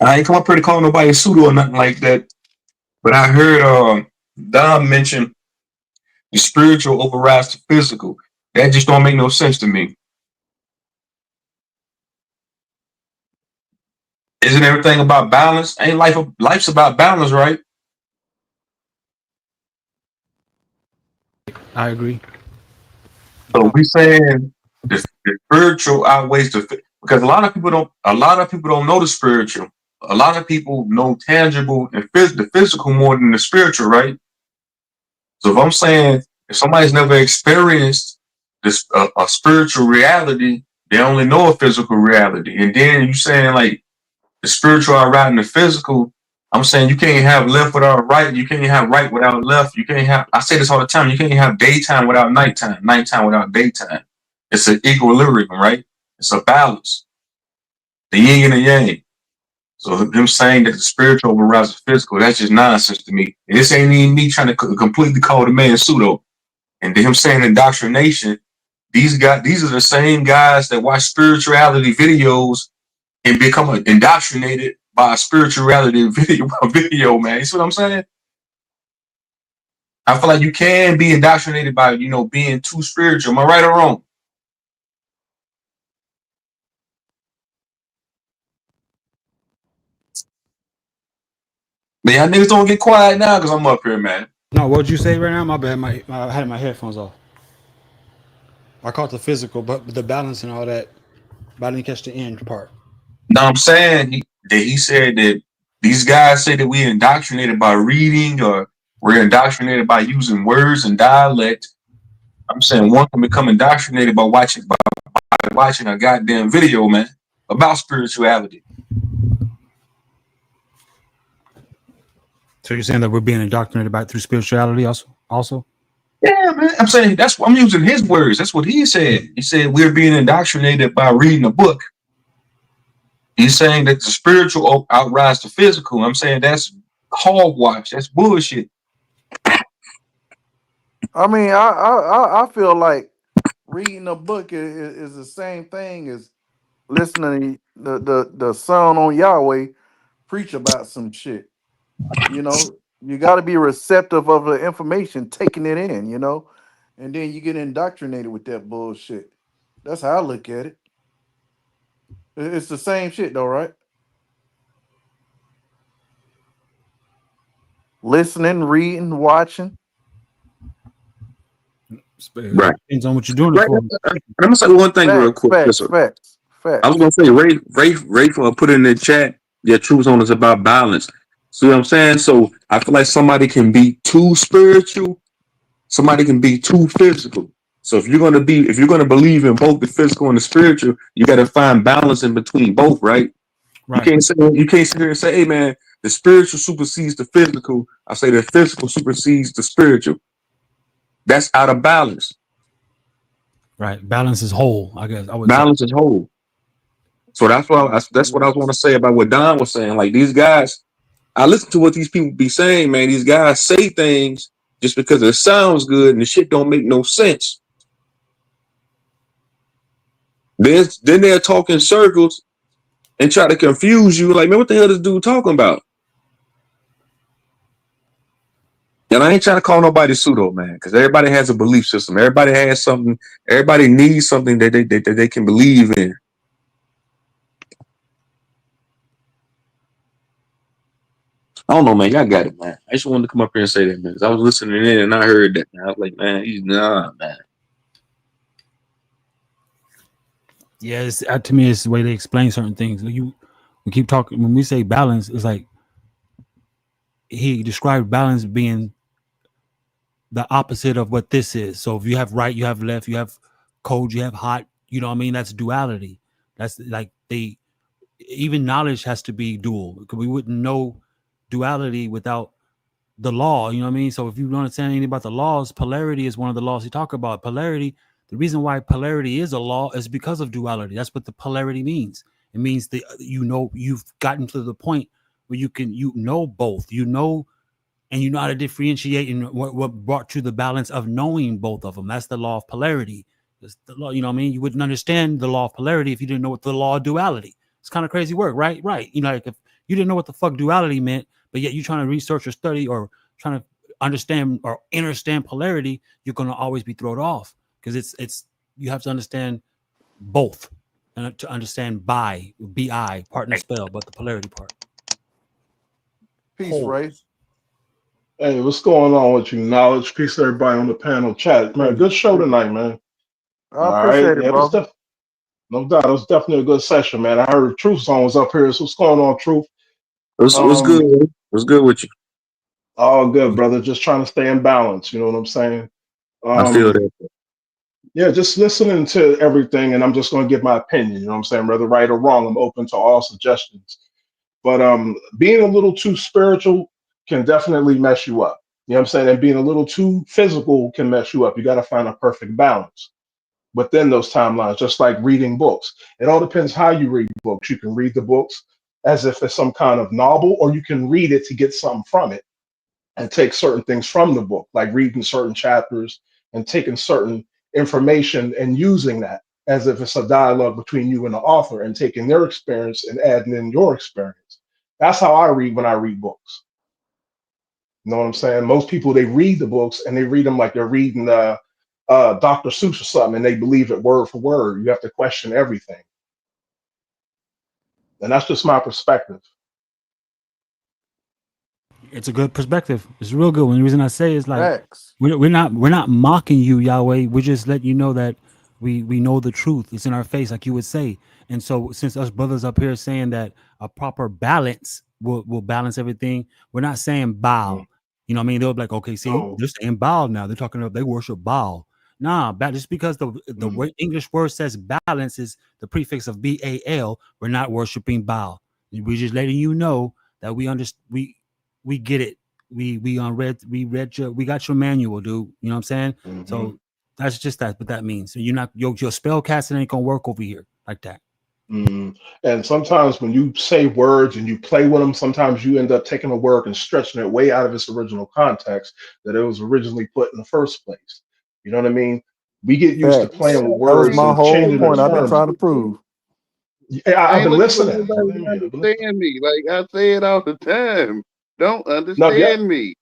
I ain't come up here to call nobody a pseudo or nothing like that, but I heard Dom mention the spiritual overrides the physical. That just don't make no sense to me. Isn't everything about balance? Ain't life's about balance, right? I agree. So we saying the spiritual outweighs because a lot of people don't know the spiritual. A lot of people know tangible and the physical more than the spiritual, right? So if I'm saying if somebody's never experienced this a spiritual reality, they only know a physical reality. And then you saying like the spiritual outriding the physical. I'm saying you can't have left without right. You can't have right without left. You can't have. I say this all the time. You can't have daytime without nighttime. Nighttime without daytime. It's an equilibrium, right? It's a balance. The yin and the yang. So them saying that the spiritual overrides the physical, that's just nonsense to me. And this ain't even me trying to completely call the man pseudo. And him saying indoctrination, these are the same guys that watch spirituality videos and become indoctrinated by a spirituality video, man. You see what I'm saying? I feel like you can be indoctrinated by, being too spiritual. Am I right or wrong? Man, y'all niggas don't get quiet now because I'm up here, man. No, what'd you say right now? My bad. I had my headphones off. I caught the physical, but the balance and all that. But I didn't catch the end part. No, I'm saying he said that these guys say that we're indoctrinated by reading or we're indoctrinated by using words and dialect. I'm saying one can become indoctrinated by watching a goddamn video, man, about spirituality. So you're saying that we're being indoctrinated by through spirituality also? Yeah, man. I'm saying I'm using his words. That's what he said. He said we're being indoctrinated by reading a book. He's saying that the spiritual outrides the physical. I'm saying that's hogwash. That's bullshit. I mean, I feel like reading a book is the same thing as listening to the son on Yahweh preach about some shit. You know, you got to be receptive of the information, taking it in. And then you get indoctrinated with that bullshit. That's how I look at it. It's the same shit, though, right? Listening, reading, watching. Right. Depends on what you're doing it Right. for. I'm gonna say one thing real quick. Facts. I was gonna say Ray put in the chat. Your truth on is about balance. See what I'm saying? So I feel like somebody can be too spiritual, somebody can be too physical. So if you're gonna believe in both the physical and the spiritual, you got to find balance in between both, right? Right. You can't sit here and say, "Hey, man, the spiritual supersedes the physical." I say the physical supersedes the spiritual. That's out of balance. Right. Balance is whole, I guess. Balance is whole. So that's what I want to say about what Don was saying. Like these guys, I listen to what these people be saying, man. These guys say things just because it sounds good and the shit don't make no sense. Then they'll talk in circles and try to confuse you. Like, man, what the hell is this dude talking about? And I ain't trying to call nobody pseudo, man, because everybody has a belief system. Everybody has something. Everybody needs something that they can believe in. I don't know, man. Y'all got it, man. I just wanted to come up here and say that, man. Because I was listening in and I heard that. Man. I was like, man, man. Yeah, to me, it's the way they explain certain things. We keep talking when we say balance. It's like he described balance being the opposite of what this is. So if you have right, you have left, you have cold, you have hot. You know what I mean? That's duality. That's like even knowledge has to be dual because we wouldn't know duality without the law. You know what I mean? So if you don't understand anything about the laws, polarity is one of the laws he talk about. Polarity. The reason why polarity is a law is because of duality. That's what the polarity means. It means that you've gotten to the point where you know both. And you know how to differentiate and what brought you the balance of knowing both of them. That's the law of polarity. It's the law, you know what I mean? You wouldn't understand the law of polarity if you didn't know what the law of duality. It's kind of crazy work, right? Right. Like if you didn't know what the fuck duality meant, but yet you're trying to research or study or trying to understand or understand polarity, you're going to always be thrown off because it's you have to understand both and to understand bi partner spell, but the polarity part. Peace, Ray. Hey, what's going on with you? Knowledge, peace to everybody on the panel chat. Man, good show tonight, man. I All right. appreciate it, Yeah, brother. no doubt. It was definitely a good session, man. I heard Truth Song was up here. So what's going on, Truth? What's good? What's good with you? All good, brother. Just trying to stay in balance. You know what I'm saying? I feel that. Yeah, just listening to everything, and I'm just going to give my opinion. You know what I'm saying? Whether right or wrong, I'm open to all suggestions. But being a little too spiritual can definitely mess you up. You know what I'm saying? And being a little too physical can mess you up. You got to find a perfect balance within those timelines, just like reading books. It all depends how you read books. You can read the books as if it's some kind of novel, or you can read it to get something from it and take certain things from the book, like reading certain chapters and taking certain information and using that as if it's a dialogue between you and the author and taking their experience and adding in your experience. That's how I read when I read books. You know what I'm saying? Most people, they read the books and they read them like they're reading Dr. Seuss or something, and they believe it word for word. You have to question everything, and that's just my perspective. It's a good perspective. It's real good. One reason I say is like Facts. we're not mocking you, Yahweh. We're just letting you know that we know the truth. It's in our face, like you would say. And so, since us brothers up here saying that a proper balance will balance everything, we're not saying Mm. Baal. You know what I mean? They'll be like, okay, see, No. they're saying Baal now. They're talking about they worship Baal. Nah, just because the Mm. English word says balance is the prefix of BAL, we're not worshiping Baal. We're just letting you know that we get it. We got your manual, dude. You know what I'm saying? Mm-hmm. So that's just what that means. So you're not your spell casting ain't gonna work over here like that. Mm. And sometimes when you say words and you play with them, sometimes you end up taking a word and stretching it way out of its original context that it was originally put in the first place. You know what I mean? We get used to Facts. playing with That was words my and whole changing the point. I've been terms. trying to prove. I've ain't been looking for listening. nobody Believe to me, I've been listening. understand me. Like I say it all the time. Don't No, yeah, understand me.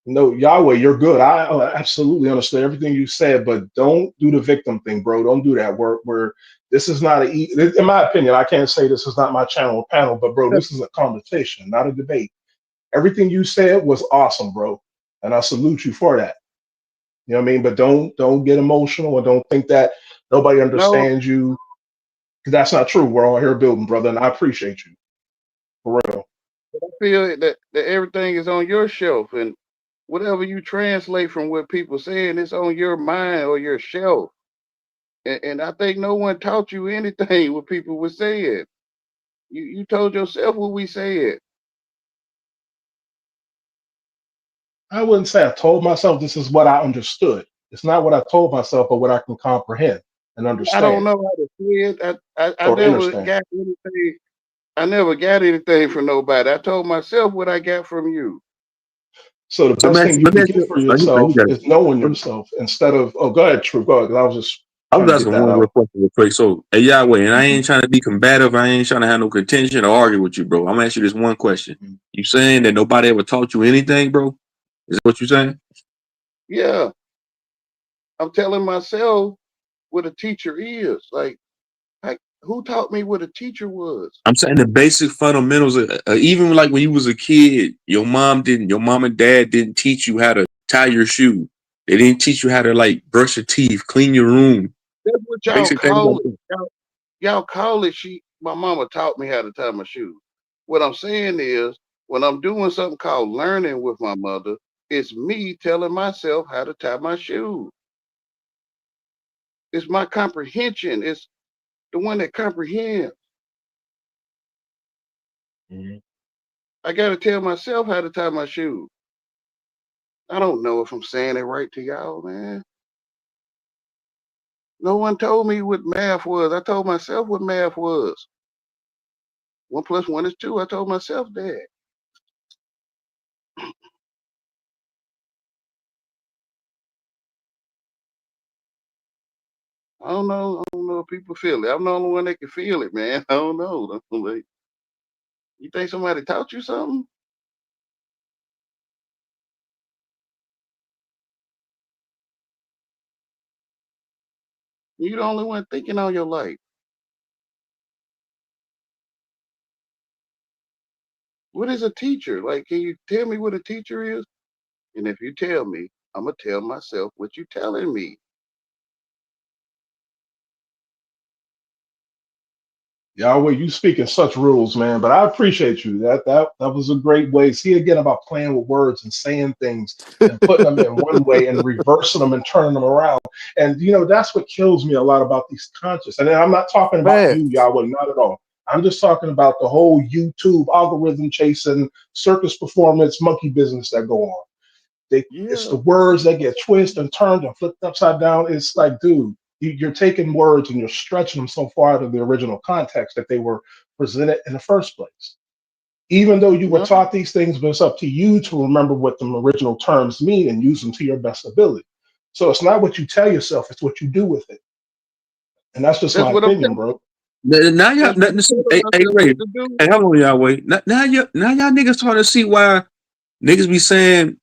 no, Yahweh, you're good. I absolutely understand everything you said, but don't do the victim thing, bro. Don't do that. Where this is not in my opinion, I can't say this is not my channel or panel, but bro, this is a conversation, not a debate. Everything you said was awesome, bro, and I salute you for that. You know what I mean? But don't get emotional or don't think that nobody No, understands you, because that's not true. We're all here building, brother, and I appreciate you for real. I feel that everything is on your shelf, and whatever you translate from what people saying, it's on your mind or your shelf. And I think no one taught you anything what people were saying. You told yourself what we said. I wouldn't say I told myself this is what I understood. It's not what I told myself, but what I can comprehend and I don't understand know how to say it. I or never understand. got anything. I never got anything from nobody. I told myself what I got from you. So the So best thing you let me can ask get you, for let me yourself get is knowing yourself instead of, oh, go ahead, True, go ahead, 'cause I was just I trying was to get asking that one real out. question real quick. So, hey, Yahweh, and I ain't trying to be combative. I ain't trying to have no contention or argue with you, bro. I'm gonna ask you this one question. You saying that nobody ever taught you anything, bro? Is that what you saying? Yeah, I'm telling myself what a teacher is. Like who taught me what a teacher was? I'm saying the basic fundamentals. Even like when you was a kid, your mom and dad didn't teach you how to tie your shoe. They didn't teach you how to like brush your teeth, clean your room. That's what y'all Basic things like call it. that. Y'all call it. My mama taught me how to tie my shoes. What I'm saying is, when I'm doing something called learning with my mother, it's me telling myself how to tie my shoes. It's my comprehension. It's the one that comprehends. Mhm. I got to tell myself how to tie my shoes. I don't know if I'm saying it right to y'all, man. No one told me what math was. I told myself what math was. 1+1 is 2. I told myself that. I don't know. I don't know if people feel it. I'm the only one that can feel it, man. I don't know. Like, you think somebody taught you something? You the only one thinking on your life. What is a teacher? Like, can you tell me what a teacher is? And if you tell me, I'm gonna tell myself what you telling me. Yahweh, you speak in such rules, man. But I appreciate you. That was a great way. See again about playing with words and saying things and putting them in one way and reversing them and turning them around. And that's what kills me a lot about these conscious. And I'm not talking about you, Facts. Yahweh, not at all. I'm just talking about the whole YouTube algorithm chasing circus performance monkey business that go on. It's Yeah. the words that get twisted and turned and flipped upside down. It's like, dude, you're taking words and you're stretching them so far out of the original context that they were presented in the first place. Even though you were No, taught these things, but it's up to you to remember what the original terms mean and use them to your best ability. So it's not what you tell yourself, it's what you do with it. And that's just that's my what I'm opinion, telling. bro. Now y'all, That's what I'm telling hey, myself Ray, what to do. hey, hold on, Yahweh. Now y'all niggas trying to see why niggas be saying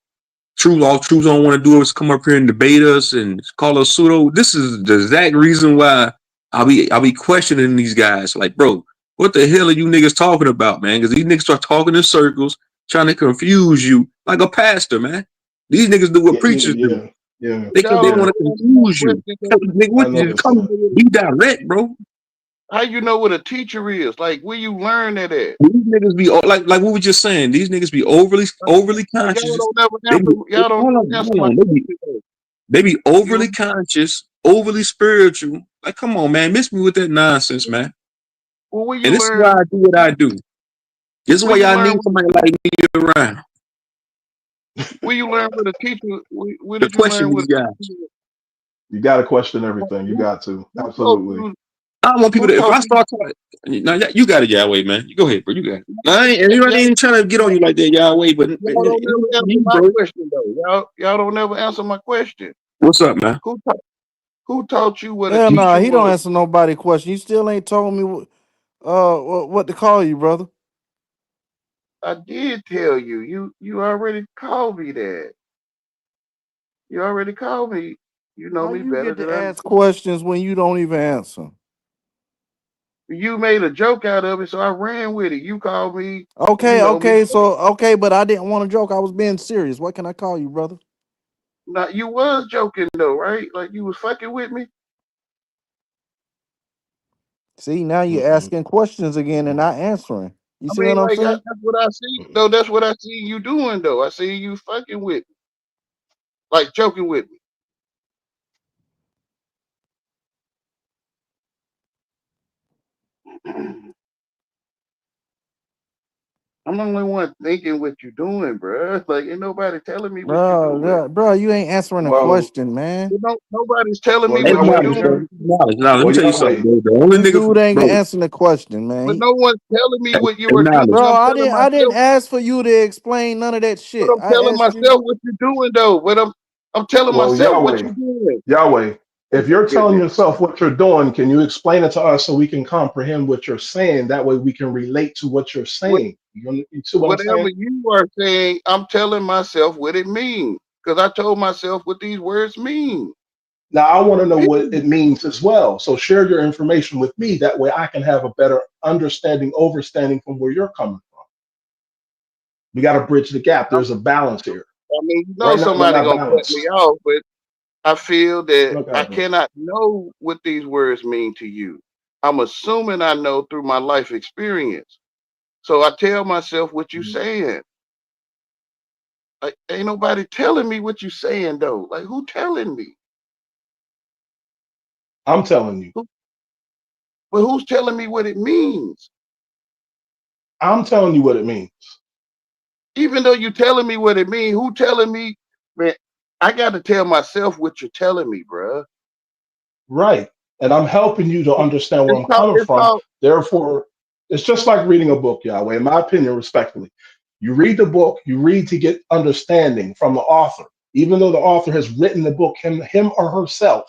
All truths don't want to do is come up here and debate us and call us pseudo. This is the exact reason why I'll be questioning these guys. Like, bro, what the hell are you niggas talking about, man? Because these niggas start talking in circles, trying to confuse you like a pastor, man. These niggas do what preachers do. Yeah. They want to confuse you. Nigga, I what you noticed come that. be direct, bro. How you know what a teacher is? Like, where you learn that at? These niggas be like what we were just saying. These niggas be overly Like, conscious. y'all don't never They be, answer. Y'all don't hold never on, answer hold my on. question. They be You know, overly conscious, overly spiritual. Like, come on, man, miss me with that nonsense, man. well, where And you this is why learn? I do what I do. This is Where why you y'all learn? need somebody like me around. Where you learn what a teacher? Where The did you question learn what these a guys. teacher is? You got to question everything. You got to. Who told Absolutely. you? I don't want people Who to. If told I you? start talking, now you got it, Yahweh, man. You go ahead, bro. You got it. Y'all, I ain't trying to get on you like that, Yahweh. But y'all don't never answer you, my bro. question though. Y'all don't never answer my question. What's up, man? Who taught you what a Hell nah, teacher he don't was? answer nobody question. You still ain't told me what to call you, brother. I did tell you. You already called me that. You already called me. You know How me you better get than to I. ask questions when you don't even answer? You made a joke out of it, so I ran with it. You called me. You Okay, know me. but I didn't want to joke. I was being serious. What can I call you, brother? Now you was joking though, right? Like you was fucking with me. See, now you're asking questions again and not answering. You I see mean, what I'm like saying? that's what I see. Though that's what I see you doing. Though I see you fucking with me, like joking with me. I'm the only one thinking what you doing, bro. Like ain't nobody telling me what you doing. Bro, you ain't answering a Well, question, man. Nobody's telling me Hey, what you're Yahweh, knowledge, doing. bro. Knowledge. Let me well, tell you something, Yahweh. bro. The only This nigga, dude ain't bro. answering the question, But man. no one's telling me what you Hey, are doing. knowledge. Bro, I'm I telling didn't myself. ask for you to explain none of that But shit. I'm I telling asked you. myself what you're doing though. But I'm telling Well, myself what Yahweh. you're doing. Yahweh. Oh If my you're telling goodness. yourself what you're doing, can you explain it to us so we can comprehend what you're saying? That way we can relate to what you're saying. You see what I'm Whatever saying? you are saying, I'm telling myself what it means. Because I told myself what these words mean. Now I want to know what Period. it means as well. So share your information with me. That way I can have a better understanding, overstanding from where you're coming from. We got to bridge the gap. There's a balance here. I mean, you know Right now we're somebody not gonna cut me balanced. off, but I feel that Look I out, bro. cannot know what these words mean to you. I'm assuming I know through my life experience. So I tell myself what you saying. Like, ain't nobody telling me what you saying though. Like who telling me? I'm telling you. But who's telling me what it means? I'm telling you what it means. Even though you telling me what it means, who telling me, man, I gotta tell myself what you're telling me, bruh. Right. And I'm helping you to understand where It's I'm called, coming it's from. called, Therefore, it's just like reading a book, Yahweh, in my opinion, respectfully. You read the book, you read to get understanding from the author. Even though the author has written the book, him or herself,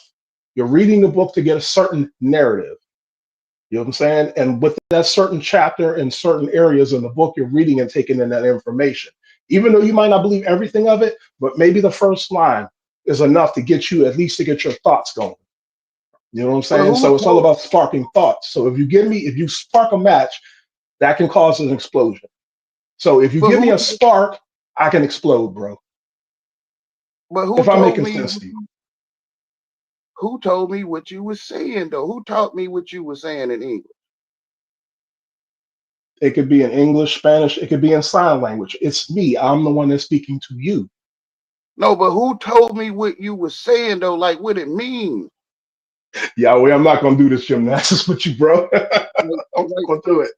you're reading the book to get a certain narrative. You know what I'm saying? And with that certain chapter and certain areas in the book, you're reading and taking in that information. Even though you might not believe everything of it, but maybe the first line is enough to get you, at least to get your thoughts going. You know what I'm but saying? who So it's all told, about sparking thoughts. So if you spark a match, that can cause an explosion. So if you but give me who, a spark, I can explode, bro. but who If I'm told making me, sense to you. who told me what you were saying though? Who taught me what you were saying in English? It could be in English, Spanish, it could be in sign language. It's me. I'm the one that's speaking to you. No, but who told me what you were saying though? Like what it means? Yahweh, I'm not gonna do this gymnastics with you, bro. Like, I'm not gonna do it.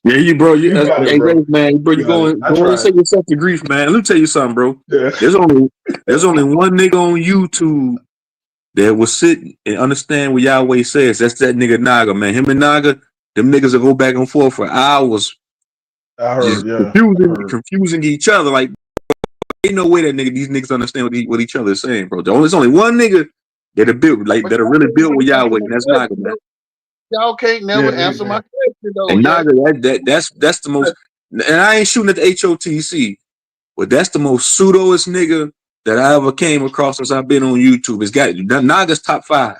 Yeah, you, bro. You got it, Hey, bro. Grace, man, bro. You You got it. I going to tried. save yourself the grief, man. Let me tell you something, bro. Yeah. There's only one nigga on YouTube that will sit and understand what Yahweh says. That's that nigga Naga, man. Him and Naga, them niggas will go back and forth for hours, I just heard, yeah. I heard. confusing each other. Like, ain't no way that these niggas understand what each other is saying, bro. There's only one nigga that are built But that are y'all really can't built with never answer Yahweh, my and that's Naga, question man. though. Y'all can't never Yeah, answer my yeah. question though. And Yeah, Naga, that's the most. And I ain't shooting at the H.O.T.C. Well, that's the most pseudoest nigga that I ever came across since I've been on YouTube. It's got Naga's top 5.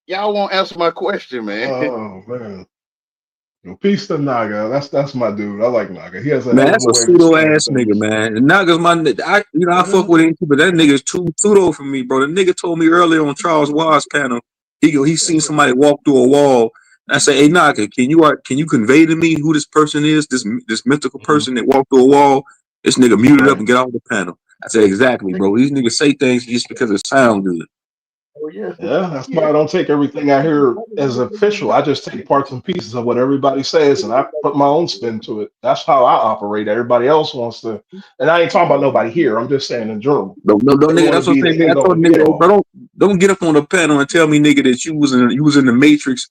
Y'all won't answer my question, man. Oh man. Peace to Naga. That's my dude. I like Naga. He has a Man, hell of that's a a way of pseudo explaining ass nigga, things. man. And Naga's my I fuck with him too, but that nigga's too pseudo for me, bro. The nigga told me earlier on Charles Ward's panel, he seen somebody walk through a wall. I say, hey Naga, can you convey to me who this person is, this mythical person that walked through a wall? This nigga muted up and get off the panel. I said, exactly, bro. These niggas say things just because it sounds good. Oh yeah. Yeah, that's why I don't take everything I hear as official. I just take parts and pieces of what everybody says and I put my own spin to it. That's how I operate. Everybody else wants to, and I ain't talking about nobody here. I'm just saying in general. No, They nigga. want to That's what be I'm the saying. Nigga, I end all told be nigga, all. bro, don't get up on the panel and tell me, nigga, that you was in the Matrix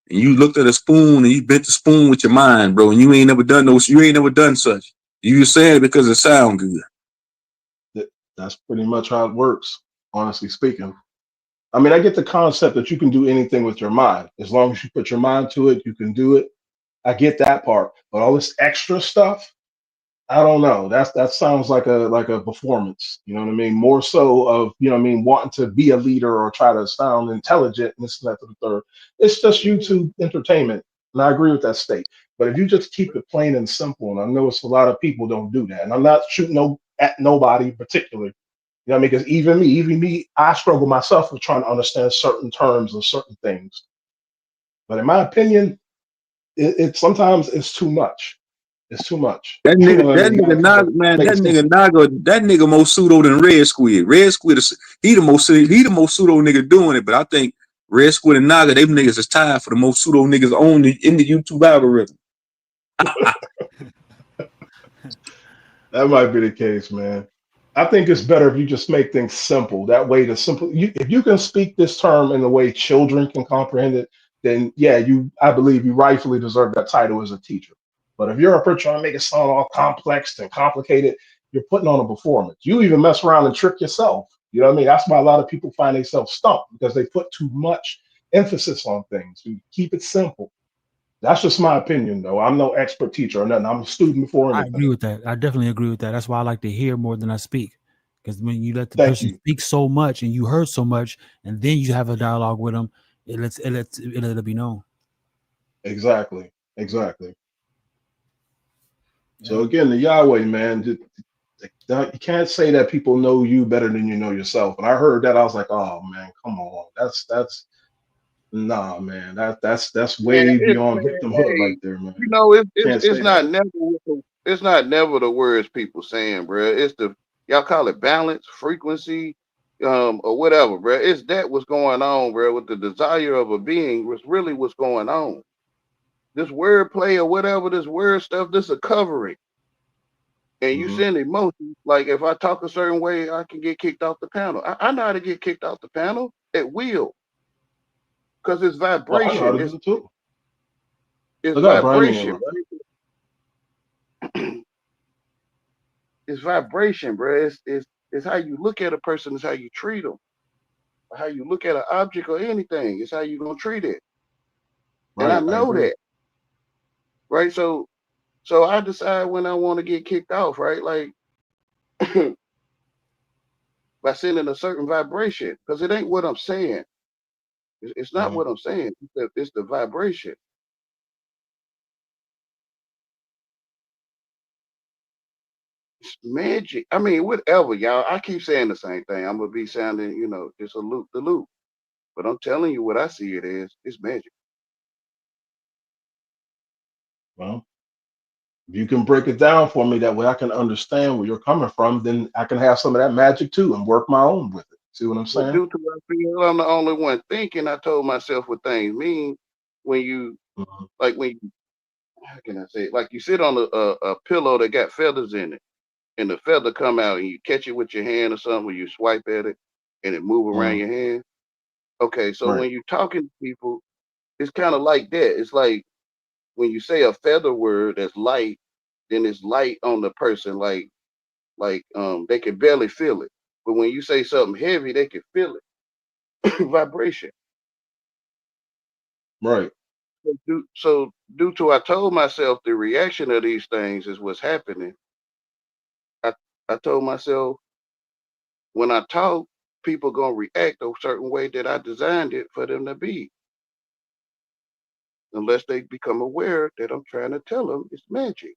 and you looked at a spoon and you bent the spoon with your mind, bro, and you ain't never done such. You just saying it because it sound good. That's pretty much how it works, honestly speaking. I mean, I get the concept that you can do anything with your mind. As long as you put your mind to it, you can do it. I get that part. But all this extra stuff, I don't know. That sounds like a performance. You know what I mean? More so of, you know what I mean, wanting to be a leader or try to sound intelligent and this and that to the third. It's just YouTube entertainment. And I agree with that state. But if you just keep it plain and simple, and I know it's a lot of people don't do that. And I'm not shooting at nobody particularly. You know what I mean? Because even me, I struggle myself with trying to understand certain terms and certain things. But in my opinion, it sometimes it's too much. It's too much. That You nigga, know what I that mean? You got nigga to try to Naga, man, make that it nigga simple. Naga, that nigga more pseudo than Red Squid. Red Squid is he the most pseudo nigga doing it, but I think Red Squid and Naga, them niggas is tied for the most pseudo niggas in the YouTube algorithm. That might be the case, man. I think it's better if you just make things simple. That way, if you can speak this term in the way children can comprehend it, then yeah, I believe you rightfully deserve that title as a teacher. But if you're up here trying to make it sound all complex and complicated, you're putting on a performance. You even mess around and trick yourself. You know what I mean? That's why a lot of people find themselves stumped because they put too much emphasis on things. You keep it simple. That's just my opinion, though. I'm no expert teacher or nothing. I'm a student before I agree anything. with that. I definitely agree with that. That's why I like to hear more than I speak. Because when you let the Thank person you. speak so much and you heard so much, and then you have a dialogue with them, it let it be known. Exactly. Exactly. So Yeah. again, the Yahweh, man, you can't say that people know you better than you know yourself. And I heard that, I was like, oh man, come on. That's nah, man. That's Man, way beyond victimhood right hey, there, man. you know, Can't say that. it's not never the words people saying, bro. It's the y'all call it balance, frequency, or whatever, bro. It's that what's going on, bro. With the desire of a being was really what's going on. This word play or whatever, this word stuff, this a covering. And you Hmm. send emotions. Like if I talk a certain way, I can get kicked off the panel. I know how to get kicked off the panel at will, because it's Oh, I know how vibration. to do it too. It's Look out, Brian. You ain't vibration, wrong. right? It's vibration, bro. It's how you look at a person. It's how you treat them. How you look at an object or anything. It's how you gonna treat it. And I Right, I know agree. that, right? So I decide when I want to get kicked off, right? Like by sending a certain vibration, because it ain't what I'm saying. It's not Hmm. what I'm saying. It's the vibration. It's magic. I mean, whatever, y'all. I keep saying the same thing. I'm gonna be sounding, just a loop the loop. But I'm telling you what I see it as. It's magic. Well, if you can break it down for me that way I can understand where you're coming from, then I can have some of that magic too and work my own with it. See what I'm But saying? due to I feel I'm the only one thinking, I told myself what things mean when you Mhm. like when you, how can I say it? Like you sit on a pillow that got feathers in it, and the feather come out, and you catch it with your hand or something, or you swipe at it, and it move around Mhm. your hand. Okay, so Right. when you're talking to people, it's kind of like that. It's like when you say a feather word that's light, then it's light on the person, like they can barely feel it. But when you say something heavy, they can feel it. Vibration. Right. So due to I told myself the reaction of these things is what's happening. I I told myself when I talk, people gonna react a certain way that I designed it for them to be, unless they become aware that I'm trying to tell them it's magic.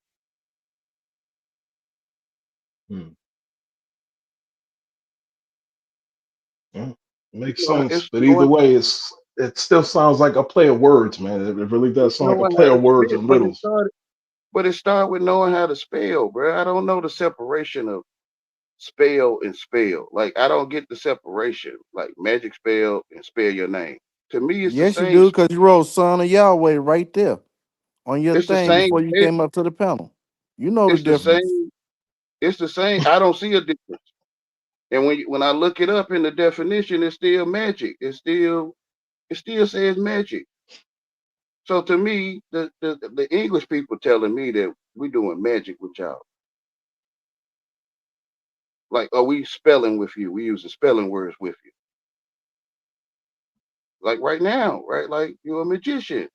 Hmm. Yeah, makes You know, sense. it's But either knowing way, it still sounds like a play of words, man. It really does it's sound like a knowing play how to of words spell, and riddles. but it started with knowing how to spell, bro. I don't know the separation of spell and spell. Like I don't get the separation, like magic spell and spell your name. To me, it's the Yes, you same. do, because you wrote Son of Yahweh right there on your It's the thing same. before you came up to the panel. You know the It's the difference. same. It's the same. I don't see a difference. And when I look it up in the definition, it's still magic. It still says magic. So to me, the English people telling me that we doing magic with y'all. Like, are we spelling with you? We using spelling words with you. Like right now, right? Like you're a magician.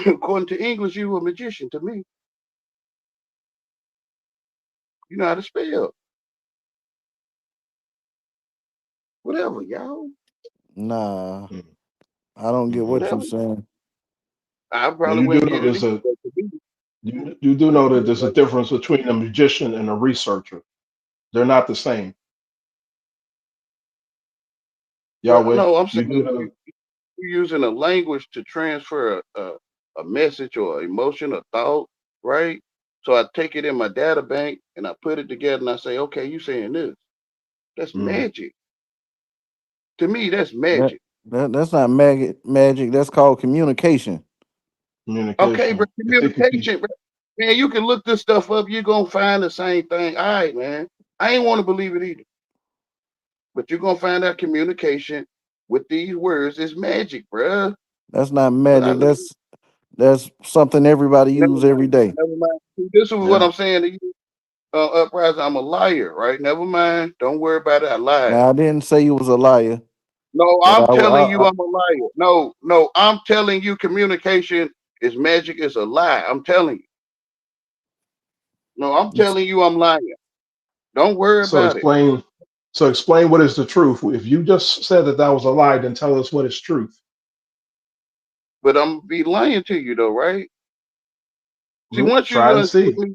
According to English, you a magician to me. You know how to spell. Whatever, y'all. Nah, Mm. I don't get what you Whatever. saying. I Now probably you do wouldn't know get it there's either, a but to me, you do know that there's a like, difference between a magician and a researcher. They're not the same. well, Yahweh, no, I'm you saying do if know. you're using a language to transfer a message or emotion or thought, right? So I take it in my data bank and I put it together and I say, okay, you saying this. That's Mm, magic. To me, that's That, magic. that's not magic. That's called communication. Okay, but communication. I think if you communication, bro. Man, you can look this stuff up. You're going to find the same thing. All right, man. I ain't want to believe it either. But you're going to find out communication with these words is magic, bruh. That's not But I magic. That's something everybody never use every mind. day. Never mind. See, this is what yeah. I'm saying to you, Uprising. I'm a liar, right? Never mind. Don't worry about it. I lied. Now I didn't say you was a liar, No, but I'm telling you I I'm a liar. No, no, I'm telling you communication is magic. Is a lie. I'm telling you. No, I'm telling you I'm lying. Don't worry So about it. explain. So explain what is the truth. If you just said that that was a lie, then tell us what is truth. But I'm be lying to you though, right? See, once you Try to put see. me,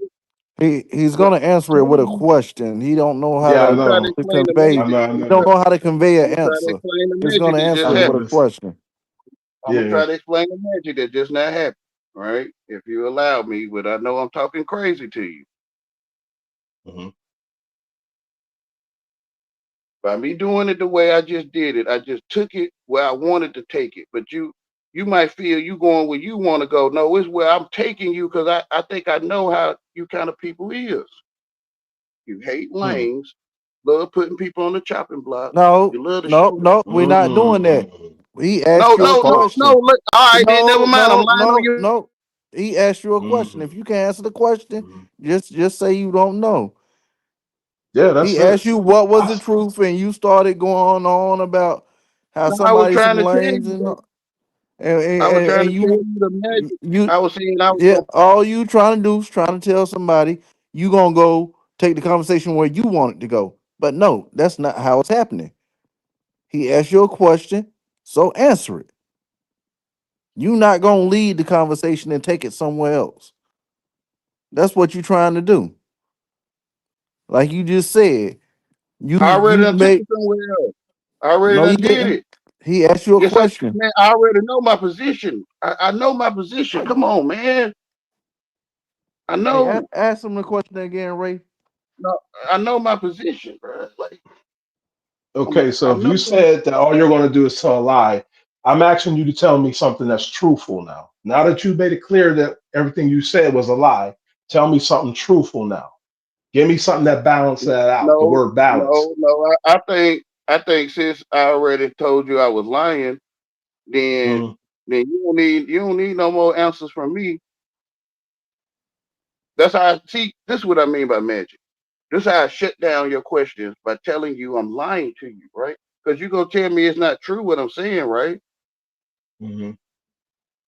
he's what, gonna answer it tell with a me, question. He don't know how Yeah, I I'm trying to know. to explain the convey. I magic. know. I He know don't that. know how to convey I'm an gonna try to answer. explain the He's magic gonna that answer just I it know with a happened. this. question. I'm gonna Yeah. try to explain the magic that just not happened, right? If you allow me, but I know I'm talking crazy to you. Hmm. By me doing it the way I just did it, I just took it where I wanted to take it. But you might feel you going where you want to go. No, it's where I'm taking you because I think I know how you kind of people is. You hate Hmm. lanes, love putting people on the chopping block. No, You love to no, show. no. We're not doing that. Mm. He No, asked you a no, no, no. question. Look, all right, then never No, mind. I'm no, lying on no, you. no. He asked you a question. Mm. If you can't answer the question, Mm. just say you don't know. Yeah, that's He it. asked you what was the I, truth, and you started going on about how No, I was somebody some trying to tell lanes you and that. and, I was trying and to tell you you the magic. you I was saying I was yeah, gonna. all you trying to do is trying to tell somebody you gonna go take the conversation where you want it to go. But no, that's not how it's happening. He asked you a question, so answer it. You not gonna lead the conversation and take it somewhere else. That's what you're trying to do. Like you just said, I already you done took make it somewhere else. I already no, you done did didn't. it. He asked you a Yes, I did, question. man. I already know my position. I know my position. Come on, man. I Hey, know. ask him the question again, Ray. No, I know my position, bro. Like okay, so I if know. you said that all you're going to do is tell a lie, I'm asking you to tell me something that's truthful now. Now that you made it clear that everything you said was a lie, tell me something truthful now. Give me something that balances that out. The No, word balance. no. I think since I already told you I was lying, then Mm. then you don't need no more answers from me. That's how I see. This is what I mean by magic. This is how I shut down your questions by telling you I'm lying to you, right? Because you're gonna tell me it's not true what I'm saying, right? Hmm.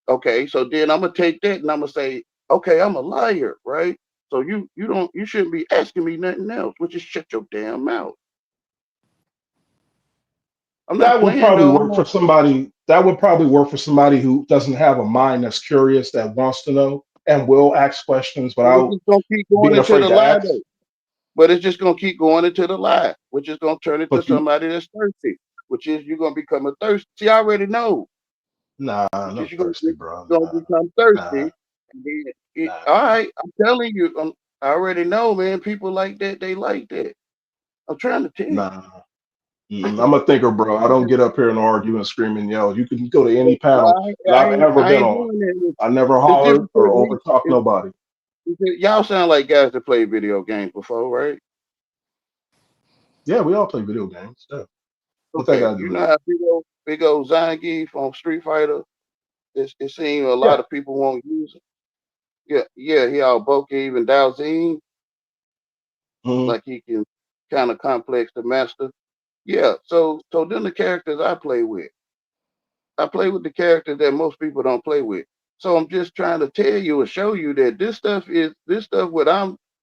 Okay, so then I'm gonna take that and I'm gonna say, okay, I'm a liar, right? So you shouldn't be asking me nothing else, which is shut your damn mouth. I'm not That would playing probably though. work for somebody. That would probably work for somebody who doesn't have a mind that's curious, that wants to know, and will ask questions But it's without just gonna keep going being into afraid the to lie ask. though. But it's just gonna keep going into the lie, which is gonna turn into But you, somebody that's thirsty, which is you're gonna become a thirsty. See, I already know, nah, which no is thirsty, bro. gonna Nah, become nah, thirsty. And then nah, all right, I'm telling you, I already know, man. People like that, they like that. I'm trying to tell you. nah. I'm a thinker, bro. I don't get up here and argue and scream and yell. You can go to any No, panel that I've ever I been ain't on. doing that with I you. never It's hollered different or with me. overtalked nobody. Y'all sound like guys that played video games before, right? Yeah, we all play video games. Yeah. What that Okay, got to do you with know it? how big old Zangief on Street Fighter. It seems a lot Yeah. of people won't use it. Yeah, he all bulky, even Dalzine, Mhm. like he can kind of complex the master. Yeah, so then the characters I play with. I play with the characters that most people don't play with. So I'm just trying to tell you and show you that this stuff what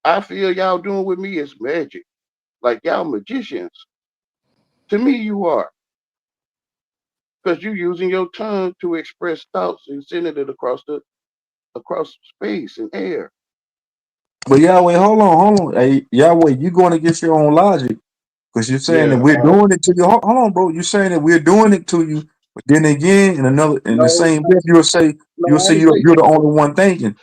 I feel y'all doing with me is magic. Like y'all magicians. To me, you are. Because you're using your tongue to express thoughts and sending it across space and air. But Yahweh, hold on. Hey, Yahweh, you going against your own logic because you're saying that Yeah. we're doing it to you. Hold on, bro. You're saying that we're doing it to you, but then again, in the No, same breath, you'll no, I say ain't say you're the only one thinking.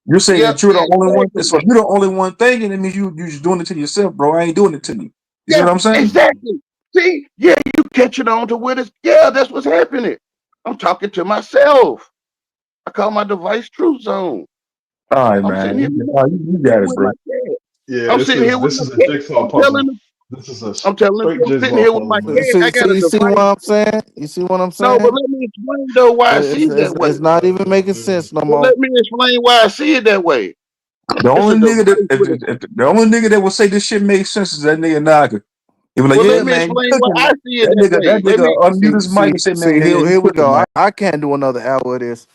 You're saying yep, that you're yeah, the only one. exactly. So if you're the only one thinking, it means you're just doing it to yourself, bro. I ain't doing it to you. You see Yeah, what I'm saying? exactly. See, yeah, you catching on to what is yeah, that's what's happening. I'm talking to myself. I call my device truth zone. All right, I'm sitting man. here You got it, with my bro. cat. Yeah. I'm This sitting here is with this my is a cat. jigsaw I'm telling puzzle. them, This is a I'm telling them, straight I'm sitting jigsaw here with my puzzle, man. cat. I got a You see what device. I'm saying? You see what I'm No, but saying? let me explain though why I see it that way. It's not even making sense no But more. let me explain why I see it that way. The It's only a nigga that device with a the only nigga that will say this shit makes sense is that nigga Naga. He be like, well, yeah, let me man, you explain why cooking. I see it that That way. Let nigga me unmute his mic and say, man, yeah, you Here we cooking, go. man. I can't do another hour of this.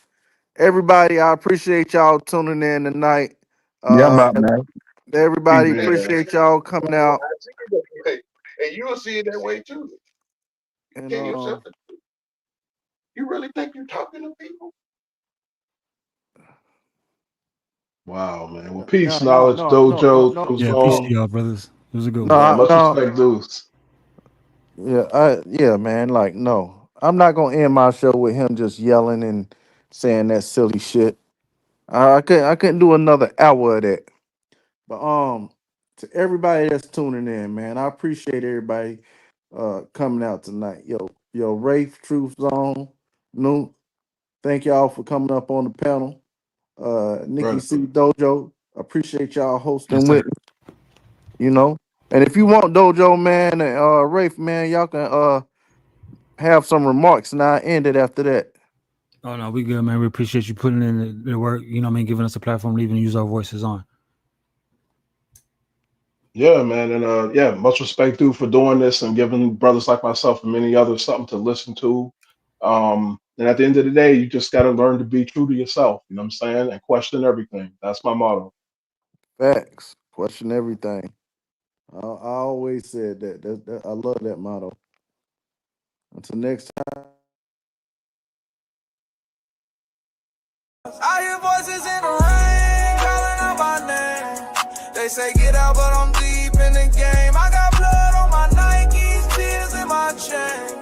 Everybody, I appreciate y'all tuning in tonight. Yeah, I'm out, man. Everybody Man. appreciate y'all coming out. I see it that way. And you'll see it that way too. You And tell yourself the truth. You really think you're talking to people? Wow, man. Well, no, peace, no, knowledge, no, no, no, dojo, no, Yeah, peace to zone. y'all, brothers. It was a good one. Yeah, no, much no. respect, Deuce. Yeah, man. Like, no, I'm not gonna end my show with him just yelling and saying that silly shit. I couldn't do another hour of that. But to everybody that's tuning in, man, I appreciate everybody coming out tonight. Yo, Rafe, Truth Zone, New, thank y'all for coming up on the panel. Nikki Right. C Dojo, appreciate y'all Yes, hosting sir. with me, you know. And if you want Dojo, man, and Rafe, man, y'all can have some remarks and I end it after that. Oh no, we good, man. We appreciate you putting in the work. You know what I mean, giving us a platform to even use our voices on. Yeah, man. And yeah, much respect due for doing this and giving brothers like myself and many others something to listen to. And at the end of the day, you just got to learn to be true to yourself. You know what I'm saying? And question everything. That's my motto. Facts. Question everything. I always said that. I love that motto. Until next time. I hear voices in the rain calling out my name. They say get out, but I'm deep in the game. I got blood on my Nikes, tears in my chain.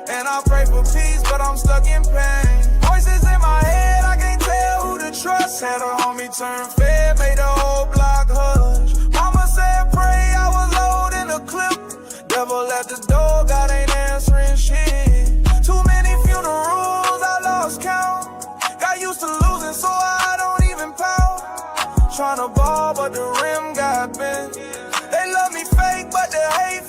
And I pray for peace, but I'm stuck in pain. Voices in my head, I can't tell who to trust. Had a homie turn fed, made the whole block hush. Mama said pray, I was loading the clip. Devil at the door, God ain't answering shit. Too many funerals, I lost count. Got used to losing, so I don't even pout. Tryna ball, but the rim got bent. They love me fake, but the hate